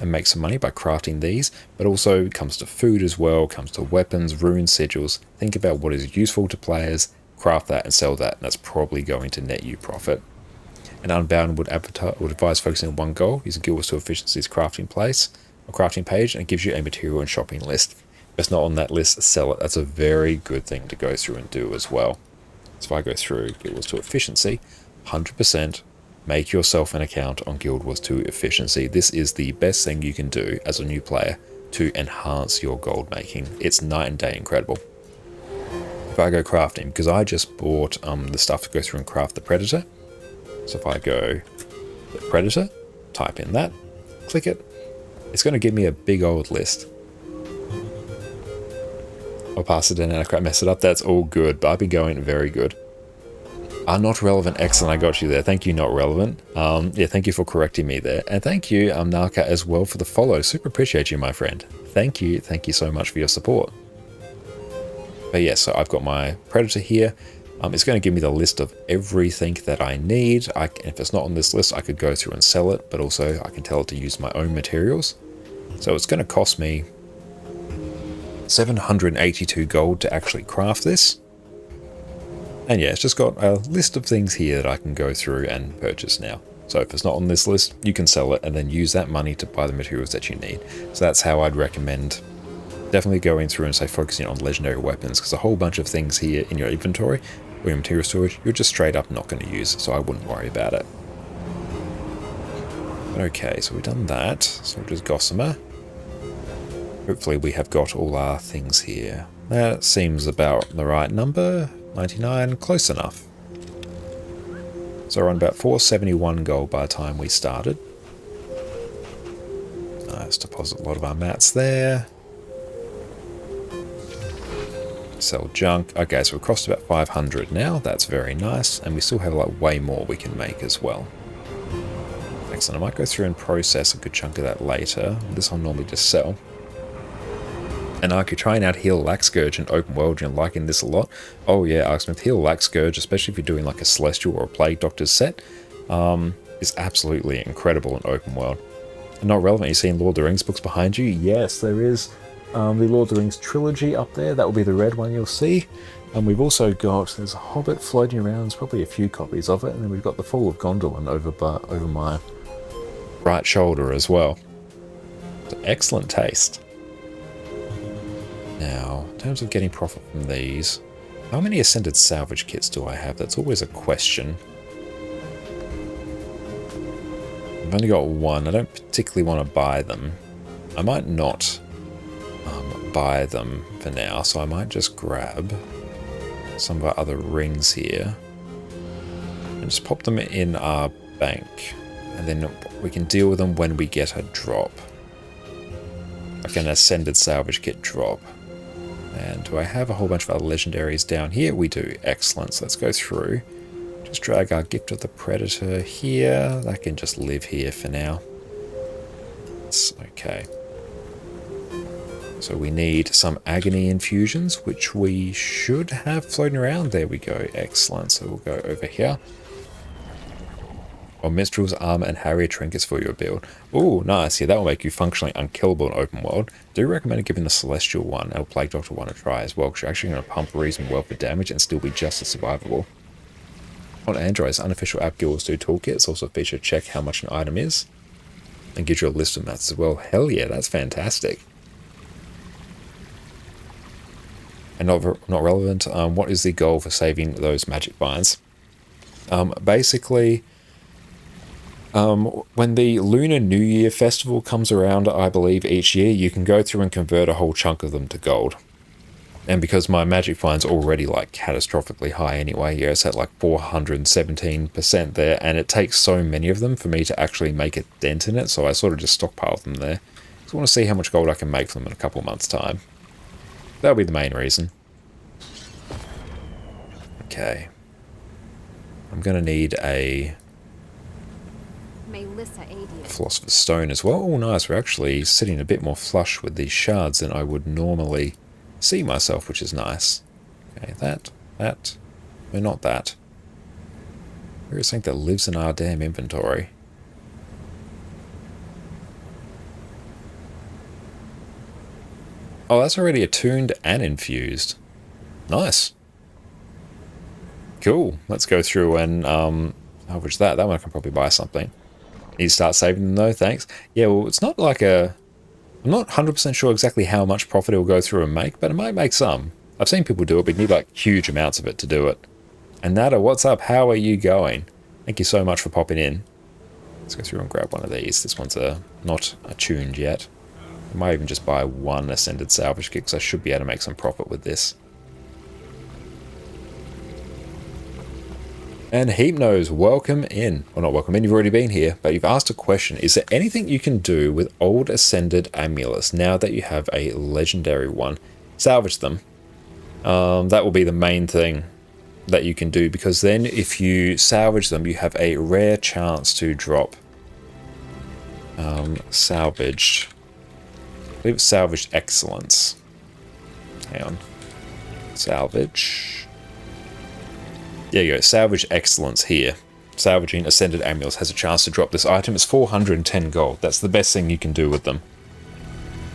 and make some money by crafting these. But also it comes to food as well, comes to weapons, rune sigils. Think about what is useful to players, craft that and sell that, and that's probably going to net you profit. And Unbound would advise focusing on one goal, using Guild Wars 2 Efficiency's crafting page, and it gives you a material and shopping list. If it's not on that list, sell it. That's a very good thing to go through and do as well. So if I go through Guild Wars 2 Efficiency, 100% make yourself an account on Guild Wars 2 Efficiency. This is the best thing you can do as a new player to enhance your gold making. It's night and day incredible. If I go crafting, because I just bought the stuff to go through and craft the Predator. So if I go the Predator, type in that, click it, it's going to give me a big old list. I'll pass it in and I mess it up. That's all good, but I've been going very good. Not relevant. Excellent. I got you there. Thank you, not relevant. Yeah, thank you for correcting me there. And thank you, Narka, as well for the follow. Super appreciate you, my friend. Thank you. Thank you so much for your support. But yeah, so I've got my Predator here. It's going to give me the list of everything that I need. If it's not on this list, I could go through and sell it, but also I can tell it to use my own materials. So it's going to cost me 782 gold to actually craft this. And yeah, it's just got a list of things here that I can go through and purchase now. So if it's not on this list, you can sell it and then use that money to buy the materials that you need. So that's how I'd recommend definitely going through and say focusing on legendary weapons, because a whole bunch of things here in your inventory or your material storage, you're just straight up not going to use, so I wouldn't worry about it. Okay, so we've done that. So we'll just Gossamer. Hopefully we have got all our things here. That seems about the right number. 99, close enough. So we're on about 471 gold by the time we started. Nice, deposit a lot of our mats there. Sell junk. Okay, so we've crossed about 500 now. That's very nice. And we still have like way more we can make as well. Excellent. I might go through and process a good chunk of that later. This I'll normally just sell. And I could try out Heal Lack Scourge in open world. You're liking this a lot. Oh yeah, Arksmith, Heal Lack Scourge, especially if you're doing like a Celestial or a Plague Doctor set, is absolutely incredible in open world. And not relevant, you seeing Lord of the Rings books behind you? Yes, there is the Lord of the Rings trilogy up there. That will be the red one you'll see. And we've also got, there's a Hobbit floating around. There's probably a few copies of it. And then we've got the Fall of Gondolin over my right shoulder as well. So excellent taste. Now, in terms of getting profit from these, how many Ascended Salvage Kits do I have? That's always a question. I've only got one. I don't particularly want to buy them. I might not buy them for now, so I might just grab some of our other rings here and just pop them in our bank, and then we can deal with them when we get a drop. Like an Ascended Salvage Kit drop. And do I have a whole bunch of other legendaries down here? We do. Excellent. So let's go through. Just drag our Gift of the Predator here. That can just live here for now. It's okay. So we need some Agony Infusions, which we should have floating around. There we go. Excellent. So we'll go over here. Or Minstrel's Armor and Harrier Trinkets for your build. Oh, nice. Yeah, that will make you functionally unkillable in open world. Do recommend giving the Celestial one or Plague Doctor one a try as well, because you're actually going to pump reasonable well for damage and still be just as survivable. On Android's unofficial app Guild Wars 2 toolkit, it's also featured check how much an item is. And gives you a list of mats as well. Hell yeah, that's fantastic. And not relevant, what is the goal for saving those magic vines? Basically, when the Lunar New Year festival comes around, I believe each year, you can go through and convert a whole chunk of them to gold. And because my magic fine's already like catastrophically high anyway, yeah, it's at like 417% there, and it takes so many of them for me to actually make a dent in it, so I sort of just stockpile them there. So I want to see how much gold I can make from them in a couple of months' time. That'll be the main reason. Okay. I'm going to need a Philosopher's Stone as well. Oh, nice. We're actually sitting a bit more flush with these shards than I would normally see myself, which is nice. Okay, that. No, not that. Where is something that lives in our damn inventory? Oh, that's already attuned and infused. Nice. Cool. Let's go through and salvage that. That one I can probably buy something. Need to start saving them though, thanks. Yeah, well, it's not like a... I'm not 100% sure exactly how much profit it'll go through and make, but it might make some. I've seen people do it, but you need like huge amounts of it to do it. And Nada, what's up? How are you going? Thank you so much for popping in. Let's go through and grab one of these. This one's not attuned yet. I might even just buy one Ascended Salvage Kit, because I should be able to make some profit with this. And Heapnose, welcome in. Well, not welcome in, you've already been here, but you've asked a question. Is there anything you can do with old Ascended Amulets now that you have a legendary one? Salvage them. That will be the main thing that you can do, because then if you salvage them, you have a rare chance to drop salvaged. I believe it's salvaged excellence. Hang on. Salvage. There you go, Salvage Excellence here. Salvaging Ascended Amulets has a chance to drop this item. It's 410 gold. That's the best thing you can do with them.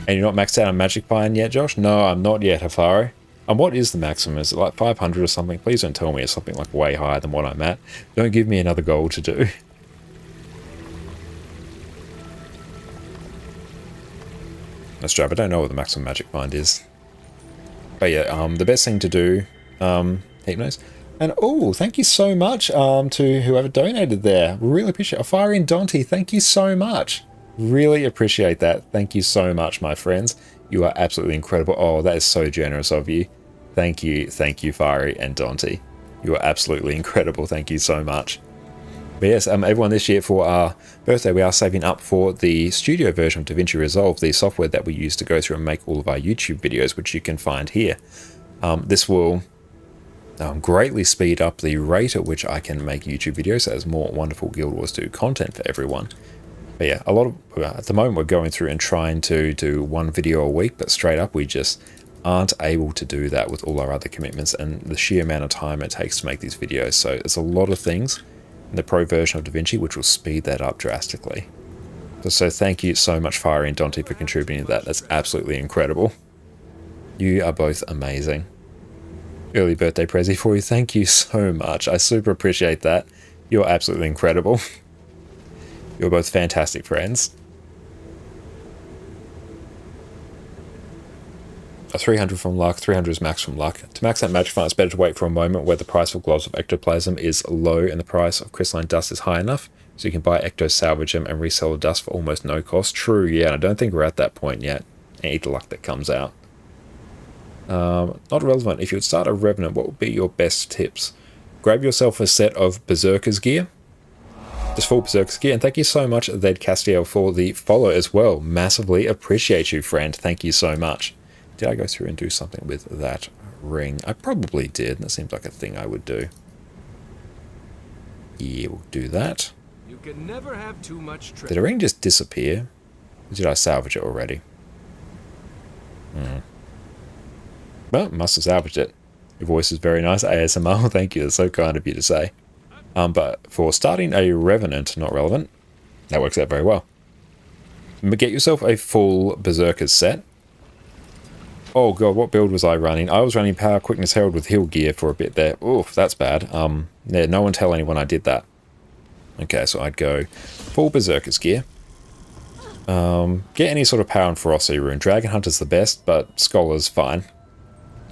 And you're not maxed out on Magic Pine yet, Josh? No, I'm not yet, Hafari. And what is the maximum? Is it like 500 or something? Please don't tell me it's something like way higher than what I'm at. Don't give me another goal to do. That's true, I don't know what the maximum Magic Find is. But yeah, the best thing to do, Hypnose. And oh, thank you so much to whoever donated there. Really appreciate it. Fire in Dante, thank you so much. Really appreciate that. Thank you so much, my friends. You are absolutely incredible. Oh, that is so generous of you. Thank you, Fiery and Dante. You are absolutely incredible. Thank you so much. But yes, everyone, this year for our birthday, we are saving up for the studio version of DaVinci Resolve, the software that we use to go through and make all of our YouTube videos, which you can find here. This will greatly speed up the rate at which I can make YouTube videos as more wonderful Guild Wars 2 content for everyone. But yeah, at the moment we're going through and trying to do one video a week, but straight up we just aren't able to do that with all our other commitments and the sheer amount of time it takes to make these videos. So there's a lot of things in the pro version of DaVinci which will speed that up drastically. So thank you so much, Fiery and Dante, for contributing to that. That's absolutely incredible. You are both amazing. Early birthday prezi for you. Thank you so much. I super appreciate that. You're absolutely incredible. You're both fantastic friends. A 300 from luck, 300 is max from luck. To max that magic fund, it's better to wait for a moment where the price of globs of ectoplasm is low and the price of crystalline dust is high enough, so you can buy ectos, salvage them, and resell the dust for almost no cost. True, yeah, and I don't think we're at that point yet. And eat the luck that comes out. Not relevant. If you would start a Revenant, what would be your best tips? Grab yourself a set of Berserker's gear. Just full Berserker's gear. And thank you so much, Zed Castiel, for the follow as well. Massively appreciate you, friend. Thank you so much. Did I go through and do something with that ring? I probably did. That seems like a thing I would do. Yeah, we'll do that. You can never have too much Did the ring just disappear? Or did I salvage it already? Well, must have salvaged it. Your voice is very nice. ASMR, thank you. That's so kind of you to say. But for starting a Revenant, not relevant, that works out very well. But get yourself a full Berserker's set. Oh god, what build was I running? I was running Power, Quickness, Herald with heal gear for a bit there. Oof, that's bad. Yeah, no one tell anyone I did that. Okay, so I'd go full Berserker's gear. Get any sort of power and ferocity rune. Dragon Hunter's the best, but Scholar's fine.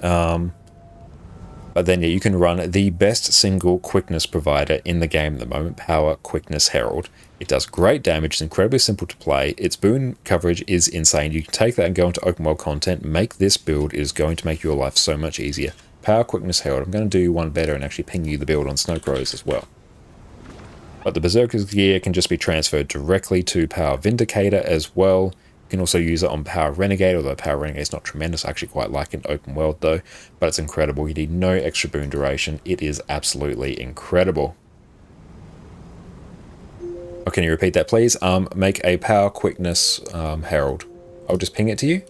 But then yeah, you can run the best single quickness provider in the game at the moment, Power Quickness Herald. It does great damage, it's incredibly simple to play, its boon coverage is insane. You can take that and go into open world content, make this build, it is going to make your life so much easier. Power Quickness Herald, I'm going to do one better and actually ping you the build on Snowcrows as well. But the Berserker's gear can just be transferred directly to Power Vindicator as well. You can also use it on Power Renegade, although Power Renegade is not tremendous. I actually quite like it in open world though, but it's incredible. You need no extra boon duration. It is absolutely incredible. Oh, can you repeat that please? Make a Power Quickness Herald. I'll just ping it to you,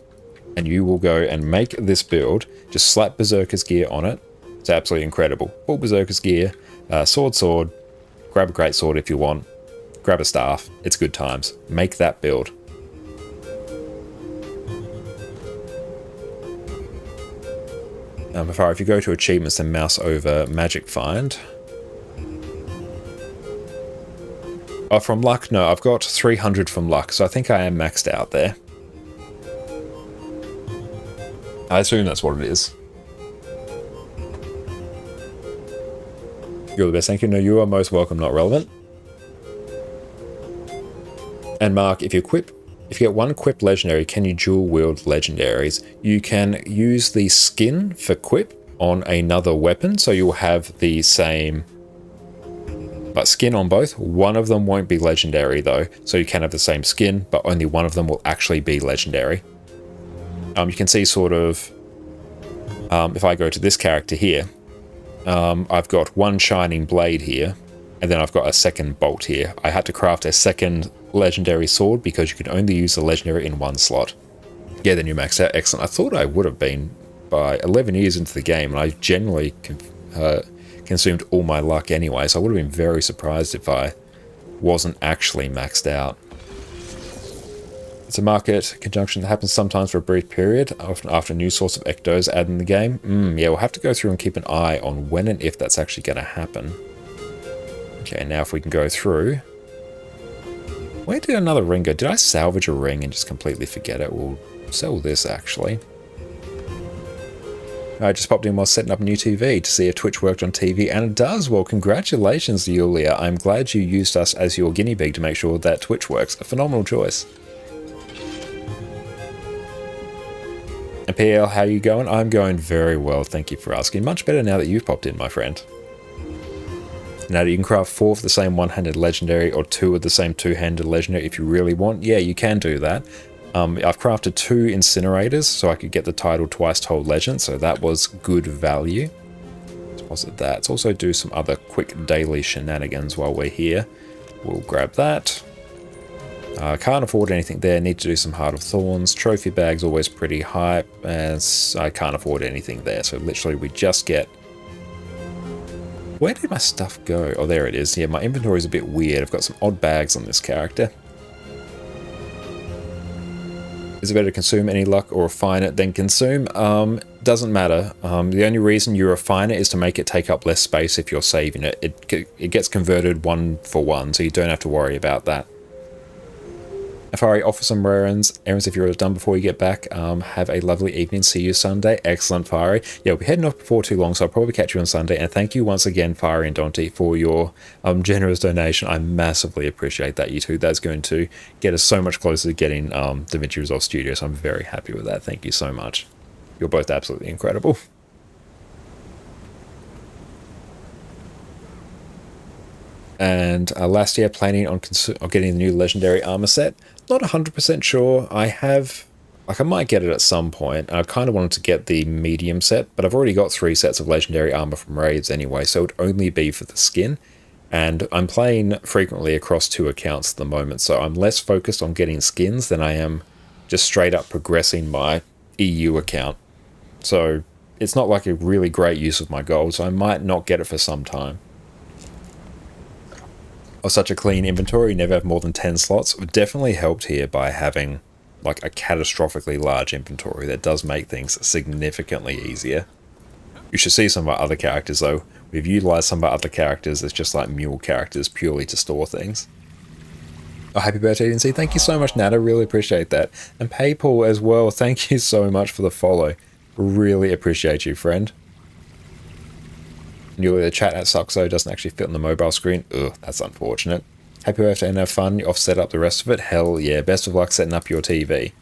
and you will go and make this build. Just slap Berserker's gear on it. It's absolutely incredible. Full Berserker's gear, sword, grab a great sword if you want, grab a staff. It's good times. Make that build. If you go to achievements and mouse over Magic Find. Oh, from luck? No, I've got 300 from luck, so I think I am maxed out there. I assume that's what it is. You're the best, thank you. No, you are most welcome, not relevant. And Mark, if you get one Quip legendary, can you dual wield legendaries? You can use the skin for Quip on another weapon, so you'll have the same skin on both. One of them won't be legendary though, so you can have the same skin, but only one of them will actually be legendary. You can see sort of, if I go to this character here, I've got one shining blade here, and then I've got a second bolt here. I had to craft a second legendary sword because you can only use the legendary in one slot. Yeah, then you maxed out. Excellent. I thought I would have been by 11 years into the game, and I generally consumed all my luck anyway, so I would have been very surprised if I wasn't actually maxed out. It's a market conjunction that happens sometimes for a brief period, often after a new source of ectos added in the game. Yeah, we'll have to go through and keep an eye on when and if that's actually going to happen. Okay, now if we can go through. Where did another ring go? Did I salvage a ring and just completely forget it? We'll sell this actually. I just popped in while setting up a new TV to see if Twitch worked on TV, and it does. Well, congratulations, Yulia. I'm glad you used us as your guinea pig to make sure that Twitch works. A phenomenal choice. And PL, how you going? I'm going very well, thank you for asking. Much better now that you've popped in, my friend. Now, you can craft 4 of the same one-handed legendary or 2 of the same two-handed legendary if you really want. Yeah, you can do that. I've crafted 2 incinerators so I could get the title Twice Told Legend, so that was good value. Deposit that. Let's also do some other quick daily shenanigans while we're here. We'll grab that. Can't afford anything there. Need to do some Heart of Thorns. Trophy bag's always pretty hype, as I can't afford anything there. So literally we just get... Where did my stuff go? Oh, there it is. Yeah, my inventory is a bit weird. I've got some odd bags on this character. Is it better to consume any luck or refine it than consume? Doesn't matter. The only reason you refine it is to make it take up less space if you're saving it. It gets converted 1 for 1, so you don't have to worry about that. Afari, offer some errands if you're done before you get back. Have a lovely evening. See you Sunday. Excellent, Fiery. Yeah, we'll be heading off before too long, so I'll probably catch you on Sunday. And thank you once again, Fiery and Dante, for your generous donation. I massively appreciate that, you two. That's going to get us so much closer to getting DaVinci Resolve Studio, so I'm very happy with that. Thank you so much. You're both absolutely incredible. And last year, planning on getting the new legendary armor set. Not 100% sure. I might get it at some point. I kind of wanted to get the medium set, but I've already got 3 sets of legendary armor from raids anyway, so it would only be for the skin. And I'm playing frequently across 2 accounts at the moment, so I'm less focused on getting skins than I am just straight up progressing my EU account. So it's not like a really great use of my gold, so I might not get it for some time. Or such a clean inventory, never have more than 10 slots. Definitely helped here by having like a catastrophically large inventory. That does make things significantly easier. You should see some of our other characters though. We've utilized some of our other characters as just like mule characters purely to store things. Oh, happy birthday, DNC. Thank you so much, Nada. Really appreciate that. And PayPal as well. Thank you so much for the follow. Really appreciate you, friend. The chat at Suxo doesn't actually fit on the mobile screen. Ugh, that's unfortunate. Happy birthday and have fun. You've set up the rest of it. Hell yeah. Best of luck setting up your TV.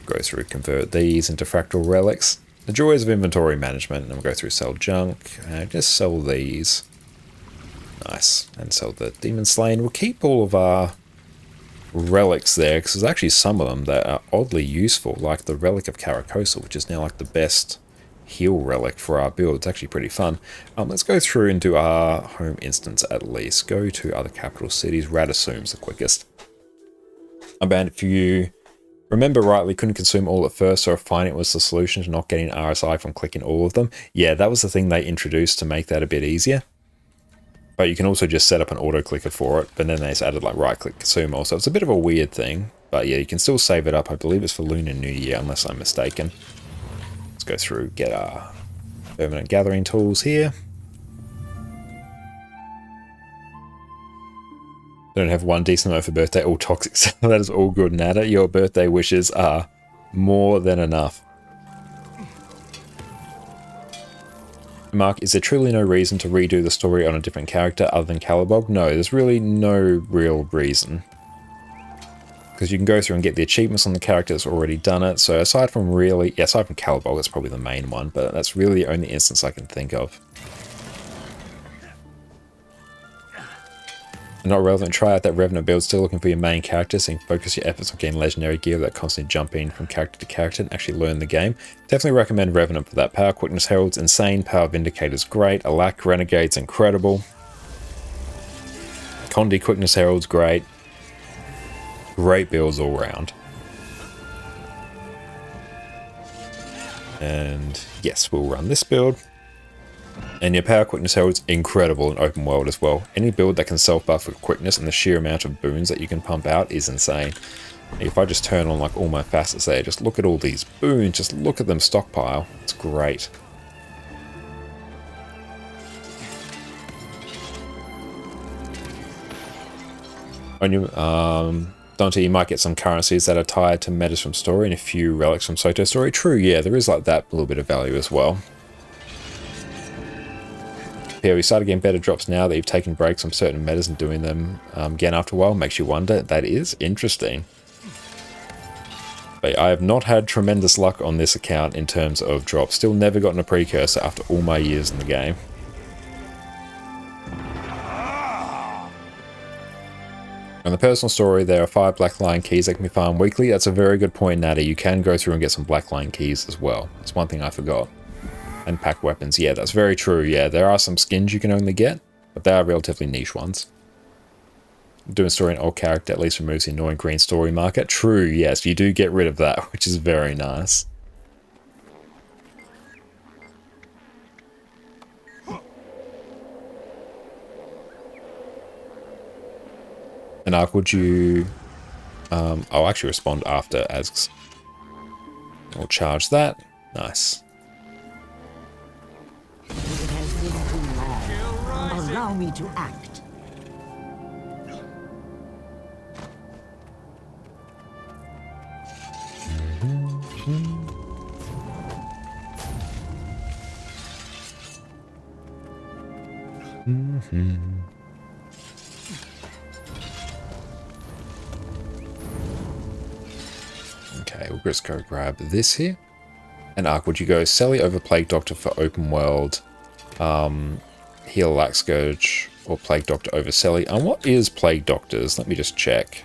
Go through, convert these into fractal relics. The joys of inventory management. And we'll go through sell junk. Just sell these. Nice. And sell the demon slain. We'll keep all of our relics there, because there's actually some of them that are oddly useful, like the relic of Caracosa, which is now like the best heal relic for our build. It's actually pretty fun. Let's go through and do our home instance at least. Go to other capital cities. Radissoum's the quickest. And if you remember rightly, couldn't consume all at first, so I find it was the solution to not getting RSI from clicking all of them. Yeah, that was the thing they introduced to make that a bit easier. But you can also just set up an auto clicker for it, but then they just added like right click consume also. It's a bit of a weird thing, but yeah, you can still save it up. I believe it's for Lunar New Year, unless I'm mistaken. Let's go through, get our permanent gathering tools here. Don't have one decent note for birthday, all toxic. So that is all good, Nada. Your birthday wishes are more than enough. Mark, is there truly no reason to redo the story on a different character other than Calibog? No, there's really no real reason. Because you can go through and get the achievements on the character that's already done it. So aside from Calibog, that's probably the main one, but that's really the only instance I can think of. Not relevant, try out that Revenant build, still looking for your main character, so you can focus your efforts on getting legendary gear without constantly jumping from character to character and actually learn the game. Definitely recommend Revenant for that. Power Quickness Herald's insane, Power Vindicator's great, Alak Renegade's incredible. Condi Quickness Herald's great. Great builds all round. And yes, we'll run this build. And your Power Quickness Herald's incredible in open world as well. Any build that can self-buff with quickness and the sheer amount of boons that you can pump out is insane. If I just turn on like all my facets there, just look at all these boons, just look at them stockpile. It's great. On your, Dante, you might get some currencies that are tied to metas from story and a few relics from Soto story. True, yeah, there is like that little bit of value as well. Yeah, we started getting better drops now that you've taken breaks from certain metas and doing them again after a while. Makes you wonder. That is interesting. But I have not had tremendous luck on this account in terms of drops. Still never gotten a precursor after all my years in the game. On the personal story, there are 5 Black Lion keys that can be farmed weekly. That's a very good point, Natty. You can go through and get some Black Lion keys as well. That's one thing I forgot. And pack weapons. Yeah, that's very true. Yeah, there are some skins you can only get, but they are relatively niche ones. Doing story in old character at least removes the annoying green story marker. True, yes, you do get rid of that, which is very nice. And Ark, would you... I'll actually respond after as... I'll charge that. Nice. It has been too long. Allow me to act. Okay, we'll just go grab this here. And Ark, would you go Selly over Plague Doctor for open world, heal Lax Scourge, or Plague Doctor over Selly? And what is Plague Doctors? Let me just check.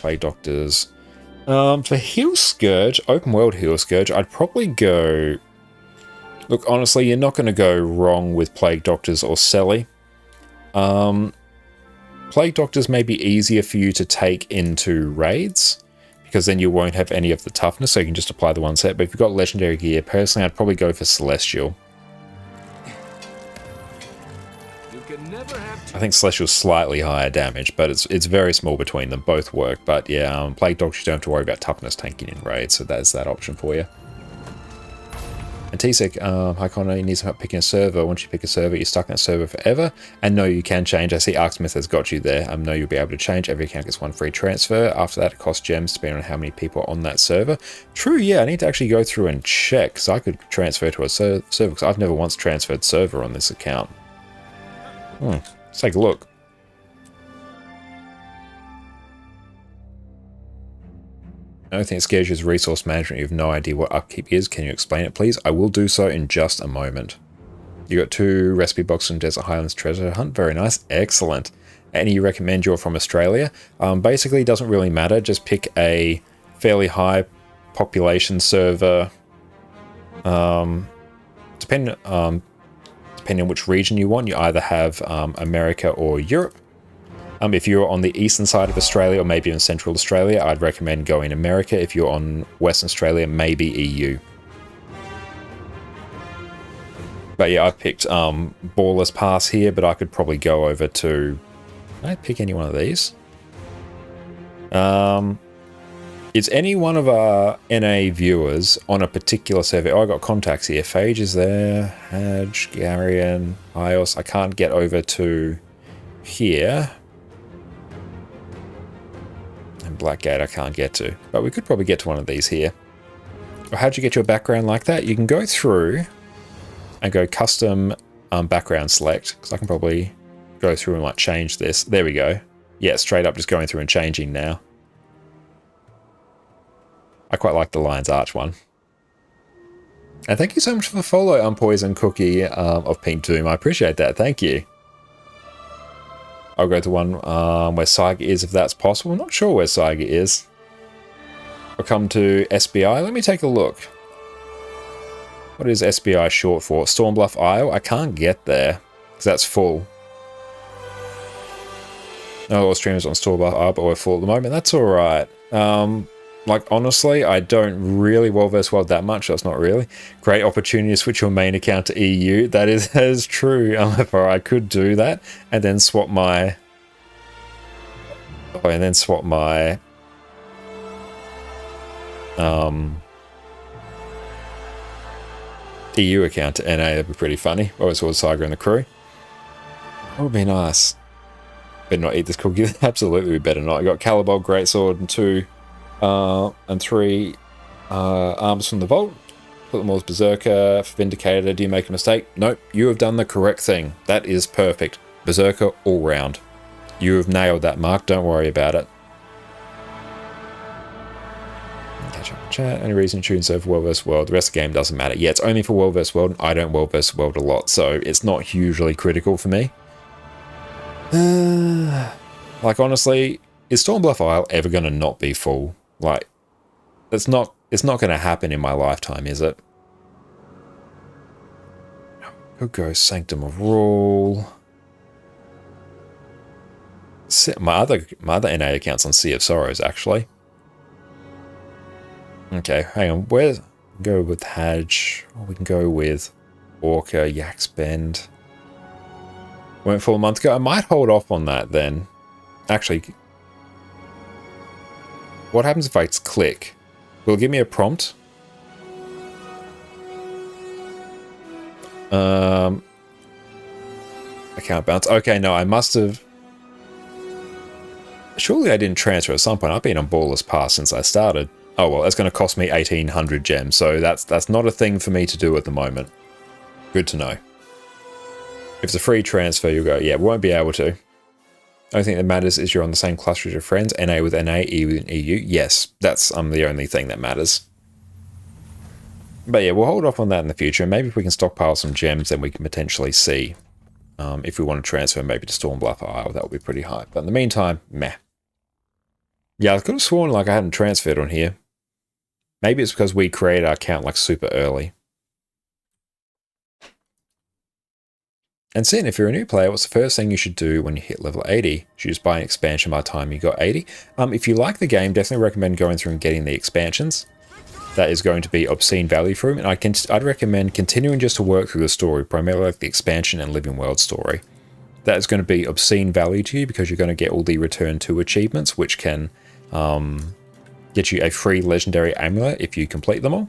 Plague Doctors. For Heal Scourge, open world Heal Scourge, I'd probably go... Look, honestly, you're not going to go wrong with Plague Doctors or Selly. Plague Doctors may be easier for you to take into raids, because then you won't have any of the toughness, so you can just apply the one set. But if you've got legendary gear, personally, I'd probably go for Celestial. I think Celestial's slightly higher damage, but it's very small between them. Both work, but yeah, Plague Doctors, you don't have to worry about toughness tanking in raids, so that's that option for you. And T-Sec, hi Connor, you need some help picking a server. Once you pick a server, you're stuck in that server forever. And no, you can change. I see Arksmith has got you there. No, you'll be able to change. Every account gets one free transfer. After that, it costs gems depending on how many people are on that server. True, yeah, I need to actually go through and check, because I could transfer to a server, because I've never once transferred server on this account. Let's take a look. The only thing that scares you is resource management. You have no idea what upkeep is. Can you explain it, please? I will do so in just a moment. You got 2 recipe boxes from Desert Highlands Treasure Hunt. Very nice. Excellent. Any you recommend you're from Australia? Basically, it doesn't really matter. Just pick a fairly high population server. Depending on which region you want, you either have America or Europe. If you're on the eastern side of Australia or maybe in Central Australia, I'd recommend going America. If you're on Western Australia, maybe EU. But yeah, I picked Baller's Pass here, but I could probably go over to... Can I pick any one of these? Is any one of our NA viewers on a particular server? Oh, I got contacts here. Phage is there. Hadge, Garion, Ios. I can't get over to here. And Blackgate I can't get to. But we could probably get to one of these here. Well, how'd you get your background like that? You can go through and go custom background select. Because I can probably go through and like change this. There we go. Yeah, straight up just going through and changing now. I quite like the Lion's Arch one. And thank you so much for the follow, Unpoisoned Cookie of Pink Doom. I appreciate that. Thank you. I'll go to one where Saiga is, if that's possible. I'm not sure where Saiga is. I'll come to SBI. Let me take a look. What is SBI short for? Stormbluff Isle? I can't get there, because that's full. No, all streamers on Stormbluff Isle, but we're full at the moment. That's alright. Like, honestly, I don't really well-versed world that much. That's not really. Great opportunity to switch your main account to EU. That is true. However, I could do that and then swap my... Oh, and then swap my... EU account to NA. That'd be pretty funny. Always was Saiga and the crew. That would be nice. Better not eat this cookie. Absolutely, we better not. I got Calibol, Greatsword, and 2... and 3 arms from the vault. Put them all as Berserker, Vindicator. Do you make a mistake? Nope, you have done the correct thing. That is perfect. Berserker all round. You have nailed that, Mark. Don't worry about it. Catch up in chat. Any reason to tune so for World vs. World? The rest of the game doesn't matter. Yeah, it's only for World vs. World. I don't World vs. World a lot, so it's not hugely critical for me. Like, honestly, is Stormbluff Isle ever going to not be full? Like, it's not going to happen in my lifetime, is it? Who goes Sanctum of Rule? My other NA account's on Sea of Sorrows, actually. Okay, hang on. Where go with Hadge? Or we can go with Orca, Yak's Bend. Went full a month ago. I might hold off on that then. Actually, what happens if I click? Will it give me a prompt? Account bounce. Okay, no, I must have... Surely I didn't transfer at some point. I've been on Baller's Pass since I started. Oh well, that's going to cost me 1,800 gems, so that's not a thing for me to do at the moment. Good to know. If it's a free transfer, you'll go, yeah, we won't be able to. Only thing that matters is you're on the same cluster as your friends. NA with NA, EU with EU. Yes, that's the only thing that matters. But yeah, we'll hold off on that in the future. Maybe if we can stockpile some gems, then we can potentially see if we want to transfer maybe to Stormbluff Isle. That would be pretty high. But in the meantime, meh. Yeah, I could have sworn like I hadn't transferred on here. Maybe it's because we created our account like super early. And Sin, if you're a new player, what's the first thing you should do when you hit level 80? You should just buy an expansion by the time you got 80. If you like the game, definitely recommend going through and getting the expansions. That is going to be obscene value for him. And I'd recommend continuing just to work through the story, primarily like the expansion and Living World story. That is going to be obscene value to you because you're going to get all the Return to achievements, which can get you a free legendary amulet if you complete them all.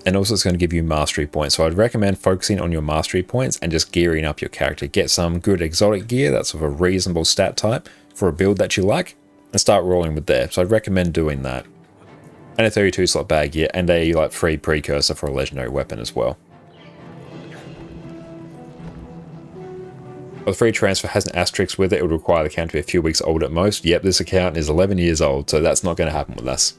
And also it's going to give you mastery points. So I'd recommend focusing on your mastery points and just gearing up your character. Get some good exotic gear that's of a reasonable stat type for a build that you like and start rolling with there. So I'd recommend doing that. And a 32 slot bag, yeah, and a like free precursor for a legendary weapon as well. Well, the free transfer has an asterisk with it. It would require the account to be a few weeks old at most. Yep, this account is 11 years old, so that's not going to happen with us.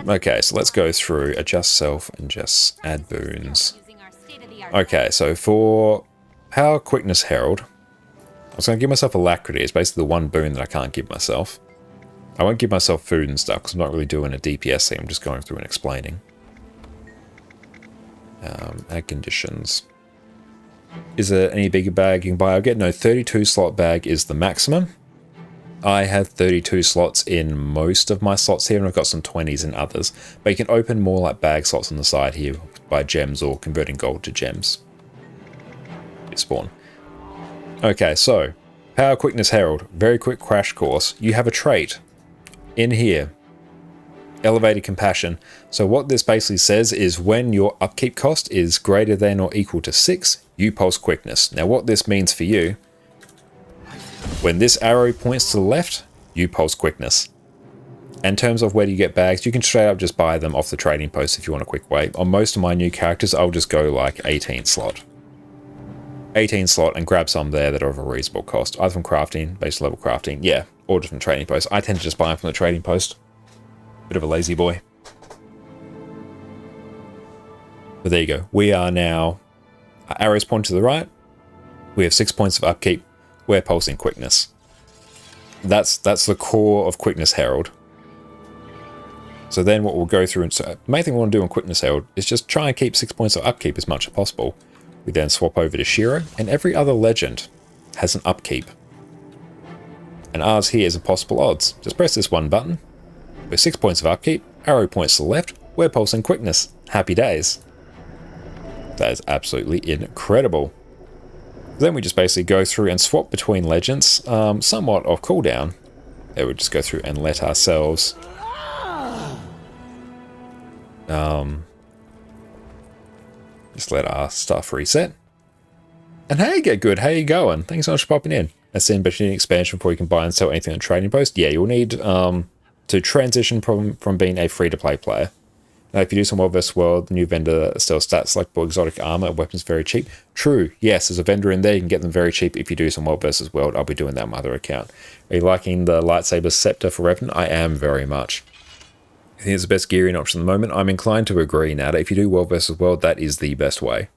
Okay, so let's go through adjust self and just add boons. Okay, so for Power Quickness Herald, I was going to give myself Alacrity. It's basically the one boon that I can't give myself. I won't give myself food and stuff because I'm not really doing a DPS thing. I'm just going through and explaining. Add conditions. Is there any bigger bag you can buy? I'll get no 32 slot bag is the maximum. I have 32 slots in most of my slots here, and I've got some 20s in others. But you can open more like bag slots on the side here by gems or converting gold to gems. Spawn. Okay, so Power Quickness Herald, very quick crash course. You have a trait in here, Elevated Compassion. So what this basically says is when your upkeep cost is greater than or equal to 6, you pulse quickness. Now what this means for you, when this arrow points to the left, you pulse quickness. In terms of where do you get bags, you can straight up just buy them off the trading post if you want a quick way. On most of my new characters, I'll just go like 18 slot. 18 slot and grab some there that are of a reasonable cost. Either from crafting, base level crafting, yeah, or just from trading post. I tend to just buy them from the trading post. Bit of a lazy boy. But there you go. We are now, our arrows point to the right. We have 6 points of upkeep. We're pulsing quickness. That's the core of Quickness Herald. So then what we'll go through, and so the main thing we want to do on Quickness Herald is just try and keep 6 points of upkeep as much as possible. We then swap over to Shiro, and every other legend has an upkeep. And ours here is impossible odds. Just press this one button. With 6 points of upkeep, arrow points to the left, we're pulsing quickness. Happy days. That is absolutely incredible. Then we just basically go through and swap between legends, somewhat off cooldown. Then we just go through and let ourselves just let our stuff reset. And hey, get good. How you going? Thanks so much for popping in. That's the ambition expansion before you can buy and sell anything on trading post. Yeah, you'll need to transition from being a free-to-play player. Now, if you do some World vs. World, the new vendor sells stats like exotic armor and weapons very cheap. True, yes, there's a vendor in there. You can get them very cheap if you do some World vs. World. I'll be doing that on my other account. Are you liking the lightsaber scepter for Revenant? I am very much. I think it's the best gearing option at the moment. I'm inclined to agree now that if you do World vs. World, that is the best way.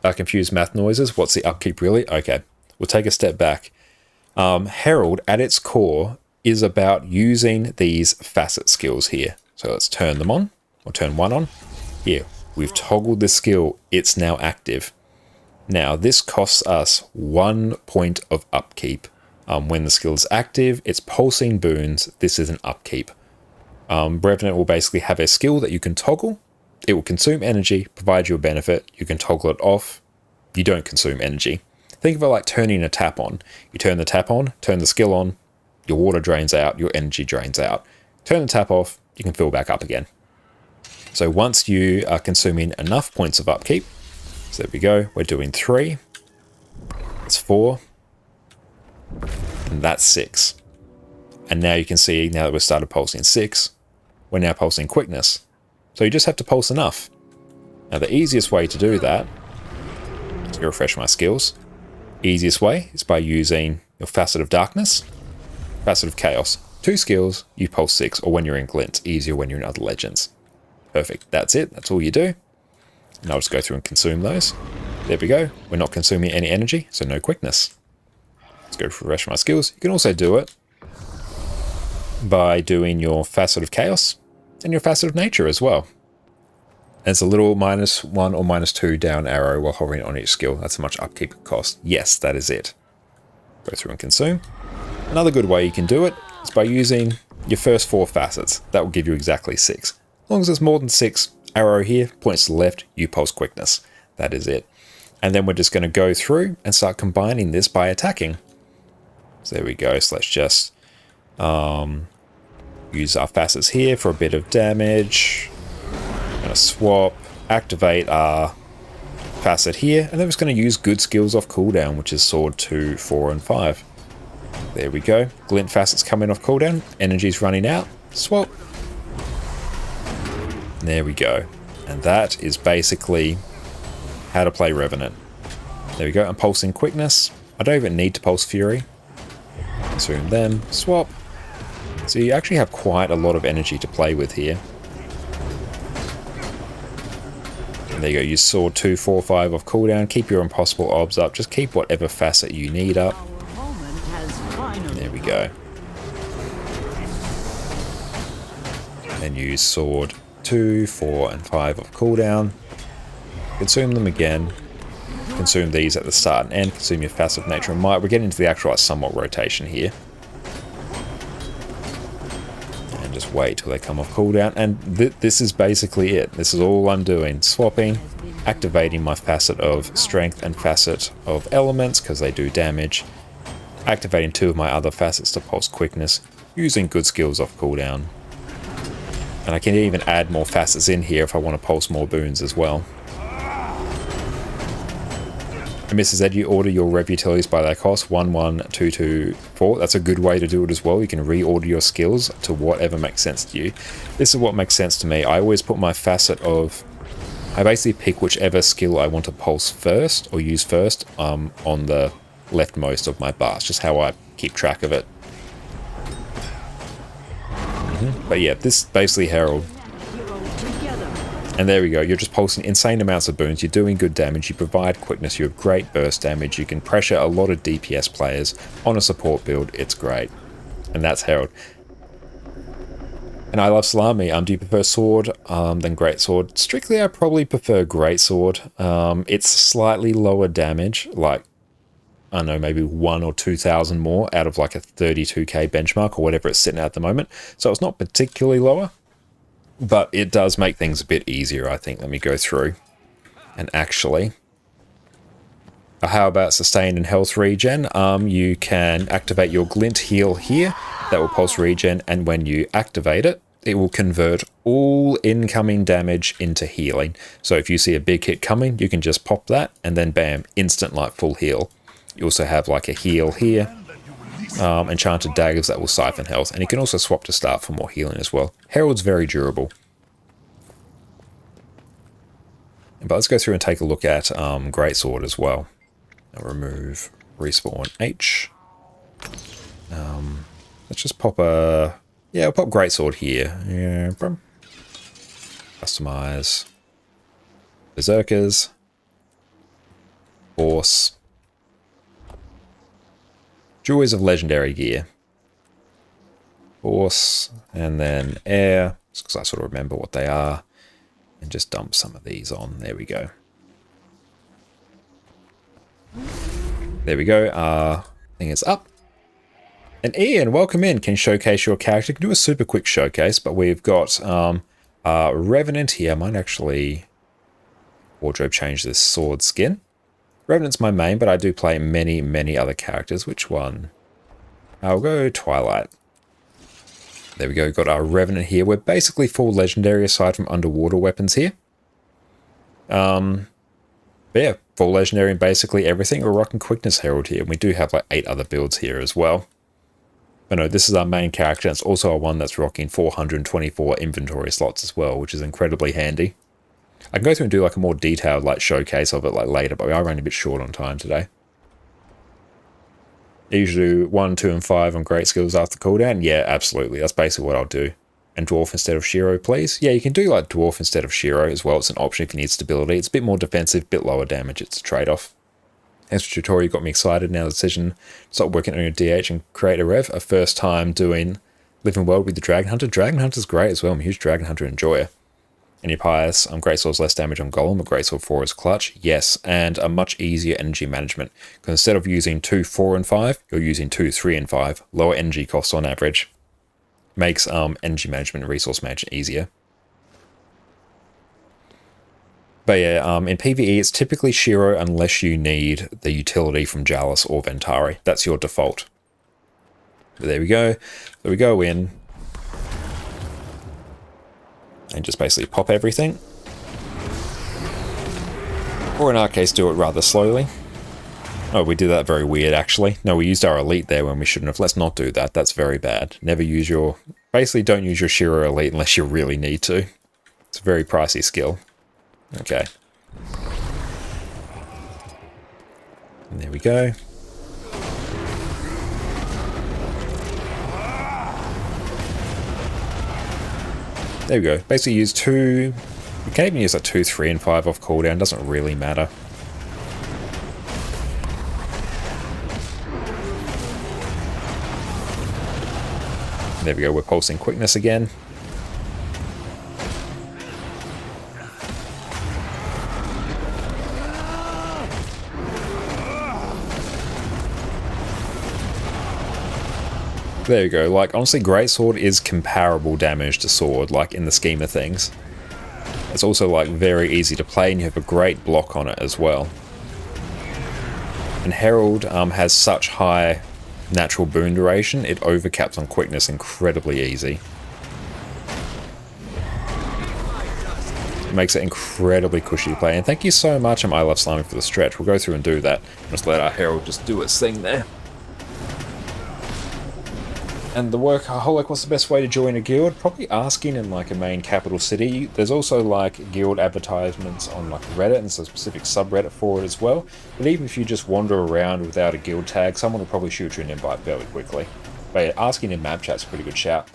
Confused math noises. What's the upkeep really? Okay, we'll take a step back. Herald, at its core, is about using these facet skills here. So let's turn them on, or turn one on. Here, we've toggled the skill. It's now active. Now, this costs us 1 point of upkeep. When the skill is active, it's pulsing boons. This is an upkeep. Revenant will basically have a skill that you can toggle. It will consume energy, provide you a benefit. You can toggle it off. You don't consume energy. Think of it like turning a tap on. You turn the tap on, turn the skill on, your water drains out, your energy drains out. Turn the tap off, you can fill back up again. So once you are consuming enough points of upkeep, so there we go, we're doing 3, that's 4, and that's 6. And now you can see, now that we've started pulsing 6, we're now pulsing quickness. So you just have to pulse enough. Now the easiest way to do that, let's go refresh my skills. Easiest way is by using your Facet of Darkness, Facet of Chaos. 2 skills, you pulse 6, or when you're in Glint, easier when you're in other legends. Perfect, that's it, that's all you do. And I'll just go through and consume those. There we go, we're not consuming any energy, so no quickness. Let's go refresh my skills. You can also do it by doing your Facet of Chaos and your Facet of Nature as well. And it's a little -1 or -2 down arrow while hovering on each skill. That's how much upkeep it costs. Yes, that is it. Go through and consume. Another good way you can do it is by using your first 4 facets. That will give you exactly 6. As long as it's more than 6, arrow here, points to the left, you pulse quickness. That is it. And then we're just going to go through and start combining this by attacking. So there we go. So let's just use our facets here for a bit of damage. Gonna swap, activate our facet here, and then we're just going to use good skills off cooldown, which is sword 2, 4, and 5. There we go. Glint facets coming off cooldown. Energy's running out. Swap. There we go. And that is basically how to play Revenant. There we go. I'm pulsing quickness. I don't even need to pulse Fury. Consume them. Swap. So you actually have quite a lot of energy to play with here. There you go, use sword 2, 4, 5 off cooldown, keep your impossible obs up, just keep whatever facet you need up. There we go. Then use sword 2, 4, and 5 off cooldown. Consume them again. Consume these at the start and end. Consume your facet of nature and might. We're getting into the actual somewhat rotation here. Just wait till they come off cooldown, and this is basically it. This is all I'm doing. Swapping, activating my facet of strength and facet of elements because they do damage, activating 2 of my other facets to pulse quickness, using good skills off cooldown. And I can even add more facets in here if I want to pulse more boons as well. And Mrs. Ed, you order your rev utilities by their cost, 1, 1, 2, 2, 4. That's a good way to do it as well. You can reorder your skills to whatever makes sense to you. This is what makes sense to me. I always put my facet of... I basically pick whichever skill I want to pulse first, or use first, on the leftmost of my bars. Just how I keep track of it. But yeah, this is basically Herald. And there we go, you're just pulsing insane amounts of boons, you're doing good damage, you provide quickness, you have great burst damage, you can pressure a lot of DPS players on a support build, it's great. And that's Herald. And I love Salami. Do you prefer sword than greatsword? Strictly, I probably prefer greatsword. It's slightly lower damage, like, I don't know, maybe 1,000 or 2,000 more out of like a 32k benchmark or whatever it's sitting at the moment. So it's not particularly lower. But it does make things a bit easier, I think. Let me go through. And actually, how about sustained and health regen? You can activate your glint heal here. That will pulse regen, and when you activate it, it will convert all incoming damage into healing. So if you see a big hit coming, you can just pop that, and then bam, instant like full heal. You also have like a heal here. Enchanted daggers that will siphon health, and you can also swap to start for more healing as well. Herald's very durable. But let's go through and take a look at greatsword as well. I'll remove respawn H. Let's just pop a... Yeah, I'll pop greatsword here. Yeah, customize. Berserkers. Force. Joys of legendary gear. Force, and then air, just because I sort of remember what they are. And just dump some of these on. There we go. There we go. Thing is up. And Ian, welcome in. Can showcase your character. Can do a super quick showcase, but we've got Revenant here. I might actually wardrobe change this sword skin. Revenant's my main, but I do play many, many other characters. Which one? I'll go Twilight. There we go, got our Revenant here. We're basically full legendary aside from underwater weapons here. But yeah, full legendary in basically everything. We're rocking Quickness Herald here, and we do have like 8 other builds here as well. But no, this is our main character, and it's also a one that's rocking 424 inventory slots as well, which is incredibly handy. I can go through and do like a more detailed like showcase of it like later, but we are running a bit short on time today. I usually do 1, 2, and 5 on great skills after cooldown. Yeah, absolutely. That's basically what I'll do. And dwarf instead of Shiro, please. Yeah, you can do like dwarf instead of Shiro as well. It's an option if you need stability. It's a bit more defensive, bit lower damage. It's a trade-off. Thanks for the tutorial. You got me excited. Now the decision to start working on your DH and create a rev. A first time doing Living World with the Dragon Hunter. Dragon Hunter's great as well. I'm a huge Dragon Hunter enjoyer. And your pious, Greatsword's less damage on Golem, but Greatsword 4 is clutch. Yes, and a much easier energy management. Because instead of using 2, 4, and 5, you're using 2, 3, and 5. Lower energy costs on average. Makes energy management and resource management easier. But yeah, in PvE, it's typically Shiro unless you need the utility from Jalis or Ventari. That's your default. But there we go. So we go in. and just basically pop everything. Or in our case, do it rather slowly. Oh, we did that very weird, actually. No, we used our elite there when we shouldn't have. Let's not do that. That's very bad. Never use your... Basically, don't use your Shiro elite unless you really need to. It's a very pricey skill. Okay. And there we go. There we go. Basically use 2... You can even use like 2, 3, and 5 off cooldown. Doesn't really matter. There we go. We're pulsing quickness again. There you go. Like, honestly, Greatsword is comparable damage to Sword, like, in the scheme of things. It's also, like, very easy to play, and you have a great block on it as well. And Herald has such high natural boon duration, it overcaps on quickness incredibly easy. It makes it incredibly cushy to play. And thank you so much, I Love Slimy, for the stretch. We'll go through and do that. Just let our Herald just do its thing there. And the workaholic, what's the best way to join a guild? Probably asking in like a main capital city. There's also like guild advertisements on like Reddit, and there's a specific subreddit for it as well. But even if you just wander around without a guild tag, someone will probably shoot you an invite fairly quickly. But yeah, asking in map chat's a pretty good shout.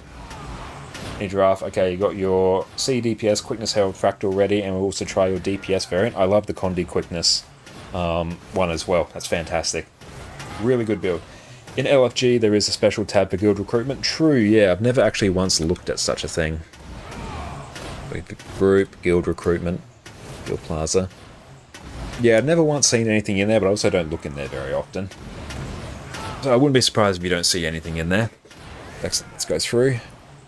Any draft? Okay, you got your C DPS Quickness Herald Fractal ready, and we'll also try your DPS variant. I love the Condi Quickness one as well. That's fantastic. Really good build. In LFG, there is a special tab for guild recruitment. True, yeah, I've never actually once looked at such a thing. Group, guild recruitment, guild plaza. Yeah, I've never once seen anything in there, but I also don't look in there very often. So I wouldn't be surprised if you don't see anything in there. Excellent, let's go through.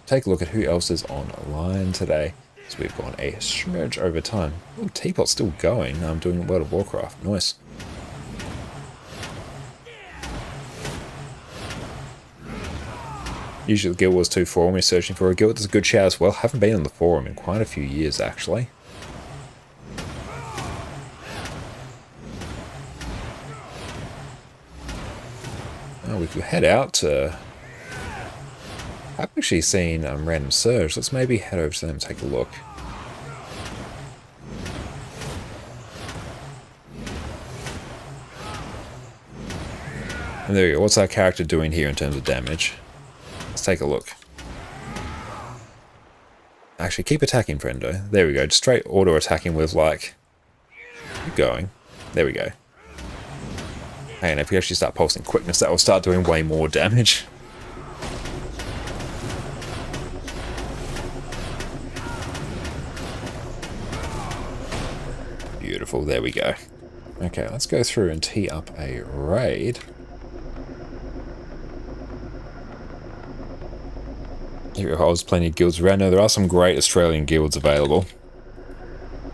Take a look at who else is online today. So we've gone a smidge over time. Oh, Teapot's still going. I'm doing World of Warcraft. Nice. Usually the Guild Wars 2 forum is searching for a guild. That's a good shout as well. Haven't been on the forum in quite a few years, actually. Oh, we could head out to... I've actually seen Random Surge. Let's maybe head over to them and take a look. And there you go. What's our character doing here in terms of damage? Let's take a look. Actually, keep attacking, friendo. There we go. Just straight auto attacking with like... Keep going. There we go. And if we actually start pulsing quickness, that will start doing way more damage. Beautiful. There we go. Okay, let's go through and tee up a raid. Here holds plenty of guilds around. Now, there are some great Australian guilds available.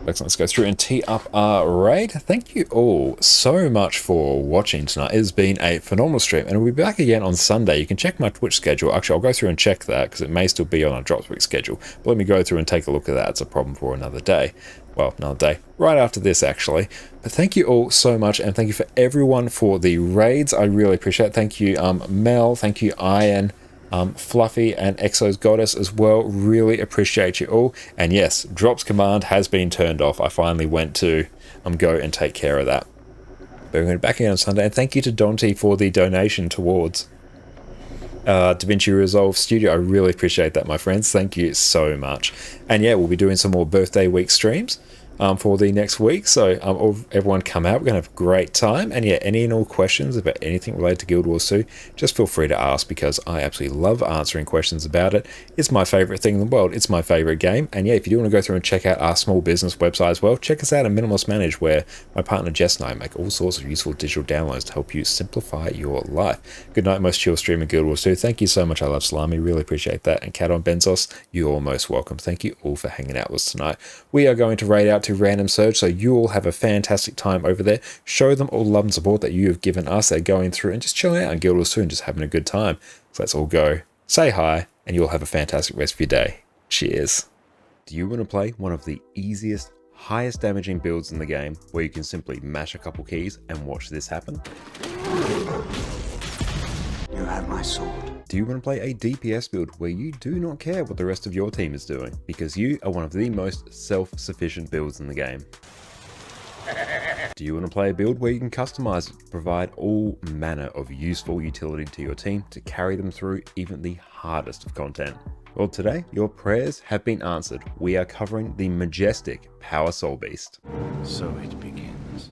Excellent. Let's go through and tee up our raid. Thank you all so much for watching tonight. It has been a phenomenal stream, and we'll be back again on Sunday. You can check my Twitch schedule. Actually, I'll go through and check that because it may still be on our Dropsweek schedule. But let me go through and take a look at that. It's a problem for another day. Well, another day. Right after this, actually. But thank you all so much, and thank you for everyone for the raids. I really appreciate it. Thank you, Mel. Thank you, Ian. Fluffy and Exo's Goddess as well. Really appreciate you all. And yes, drops command has been turned off. I finally went to go and take care of that. But we're going back again on Sunday. And thank you to Dante for the donation towards DaVinci Resolve Studio. I really appreciate that, my friends. Thank you so much. And yeah, we'll be doing some more birthday week streams for the next week. So everyone come out. We're going to have a great time. And yeah, any and all questions about anything related to Guild Wars 2, just feel free to ask, because I absolutely love answering questions about it. It's my favorite thing in the world. It's my favorite game. And yeah, if you do want to go through and check out our small business website as well, check us out at Minimalist Manage, where my partner Jess and I make all sorts of useful digital downloads to help you simplify your life. Good night, most chill streamer Guild Wars 2. Thank you so much. I love Salami. Really appreciate that. And Cat on Benzos, you're most welcome. Thank you all for hanging out with us tonight. We are going to raid out to Random Surge, so you all have a fantastic time over there. Show them all the love and support that you have given us. They're going through and just chilling out on Guild Wars 2 and just having a good time. So let's all go, say hi, and you'll have a fantastic rest of your day. Cheers. Do you want to play one of the easiest, highest damaging builds in the game where you can simply mash a couple keys and watch this happen? You have my sword. Do you want to play a DPS build where you do not care what the rest of your team is doing because you are one of the most self-sufficient builds in the game? Do you want to play a build where you can customize it to provide all manner of useful utility to your team to carry them through even the hardest of content? Well, today your prayers have been answered. We are covering the majestic Power Soul Beast. So it begins.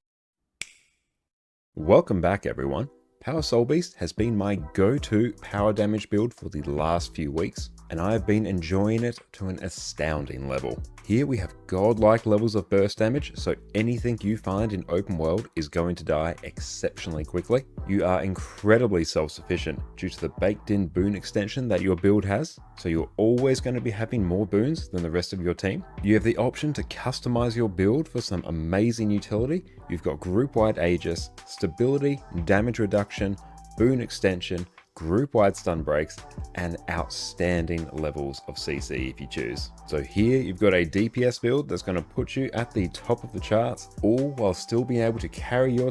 Welcome back, everyone. Power Soul Beast has been my go-to power damage build for the last few weeks, and I have been enjoying it to an astounding level. Here we have godlike levels of burst damage, so anything you find in open world is going to die exceptionally quickly. You are incredibly self-sufficient due to the baked-in boon extension that your build has, so you're always going to be having more boons than the rest of your team. You have the option to customize your build for some amazing utility. You've got group-wide Aegis, stability, damage reduction, boon extension, group-wide stun breaks, and outstanding levels of CC if you choose. So here you've got a DPS build that's going to put you at the top of the charts, all while still being able to carry your